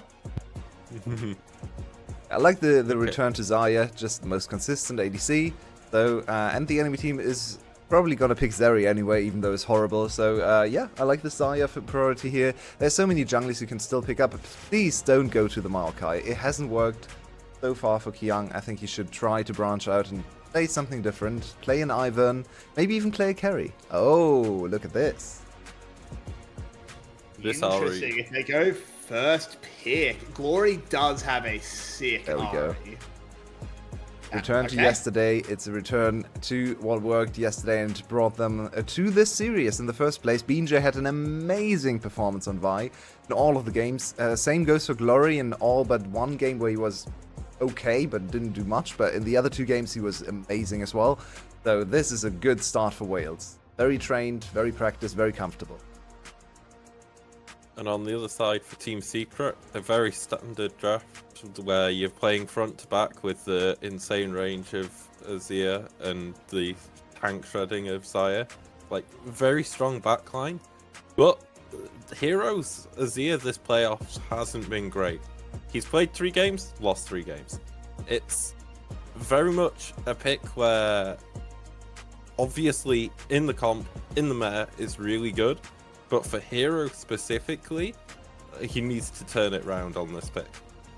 [SPEAKER 1] I like the return to Zarya, just the most consistent ADC. So, and the enemy team is probably gonna pick Zeri anyway, even though it's horrible. So, yeah, I like the Zarya for priority here. There's so many junglers you can still pick up. Please don't go to the Maokai. It hasn't worked so far for Kiyoung. I think he should try to branch out and play something different. Play an Ivern, maybe even play a carry. Oh, look at this.
[SPEAKER 5] Interesting. If they go first pick, Glory does have a sick.
[SPEAKER 1] There we go.
[SPEAKER 5] Ahri.
[SPEAKER 1] Return to yesterday. It's a return to what worked yesterday and brought them to this series in the first place. BJ had an amazing performance on Vi in all of the games. Same goes for Glory in all but one game where he was okay but didn't do much. But in the other two games he was amazing as well. So this is a good start for Wales. Very trained, very practiced, very comfortable.
[SPEAKER 2] And on the other side for Team Secret, a very standard draft where you're playing front to back with the insane range of Azir and the tank shredding of Zarya. Like, very strong backline. But Heroes Azir this playoffs hasn't been great. He's played 3 games, lost 3 games. It's very much a pick where obviously in the comp, in the meta is really good. But for Hero specifically, he needs to turn it round on this pick.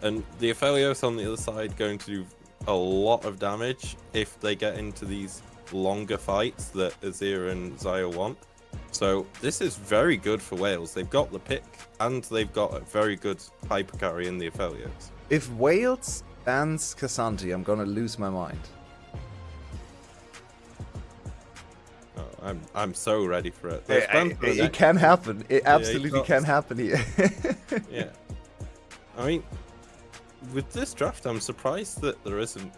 [SPEAKER 2] And the Aphelios on the other side going to do a lot of damage if they get into these longer fights that Azir and Zarya want. So this is very good for Wales. They've got the pick and they've got a very good hyper carry in the Aphelios.
[SPEAKER 1] If Wales bans K'Sante, I'm gonna lose my mind.
[SPEAKER 2] I'm so ready for it.
[SPEAKER 1] It can happen. It absolutely can happen here.
[SPEAKER 2] Yeah. I mean, with this draft, I'm surprised that there isn't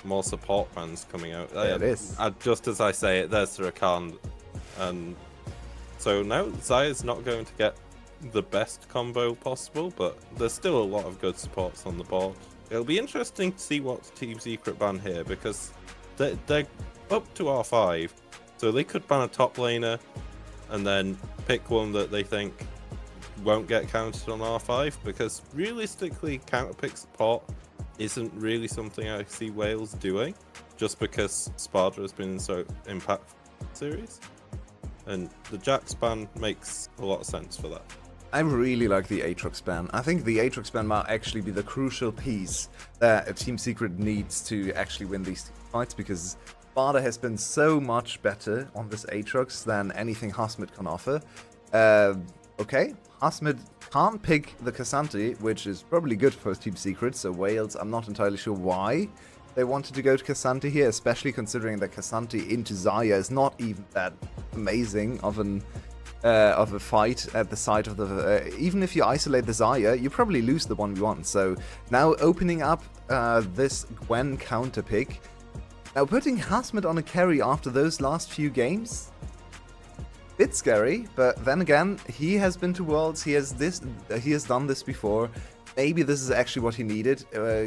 [SPEAKER 2] more support bans coming out.
[SPEAKER 1] Yeah, it is.
[SPEAKER 2] Just as I say it, there's Rakan. And so now Zarya's not going to get the best combo possible, but there's still a lot of good supports on the board. It'll be interesting to see what Team Secret ban here, because they're up to R5. So they could ban a top laner and then pick one that they think won't get counted on R5, because realistically counter pick support isn't really something I see Wales doing, just because Sparta has been so impactful series. And the Jax ban makes a lot of sense for that.
[SPEAKER 1] I really like the Aatrox ban. I think the Aatrox ban might actually be the crucial piece that a Team Secret needs to actually win these fights, because Sparta has been so much better on this Aatrox than anything Hasmid can offer. Okay, Hasmid can't pick the K'Sante, which is probably good for Team Secret, so Wales, I'm not entirely sure why they wanted to go to K'Sante here, especially considering that K'Sante into Zarya is not even that amazing of a fight at the side of the... even if you isolate the Zarya, you probably lose the 1v1. So now opening up this Gwen counter pick. Now putting Hasmid on a carry after those last few games, bit scary, but then again, he has been to Worlds, he has done this before. Maybe this is actually what he needed,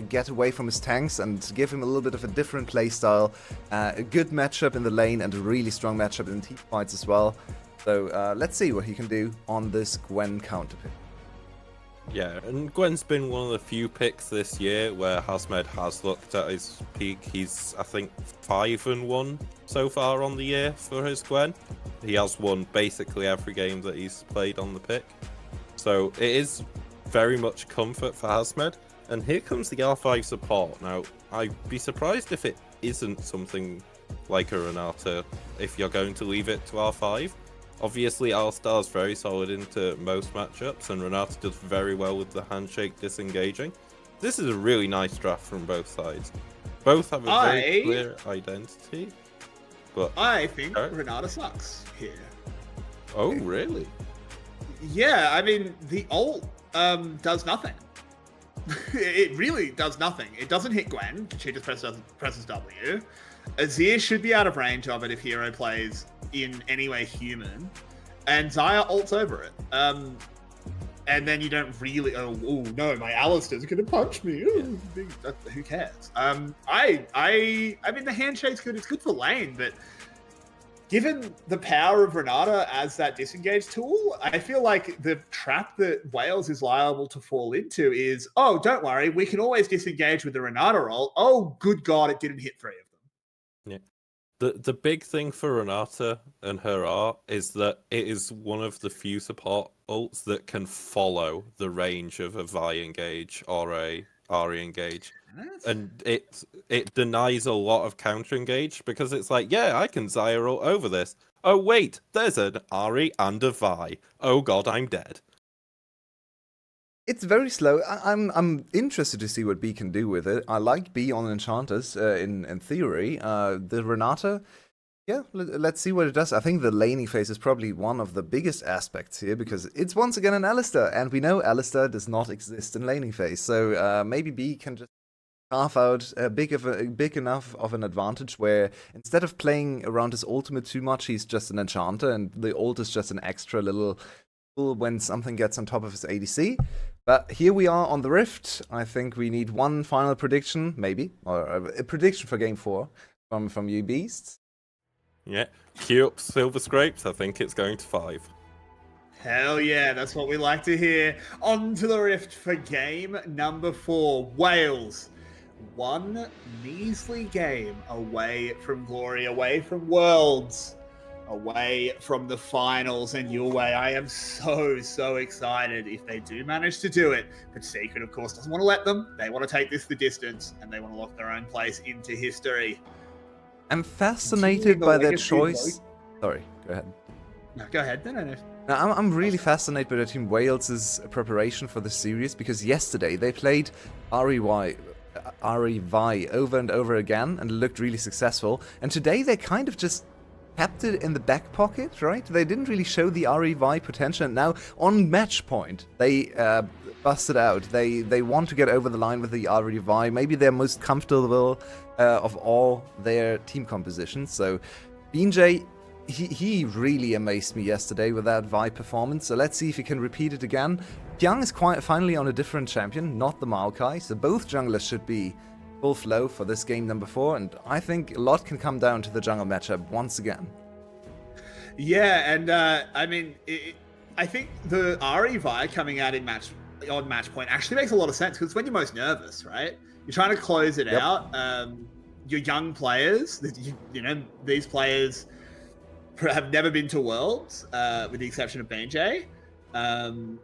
[SPEAKER 1] get away from his tanks and give him a little bit of a different playstyle, a good matchup in the lane and a really strong matchup in team fights as well. So let's see what he can do on this Gwen counter pick.
[SPEAKER 2] Yeah, and Gwen's been one of the few picks this year where Hasmed has looked at his peak. He's, I think, 5-1 so far on the year for his Gwen. He has won basically every game that he's played on the pick. So it is very much comfort for Hasmed. And here comes the R5 support. Now, I'd be surprised if it isn't something like a Renata if you're going to leave it to R5. Obviously, Alistar's very solid into most matchups, and Renata does very well with the handshake disengaging. This is a really nice draft from both sides. Both have a very clear identity. But
[SPEAKER 5] I think Renata sucks here.
[SPEAKER 2] Oh, really?
[SPEAKER 5] Yeah, I mean, the ult does nothing. It really does nothing. It doesn't hit Gwen. She just presses W. Azir should be out of range of it if Hero plays in any way human. And Zarya ults over it. and then you don't really. Oh no, my Alistair's gonna punch me. Ooh, who cares? I mean, the handshake's good. It's good for lane, but given the power of Renata as that disengage tool, I feel like the trap that Wales is liable to fall into is, oh, don't worry, we can always disengage with the Renata roll. Oh, good God, it didn't hit 3 of them.
[SPEAKER 2] Yeah. The big thing for Renata and her art is that it is one of the few support ults that can follow the range of a Vi engage or a Ari engage. And it denies a lot of counter engage because it's like, yeah, I can Zyra ult over this. Oh wait, there's an Ari and a Vi. Oh god, I'm dead.
[SPEAKER 1] It's very slow. I'm interested to see what B can do with it. I like B on Enchanters in theory. The Renata, yeah, let's see what it does. I think the laning phase is probably one of the biggest aspects here because it's once again an Alistair, and we know Alistair does not exist in laning phase. So maybe B can just carve out big enough of an advantage where instead of playing around his ultimate too much, he's just an Enchanter, and the ult is just an extra little tool when something gets on top of his ADC. But here we are on the Rift. I think we need one final prediction, maybe, or a prediction for Game 4 from you beasts.
[SPEAKER 2] Yeah, queue up Silver Scrapes. I think it's going to 5.
[SPEAKER 5] Hell yeah, that's what we like to hear. On to the Rift for game number 4. Wales. One measly game away from glory, away from Worlds, away from the finals, and your way. I am so excited if they do manage to do it. But Secret, of course, doesn't want to let them. They want to take this the distance, and they want to lock their own place into history.
[SPEAKER 1] I'm fascinated by their choice. Sorry, go ahead.
[SPEAKER 5] No, go ahead. No.
[SPEAKER 1] Now, I'm really fascinated by the Team Wales' preparation for the series because yesterday they played Ari Vi over and over again and looked really successful. And today they kind of just kept it in the back pocket, right? They didn't really show the Ari Vi potential. And now on match point, they busted out. They want to get over the line with the Ari Vi. Maybe they're most comfortable of all their team compositions. So BJ, he really amazed me yesterday with that Vi performance. So let's see if he can repeat it again. Pyang is quite finally on a different champion, not the Maokai. So both junglers should be full flow for this game number 4, and I think a lot can come down to the jungle matchup once again.
[SPEAKER 5] Yeah, and I mean, I think the Ari Vi coming out on match point actually makes a lot of sense because it's when you're most nervous, right? You're trying to close it out. You're young players. You know, these players have never been to Worlds, with the exception of BJ, and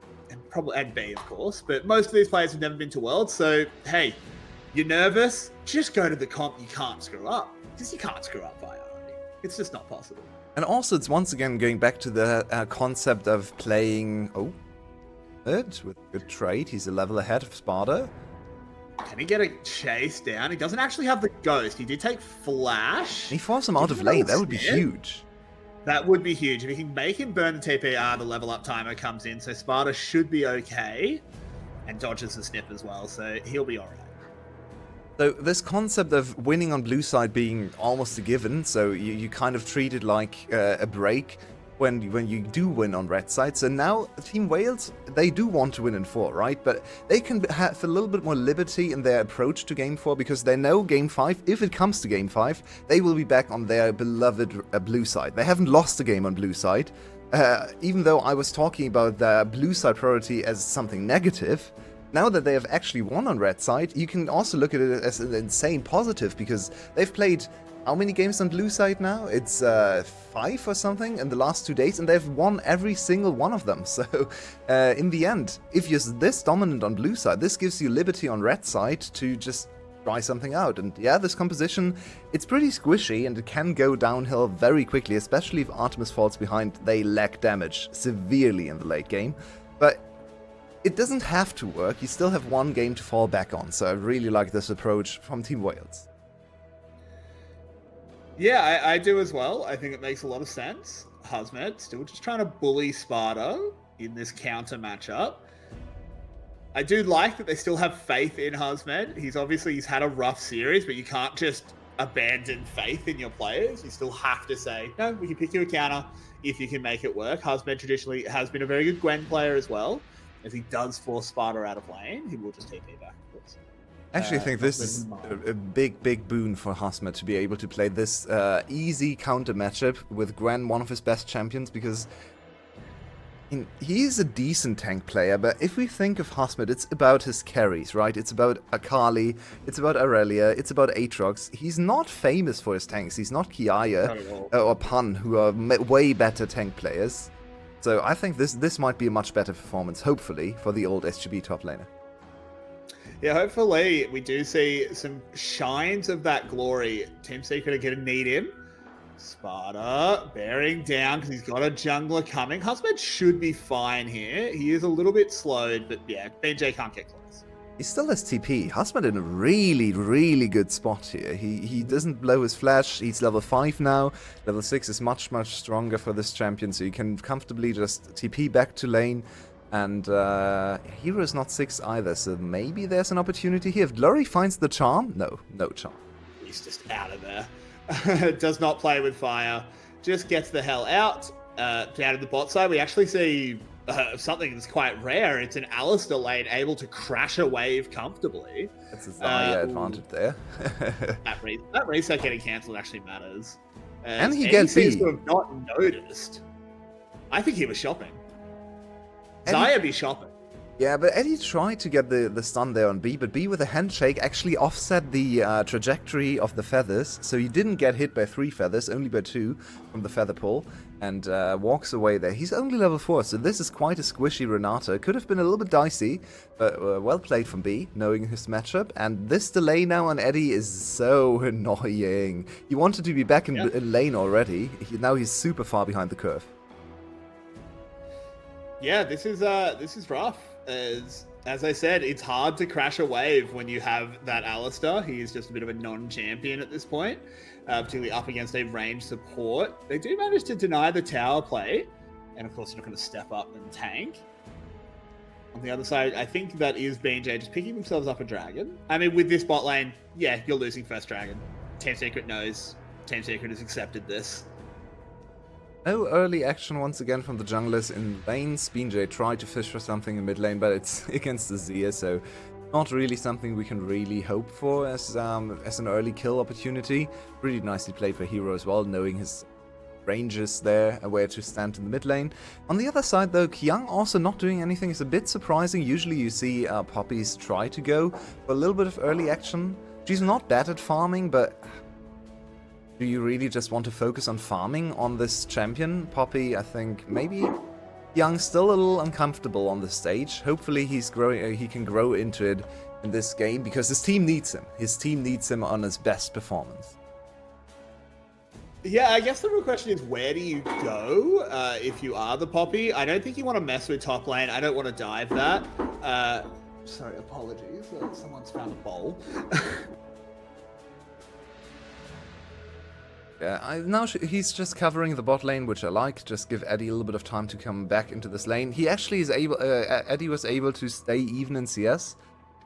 [SPEAKER 5] B, of course. But most of these players have never been to Worlds, so hey. You're nervous? Just go to the comp you can't screw up. Because you can't screw up via Ari. It's just not possible.
[SPEAKER 1] And also, it's once again going back to the concept of playing... with a good trade. He's a level ahead of Sparta.
[SPEAKER 5] Can he get a chase down? He doesn't actually have the ghost. He did take flash.
[SPEAKER 1] He forced him out of lane. That would be huge.
[SPEAKER 5] That would be huge. If he can make him burn the TPR, the level up timer comes in. So Sparta should be okay. And dodges the snip as well. So he'll be alright.
[SPEAKER 1] So this concept of winning on blue side being almost a given, so you kind of treat it like a break when you do win on red side. So now Team Wales, they do want to win in 4, right? But they can have a little bit more liberty in their approach to Game 4 because they know Game 5, if it comes to Game 5, they will be back on their beloved blue side. They haven't lost a game on blue side, even though I was talking about the blue side priority as something negative. Now that they have actually won on red side, you can also look at it as an insane positive because they've played how many games on blue side now? It's 5 or something in the last 2 days, and they've won every single one of them. So in the end, if you're this dominant on blue side, this gives you liberty on red side to just try something out. And yeah, this composition, it's pretty squishy and it can go downhill very quickly, especially if Artemis falls behind. They lack damage severely in the late game. But it doesn't have to work. You still have one game to fall back on. So I really like this approach from Team Wales.
[SPEAKER 5] Yeah, I do as well. I think it makes a lot of sense. Husmed still just trying to bully Sparta in this counter matchup. I do like that they still have faith in Husmed. He's had a rough series, but you can't just abandon faith in your players. You still have to say, no, we can pick you a counter if you can make it work. Husmed traditionally has been a very good Gwen player as well. If he does force Sparta out of lane, he will just TP back, of course.
[SPEAKER 1] Actually, I think this
[SPEAKER 5] not
[SPEAKER 1] is
[SPEAKER 5] with
[SPEAKER 1] a big boon for Hasmet to be able to play this easy counter matchup with Gwen, one of his best champions, because he is a decent tank player, but if we think of Hasmet, it's about his carries, right? It's about Akali, it's about Aurelia, it's about Aatrox. He's not famous for his tanks. He's not Kiaya
[SPEAKER 5] Not at all.
[SPEAKER 1] or Pan, who are way better tank players. So I think this might be a much better performance, hopefully, for the old SGB top laner.
[SPEAKER 5] Yeah, hopefully we do see some shines of that glory. Team Secret are going to need him. Sparta bearing down because he's got a jungler coming. Husband should be fine here. He is a little bit slowed, but yeah, BJ can't get close.
[SPEAKER 1] He still has TP. Husband in a really good spot here. He doesn't blow his flash. He's level 5 now. Level 6 is much stronger for this champion, so you can comfortably just TP back to lane. And Hero is not 6 either, so maybe there's an opportunity here. If Glory finds the charm, no charm.
[SPEAKER 5] He's just out of there. Does not play with fire. Just gets the hell out. Down in the bot side, we actually see something that's quite rare. It's an Alistair lane able to crash a wave comfortably.
[SPEAKER 1] That's a Zarya advantage there.
[SPEAKER 5] That reset getting cancelled actually matters.
[SPEAKER 1] And he
[SPEAKER 5] Eddie
[SPEAKER 1] gets
[SPEAKER 5] seems
[SPEAKER 1] B.
[SPEAKER 5] to have not noticed. I think he was shopping.
[SPEAKER 1] Eddie-
[SPEAKER 5] Zaya be shopping.
[SPEAKER 1] Yeah, but Eddie tried to get the stun there on B, but B with a handshake actually offset the trajectory of the feathers, so he didn't get hit by 3 feathers, only by 2 from the feather pull, and walks away there. He's only level 4, so this is quite a squishy Renata. Could have been a little bit dicey, but well played from B, knowing his matchup, and this delay now on Eddie is so annoying. He wanted to be back in lane already, now he's super far behind the curve.
[SPEAKER 5] Yeah, this is rough. As I said, it's hard to crash a wave when you have that Alistair. He is just a bit of a non-champion at this point, particularly up against a range support. They do manage to deny the tower play, and of course, they're not going to step up and tank. On the other side, I think that is BJ just picking themselves up a dragon. I mean, with this bot lane, yeah, you're losing first dragon. Team Secret knows. Team Secret has accepted this.
[SPEAKER 1] No early action once again from the junglers in lanes. BJ tried to fish for something in mid lane, but it's against the Zia, so not really something we can really hope for as an early kill opportunity. Really nicely played for Hero as well, knowing his ranges there, where to stand in the mid lane. On the other side though, Kyung also not doing anything is a bit surprising. Usually you see Poppies try to go for a little bit of early action. She's not bad at farming, but do you really just want to focus on farming on this champion? Poppy, I think maybe Young's still a little uncomfortable on the stage. Hopefully he can grow into it in this game because his team needs him. His team needs him on his best performance.
[SPEAKER 5] Yeah, I guess the real question is, where do you go if you are the Poppy? I don't think you want to mess with top lane. I don't want to dive that. Sorry, apologies. Someone's found a bowl.
[SPEAKER 1] Yeah, now he's just covering the bot lane, which I like. Just give Eddie a little bit of time to come back into this lane. He actually is able. Eddie was able to stay even in CS.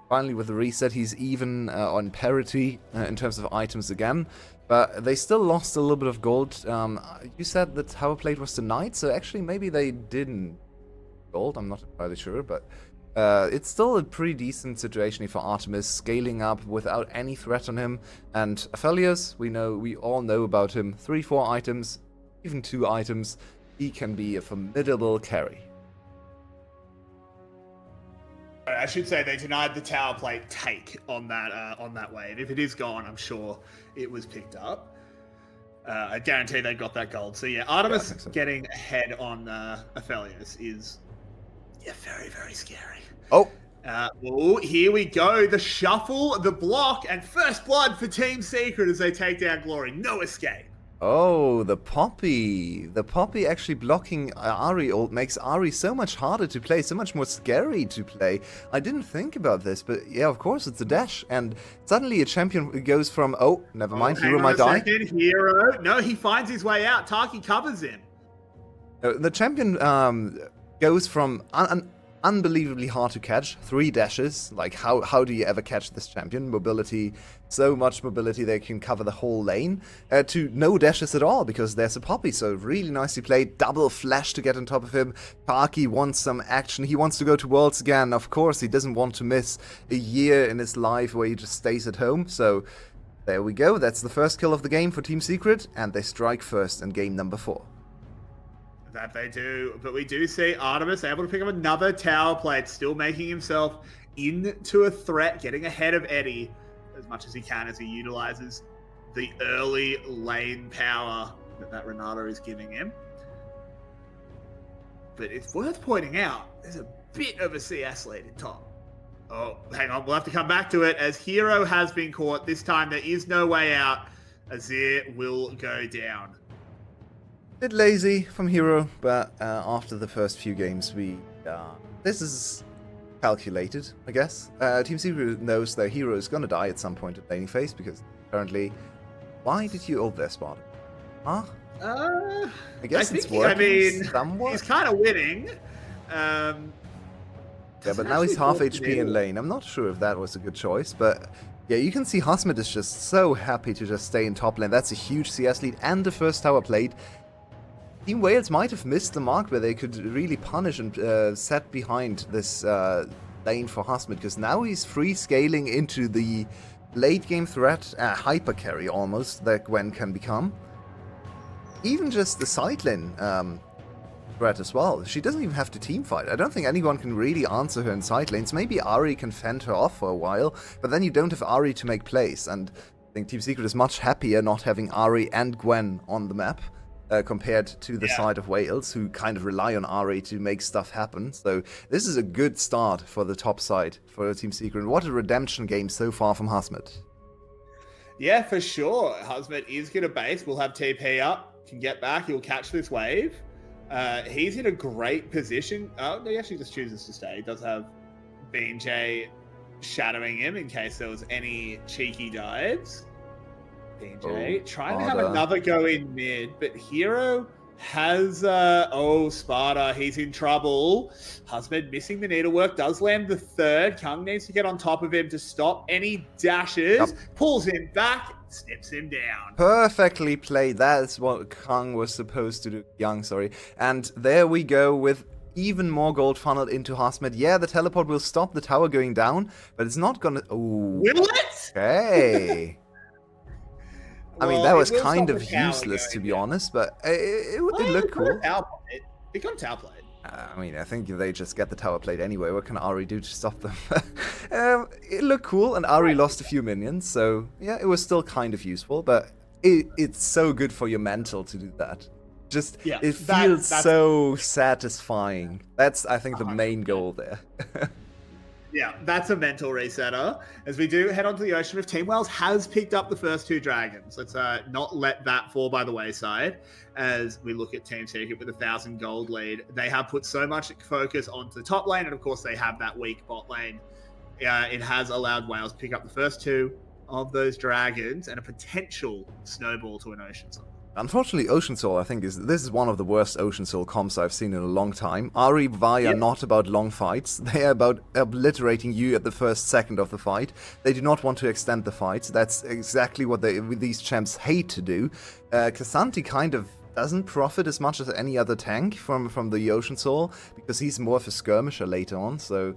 [SPEAKER 1] Finally, with the reset, he's even on parity in terms of items again. But they still lost a little bit of gold. You said the tower plate was denied, so actually maybe they didn't gold. I'm not entirely sure, but it's still a pretty decent situation for Artemis, scaling up without any threat on him. And Aphelios, we all know about him. 3-4 items, even 2 items. He can be a formidable carry.
[SPEAKER 5] I should say they denied the tower plate take on that wave. If it is gone, I'm sure it was picked up. I guarantee they got that gold. So yeah, Artemis getting ahead on Aphelios is very, very scary.
[SPEAKER 1] Oh!
[SPEAKER 5] Here we go. The shuffle, the block, and first blood for Team Secret as they take down Glory. No escape.
[SPEAKER 1] Oh, the Poppy. The Poppy actually blocking Ahri ult makes Ahri so much harder to play, so much more scary to play. I didn't think about this, but yeah, of course, it's a dash. And suddenly a champion goes from, oh, never mind, Hero might die.
[SPEAKER 5] Hero. No, he finds his way out. Taki covers him.
[SPEAKER 1] The champion goes from unbelievably hard to catch. 3 dashes. Like, how do you ever catch this champion? Mobility, so much mobility they can cover the whole lane. To no dashes at all, because there's a Poppy. So really nicely played. Double flash to get on top of him. Parky wants some action. He wants to go to Worlds again. Of course, he doesn't want to miss a year in his life where he just stays at home. So there we go. That's the first kill of the game for Team Secret. And they strike first in game number 4.
[SPEAKER 5] That they do, but we do see Artemis able to pick up another tower plate, still making himself into a threat, getting ahead of Eddie as much as he can as he utilizes the early lane power that Renata is giving him. But it's worth pointing out, there's a bit of a CS lead in top. Oh, hang on, we'll have to come back to it as Hero has been caught. This time there is no way out. Azir will go down.
[SPEAKER 1] Bit lazy from Hero, but after the first few games, this is calculated, I guess. Team Secret knows their Hero is gonna die at some point at laning phase, because currently, why did you ult their spot? Huh? I guess it's working somewhat.
[SPEAKER 5] He's kind of winning.
[SPEAKER 1] Yeah, but now he's half HP in lane. I'm not sure if that was a good choice, but yeah, you can see Husmet is just so happy to just stay in top lane. That's a huge CS lead and the first tower plate. Team Wales might have missed the mark where they could really punish and set behind this lane for Husmet, because now he's free scaling into the late game threat, hyper carry almost, that Gwen can become. Even just the side lane threat as well. She doesn't even have to team fight. I don't think anyone can really answer her in side lanes. Maybe Ahri can fend her off for a while, but then you don't have Ahri to make plays, and I think Team Secret is much happier not having Ahri and Gwen on the map. Compared to the side of Wales, who kind of rely on Ahri to make stuff happen. So this is a good start for the top side for Team Secret. What a redemption game so far from Husmet.
[SPEAKER 5] Yeah, for sure. Husmet is going to base. We'll have TP up, can get back. He'll catch this wave. He's in a great position. Oh, no, he actually just chooses to stay. He does have BJ shadowing him in case there was any cheeky dives. BJ trying to have another go in mid, but Hero has Sparta, he's in trouble. Husband missing the needlework, does land the third. Kung needs to get on top of him to stop any dashes, pulls him back, snips him down.
[SPEAKER 1] Perfectly played. That's what Kung was supposed to do. Young, sorry. And there we go with even more gold funneled into Husmet. Yeah, the teleport will stop the tower going down, but it's not gonna... Ooh.
[SPEAKER 5] Will it?
[SPEAKER 1] Okay. I mean, that was kind of useless, to be honest, but it looked cool.
[SPEAKER 5] It got a tower plate.
[SPEAKER 1] I mean, I think they just get the tower plate anyway. What can Ahri do to stop them? It looked cool, and Ahri lost a few minions, so yeah, it was still kind of useful, but it's so good for your mental to do that. Just, it feels so satisfying. That's, I think, the main goal there.
[SPEAKER 5] Yeah, that's a mental resetter. As we do head onto the Ocean Rift, Team Wales has picked up the first 2 dragons. Let's not let that fall by the wayside as we look at Team Secret with 1,000 gold lead. They have put so much focus onto the top lane, and of course they have that weak bot lane. It has allowed Wales to pick up the first 2 of those dragons and a potential snowball to an Ocean Soul.
[SPEAKER 1] Unfortunately, Ocean Soul, I think, this is one of the worst Ocean Soul comps I've seen in a long time. Ahri, Vi are not about long fights. They are about obliterating you at the first second of the fight. They do not want to extend the fights. That's exactly what these champs hate to do. K'Sante kind of doesn't profit as much as any other tank from the Ocean Soul, because he's more of a skirmisher later on, so...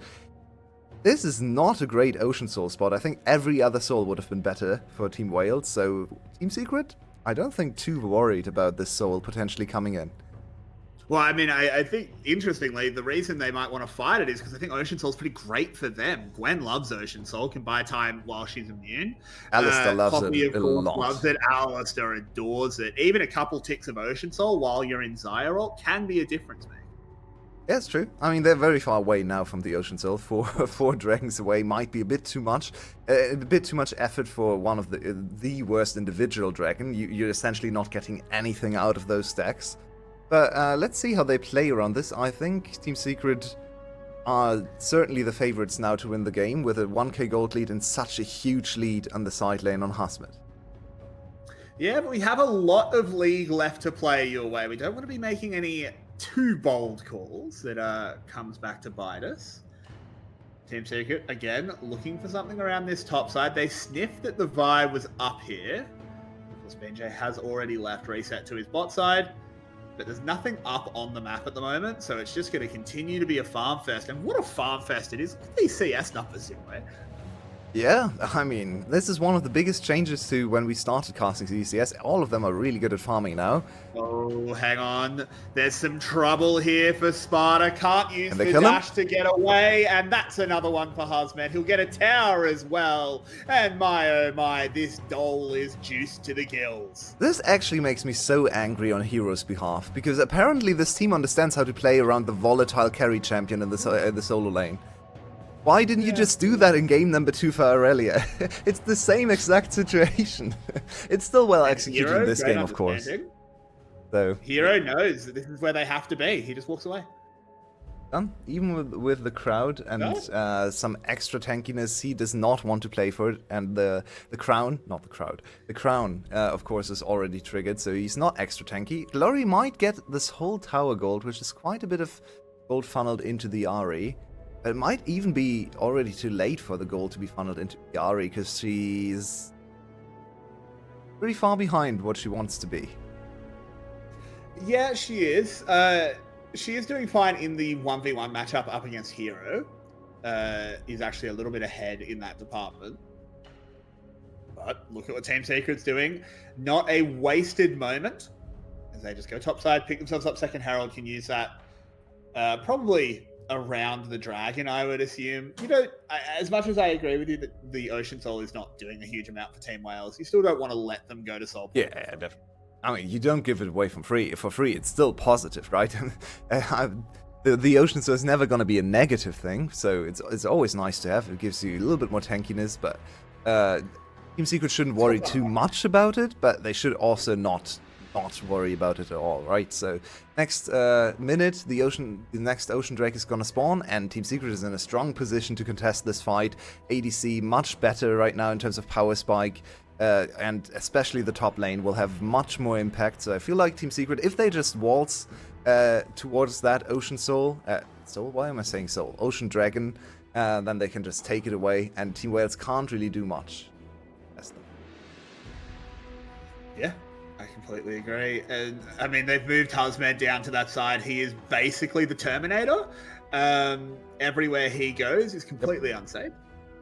[SPEAKER 1] This is not a great Ocean Soul spot. I think every other soul would have been better for Team Wales, so Team Secret? I don't think too worried about this soul potentially coming in.
[SPEAKER 5] Well, I mean, I think, interestingly, the reason they might want to fight it is because I think Ocean Soul's pretty great for them. Gwen loves Ocean Soul, can buy time while she's immune.
[SPEAKER 1] Alistair loves
[SPEAKER 5] Poppy,
[SPEAKER 1] it
[SPEAKER 5] of
[SPEAKER 1] a
[SPEAKER 5] course,
[SPEAKER 1] lot.
[SPEAKER 5] loves it. Alistair adores it. Even a couple ticks of Ocean Soul while you're in Zyra can be a difference maker.
[SPEAKER 1] Yeah, it's true. I mean, they're very far away now from the Ocean Soul. Four dragons away might be a bit too much. A bit too much effort for one of the worst individual dragon. You're essentially not getting anything out of those stacks. But let's see how they play around this. I think Team Secret are certainly the favorites now to win the game, with a 1k gold lead and such a huge lead on the side lane on Husmet.
[SPEAKER 5] Yeah, but we have a lot of League left to play your way. We don't want to be making any two bold calls that comes back to bite us. Team Secret, again, looking for something around this top side. They sniffed that the Vi was up here. Of course, BJ has already left, reset to his bot side. But there's nothing up on the map at the moment, so it's just going to continue to be a farm fest. And what a farm fest it is. Look at these CS numbers, anyway.
[SPEAKER 1] Yeah, I mean, this is one of the biggest changes to when we started casting VCS. All of them are really good at farming now.
[SPEAKER 5] Oh, hang on. There's some trouble here for Sparta. Can't use
[SPEAKER 1] And
[SPEAKER 5] the
[SPEAKER 1] they kill him?
[SPEAKER 5] dash to get away. And that's another one for Husman. He'll get a tower as well. And my, oh my, this Dole is juiced to the gills.
[SPEAKER 1] This actually makes me so angry on Hero's behalf, because apparently this team understands how to play around the volatile carry champion in the solo lane. Why didn't you just do that in game number 2 for Aurelia? It's the same exact situation. It's still well executed
[SPEAKER 5] Hero,
[SPEAKER 1] in this
[SPEAKER 5] great
[SPEAKER 1] game, of course.
[SPEAKER 5] understanding.
[SPEAKER 1] So,
[SPEAKER 5] Hero knows that this is where they have to be. He just walks away.
[SPEAKER 1] done. Even with the crowd and some extra tankiness, he does not want to play for it. And the crown, not the crowd, the crown, of course, is already triggered, so he's not extra tanky. Glory might get this whole tower gold, which is quite a bit of gold funneled into the Ari. It might even be already too late for the gold to be funneled into the Ari, because she's pretty far behind what she wants to be.
[SPEAKER 5] Yeah, she is. She is doing fine in the 1v1 matchup up against Hero. Is actually a little bit ahead in that department. But look at what Team Secret's doing. Not a wasted moment. As they just go topside, pick themselves up. Second Herald can use that. Probably around the dragon, I would assume. You know, as much as I agree with you that the Ocean Soul is not doing a huge amount for Team Wales, you still don't want to let them go to Soul.
[SPEAKER 1] Yeah, definitely. I mean, you don't give it away for free. It's still positive, right? The Ocean Soul is never going to be a negative thing, so it's always nice to have. It gives you a little bit more tankiness, but Team Secret shouldn't worry too much about it, but they should also not worry about it at all, right? So next minute, the next Ocean Drake is gonna spawn, and Team Secret is in a strong position to contest this fight. ADC much better right now in terms of power spike, and especially the top lane will have much more impact. So I feel like Team Secret, if they just waltz towards that Ocean Soul, why am I saying Soul? Ocean Dragon, then they can just take it away, and Team Wales can't really do much.
[SPEAKER 5] Yeah, I completely agree. And I mean, they've moved Husman down to that side. He is basically the Terminator. Everywhere he goes is completely unsafe.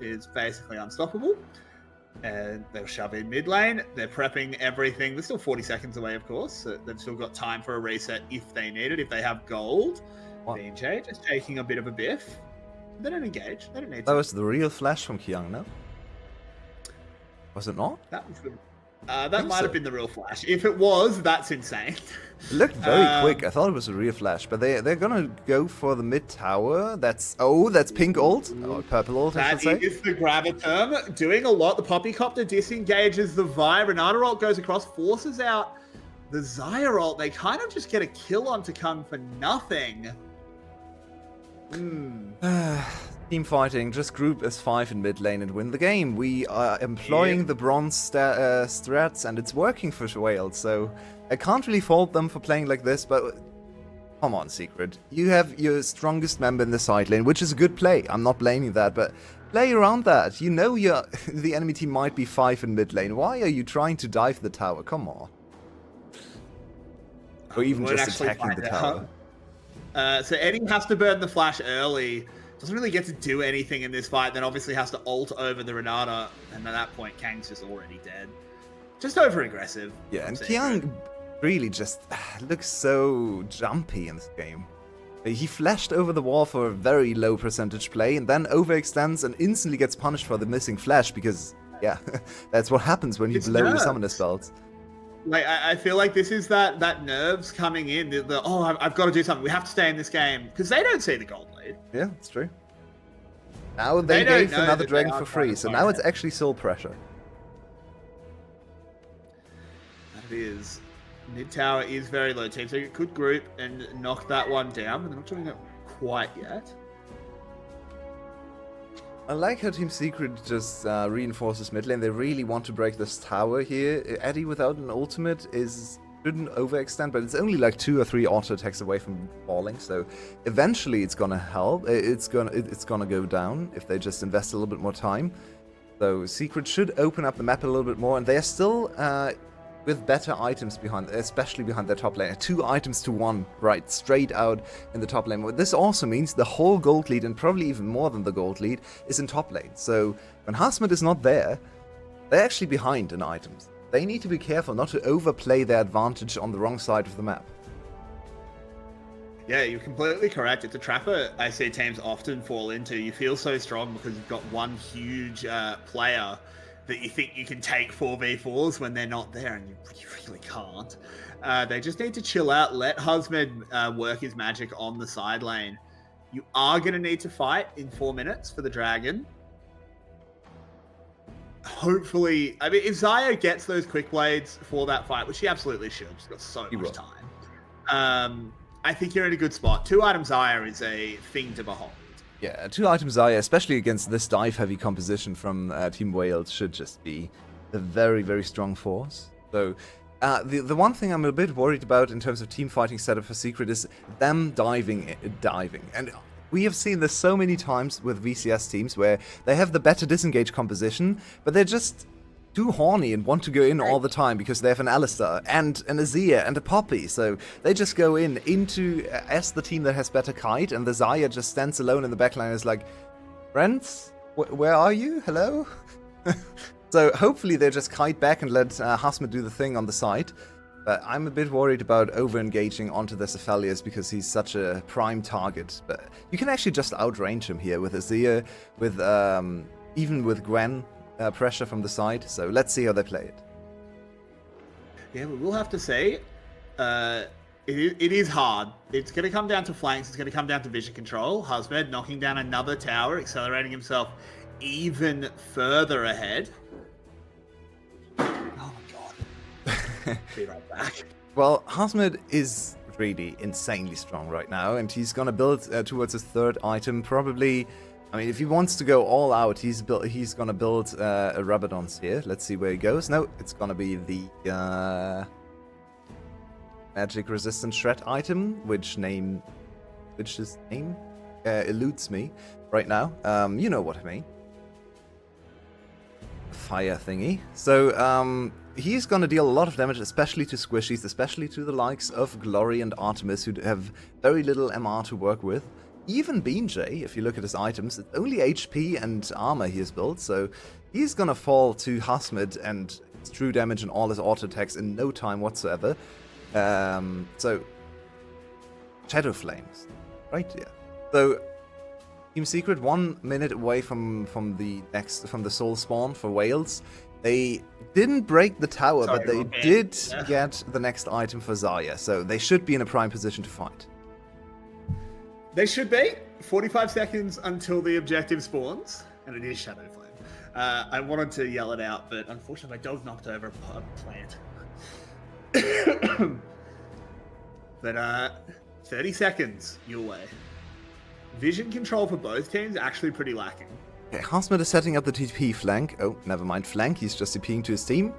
[SPEAKER 5] Is basically unstoppable. And they'll shove in mid lane. They're prepping everything. They're still 40 seconds away, of course. So they've still got time for a reset if they need it. If they have gold. BJ just taking a bit of a biff. They don't engage. They don't need to.
[SPEAKER 1] That was the real flash from Kyung, no? Was it not?
[SPEAKER 5] That was the... that might have been the real flash. If it was, that's insane.
[SPEAKER 1] It looked very quick. I thought it was a real flash, but they're gonna go for the mid tower. That's pink ult, or purple ult, I should say.
[SPEAKER 5] That is the Graviton doing a lot. The Poppycopter disengages the Vi. Renata ult goes across, forces out the Xayah ult. They kind of just get a kill on to come for nothing.
[SPEAKER 1] Team fighting, just group as 5 in mid lane and win the game. We are employing the bronze strats, and it's working for Wales, so I can't really fault them for playing like this, but come on, Secret. You have your strongest member in the side lane, which is a good play. I'm not blaming that, but play around that. You know the enemy team might be 5 in mid lane. Why are you trying to dive the tower? Come on. Or even just attacking the tower.
[SPEAKER 5] So Eddie has to burn the flash early. Doesn't really get to do anything in this fight. Then obviously has to ult over the Renata. And at that point, Kang's just already dead. Just over aggressive.
[SPEAKER 1] Yeah, and Kyung really just looks so jumpy in this game. He flashed over the wall for a very low percentage play and then overextends and instantly gets punished for the missing flash because, yeah, that's what happens when you blow your summoner spells.
[SPEAKER 5] Like, I feel like this is that nerves coming in. I've got to do something. We have to stay in this game. Because they don't see the gold lead.
[SPEAKER 1] Yeah, it's true. Now they gave another dragon for free, so now it's actually soul pressure.
[SPEAKER 5] That is. Mid tower is very low team, so you could group and knock that one down, but they're not doing it quite yet.
[SPEAKER 1] I like how Team Secret just reinforces mid lane. They really want to break this tower here. Eddie without an ultimate is shouldn't overextend, but it's only like 2 or 3 auto attacks away from falling, so eventually it's gonna help. It's gonna go down if they just invest a little bit more time. So Secret should open up the map a little bit more, and they are still with better items behind, especially behind their top lane. 2 items to 1, right, straight out in the top lane. This also means the whole gold lead, and probably even more than the gold lead, is in top lane. So when Hasmid is not there, they're actually behind in items. They need to be careful not to overplay their advantage on the wrong side of the map.
[SPEAKER 5] Yeah, you're completely correct. It's a trap I see teams often fall into. You feel so strong because you've got one huge player that you think you can take 4v4s when they're not there, and you really can't. They just need to chill out, let Husband work his magic on the side lane. You are going to need to fight in 4 minutes for the dragon. Hopefully, I mean, if Xayah gets those quick blades for that fight, which she absolutely should, she's got so much time. I think you're in a good spot. 2 items Xayah is a thing to behold.
[SPEAKER 1] Yeah, 2 items Xayah, especially against this dive-heavy composition from Team Wales, should just be a very, very strong force. So, the one thing I'm a bit worried about in terms of team fighting setup for Secret is them diving. And we have seen this so many times with VCS teams where they have the better disengage composition, but they're just too horny and want to go in all the time because they have an Alistar and an Azir and a Poppy. So they just go into as the team that has better kite, and the Xayah just stands alone in the backline and is like, friends, where are you? Hello? So hopefully they just kite back and let Hasmid do the thing on the side. But I'm a bit worried about over-engaging onto the Cephalius because he's such a prime target. But you can actually just outrange him here with Azir, with even with Gwen pressure from the side. So let's see how they play it.
[SPEAKER 5] Yeah, we will have to say, it is hard. It's going to come down to flanks. It's going to come down to vision control. Husband knocking down another tower, accelerating himself even further ahead. Oh my god. Be right back.
[SPEAKER 1] Well, Hasmid is really insanely strong right now, and he's gonna build towards his 3rd item. Probably, I mean, if he wants to go all out, he's gonna build a Rabadon's here. Let's see where he goes. No, it's gonna be the magic resistant shred item, which his name eludes me right now. You know what I mean. Fire thingy. So, he's gonna deal a lot of damage, especially to squishies, especially to the likes of Glory and Artemis, who have very little MR to work with. Even Beanjay, if you look at his items, it's only HP and armor he has built, so he's gonna fall to Hasmid and its true damage and all his auto attacks in no time whatsoever. So, Shadow Flames, right? Yeah. So, Team Secret 1 minute away from the soul spawn for Wales. They didn't break the tower, but they did get the next item for Xayah, so they should be in a prime position to fight.
[SPEAKER 5] They should be. 45 seconds until the objective spawns, and it is Shadow Flame. I wanted to yell it out, but unfortunately my dog knocked over a plant. But 30 seconds your way. Vision control for both teams actually pretty lacking.
[SPEAKER 1] Okay, Hasmid is setting up the TP flank. Oh, never mind flank. He's just TPing to his team.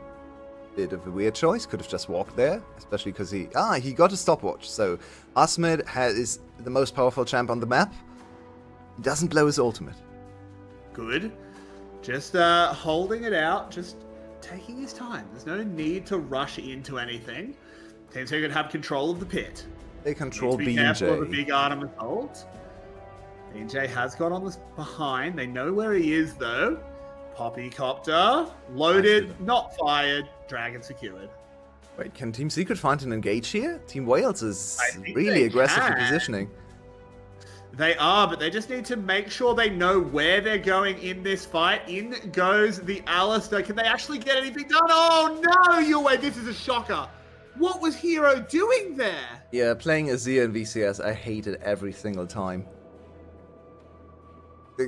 [SPEAKER 1] Bit of a weird choice. Could have just walked there, especially because he got a stopwatch. So Hasmid is the most powerful champ on the map. He doesn't blow his ultimate.
[SPEAKER 5] Good. Just holding it out, just taking his time. There's no need to rush into anything. Teams who can have control of the pit.
[SPEAKER 1] They control
[SPEAKER 5] Be careful of the
[SPEAKER 1] BJ.
[SPEAKER 5] big Artemis ult. BJ has got on this behind. They know where he is though. Poppy copter, loaded, not fired, dragon secured.
[SPEAKER 1] Wait, can Team Secret find an engage here? Team Wales is
[SPEAKER 5] I think
[SPEAKER 1] really
[SPEAKER 5] they
[SPEAKER 1] aggressively
[SPEAKER 5] can.
[SPEAKER 1] positioning.
[SPEAKER 5] They are, but they just need to make sure they know where they're going in this fight. In goes the Alistar. Can they actually get anything done? Oh no, Yue, this is a shocker. What was Hero doing there?
[SPEAKER 1] Yeah, playing Azir in VCS, I hate it every single time.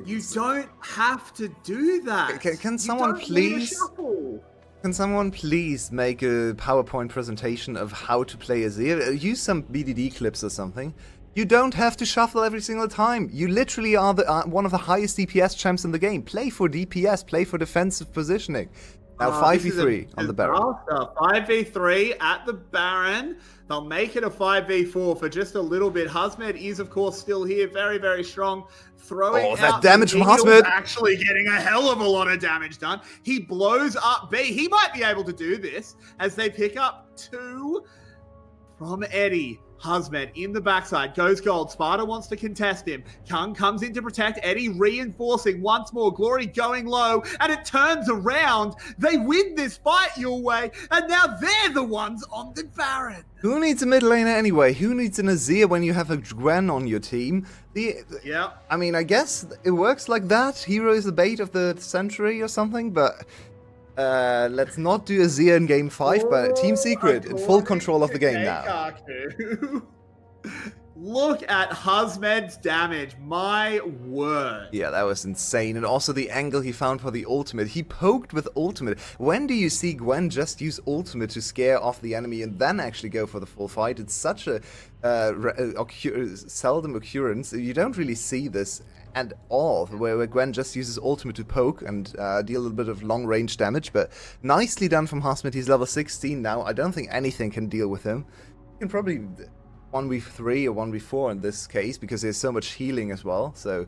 [SPEAKER 5] You don't have to do that.
[SPEAKER 1] Can
[SPEAKER 5] You
[SPEAKER 1] someone
[SPEAKER 5] don't need a
[SPEAKER 1] please...
[SPEAKER 5] shuffle.
[SPEAKER 1] Can someone please make a PowerPoint presentation of how to play Azir? Use some BDD clips or something. You don't have to shuffle every single time. You literally are one of the highest DPS champs in the game. Play for DPS, play for defensive positioning. Now
[SPEAKER 5] This is a
[SPEAKER 1] 5v3 on the Baron.
[SPEAKER 5] disaster. 5v3 at the Baron. They'll make it a 5v4 for just a little bit. Hazmed is, of course, still here. Very, very strong. Throwing
[SPEAKER 1] Oh, that
[SPEAKER 5] out
[SPEAKER 1] damage
[SPEAKER 5] the
[SPEAKER 1] from
[SPEAKER 5] Eagles,
[SPEAKER 1] Hazmed.
[SPEAKER 5] actually getting a hell of a lot of damage done. He blows up B. He might be able to do this as they pick up 2 from Eddie. Hazmed in the backside, goes gold. Sparta wants to contest him. Kung comes in to protect Eddie, reinforcing once more. Glory going low, and it turns around. They win this fight your way, and now they're the ones on the Baron.
[SPEAKER 1] Who needs a mid laner anyway? Who needs an Azir when you have a Gwen on your team?
[SPEAKER 5] Yeah.
[SPEAKER 1] I mean, I guess it works like that. Hero is the bait of the century or something, but let's not do Azir in game 5, but Team Secret in full control of the game now.
[SPEAKER 5] Look at Hazmed's damage. My word.
[SPEAKER 1] Yeah, that was insane. And also the angle he found for the ultimate. He poked with ultimate. When do you see Gwen just use ultimate to scare off the enemy and then actually go for the full fight? It's such a seldom occurrence. You don't really see this at all, where Gwen just uses ultimate to poke and deal a little bit of long-range damage. But nicely done from Hazmed. He's level 16 now. I don't think anything can deal with him. He can probably 1v3 or 1v4 in this case, because there's so much healing as well. So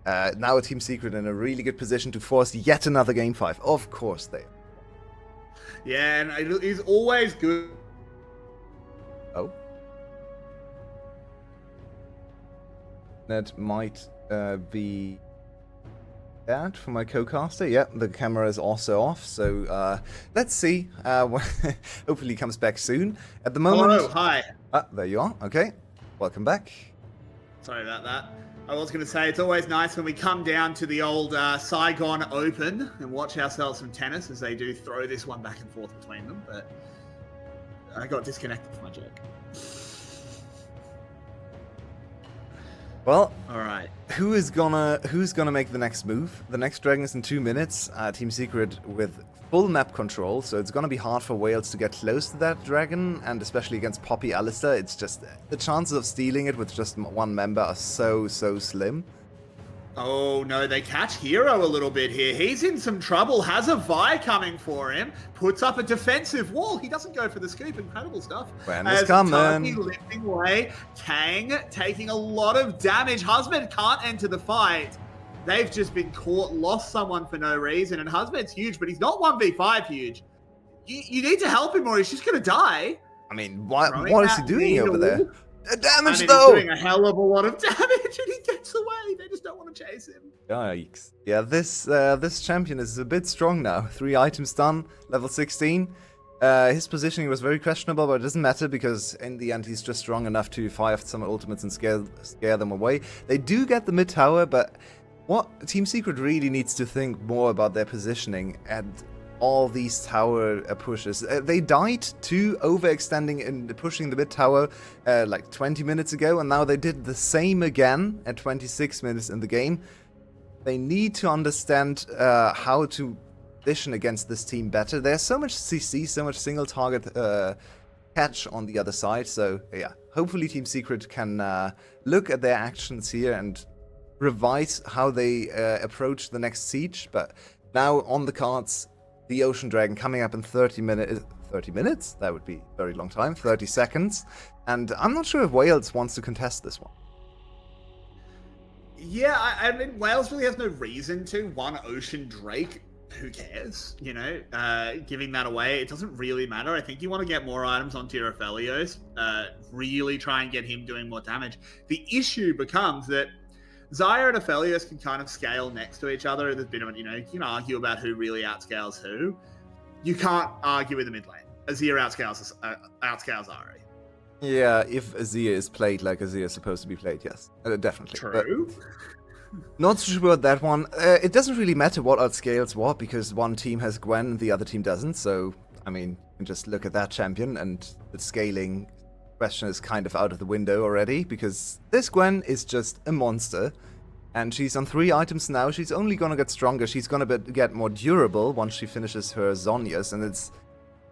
[SPEAKER 1] now a Team Secret in a really good position to force yet another game 5. Of course they are.
[SPEAKER 5] Yeah, and he's always good.
[SPEAKER 1] Oh. That might be that for my co-caster. Yeah, the camera is also off, so let's see. Hopefully he comes back soon. At the moment...
[SPEAKER 5] Hello, hi.
[SPEAKER 1] Ah, there you are. Okay, welcome back.
[SPEAKER 5] Sorry about that. I was going to say, it's always nice when we come down to the old Saigon Open and watch ourselves some tennis, as they do throw this one back and forth between them, but I got disconnected from my joke.
[SPEAKER 1] Well,
[SPEAKER 5] all right.
[SPEAKER 1] Who's gonna make the next move? The next dragon is in 2 minutes. Team Secret with full map control, so it's gonna be hard for Wales to get close to that dragon, and especially against Poppy Alistair, it's just the chances of stealing it with just one member are so slim.
[SPEAKER 5] Oh no, they catch Hero a little bit here. He's in some trouble, has a Vi coming for him, puts up a defensive wall. He doesn't go for the scoop. Incredible stuff.
[SPEAKER 1] When is coming?
[SPEAKER 5] Tony lifting away. Kang taking a lot of damage. Hazmed can't enter the fight. They've just been caught, lost someone for no reason, and Hazmed's huge, but he's not 1v5 huge. You need to help him or he's just going to die.
[SPEAKER 1] I mean, what is he doing over there? Damage,
[SPEAKER 5] He's
[SPEAKER 1] though!
[SPEAKER 5] doing a hell of a lot of damage, and he gets away. They just don't want to chase him.
[SPEAKER 1] Yikes. Yeah, this champion is a bit strong now. 3 items done, level 16. His positioning was very questionable, but it doesn't matter, because in the end he's just strong enough to fire some ultimates and scare them away. They do get the mid tower, but what Team Secret really needs to think more about their positioning and all these tower pushes. They died to overextending and pushing the mid tower like 20 minutes ago, and now they did the same again at 26 minutes in the game. They need to understand how to position against this team better. There's so much CC, so much single target catch on the other side, so yeah, hopefully Team Secret can look at their actions here and revise how they approach the next siege. But now on the cards, the Ocean Dragon coming up in 30 minutes? 30 minutes? That would be a very long time. 30 seconds. And I'm not sure if Wales wants to contest this one.
[SPEAKER 5] Yeah, I mean, Wales really has no reason to. One Ocean Drake, who cares? You know, giving that away, it doesn't really matter. I think you want to get more items onto your Aphelios. Really try and get him doing more damage. The issue becomes that Xayah and Aphelios can kind of scale next to each other. There's been, you know, you can argue about who really outscales who. You can't argue with the mid lane. Azir outscales Ari.
[SPEAKER 1] Yeah, if Azir is played like Azir is supposed to be played, yes. Definitely.
[SPEAKER 5] True.
[SPEAKER 1] Not so sure about that one. It doesn't really matter what outscales what, because one team has Gwen and the other team doesn't. So, I mean, you can just look at that champion, and the scaling question is kind of out of the window already, because this Gwen is just a monster, and she's on 3 items now. She's only gonna get stronger. She's gonna get more durable once she finishes her Zhonya's, and it's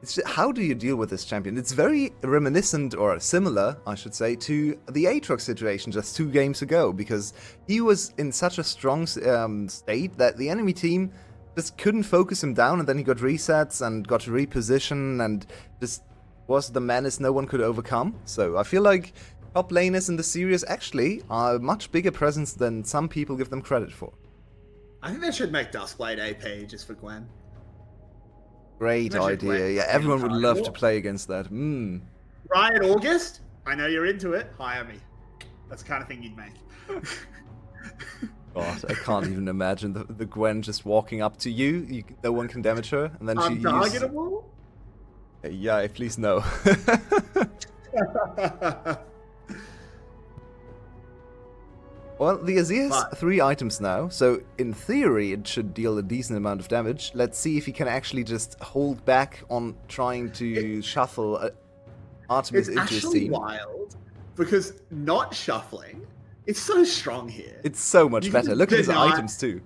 [SPEAKER 1] just, how do you deal with this champion? It's very reminiscent, or similar, I should say, to the Aatrox situation just 2 games ago, because he was in such a strong state that the enemy team just couldn't focus him down, and then he got resets and got to reposition, and just was the menace no one could overcome. So I feel like top laners in the series actually are a much bigger presence than some people give them credit for.
[SPEAKER 5] I think they should make Duskblade AP just for Gwen.
[SPEAKER 1] Great
[SPEAKER 5] Imagine
[SPEAKER 1] idea.
[SPEAKER 5] Gwen
[SPEAKER 1] Yeah, everyone would love to
[SPEAKER 5] War.
[SPEAKER 1] play against that.
[SPEAKER 5] Riot August, I know you're into it. Hire me. That's the kind of thing you'd make.
[SPEAKER 1] God, I can't even imagine the Gwen just walking up to you. No one can damage her, and then she uses...
[SPEAKER 5] Untargetable?
[SPEAKER 1] Yeah, please no. Well, the Azir has 3 items now, so in theory it should deal a decent amount of damage. Let's see if he can actually just hold back on trying to shuffle Artemis
[SPEAKER 5] It's
[SPEAKER 1] into his
[SPEAKER 5] actually
[SPEAKER 1] team.
[SPEAKER 5] wild, because not shuffling, it's so strong here.
[SPEAKER 1] It's so much
[SPEAKER 5] You
[SPEAKER 1] better.
[SPEAKER 5] can
[SPEAKER 1] Look at his
[SPEAKER 5] deny-
[SPEAKER 1] items too.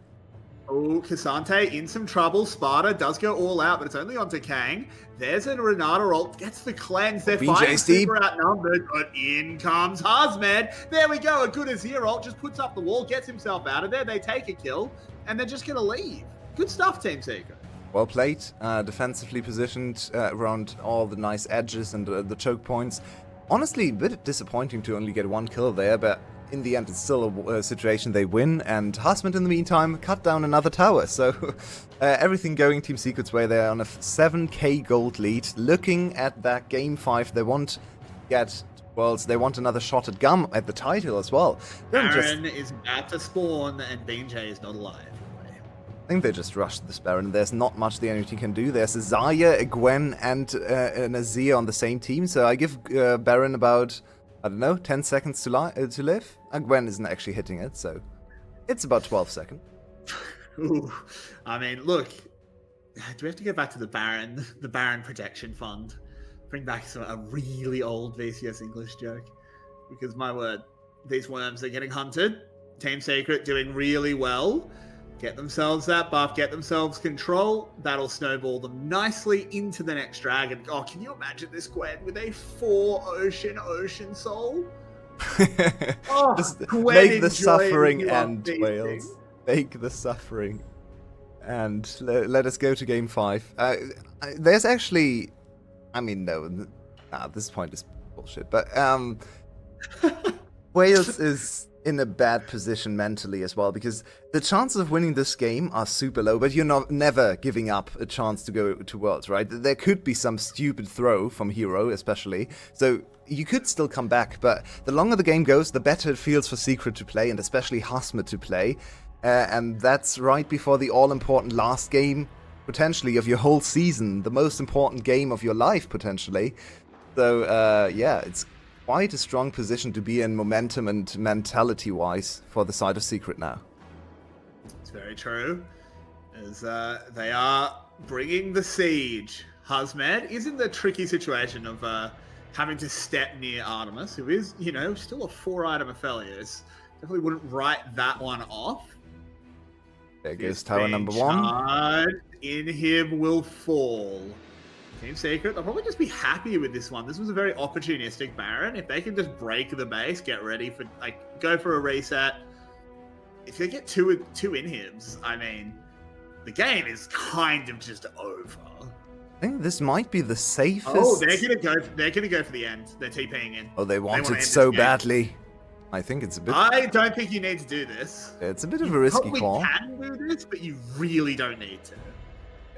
[SPEAKER 5] Oh, Cassante in some trouble. Sparta does go all out, but it's only onto Kang. There's a Renata ult, gets the cleanse. They're
[SPEAKER 1] BJ
[SPEAKER 5] fighting
[SPEAKER 1] Steve.
[SPEAKER 5] super outnumbered, but in comes Hazmed. There we go, a good Azir ult, just puts up the wall, gets himself out of there. They take a kill, and they're just going to leave. Good stuff, Team Secret.
[SPEAKER 1] Well played, defensively positioned around all the nice edges and the choke points. Honestly, a bit disappointing to only get 1 kill there, but in the end it's still a situation they win, and Husband in the meantime cut down another tower, so everything going Team Secret's way. They're on a 7k gold lead. Looking at that game 5, they want to get Worlds, they want another shot at Gum at the title as well.
[SPEAKER 5] Baron is about to spawn, and BJ is not alive.
[SPEAKER 1] I think they just rushed this Baron. There's not much the enemy team can do. There's a Zarya, a Gwen, and an Azir on the same team. So I give Baron about, I don't know, 10 seconds to live. Gwen isn't actually hitting it, so it's about 12 seconds.
[SPEAKER 5] Ooh, I mean, look, do we have to go back to the Baron Protection Fund? Bring back a really old VCS English joke? Because my word, these worms are getting hunted. Team Secret doing really well. Get themselves that buff, get themselves control. That'll snowball them nicely into the next dragon. Oh, can you imagine this Gwen with a 4 ocean soul? Oh,
[SPEAKER 1] Just
[SPEAKER 5] Gwen
[SPEAKER 1] make the
[SPEAKER 5] enjoying
[SPEAKER 1] suffering
[SPEAKER 5] you
[SPEAKER 1] end,
[SPEAKER 5] unbeating.
[SPEAKER 1] Wales. Make the suffering. And let us go to game 5. There's actually... I mean, no, at this point is bullshit. But Wales is in a bad position mentally as well, because the chances of winning this game are super low, but you're never giving up a chance to go to Worlds, right? There could be some stupid throw from Hero, especially, so you could still come back, but the longer the game goes, the better it feels for Secret to play, and especially Hasmet to play, and that's right before the all-important last game, potentially, of your whole season, the most important game of your life, potentially. So, yeah, it's quite a strong position to be in momentum and mentality-wise for the side of Secret now.
[SPEAKER 5] It's very true, as they are bringing the siege. Hazmed is in the tricky situation of having to step near Artemis, who is, you know, still a 4-item Aphelios. Definitely wouldn't write that one off.
[SPEAKER 1] There goes tower number 1.
[SPEAKER 5] Charged in him will fall. Team Secret, they'll probably just be happy with this one. This was a very opportunistic Baron. If they can just break the base, get ready for, like, go for a reset. If they get two inhibs, I mean, the game is kind of just over.
[SPEAKER 1] I think this might be the safest...
[SPEAKER 5] Oh, they're gonna go for the end. They're TPing in.
[SPEAKER 1] Oh, they want
[SPEAKER 5] wanna
[SPEAKER 1] it
[SPEAKER 5] end
[SPEAKER 1] so
[SPEAKER 5] this game.
[SPEAKER 1] badly. I think it's a bit...
[SPEAKER 5] I don't think you need to do this.
[SPEAKER 1] It's a bit of a risky
[SPEAKER 5] Probably
[SPEAKER 1] call.
[SPEAKER 5] can do this, but you really don't need to.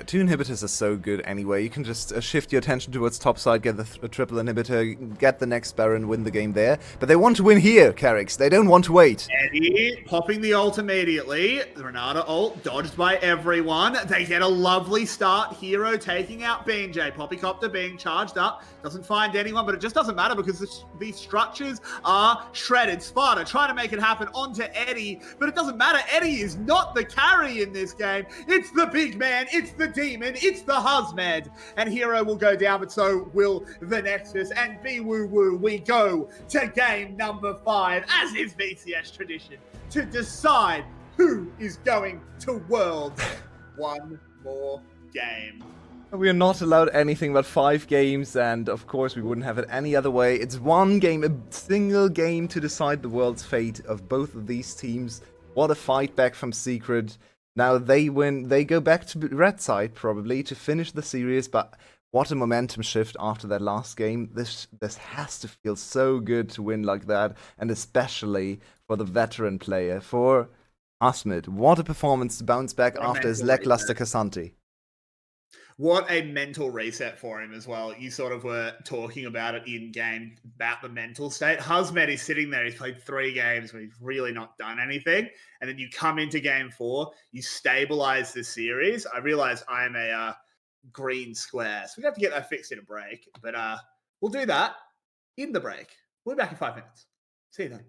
[SPEAKER 1] 2 inhibitors are so good anyway. You can just shift your attention towards top side, get the triple inhibitor, get the next Baron, win the game there. But they want to win here, Carrix. They don't want to wait.
[SPEAKER 5] Eddie popping the ult immediately. The Renata ult dodged by everyone. They get a lovely start. Hero taking out BJ. Poppycopter being charged up. Doesn't find anyone, but it just doesn't matter because these structures are shredded. Sparta trying to make it happen onto Eddie, but it doesn't matter. Eddie is not the carry in this game. It's the big man. It's the demon. It's the Hazmed. And Hero will go down, but so will the Nexus. And B-woo-woo, we go to game number 5, as is VCS tradition, to decide who is going to Worlds. One more game.
[SPEAKER 1] We are not allowed anything but 5 games, and of course we wouldn't have it any other way. It's one game, a single game to decide the world's fate of both of these teams. What a fight back from Secret. Now they win. They go back to red side probably to finish the series, but what a momentum shift after that last game. This has to feel so good to win like that, and especially for the veteran player, for Asmid. What a performance to bounce back
[SPEAKER 5] What a
[SPEAKER 1] after his
[SPEAKER 5] mental
[SPEAKER 1] lackluster
[SPEAKER 5] reset.
[SPEAKER 1] Kasanti.
[SPEAKER 5] What a mental reset for him as well. You sort of were talking about it in game, about the mental state. Husmed is sitting there. He's played 3 games where he's really not done anything. And then you come into game 4, you stabilize the series. I realize I am a green square, so we have to get that fixed in a break. But we'll do that in the break. We'll be back in 5 minutes. See you then.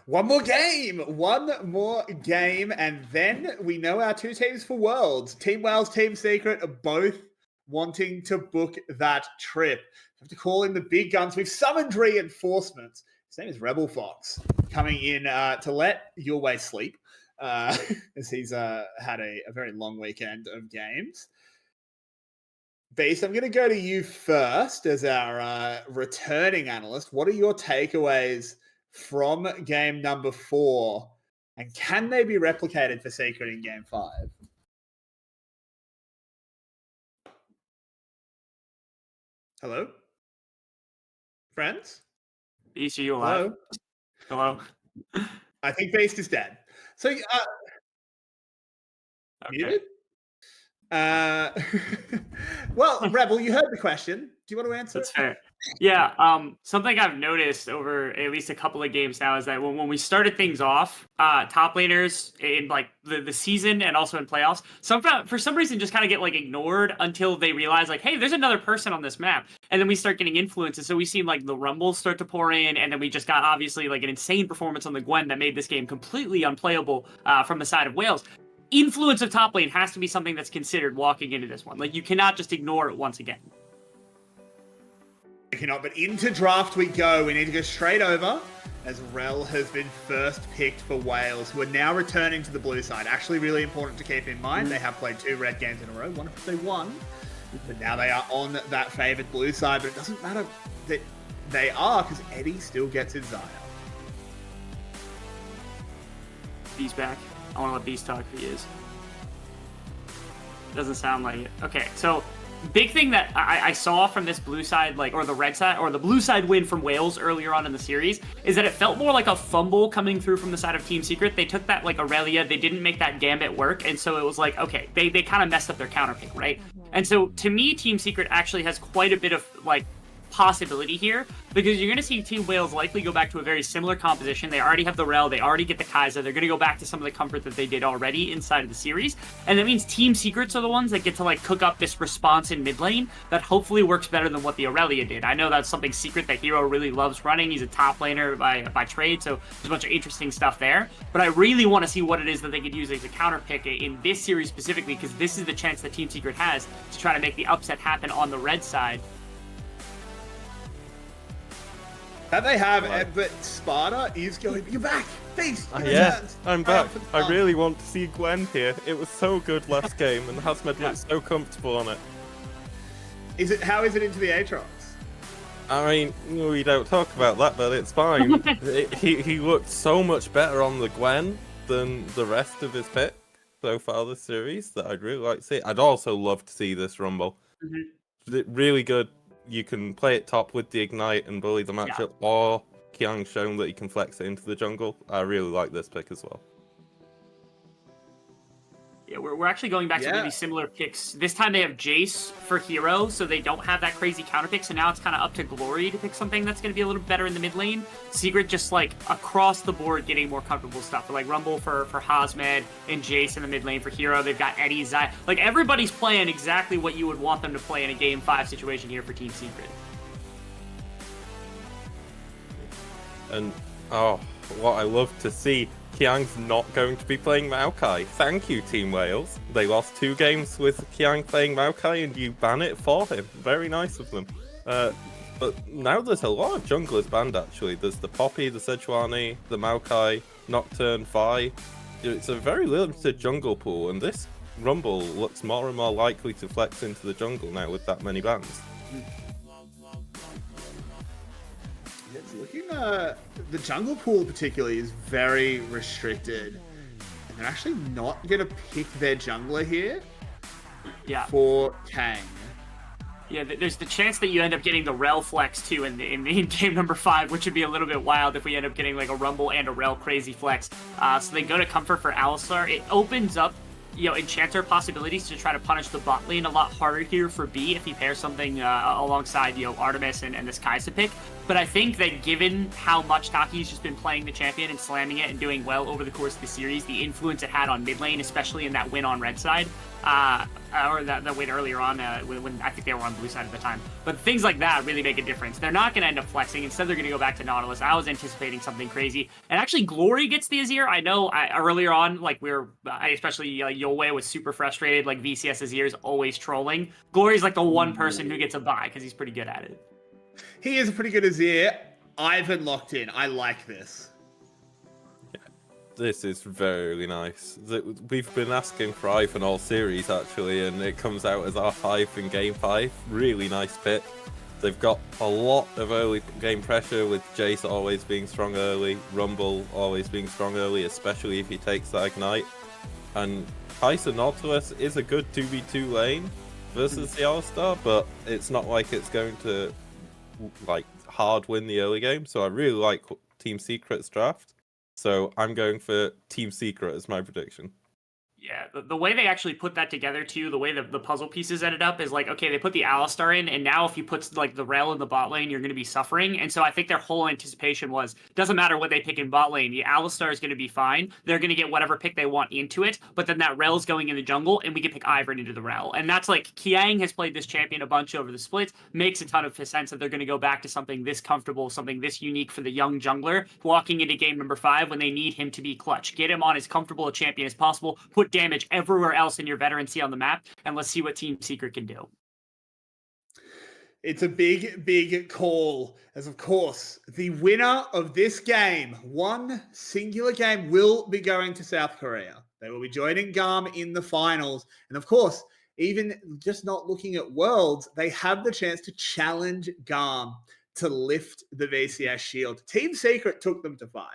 [SPEAKER 5] One more game, and then we know our two teams for Worlds. Team Wales, Team Secret are both wanting to book that trip. Have to call in the big guns. We've summoned reinforcements. His name is Rebel Fox, coming in to let Your Way sleep, as he's had a very long weekend of games. Beast, I'm going to go to you first as our returning analyst. What are your takeaways from game number 4, and can they be replicated for Secret in game 5? Hello? Friends?
[SPEAKER 6] Beast, are you alive?
[SPEAKER 5] Hello?
[SPEAKER 6] Hello?
[SPEAKER 5] I think Beast is dead. So,
[SPEAKER 6] Okay.
[SPEAKER 5] muted? Well, Rebel, you heard the question. Do you want to answer
[SPEAKER 6] That's
[SPEAKER 5] it?
[SPEAKER 6] fair. Yeah, something I've noticed over at least a couple of games now is that when we started things off, top laners in like the season and also in playoffs, for some reason just kind of get like ignored until they realize like, hey, there's another person on this map, and then we start getting influences. So we seen like the rumbles start to pour in, and then we just got obviously like an insane performance on the Gwen that made this game completely unplayable from the side of Wales. Influence of top lane has to be something that's considered walking into this one. Like, you cannot just ignore it once again.
[SPEAKER 5] We cannot, but into draft we go. We need to go straight over as Rel has been first picked for Wales, who are now returning to the blue side. Actually really important to keep in mind. They have played 2 red games in a row. One if they won, but now they are on that favoured blue side. But it doesn't matter that they are, because Eddie still gets his Zaya.
[SPEAKER 6] Beast back. I want to let Beast talk. He is. Doesn't sound like it. Okay, so big thing that I saw from this blue side, like, or the red side, or the blue side win from Wales earlier on in the series, is that it felt more like a fumble coming through from the side of Team Secret. They took that, like, Aurelia, they didn't make that Gambit work, and so it was like, okay, they kind of messed up their counter pick, right? And so, to me, Team Secret actually has quite a bit of, like, possibility here, because you're going to see Team Wales likely go back to a very similar composition. They already have the Rel, they already get the Kaiser, they're going to go back to some of the comfort that they did already inside of the series, and that means Team Secrets are the ones that get to like cook up this response in mid lane that hopefully works better than what the Aurelia did. I know that's something Secret that Hero really loves running. He's a top laner by trade, so there's a bunch of interesting stuff there, but I really want to see what it is that they could use as a counter pick in this series specifically, because this is the chance that Team Secret has to try to make the upset happen on the red side.
[SPEAKER 5] That they have, but Sparta is going. You're back, Beast.
[SPEAKER 2] Yeah, I'm back. I really want to see Gwen here. It was so good last game, and Hazmed looked so comfortable on it.
[SPEAKER 5] How is it into the Aatrox?
[SPEAKER 2] I mean, we don't talk about that, but it's fine. He looked so much better on the Gwen than the rest of his pick so far this series that I'd really like to see. I'd also love to see this Rumble. Really good. You can play it top with the Ignite and bully the matchup, or Kiang's shown that he can flex it into the jungle. I really like this pick as well.
[SPEAKER 6] Yeah, we're actually going back to really similar picks. This time they have Jace for Hero, so they don't have that crazy counter pick, so now it's kind of up to Glory to pick something that's going to be a little better in the mid lane. Secret just, like, across the board getting more comfortable stuff. Like, Rumble for Hazmed and Jace in the mid lane for Hero. They've got Eddie, Zai. Like, everybody's playing exactly what you would want them to play in a Game 5 situation here for Team Secret.
[SPEAKER 2] And, oh, what I love to see, Kiang's not going to be playing Maokai. Thank you, Team Wales. They lost 2 games with Kiang playing Maokai, and you ban it for him. Very nice of them. But now there's a lot of junglers banned, actually. There's the Poppy, the Sejuani, the Maokai, Nocturne, Vi. It's a very limited jungle pool, and this Rumble looks more and more likely to flex into the jungle now with that many bans.
[SPEAKER 5] It's looking, the jungle pool particularly is very restricted. And they're actually not going to pick their jungler here for Kang.
[SPEAKER 6] Yeah, there's the chance that you end up getting the Rel flex too in game number 5, which would be a little bit wild if we end up getting like a Rumble and a Rel crazy flex. So they go to Comfort for Alistar. It opens up, Enchanter possibilities to try to punish the bot lane a lot harder here for B if he pairs something alongside, Artemis and this Kai'Sa pick. But I think that given how much Taki's just been playing the champion and slamming it and doing well over the course of the series, the influence it had on mid lane, especially in that win on red side, or that win earlier on when I think they were on blue side at the time. But things like that really make a difference. They're not going to end up flexing. Instead, they're going to go back to Nautilus. I was anticipating something crazy. And actually, Glory gets the Azir. I know earlier on, like, especially Yolwei was super frustrated. Like, VCS Azir is always trolling. Glory's like the one person who gets a buy because he's pretty good at it.
[SPEAKER 5] He is a pretty good Azir. Ivan locked in. I like this.
[SPEAKER 2] This is very nice. We've been asking for Ivan all series, actually, and it comes out as R5 in Game 5. Really nice pick. They've got a lot of early game pressure with Jace always being strong early, Rumble always being strong early, especially if he takes that Ignite. And Kai'Sa Nautilus is a good 2v2 lane versus the Alistar, but it's not like it's going to hard win the early game. So I really like Team Secret's draft. So I'm going for Team Secret as my prediction.
[SPEAKER 6] Yeah, the way they actually put that together too, the way the puzzle pieces ended up is like, okay, they put the Alistar in, and now if you put like the Rel in the bot lane, you're going to be suffering. And so I think their whole anticipation was, doesn't matter what they pick in bot lane, the Alistar is going to be fine. They're going to get whatever pick they want into it, but then that Rel's going in the jungle, and we can pick Ivern into the Rel. And that's like, Kiang has played this champion a bunch over the split, makes a ton of sense that they're going to go back to something this comfortable, something this unique for the young jungler, walking into game number 5 when they need him to be clutch. Get him on as comfortable a champion as possible, put damage everywhere else in your veterancy on the map, and let's see what Team Secret can do.
[SPEAKER 5] It's a big call, as of course, the winner of this game, one singular game, will be going to South Korea. They will be joining GARM in the finals. And of course, even just not looking at Worlds, they have the chance to challenge GARM to lift the VCS shield. Team Secret took them to 5.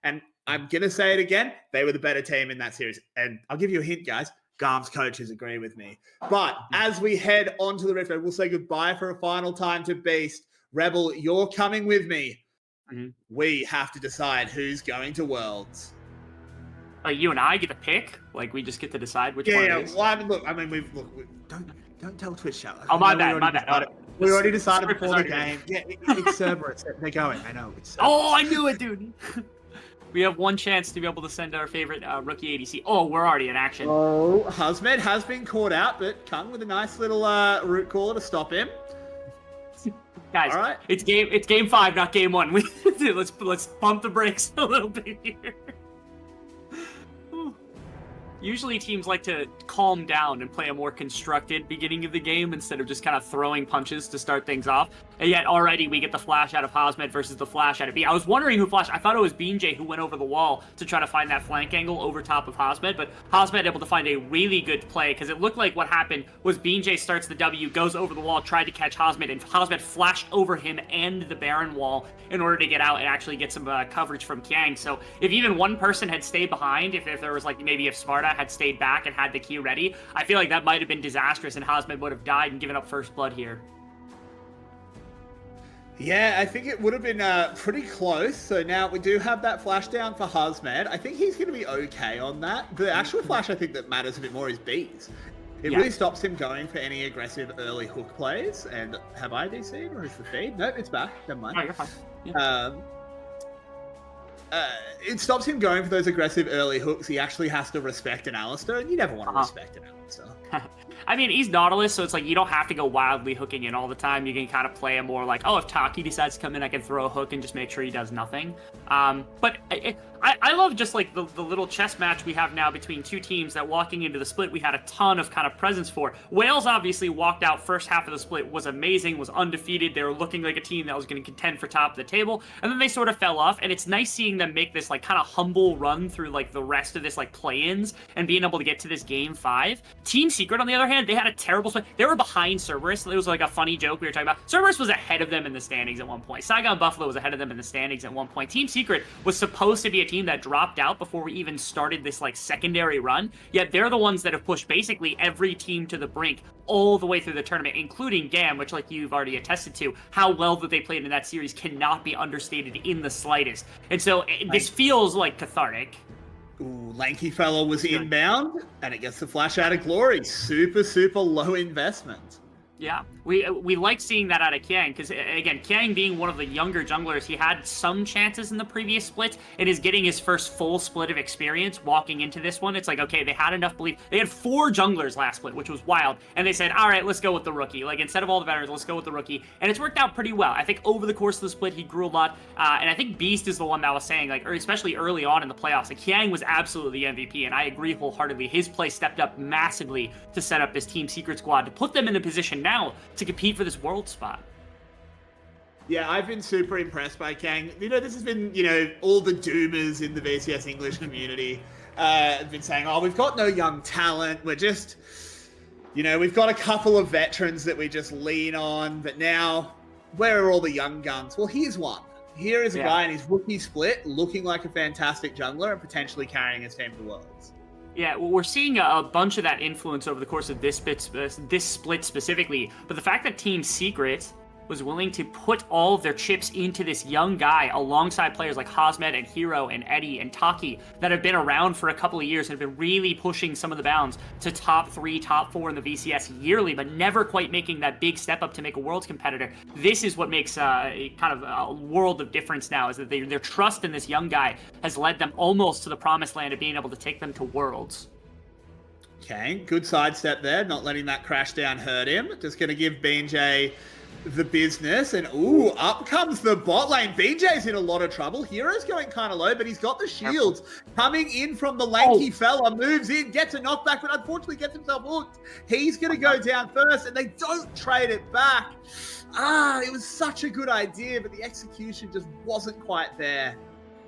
[SPEAKER 5] And I'm going to say it again, they were the better team in that series. And I'll give you a hint, guys. GARM's coaches agree with me. But as we head on to the retro, we'll say goodbye for a final time to Beast. Rebel, you're coming with me. Mm-hmm. We have to decide who's going to Worlds.
[SPEAKER 6] You and I get to pick? Like, we just get to decide which one it is?
[SPEAKER 5] Well, don't tell Twitch chat.
[SPEAKER 6] Oh, my bad.
[SPEAKER 5] We already decided before the game. Yeah, it's Cerberus. They're going. I know. It's
[SPEAKER 6] Oh, I knew it, dude. We have one chance to be able to send our favorite rookie ADC. Oh, we're already in action.
[SPEAKER 5] Oh, Husmed has been caught out, but Kung with a nice little root caller to stop him.
[SPEAKER 6] Guys, all right. It's game 5, not game 1. Let's pump the brakes a little bit here. Usually teams like to calm down and play a more constructed beginning of the game instead of just kind of throwing punches to start things off. And yet already we get the flash out of Hosmed versus the flash out of B. I was wondering who flashed. I thought it was BJ who went over the wall to try to find that flank angle over top of Hosmed, but Hosmed able to find a really good play because it looked like what happened was BJ starts the W, goes over the wall, tried to catch Hosmed, and Hosmed flashed over him and the Baron wall in order to get out and actually get some coverage from Kiang. So if even one person had stayed behind, if there was like maybe if Sparta had stayed back and had the Q ready, I feel like that might have been disastrous and Hosmed would have died and given up first blood here.
[SPEAKER 5] Yeah, I think it would have been pretty close. So now we do have that flash down for Hosmed. I think he's going to be okay on that. The actual flash I think that matters a bit more is B's. It really stops him going for any aggressive early hook plays. And have I DC'd or is the feed? Nope, it's back. Never mind.
[SPEAKER 6] Oh, you're fine. Yeah.
[SPEAKER 5] It stops him going for those aggressive early hooks. He actually has to respect an Alistar, and you never want to respect an Alistar.
[SPEAKER 6] I mean, he's Nautilus, so it's like you don't have to go wildly hooking in all the time. You can kind of play a more like, oh, if Taki decides to come in, I can throw a hook and just make sure he does nothing. But I love just like the little chess match we have now between two teams that walking into the split, we had a ton of kind of presence for. Wales obviously walked out first half of the split, was amazing, was undefeated. They were looking like a team that was going to contend for top of the table. And then they sort of fell off. And it's nice seeing them make this like kind of humble run through like the rest of this like play-ins and being able to get to this game 5 Team Secret, on the other hand, they had a terrible split. They were behind Cerberus. It was like a funny joke we were talking about. Cerberus was ahead of them in the standings at one point. Saigon Buffalo was ahead of them in the standings at one point. Team Secret was supposed to be a team that dropped out before we even started this like secondary run. Yet they're the ones that have pushed basically every team to the brink all the way through the tournament, including GAM, which, like you've already attested to, how well that they played in that series cannot be understated in the slightest. And so this feels like cathartic.
[SPEAKER 5] Ooh, Lanky Fella was inbound, and it gets the flash out of Glory. Super, super low investment.
[SPEAKER 6] Yeah, we like seeing that out of Kiang, because, again, Kiang being one of the younger junglers, he had some chances in the previous split, and is getting his first full split of experience walking into this one. It's like, okay, they had enough belief. They had 4 junglers last split, which was wild, and they said, all right, let's go with the rookie. Like, instead of all the veterans, let's go with the rookie, and it's worked out pretty well. I think over the course of the split, he grew a lot, and I think Beast is the one that was saying, like, or especially early on in the playoffs, like, Kiang was absolutely the MVP, and I agree wholeheartedly. His play stepped up massively to set up this Team Secret squad, to put them in a position now to compete for this world spot.
[SPEAKER 5] Yeah, I've been super impressed by Kang. You know, this has been, you know, all the doomers in the VCS English community have been saying, oh, we've got no young talent. We're just, you know, we've got a couple of veterans that we just lean on. But now, where are all the young guns? Well, here's one. Here is a guy in his rookie split looking like a fantastic jungler and potentially carrying his team to Worlds.
[SPEAKER 6] Yeah, well, we're seeing a bunch of that influence over the course of this split specifically. But the fact that Team Secret was willing to put all of their chips into this young guy alongside players like Hazmed and Hero and Eddie and Taki that have been around for a couple of years and have been really pushing some of the bounds to top 3, top 4 in the VCS yearly, but never quite making that big step up to make a Worlds competitor. This is what makes kind of a world of difference now, is that their trust in this young guy has led them almost to the promised land of being able to take them to Worlds.
[SPEAKER 5] Okay, good sidestep there, not letting that crash down hurt him. Just going to give BJ the business, and ooh, up comes the bot lane. BJ's in a lot of trouble. Hero's going kind of low, but he's got the shields coming in from the Lanky Fella, moves in, gets a knockback, but unfortunately gets himself hooked. He's going to go down first, and they don't trade it back. It was such a good idea, but the execution just wasn't quite there.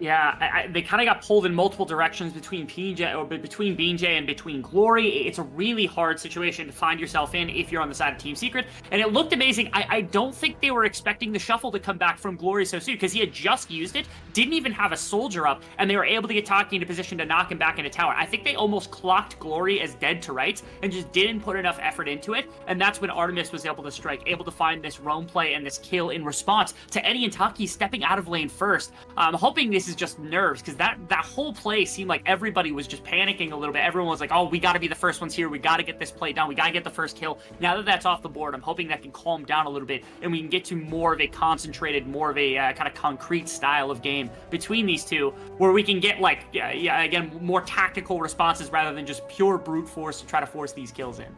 [SPEAKER 6] Yeah, they kind of got pulled in multiple directions between BJ and between Glory. It's a really hard situation to find yourself in if you're on the side of Team Secret, and it looked amazing. I don't think they were expecting the shuffle to come back from Glory so soon, because he had just used it, didn't even have a soldier up, and they were able to get Taki into position to knock him back into tower. I think they almost clocked Glory as dead to rights and just didn't put enough effort into it, and that's when Artemis was able to strike, able to find this roam play and this kill in response to Eddie and Taki stepping out of lane first. I'm hoping this is just nerves, because that whole play seemed like everybody was just panicking a little bit. Everyone was like, oh, we got to be the first ones here, we got to get this play done, we got to get the first kill. Now that that's off the board, I'm hoping that can calm down a little bit and we can get to more of a concentrated, more of a kind of concrete style of game between these two, where we can get like again, more tactical responses rather than just pure brute force to try to force these kills in.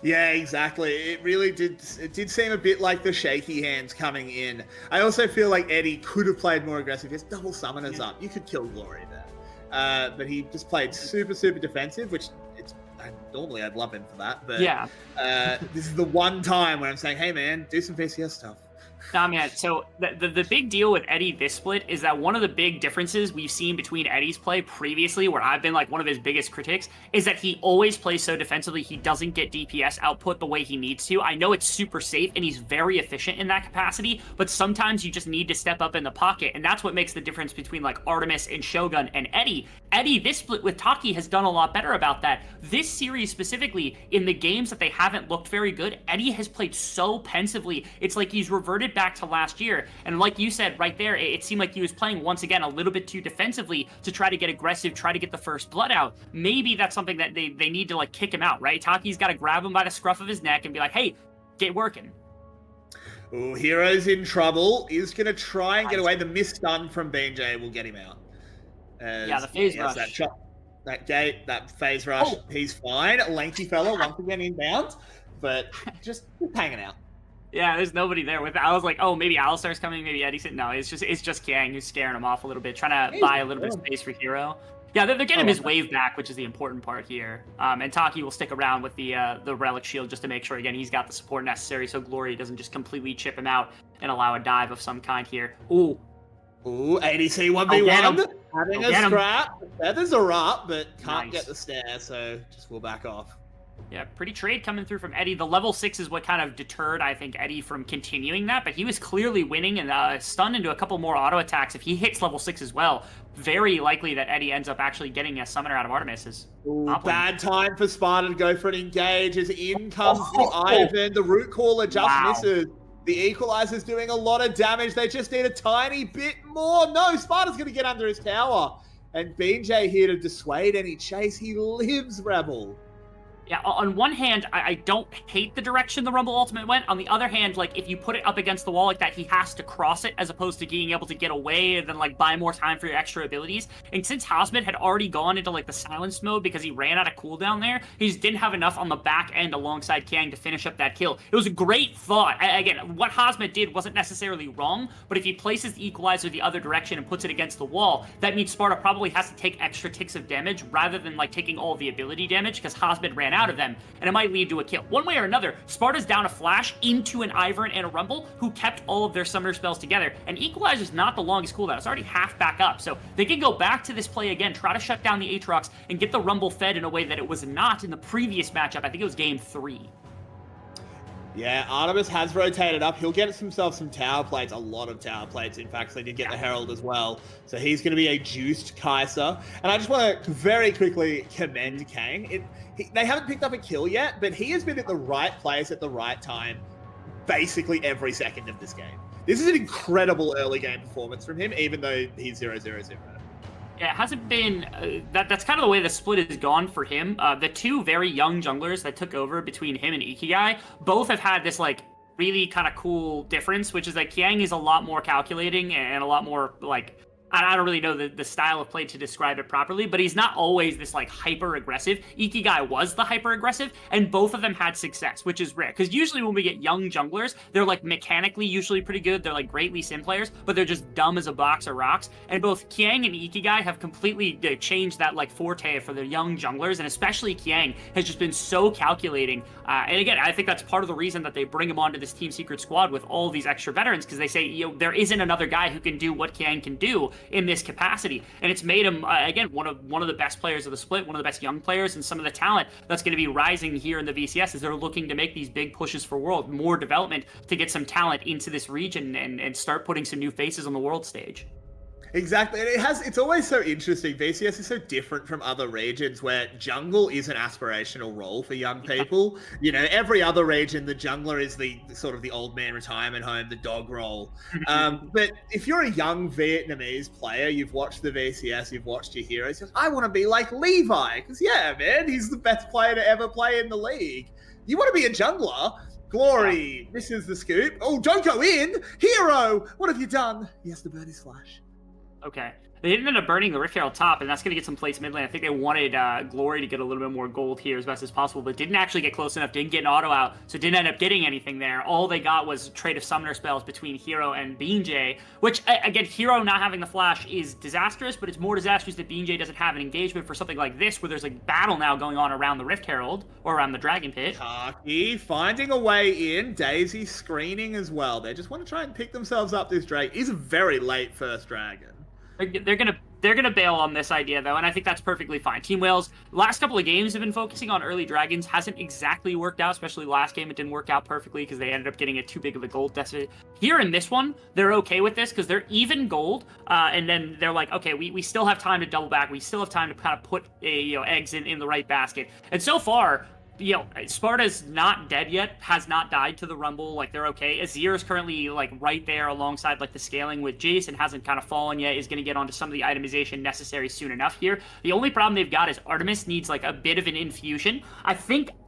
[SPEAKER 5] Yeah, exactly. It really did. It did seem a bit like the shaky hands coming in. I also feel like Eddie could have played more aggressive. His double summoners up. You could kill Glory there. But he just played super, super defensive, which normally I'd love him for that. But
[SPEAKER 6] yeah,
[SPEAKER 5] this is the one time where I'm saying, hey man, do some VCS stuff.
[SPEAKER 6] Nah, man, so the big deal with Eddie this split is that one of the big differences we've seen between Eddie's play previously, where I've been like one of his biggest critics, is that he always plays so defensively. He doesn't get DPS output the way he needs to. I know it's super safe and he's very efficient in that capacity, but sometimes you just need to step up in the pocket, and that's what makes the difference between like Artemis and Shogun and Eddie. Eddie, this split with Taki, has done a lot better about that. This series specifically, in the games that they haven't looked very good, Eddie has played so pensively. It's like he's reverted back to last year, and like you said right there, it seemed like he was playing once again a little bit too defensively to try to get aggressive, try to get the first blood out. Maybe that's something that they need to like kick him out, right? Taki's got to grab him by the scruff of his neck and be like, hey, get working.
[SPEAKER 5] Oh, Hero's in trouble. Is going to try and get away. The misstun from BJ will get him out.
[SPEAKER 6] Yeah, the phase rush.
[SPEAKER 5] That gate, that phase rush, he's fine. Lanky fella once again inbound, but just hanging out.
[SPEAKER 6] Yeah, there's nobody there with it. I was like, oh, maybe Alistar's coming, maybe Eddie's. No, it's just Kiang who's scaring him off a little bit, trying to buy a little bit of space for Hero. Yeah, they're getting him his wave back, which is the important part here. And Taki will stick around with the Relic Shield just to make sure, again, he's got the support necessary so Glory doesn't just completely chip him out and allow a dive of some kind here. Ooh,
[SPEAKER 5] ADC 1v1. Having
[SPEAKER 6] Go
[SPEAKER 5] a
[SPEAKER 6] get 'em.
[SPEAKER 5] scrap. The feathers are up, but can't
[SPEAKER 6] Nice.
[SPEAKER 5] get the stare, so just will back off.
[SPEAKER 6] Yeah, pretty trade coming through from Eddie. The level 6 is what kind of deterred, I think, Eddie from continuing that, but he was clearly winning and stunned into a couple more auto attacks. If he hits level 6 as well, very likely that Eddie ends up actually getting a summoner out of Artemis.
[SPEAKER 5] Ooh, bad time for Sparta to go for an engage as in comes the Ivan. The root caller just misses. The equalizer's doing a lot of damage. They just need a tiny bit more. No, Sparta's going to get under his tower. And BJ here to dissuade any chase. He lives, Rebel.
[SPEAKER 6] Yeah, on one hand, I don't hate the direction the Rumble Ultimate went. On the other hand, like, if you put it up against the wall like that, he has to cross it as opposed to being able to get away and then, like, buy more time for your extra abilities. And since Hasmid had already gone into, like, the silence mode because he ran out of cooldown there, he just didn't have enough on the back end alongside Kiang to finish up that kill. It was a great thought. Again, what Hasmid did wasn't necessarily wrong, but if he places the equalizer the other direction and puts it against the wall, that means Sparta probably has to take extra ticks of damage rather than, like, taking all the ability damage because Hasmid ran out of them, and it might lead to a kill. One way or another, Sparta's down a flash into an Ivern and a Rumble who kept all of their summoner spells together, and Equalizer's not the longest cooldown. It's already half back up, so they can go back to this play again, try to shut down the Aatrox, and get the Rumble fed in a way that it was not in the previous matchup. I think it was game 3.
[SPEAKER 5] Yeah, Artemis has rotated up. He'll get himself some tower plates, a lot of tower plates, in fact, so they did get the Herald as well. So he's going to be a juiced Kaiser. And I just want to very quickly commend Kang. They haven't picked up a kill yet, but he has been at the right place at the right time basically every second of this game. This is an incredible early game performance from him, even though he's 0-0-0.
[SPEAKER 6] Yeah, it hasn't been that's kind of the way the split has gone for him. The two very young junglers that took over between him and Ikigai both have had this like really kind of cool difference, which is that Kiang is a lot more calculating and a lot more like I don't really know the style of play to describe it properly, but he's not always this like hyper aggressive. Ikigai was the hyper aggressive, and both of them had success, which is rare. Because usually when we get young junglers, they're like mechanically usually pretty good. They're like great Lee Sin players, but they're just dumb as a box of rocks. And both Kiang and Ikigai have completely changed that like forte for the young junglers, and especially Kiang has just been so calculating. And again, I think that's part of the reason that they bring him onto this Team Secret squad with all these extra veterans, because they say, you know, there isn't another guy who can do what Kiang can do in this capacity, and it's made him again one of the best players of the split, one of the best young players, and some of the talent that's going to be rising here in the VCS as they're looking to make these big pushes for world, more development to get some talent into this region and start putting some new faces on the world stage.
[SPEAKER 5] Exactly. And it's always so interesting. VCS is so different from other regions where jungle is an aspirational role for young people. You know, every other region, the jungler is the sort of the old man retirement home, the dog role. But if you're a young Vietnamese player, you've watched the VCS, you've watched your heroes, you're like, I want to be like Levi. Because, yeah, man, he's the best player to ever play in the league. You want to be a jungler? Glory misses the scoop. Oh, don't go in. Hero, what have you done? He has to burn his flash.
[SPEAKER 6] Okay. They didn't end up burning the Rift Herald top, and that's going to get some plates mid lane. I think they wanted Glory to get a little bit more gold here as best as possible, but didn't actually get close enough, didn't get an auto out, so didn't end up getting anything there. All they got was a trade of summoner spells between Hero and BJ, which, again, Hero not having the flash is disastrous, but it's more disastrous that BJ doesn't have an engagement for something like this, where there's a battle now going on around the Rift Herald, or around the Dragon Pit.
[SPEAKER 5] Kaki finding a way in, Daisy screening as well. They just want to try and pick themselves up this Drake. He's a very late first dragon.
[SPEAKER 6] They're gonna bail on this idea though, and I think that's perfectly fine. Team Wales, last couple of games have been focusing on early dragons, hasn't exactly worked out, especially last game it didn't work out perfectly because they ended up getting it too big of a gold deficit. Here in this one, they're okay with this because they're even gold, and then they're like, okay, we still have time to double back, we still have time to kind of put eggs in the right basket. And so far, Sparta's not dead yet, has not died to the Rumble, like they're okay. Azir is currently like right there alongside like the scaling with Jace and hasn't kind of fallen yet, is going to get onto some of the itemization necessary soon enough here. The only problem they've got is Artemis needs like a bit of an infusion.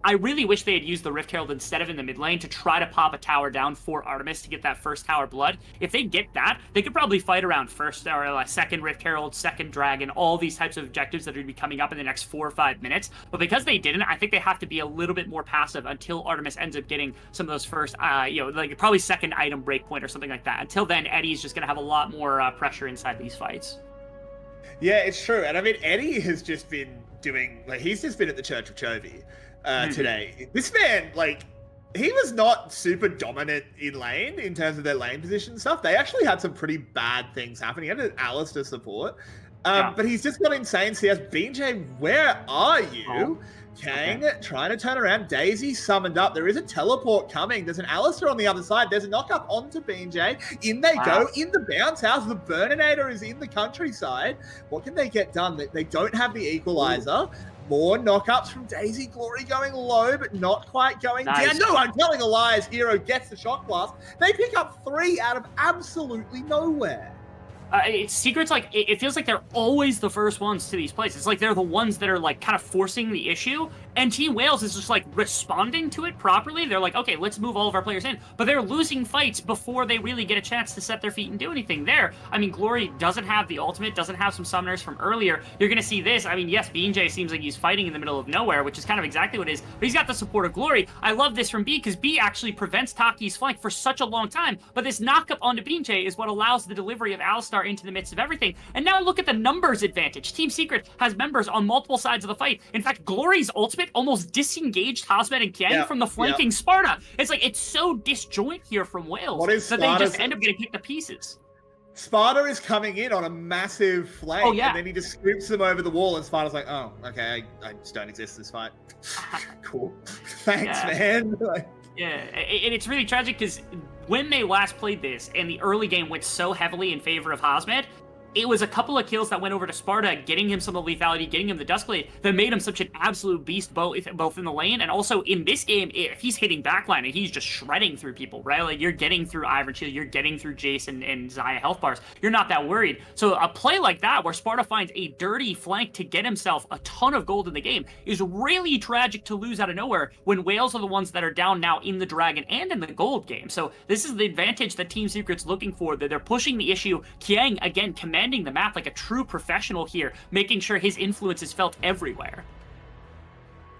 [SPEAKER 6] I really wish they had used the Rift Herald instead of in the mid lane to try to pop a tower down for Artemis to get that first tower blood. If they get that, they could probably fight around first or second Rift Herald, second Dragon, all these types of objectives that are going to be coming up in the next 4 or 5 minutes. But because they didn't, I think they have to be a little bit more passive until Artemis ends up getting some of those first, like probably second item breakpoint or something like that. Until then, Eddie's just going to have a lot more pressure inside these fights.
[SPEAKER 5] Yeah, it's true. And I mean, Eddie has just been doing, like, he's just been at the Church of Chovy today. This man, like, he was not super dominant in lane in terms of their lane position and stuff. They actually had some pretty bad things happen. He had an Alistair support. But he's just got insane CS. BJ, where are you? Kang trying to turn around. Daisy summoned up. There is a teleport coming. There's an Alistair on the other side. There's a knock up onto BJ. In they go in the bounce house. The Burninator is in the countryside. What can they get done? They don't have the equalizer. More knockups from Daisy. Glory going low, but not quite going down. No, I'm telling a lie as Hero gets the shot blast. They pick up 3 out of absolutely nowhere.
[SPEAKER 6] Secret's like, it feels like they're always the first ones to these plays. It's like they're the ones that are like kind of forcing the issue, and Team Wales is just like responding to it properly. They're like, okay, let's move all of our players in, but they're losing fights before they really get a chance to set their feet and do anything there. I mean, Glory doesn't have the ultimate, doesn't have some summoners from earlier. You're going to see this. I mean, yes, BJ seems like he's fighting in the middle of nowhere, which is kind of exactly what it is, but he's got the support of Glory. I love this from B, because B actually prevents Taki's flank for such a long time, but this knock-up onto BJ is what allows the delivery of Alistar into the midst of everything. And now look at the numbers advantage. Team Secret has members on multiple sides of the fight. In fact, Glory's ultimate almost disengaged Hazmet and Kiang from the flanking Sparta. It's like, it's so disjoint here from Wales that they just end up getting picked to pieces.
[SPEAKER 5] Sparta is coming in on a massive flank, and then he just scoops them over the wall, and Sparta's like, oh, okay, I just don't exist in this fight. Cool. Thanks, man.
[SPEAKER 6] Yeah, and it's really tragic because when they last played this and the early game went so heavily in favor of Hazmet, it was a couple of kills that went over to Sparta, getting him some of the lethality, getting him the Dusk Blade, that made him such an absolute beast both in the lane and also in this game. If he's hitting backline and he's just shredding through people, right? Like, you're getting through Iron Shield, you're getting through Jason and Zaya health bars. You're not that worried. So a play like that where Sparta finds a dirty flank to get himself a ton of gold in the game is really tragic to lose out of nowhere when Wales are the ones that are down now in the Dragon and in the gold game. So this is the advantage that Team Secret's looking for, that they're pushing the issue. Kiang, again, commanding the map like a true professional here, making sure his influence is felt everywhere.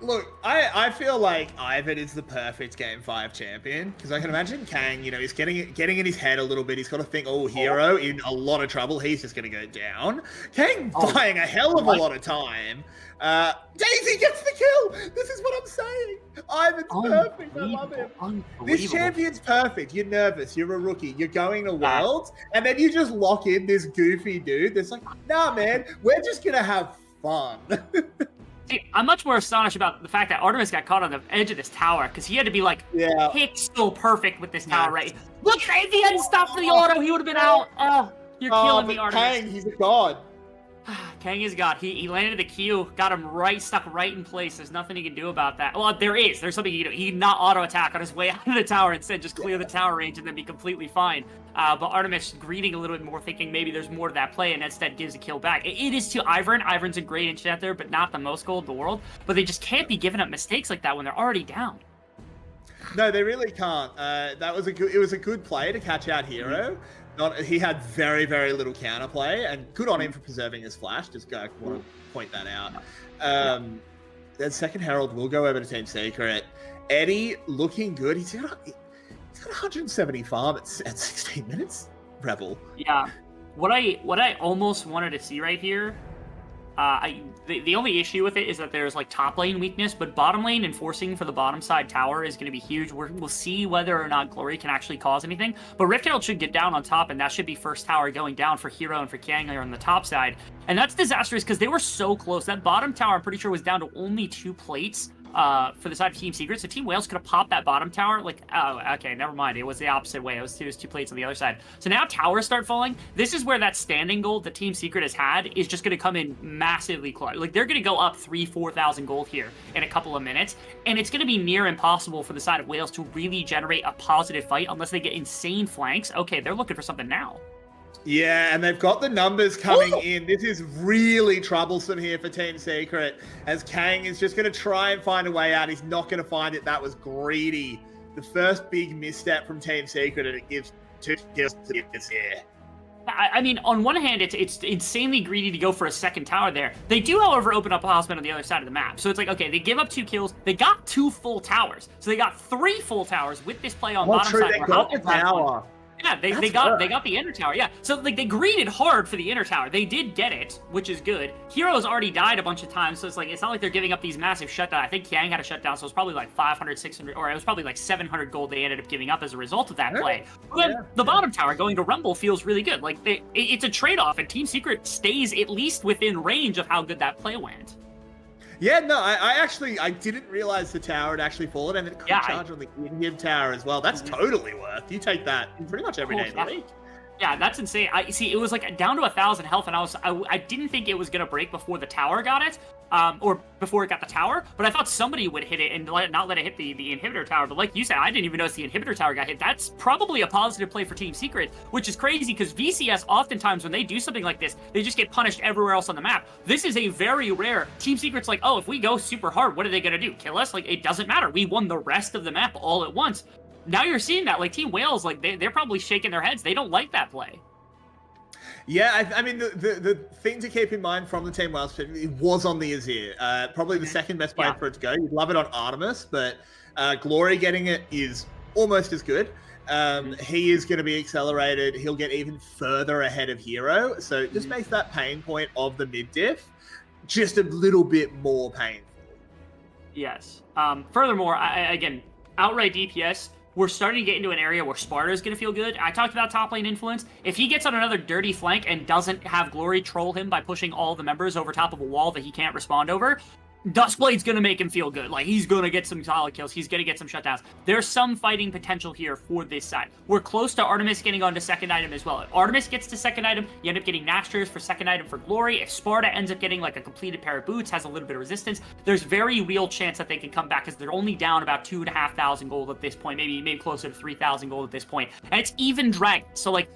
[SPEAKER 5] Look, I feel like Ivan is the perfect Game 5 champion, because I can imagine Kang, you know, he's getting in his head a little bit. He's got to think, oh, Hero in a lot of trouble. He's just going to go down. Kang buying a hell of a lot of time. Daisy gets the kill. This is what I'm saying. Ivan's perfect. I love him. This champion's perfect. You're nervous. You're a rookie. You're going to Worlds, and then you just lock in this goofy dude that's like, nah, man, we're just going to have fun.
[SPEAKER 6] See, I'm much more astonished about the fact that Artemis got caught on the edge of this tower, because he had to be like, pixel perfect with this tower, right? Look, if he hadn't stopped for the auto, he would have been out. Oh, you're killing me, Artemis.
[SPEAKER 5] Kang, he's a god.
[SPEAKER 6] Kang is God. He landed the Q, got him stuck right in place. There's nothing he can do about that. Well, there's something he can do. He can not auto attack on his way out of the tower, instead just clear the tower range and then be completely fine. But Artemis greeting a little bit more, thinking maybe there's more to that play, and instead gives a kill back. It is to Ivern. Ivern's a great enchanter, but not the most gold in the world. But they just can't be giving up mistakes like that when they're already down.
[SPEAKER 5] No, they really can't. It was a good play to catch out Hero. He had very, very little counterplay, and good on him for preserving his flash. Just want to point that out. Then second Herald will go over to Team Secret. Eddie looking good. He's got 170 farm at 16 minutes. Rebel. Yeah.
[SPEAKER 6] What I almost wanted to see right here, the only issue with it is that there's like top lane weakness, but bottom lane enforcing for the bottom side tower is going to be huge. We'll see whether or not Glory can actually cause anything, but Rift Herald should get down on top, and that should be first tower going down for Hero and for Kiang on the top side. And that's disastrous because they were so close. That bottom tower, I'm pretty sure, was down to only 2 plates for the side of Team Secret. So Team Wales could have popped that bottom tower. Like, oh, okay, never mind. It was the opposite way. It was 2 plates on the other side. So now towers start falling. This is where that standing gold that Team Secret has had is just going to come in massively close. Like, they're going to go up 3,000-4,000 gold here in a couple of minutes. And it's going to be near impossible for the side of Wales to really generate a positive fight unless they get insane flanks. Okay, they're looking for something now.
[SPEAKER 5] Yeah, and they've got the numbers coming in. This is really troublesome here for Team Secret, as Kang is just going to try and find a way out. He's not going to find it. That was greedy. The first big misstep from Team Secret, and it gives 2 kills to the here.
[SPEAKER 6] I mean, on one hand, it's insanely greedy to go for a second tower there. They do, however, open up a hospital on the other side of the map. So it's like, okay, they give up 2 kills. They got 2 full towers. So they got 3 full towers with this play on bottom side.
[SPEAKER 5] They got the tower.
[SPEAKER 6] Yeah, they got the inner tower. Yeah, so like they greeded hard for the inner tower. They did get it, which is good. Heroes already died a bunch of times, so it's not like they're giving up these massive shutdown. I think Kiang had a shutdown, so it was probably like 500, 600, or it was probably like 700 gold they ended up giving up as a result of that play. But then the bottom tower going to Rumble feels really good. Like it's a trade-off, and Team Secret stays at least within range of how good that play went.
[SPEAKER 5] Yeah, no, I didn't realize the tower had actually fallen, and it could charge on the Indian tower as well. That's totally worth. You take that pretty much every day of the week.
[SPEAKER 6] Yeah, that's insane. I see. It was like down to 1,000 health, and I didn't think it was gonna break before the tower got it, or before it got the tower. But I thought somebody would hit it and not let it hit the inhibitor tower. But like you said, I didn't even notice the inhibitor tower got hit. That's probably a positive play for Team Secret, which is crazy because VCS oftentimes when they do something like this, they just get punished everywhere else on the map. This is a very rare. Team Secret's like, oh, if we go super hard, what are they gonna do? Kill us? Like it doesn't matter. We won the rest of the map all at once. Now you're seeing that, like Team Wales, like they're probably shaking their heads. They don't like that play.
[SPEAKER 5] Yeah, I mean, the thing to keep in mind from the Team Wales perspective, it was on the Azir. Probably the second best play for it to go. You'd love it on Artemis, but Glory getting it is almost as good. He is going to be accelerated. He'll get even further ahead of Hero. So it just makes that pain point of the mid-diff just a little bit more painful.
[SPEAKER 6] Yes. Furthermore, again, outright DPS, we're starting to get into an area where Sparta is going to feel good. I talked about top lane influence. If he gets on another dirty flank and doesn't have Glory troll him by pushing all the members over top of a wall that he can't respond over, Duskblade's going to make him feel good. Like, he's going to get some solid kills. He's going to get some shutdowns. There's some fighting potential here for this side. We're close to Artemis getting onto second item as well. If Artemis gets to second item, you end up getting Nasters for second item for Glory. If Sparta ends up getting, like, a completed pair of boots, has a little bit of resistance, there's very real chance that they can come back because they're only down about 2,500 gold at this point, maybe closer to 3,000 gold at this point. And it's even dragged. So, like,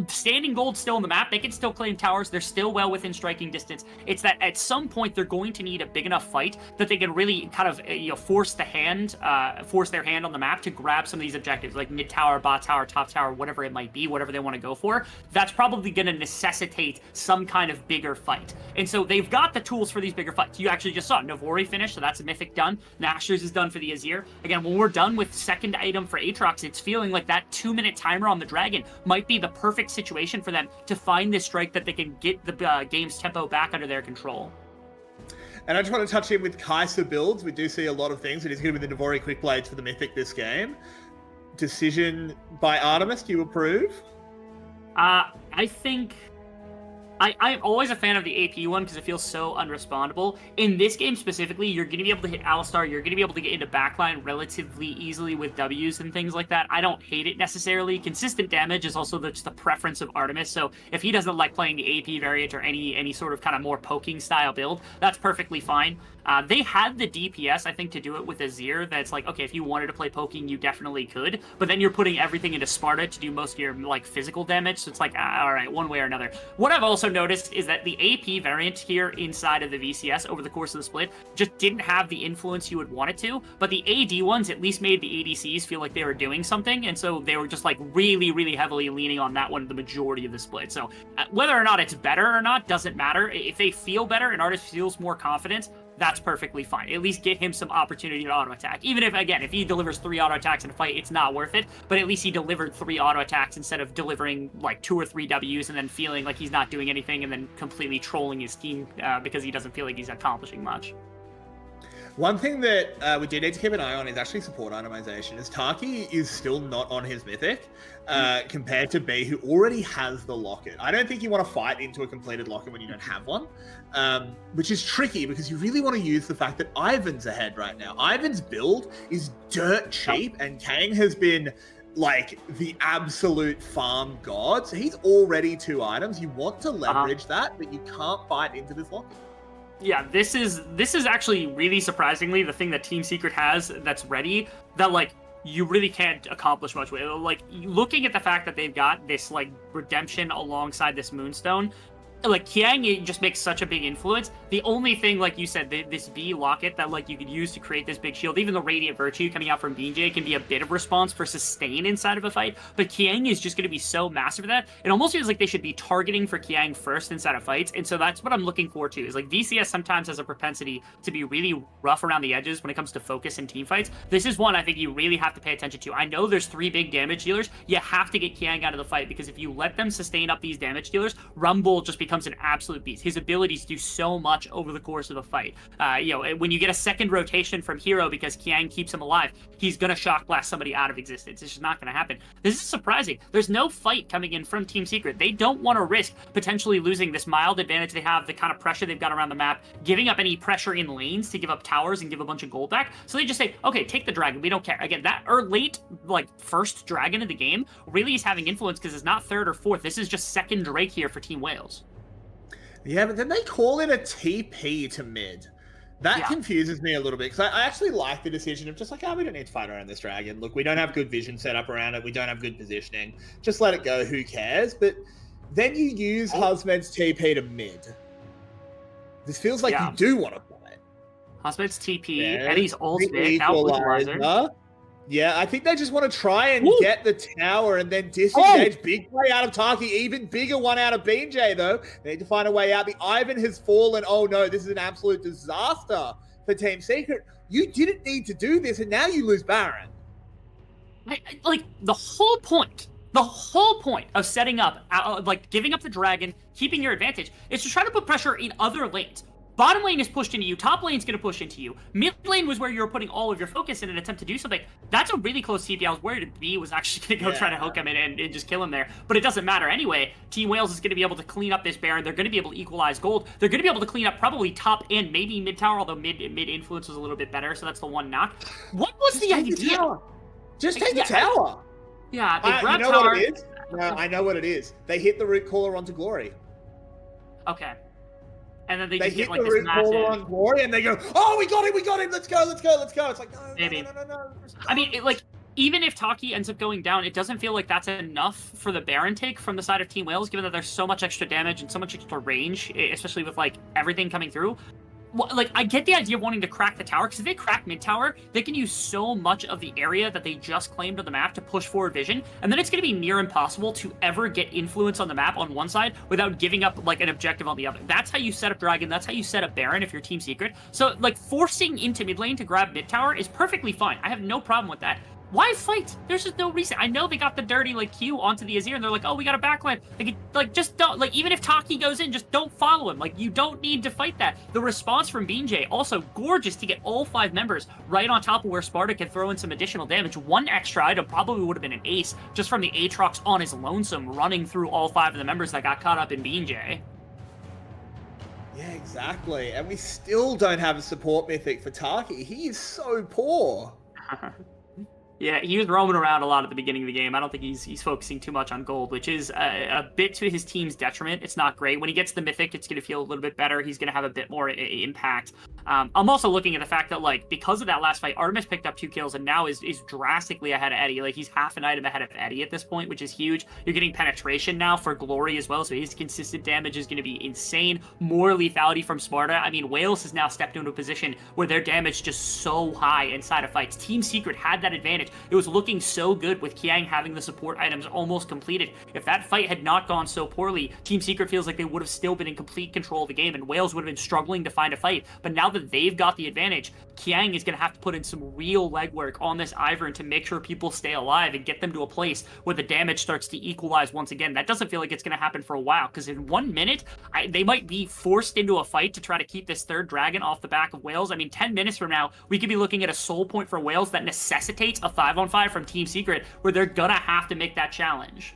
[SPEAKER 6] standing gold still on the map, they can still claim towers, they're still well within striking distance. It's that at some point they're going to need a big enough fight that they can really kind of force their hand on the map to grab some of these objectives, like mid tower, bot tower, top tower, whatever it might be, whatever they want to go for. That's probably going to necessitate some kind of bigger fight. And so they've got the tools for these bigger fights. You actually just saw Navori finish, so that's a mythic done. Nashers is done for the Azir. Again, when we're done with second item for Aatrox, it's feeling like that 2-minute timer on the Dragon might be the perfect situation for them to find this strike that they can get the game's tempo back under their control.
[SPEAKER 5] And I just want to touch in with Kai'Sa builds. We do see a lot of things. It is going to be the Navori Quick Blades for the Mythic this game. Decision by Artemis, do you approve?
[SPEAKER 6] I think... I'm always a fan of the AP one because it feels so unrespondable. In this game specifically, you're going to be able to hit Alistar, you're going to be able to get into backline relatively easily with Ws and things like that. I don't hate it necessarily. Consistent damage is also just the preference of Artemis, so if he doesn't like playing the AP variant or any sort of kind of more poking style build, that's perfectly fine. They had the DPS, I think, to do it with Azir. That's like, okay, if you wanted to play poking, you definitely could. But then you're putting everything into Sparta to do most of your like physical damage. So it's like, all right, one way or another. What I've also noticed is that the AP variant here inside of the VCS over the course of the split just didn't have the influence you would want it to. But the AD ones at least made the ADCs feel like they were doing something. And so they were just like really, really heavily leaning on that one the majority of the split. So whether or not it's better or not doesn't matter. If they feel better and Artist feels more confident, that's perfectly fine. At least get him some opportunity to auto attack. Even if, again, if he delivers 3 auto attacks in a fight, it's not worth it. But at least he delivered 3 auto attacks instead of delivering like 2 or 3 Ws and then feeling like he's not doing anything and then completely trolling his team because he doesn't feel like he's accomplishing much.
[SPEAKER 5] One thing that we do need to keep an eye on is actually support itemization, as Taki is still not on his Mythic compared to B, who already has the Locket. I don't think you want to fight into a completed Locket when you don't have one, which is tricky because you really want to use the fact that Ivan's ahead right now. Ivan's build is dirt cheap, and Kang has been like the absolute farm god, so he's already 2 items. You want to leverage that, but you can't fight into this Locket.
[SPEAKER 6] Yeah, this is actually really surprisingly the thing that Team Secret has that's ready that like you really can't accomplish much with. Like looking at the fact that they've got this like redemption alongside this Moonstone, like Kiang, it just makes such a big influence. The only thing, like you said, this V locket that like you could use to create this big shield, even the Radiant Virtue coming out from BJ can be a bit of response for sustain inside of a fight. But Kiang is just going to be so massive for that. It almost feels like they should be targeting for Kiang first inside of fights, and so that's what I'm looking forward to. Is like VCS sometimes has a propensity to be really rough around the edges when it comes to focus in team fights. This is one I think you really have to pay attention to. I know there's 3 big damage dealers. You have to get Kiang out of the fight because if you let them sustain up these damage dealers, Rumble just becomes an absolute beast. His abilities do so much over the course of a fight. When you get a second rotation from Hero because Kiang keeps him alive, he's gonna shock blast somebody out of existence. It's just not gonna happen. This is surprising. There's no fight coming in from Team Secret. They don't want to risk potentially losing this mild advantage they have, the kind of pressure they've got around the map, giving up any pressure in lanes to give up towers and give a bunch of gold back. So they just say, okay, take the dragon. We don't care. Again, that late, like, first dragon of the game really is having influence because it's not third or fourth. This is just second Drake here for Team Wales.
[SPEAKER 5] Yeah, but then they call it a TP to mid. That confuses me a little bit, because I actually like the decision of just like, we don't need to fight around this dragon. Look, we don't have good vision set up around it. We don't have good positioning. Just let it go. Who cares? But then you use Husband's TP to mid. This feels like you do want to fight.
[SPEAKER 6] Husband's TP, Eddie's ultimate, out Equalizer.
[SPEAKER 5] Yeah, I think they just want to try and get the tower and then disengage. Big play out of Taki, even bigger one out of BJ, though. They need to find a way out. The Ivan has fallen. Oh, no, this is an absolute disaster for Team Secret. You didn't need to do this, and now you lose Baron.
[SPEAKER 6] Like, the whole point of setting up, like, giving up the dragon, keeping your advantage, is to try to put pressure in other lanes. Bottom lane is pushed into you. Top lane's going to push into you. Mid lane was where you were putting all of your focus in an attempt to do something. That's a really close TP. I was worried B was actually going to go try to hook him and just kill him there. But it doesn't matter anyway. Team Wales is going to be able to clean up this Baron. They're going to be able to equalize gold. They're going to be able to clean up probably top and maybe mid tower, although mid influence was a little bit better, so that's the one knock. What was the idea?
[SPEAKER 5] Just take the tower.
[SPEAKER 6] Yeah, they grabbed
[SPEAKER 5] you know
[SPEAKER 6] tower.
[SPEAKER 5] what it is? No, I know what it is. They hit the root caller onto Glory.
[SPEAKER 6] Okay. And then they
[SPEAKER 5] hit
[SPEAKER 6] get like
[SPEAKER 5] the
[SPEAKER 6] this
[SPEAKER 5] root caller on
[SPEAKER 6] massive... Glory,
[SPEAKER 5] and they go, oh, we got him, let's go. It's like, no.
[SPEAKER 6] I mean, even if Taki ends up going down, it doesn't feel like that's enough for the Baron take from the side of Team Wales, given that there's so much extra damage and so much extra range, especially with, like, everything coming through. Well, like, I get the idea of wanting to crack the tower, because if they crack mid-tower, they can use so much of the area that they just claimed on the map to push forward vision, and then it's going to be near impossible to ever get influence on the map on one side without giving up, like, an objective on the other. That's how you set up Dragon, that's how you set up Baron if you're Team Secret. So, like, forcing into mid lane to grab mid-tower is perfectly fine. I have no problem with that. Why fight? There's just no reason. I know they got the dirty, like, Q onto the Azir, and they're like, oh, we got a backline. Like, just don't, like, even if Taki goes in, just don't follow him. Like, you don't need to fight that. The response from BJ, also gorgeous to get all 5 members right on top of where Sparta can throw in some additional damage. One extra item probably would have been an ace, just from the Aatrox on his lonesome, running through all 5 of the members that got caught up in BJ.
[SPEAKER 5] Yeah, exactly. And we still don't have a support mythic for Taki. He is so poor.
[SPEAKER 6] Yeah, he was roaming around a lot at the beginning of the game. I don't think he's focusing too much on gold, which is a bit to his team's detriment. It's not great. When he gets the mythic, it's going to feel a little bit better. He's going to have a bit more impact. I'm also looking at the fact that, like, because of that last fight, Artemis picked up 2 kills and now is drastically ahead of Eddie. Like, he's half an item ahead of Eddie at this point, which is huge. You're getting penetration now for Glory as well, so his consistent damage is going to be insane. More lethality from Sparta. I mean, Wales has now stepped into a position where their damage just so high inside of fights. Team Secret had that advantage. It was looking so good with Kiang having the support items almost completed. If that fight had not gone so poorly, Team Secret feels like they would have still been in complete control of the game, and Wales would have been struggling to find a fight. But now that they've got the advantage, Kiang is going to have to put in some real legwork on this Ivern to make sure people stay alive and get them to a place where the damage starts to equalize once again. That doesn't feel like it's going to happen for a while, because in 1 minute, they might be forced into a fight to try to keep this third dragon off the back of Wales. I mean, 10 minutes from now, we could be looking at a soul point for Wales that necessitates a 5-on-5 from Team Secret, where they're gonna have to make that challenge.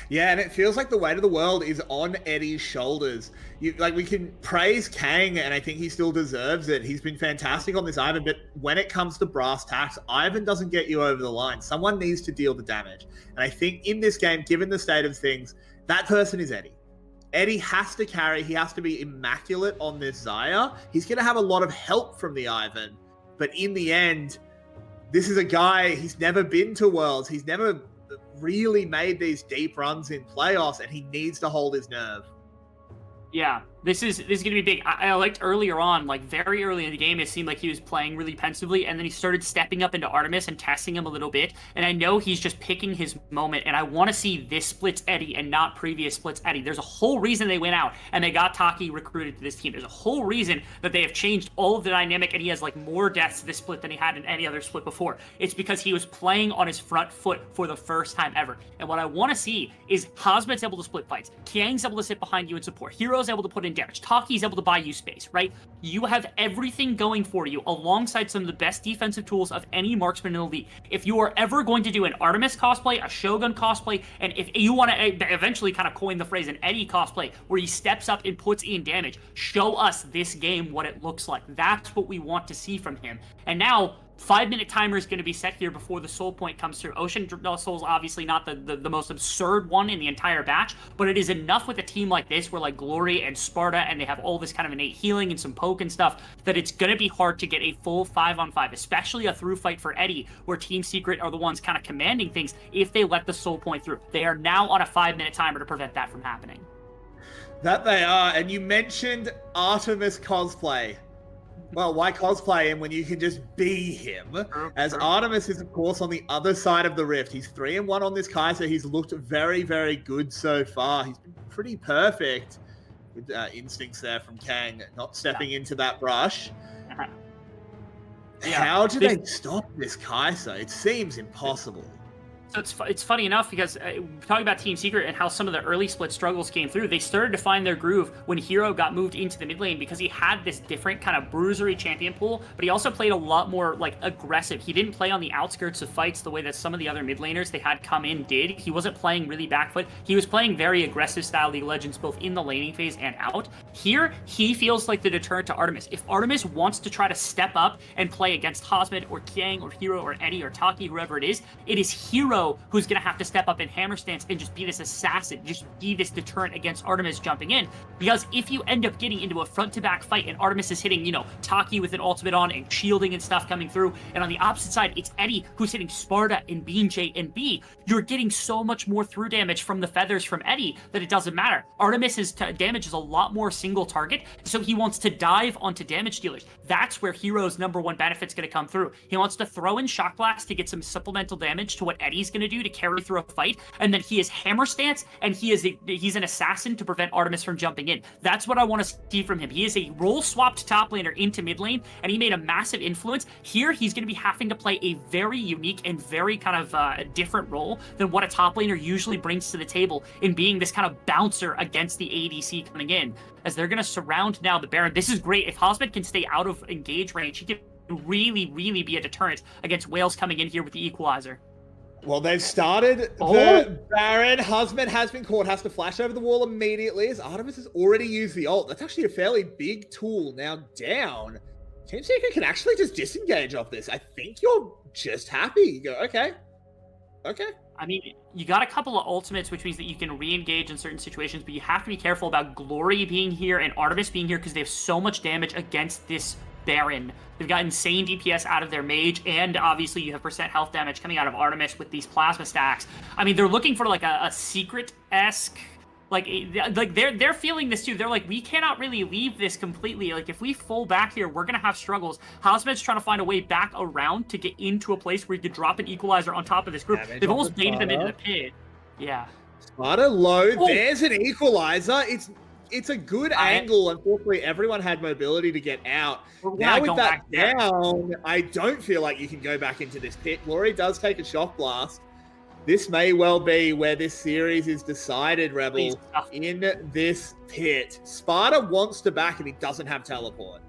[SPEAKER 5] Yeah, and it feels like the weight of the world is on Eddie's shoulders. We can praise Kang, and I think he still deserves it. He's been fantastic on this Ivan, but when it comes to brass tacks, Ivan doesn't get you over the line. Someone needs to deal the damage. And I think in this game, given the state of things, that person is Eddie. Eddie has to carry. He has to be immaculate on this Xayah. He's going to have a lot of help from the Ivan, but in the end, this is a guy, he's never been to Worlds. He's never really made these deep runs in playoffs, and he needs to hold his nerve.
[SPEAKER 6] Yeah, this is going to be big. I liked earlier on, like very early in the game, it seemed like he was playing really pensively, and then he started stepping up into Artemis and testing him a little bit. And I know he's just picking his moment, and I want to see this splits Eddie and not previous splits Eddie. There's a whole reason they went out and they got Taki recruited to this team. There's a whole reason that they have changed all of the dynamic, and he has like more deaths this split than he had in any other split before. It's because he was playing on his front foot for the first time ever. And what I want to see is Hosmet's able to split fights, Kiang's able to sit behind you and support, Hero's able to put in damage, Taki's able to buy you space, right? You have everything going for you alongside some of the best defensive tools of any marksman in the league. If you are ever going to do an Artemis cosplay, a Shogun cosplay, and if you want to eventually kind of coin the phrase an Eddie cosplay, where he steps up and puts in damage, show us this game what it looks like. That's what we want to see from him. And now, 5-minute timer is going to be set here before the soul point comes through. Ocean Soul's obviously not the most absurd one in the entire batch, but it is enough with a team like this where like Glory and Sparta and they have all this kind of innate healing and some poke and stuff that it's going to be hard to get a full 5-on-5, especially a through fight for Eddie where Team Secret are the ones kind of commanding things if they let the soul point through. They are now on a 5-minute timer to prevent that from happening.
[SPEAKER 5] That they are. And you mentioned Artemis cosplay. Well, why cosplay him when you can just be him? As Artemis is, of course, on the other side of the rift. He's 3-1 on this Kaiser. He's looked very, very good so far. He's been pretty perfect. Good instincts there from Kang, not stepping into that brush. How do they stop this Kaiser? It seems impossible.
[SPEAKER 6] So it's funny enough because talking about Team Secret and how some of the early split struggles came through, they started to find their groove when Hero got moved into the mid lane because he had this different kind of bruisery champion pool, but he also played a lot more like aggressive. He didn't play on the outskirts of fights the way that some of the other mid laners they had come in did. He wasn't playing really back foot. He was playing very aggressive style League of Legends both in the laning phase and out. Here, he feels like the deterrent to Artemis. If Artemis wants to try to step up and play against Hosmet or Kiang or Hero or Eddie or Taki, whoever it is Hero who's going to have to step up in hammer stance and just be this assassin, just be this deterrent against Artemis jumping in. Because if you end up getting into a front-to-back fight and Artemis is hitting, Taki with an ultimate on and shielding and stuff coming through, and on the opposite side, it's Eddie who's hitting Sparta and Bean J and B, you're getting so much more through damage from the feathers from Eddie that it doesn't matter. Artemis's damage is a lot more single target, so he wants to dive onto damage dealers. That's where Hero's #1 benefit's going to come through. He wants to throw in Shock Blast to get some supplemental damage to what Eddie's going to do to carry through a fight, and then he is hammer stance, and he's an assassin to prevent Artemis from jumping in. That's what I want to see from him. He is a role-swapped top laner into mid lane, and he made a massive influence. Here, he's going to be having to play a very unique and very kind of different role than what a top laner usually brings to the table in being this kind of bouncer against the ADC coming in, as they're going to surround now the Baron. This is great. If Hosmet can stay out of engage range, he can really, really be a deterrent against Wales coming in here with the equalizer.
[SPEAKER 5] Well, they've started the Baron. Husband has been caught, has to flash over the wall immediately as Artemis has already used the ult. That's actually a fairly big tool now down. Team Secret can actually just disengage off this. I think you're just happy. You go, okay.
[SPEAKER 6] I mean, you got a couple of ultimates, which means that you can re-engage in certain situations, but you have to be careful about Glory being here and Artemis being here because they have so much damage against this Baron. They've got insane DPS out of their mage, and obviously you have percent health damage coming out of Artemis with these plasma stacks. I mean, they're looking for like a secret-esque, like they're feeling this too. They're like, we cannot really leave this completely. Like, if we fall back here, we're gonna have struggles. Hosmet's trying to find a way back around to get into a place where you could drop an equalizer on top of this group. They've almost baited them into the pit. Yeah.
[SPEAKER 5] Sparta low. Oh. There's an equalizer. It's a good angle. Unfortunately, everyone had mobility to get out. Now with that down, I don't feel like you can go back into this pit. Glory does take a shock blast. This may well be where this series is decided, Rebel, in this pit. Sparta wants to back and he doesn't have teleport.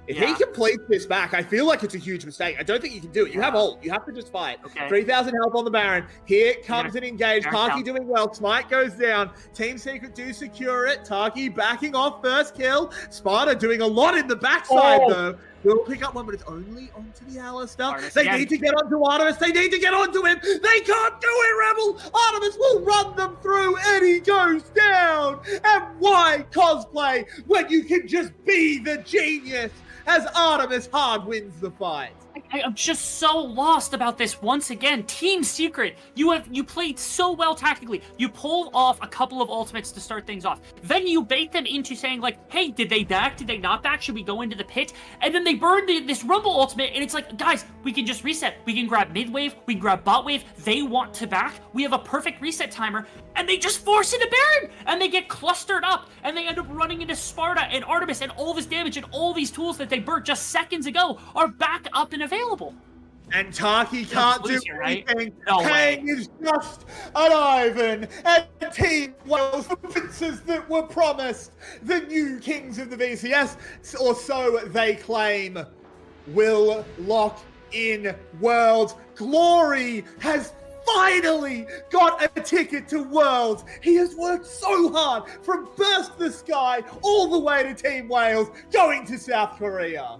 [SPEAKER 5] If he completes this back, I feel like it's a huge mistake. I don't think you can do it. You have ult. You have to just fight. 3,000 health on the Baron. Here comes an engage. Taki doing well. Smite goes down. Team Secret do secure it. Taki backing off first kill. Sparta doing a lot in the backside, though. We'll pick up one, but it's only onto the Alistair. They need to get onto Artemis. They need to get onto him. They can't do it, Rebel. Artemis will run them through, and he goes down. And why cosplay when you can just be the genius as Artemis hard wins the fight?
[SPEAKER 6] I'm just so lost about this once again. Team Secret, you played so well tactically. You pulled off a couple of ultimates to start things off. Then you bait them into saying like, hey, did they back? Did they not back? Should we go into the pit? And then they burn this Rumble ultimate, and it's like, guys, we can just reset. We can grab mid wave, we can grab bot wave. They want to back. We have a perfect reset timer, and they just force into Baron, and they get clustered up, and they end up running into Sparta and Artemis, and all this damage and all these tools that they burnt just seconds ago are back up and available.
[SPEAKER 5] And Taki can't do
[SPEAKER 6] right?
[SPEAKER 5] anything.
[SPEAKER 6] No
[SPEAKER 5] Kang is just an Ivan. And Team Wales, the princes that were promised, the new kings of the VCS, or so they claim, will lock in Worlds. Glory has finally got a ticket to Worlds. He has worked so hard from Burst the Sky all the way to Team Wales, going to South Korea.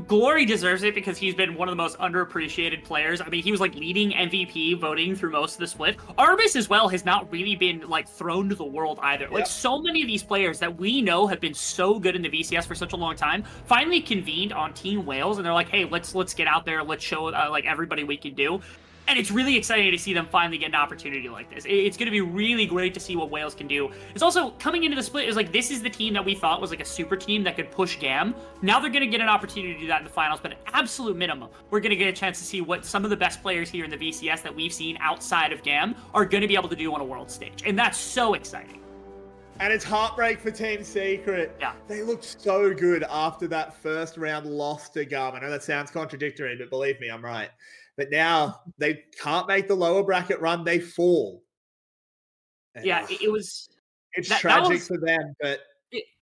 [SPEAKER 6] Glory deserves it because he's been one of the most underappreciated players. I mean, he was like leading MVP voting through most of the split. Artemis as well has not really been like thrown to the world either. Like so many of these players that we know have been so good in the VCS for such a long time finally convened on Team Wales, and they're like, hey, let's get out there, let's show like everybody we can do. And it's really exciting to see them finally get an opportunity like this. It's going to be really great to see what Wales can do. It's also coming into the split is like, this is the team that we thought was like a super team that could push GAM. Now they're going to get an opportunity to do that in the finals, but at absolute minimum, we're going to get a chance to see what some of the best players here in the VCS that we've seen outside of GAM are going to be able to do on a world stage. And that's so exciting.
[SPEAKER 5] And it's heartbreak for Team Secret.
[SPEAKER 6] Yeah.
[SPEAKER 5] They looked so good after that first round loss to GAM. I know that sounds contradictory, but believe me, I'm right. But now they can't make the lower bracket run, they fall. And
[SPEAKER 6] yeah, it was...
[SPEAKER 5] It's tragic for them, but...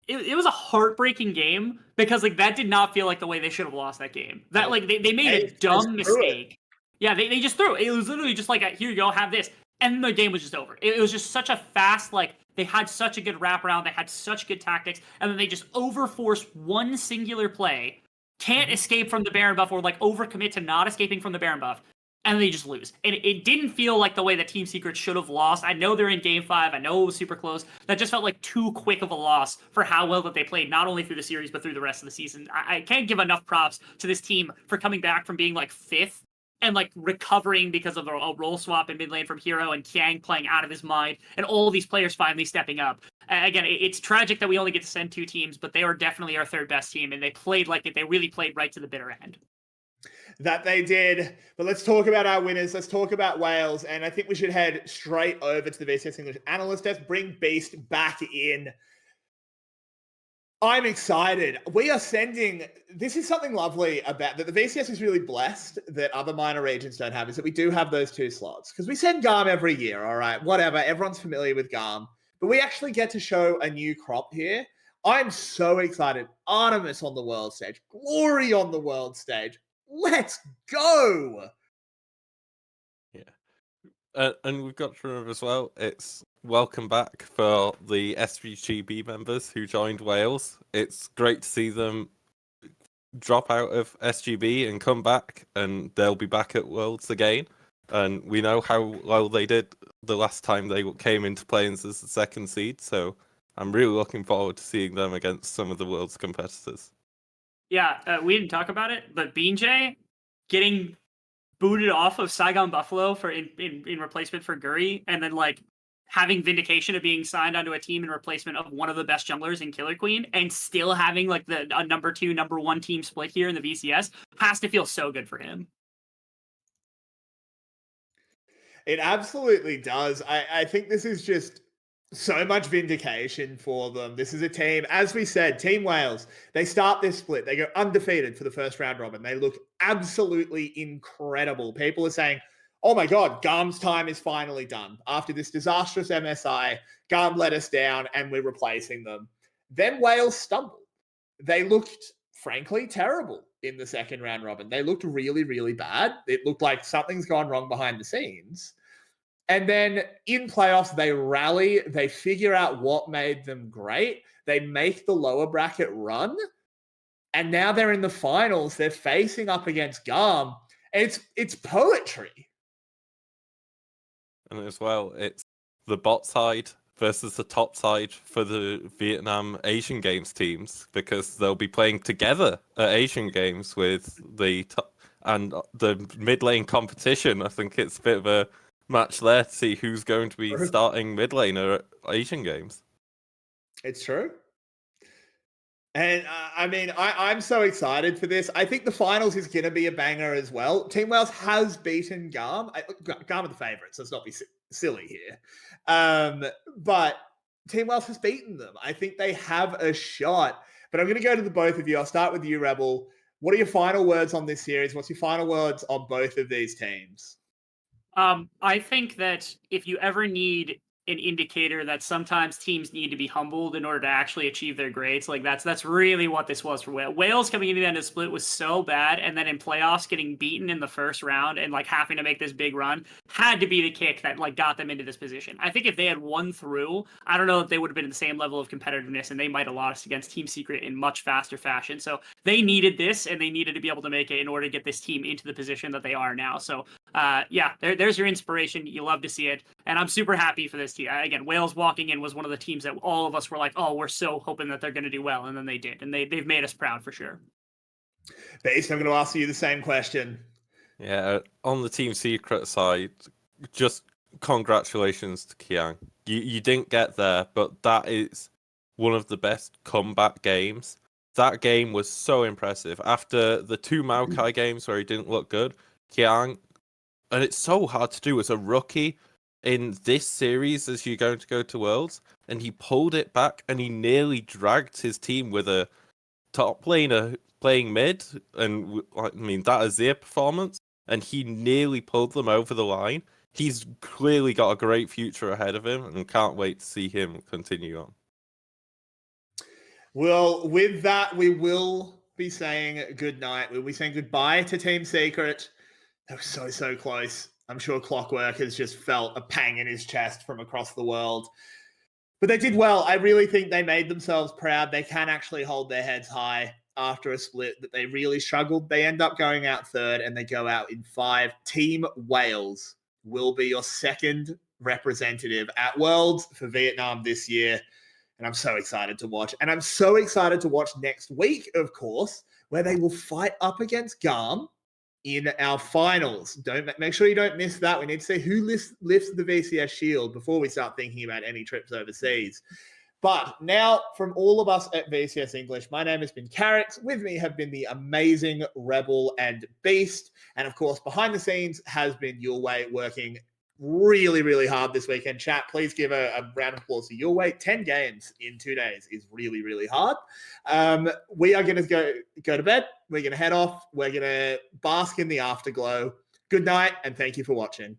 [SPEAKER 6] It was a heartbreaking game because like that did not feel like the way they should have lost that game. That like they made a dumb mistake. Yeah, they just threw it. It was literally just like, here you go, have this. And the game was just over. It was just such a fast, like, they had such a good wraparound, they had such good tactics, and then they just overforce one singular play, can't escape from the Baron buff, or like overcommit to not escaping from the Baron buff, and they just lose. And it didn't feel like the way that Team Secret should have lost. I know they're in Game 5, I know it was super close. That just felt like too quick of a loss for how well that they played, not only through the series, but through the rest of the season. I can't give enough props to this team for coming back from being like 5th and like recovering because of a role swap in mid lane from Hero and Kiang playing out of his mind, and all these players finally stepping up. Again, it's tragic that we only get to send 2 teams, but they are definitely our third best team, and they played like it. They really played right to the bitter end.
[SPEAKER 5] That they did. But let's talk about our winners. Let's talk about Wales, and I think we should head straight over to the VCS English analyst desk. Bring Beast back in. I'm excited. We are sending, this is something lovely about that the VCS is really blessed that other minor regions don't have, is that we do have those 2 slots. Because we send GARM every year, all right, whatever. Everyone's familiar with GARM. But we actually get to show a new crop here. I'm so excited. Artemis on the world stage. Glory on the world stage. Let's go.
[SPEAKER 2] Yeah. And we've got to remember as well, it's welcome back for the SVGB members who joined Wales. It's great to see them drop out of SGB and come back, and they'll be back at Worlds again. And we know how well they did the last time they came into play-ins as the 2nd seed, so I'm really looking forward to seeing them against some of the World's competitors.
[SPEAKER 6] Yeah, we didn't talk about it, but Beanjay getting booted off of Saigon Buffalo for in replacement for Guri, and then like having vindication of being signed onto a team in replacement of one of the best junglers in Killer Queen, and still having like a number 2, number 1 team split here in the VCS has to feel so good for him.
[SPEAKER 5] It absolutely does. I think this is just so much vindication for them. This is a team, as we said, Team Wales, they start this split. They go undefeated for the first round robin. They look absolutely incredible. People are saying, oh my God, GARM's time is finally done. After this disastrous MSI, GARM let us down and we're replacing them. Then Wales stumbled. They looked, frankly, terrible in the second round robin. They looked really, really bad. It looked like something's gone wrong behind the scenes. And then in playoffs, they rally. They figure out what made them great. They make the lower bracket run. And now they're in the finals. They're facing up against GARM. And it's poetry.
[SPEAKER 2] And as well, it's the bot side versus the top side for the Vietnam Asian Games teams, because they'll be playing together at Asian Games with the top and the mid lane competition. I think it's a bit of a match there to see who's going to be starting mid laner at Asian Games.
[SPEAKER 5] It's true. And I mean, I'm so excited for this. I think the finals is going to be a banger as well. Team Wales has beaten Garm. Garm are the favourites, so let's not be silly here. But Team Wales has beaten them. I think they have a shot. But I'm going to go to the both of you. I'll start with you, Rebel. What are your final words on this series? What's your final words on both of these teams?
[SPEAKER 6] I think that if you ever need an indicator that sometimes teams need to be humbled in order to actually achieve their grades, like that's really what this was for Wales. Wales coming into the end of the split was so bad, and then in playoffs getting beaten in the first round and like having to make this big run had to be the kick that like got them into this position. I think if they had won through, I don't know if they would have been in the same level of competitiveness, and they might have lost against Team Secret in much faster fashion. So they needed this, and they needed to be able to make it in order to get this team into the position that they are now. So yeah, there's your inspiration. You love to see it, and I'm super happy for this team. Again, Wales walking in was one of the teams that all of us were like, oh, we're so hoping that they're going to do well, and then they did, and they've made us proud for sure.
[SPEAKER 5] Based, I'm going to ask you the same question.
[SPEAKER 2] Yeah, on the Team Secret side, just congratulations to Kiang. You didn't get there, but that is one of the best comeback games. That game was so impressive. After the two Maokai games where he didn't look good, Kiang, and it's so hard to do as a rookie in this series as you're going to go to Worlds, and he pulled it back and he nearly dragged his team with a top laner playing mid, and I mean that Azir performance, and he nearly pulled them over the line. He's clearly got a great future ahead of him, and can't wait to see him continue on.
[SPEAKER 5] Well, with that, we will be saying good night. We'll be saying goodbye to Team Secret. That was so close. I'm sure Clockwork has just felt a pang in his chest from across the world. But they did well. I really think they made themselves proud. They can actually hold their heads high after a split that they really struggled. They end up going out third, and they go out in 5. Team Wales will be your second representative at Worlds for Vietnam this year. And I'm so excited to watch. And I'm so excited to watch next week, of course, where they will fight up against Garm in our finals. Make sure you don't miss that. We need to see who lifts the VCS shield before we start thinking about any trips overseas. But now, from all of us at VCS English, my name has been Carrot. With me have been the amazing Rebel and Beast. And of course, behind the scenes has been Your Way, working really, really hard this weekend. Chat, please give a round of applause to Your Way. 10 games in 2 days is really, really hard. We are going to go to bed. We're going to head off. We're going to bask in the afterglow. Good night, and thank you for watching.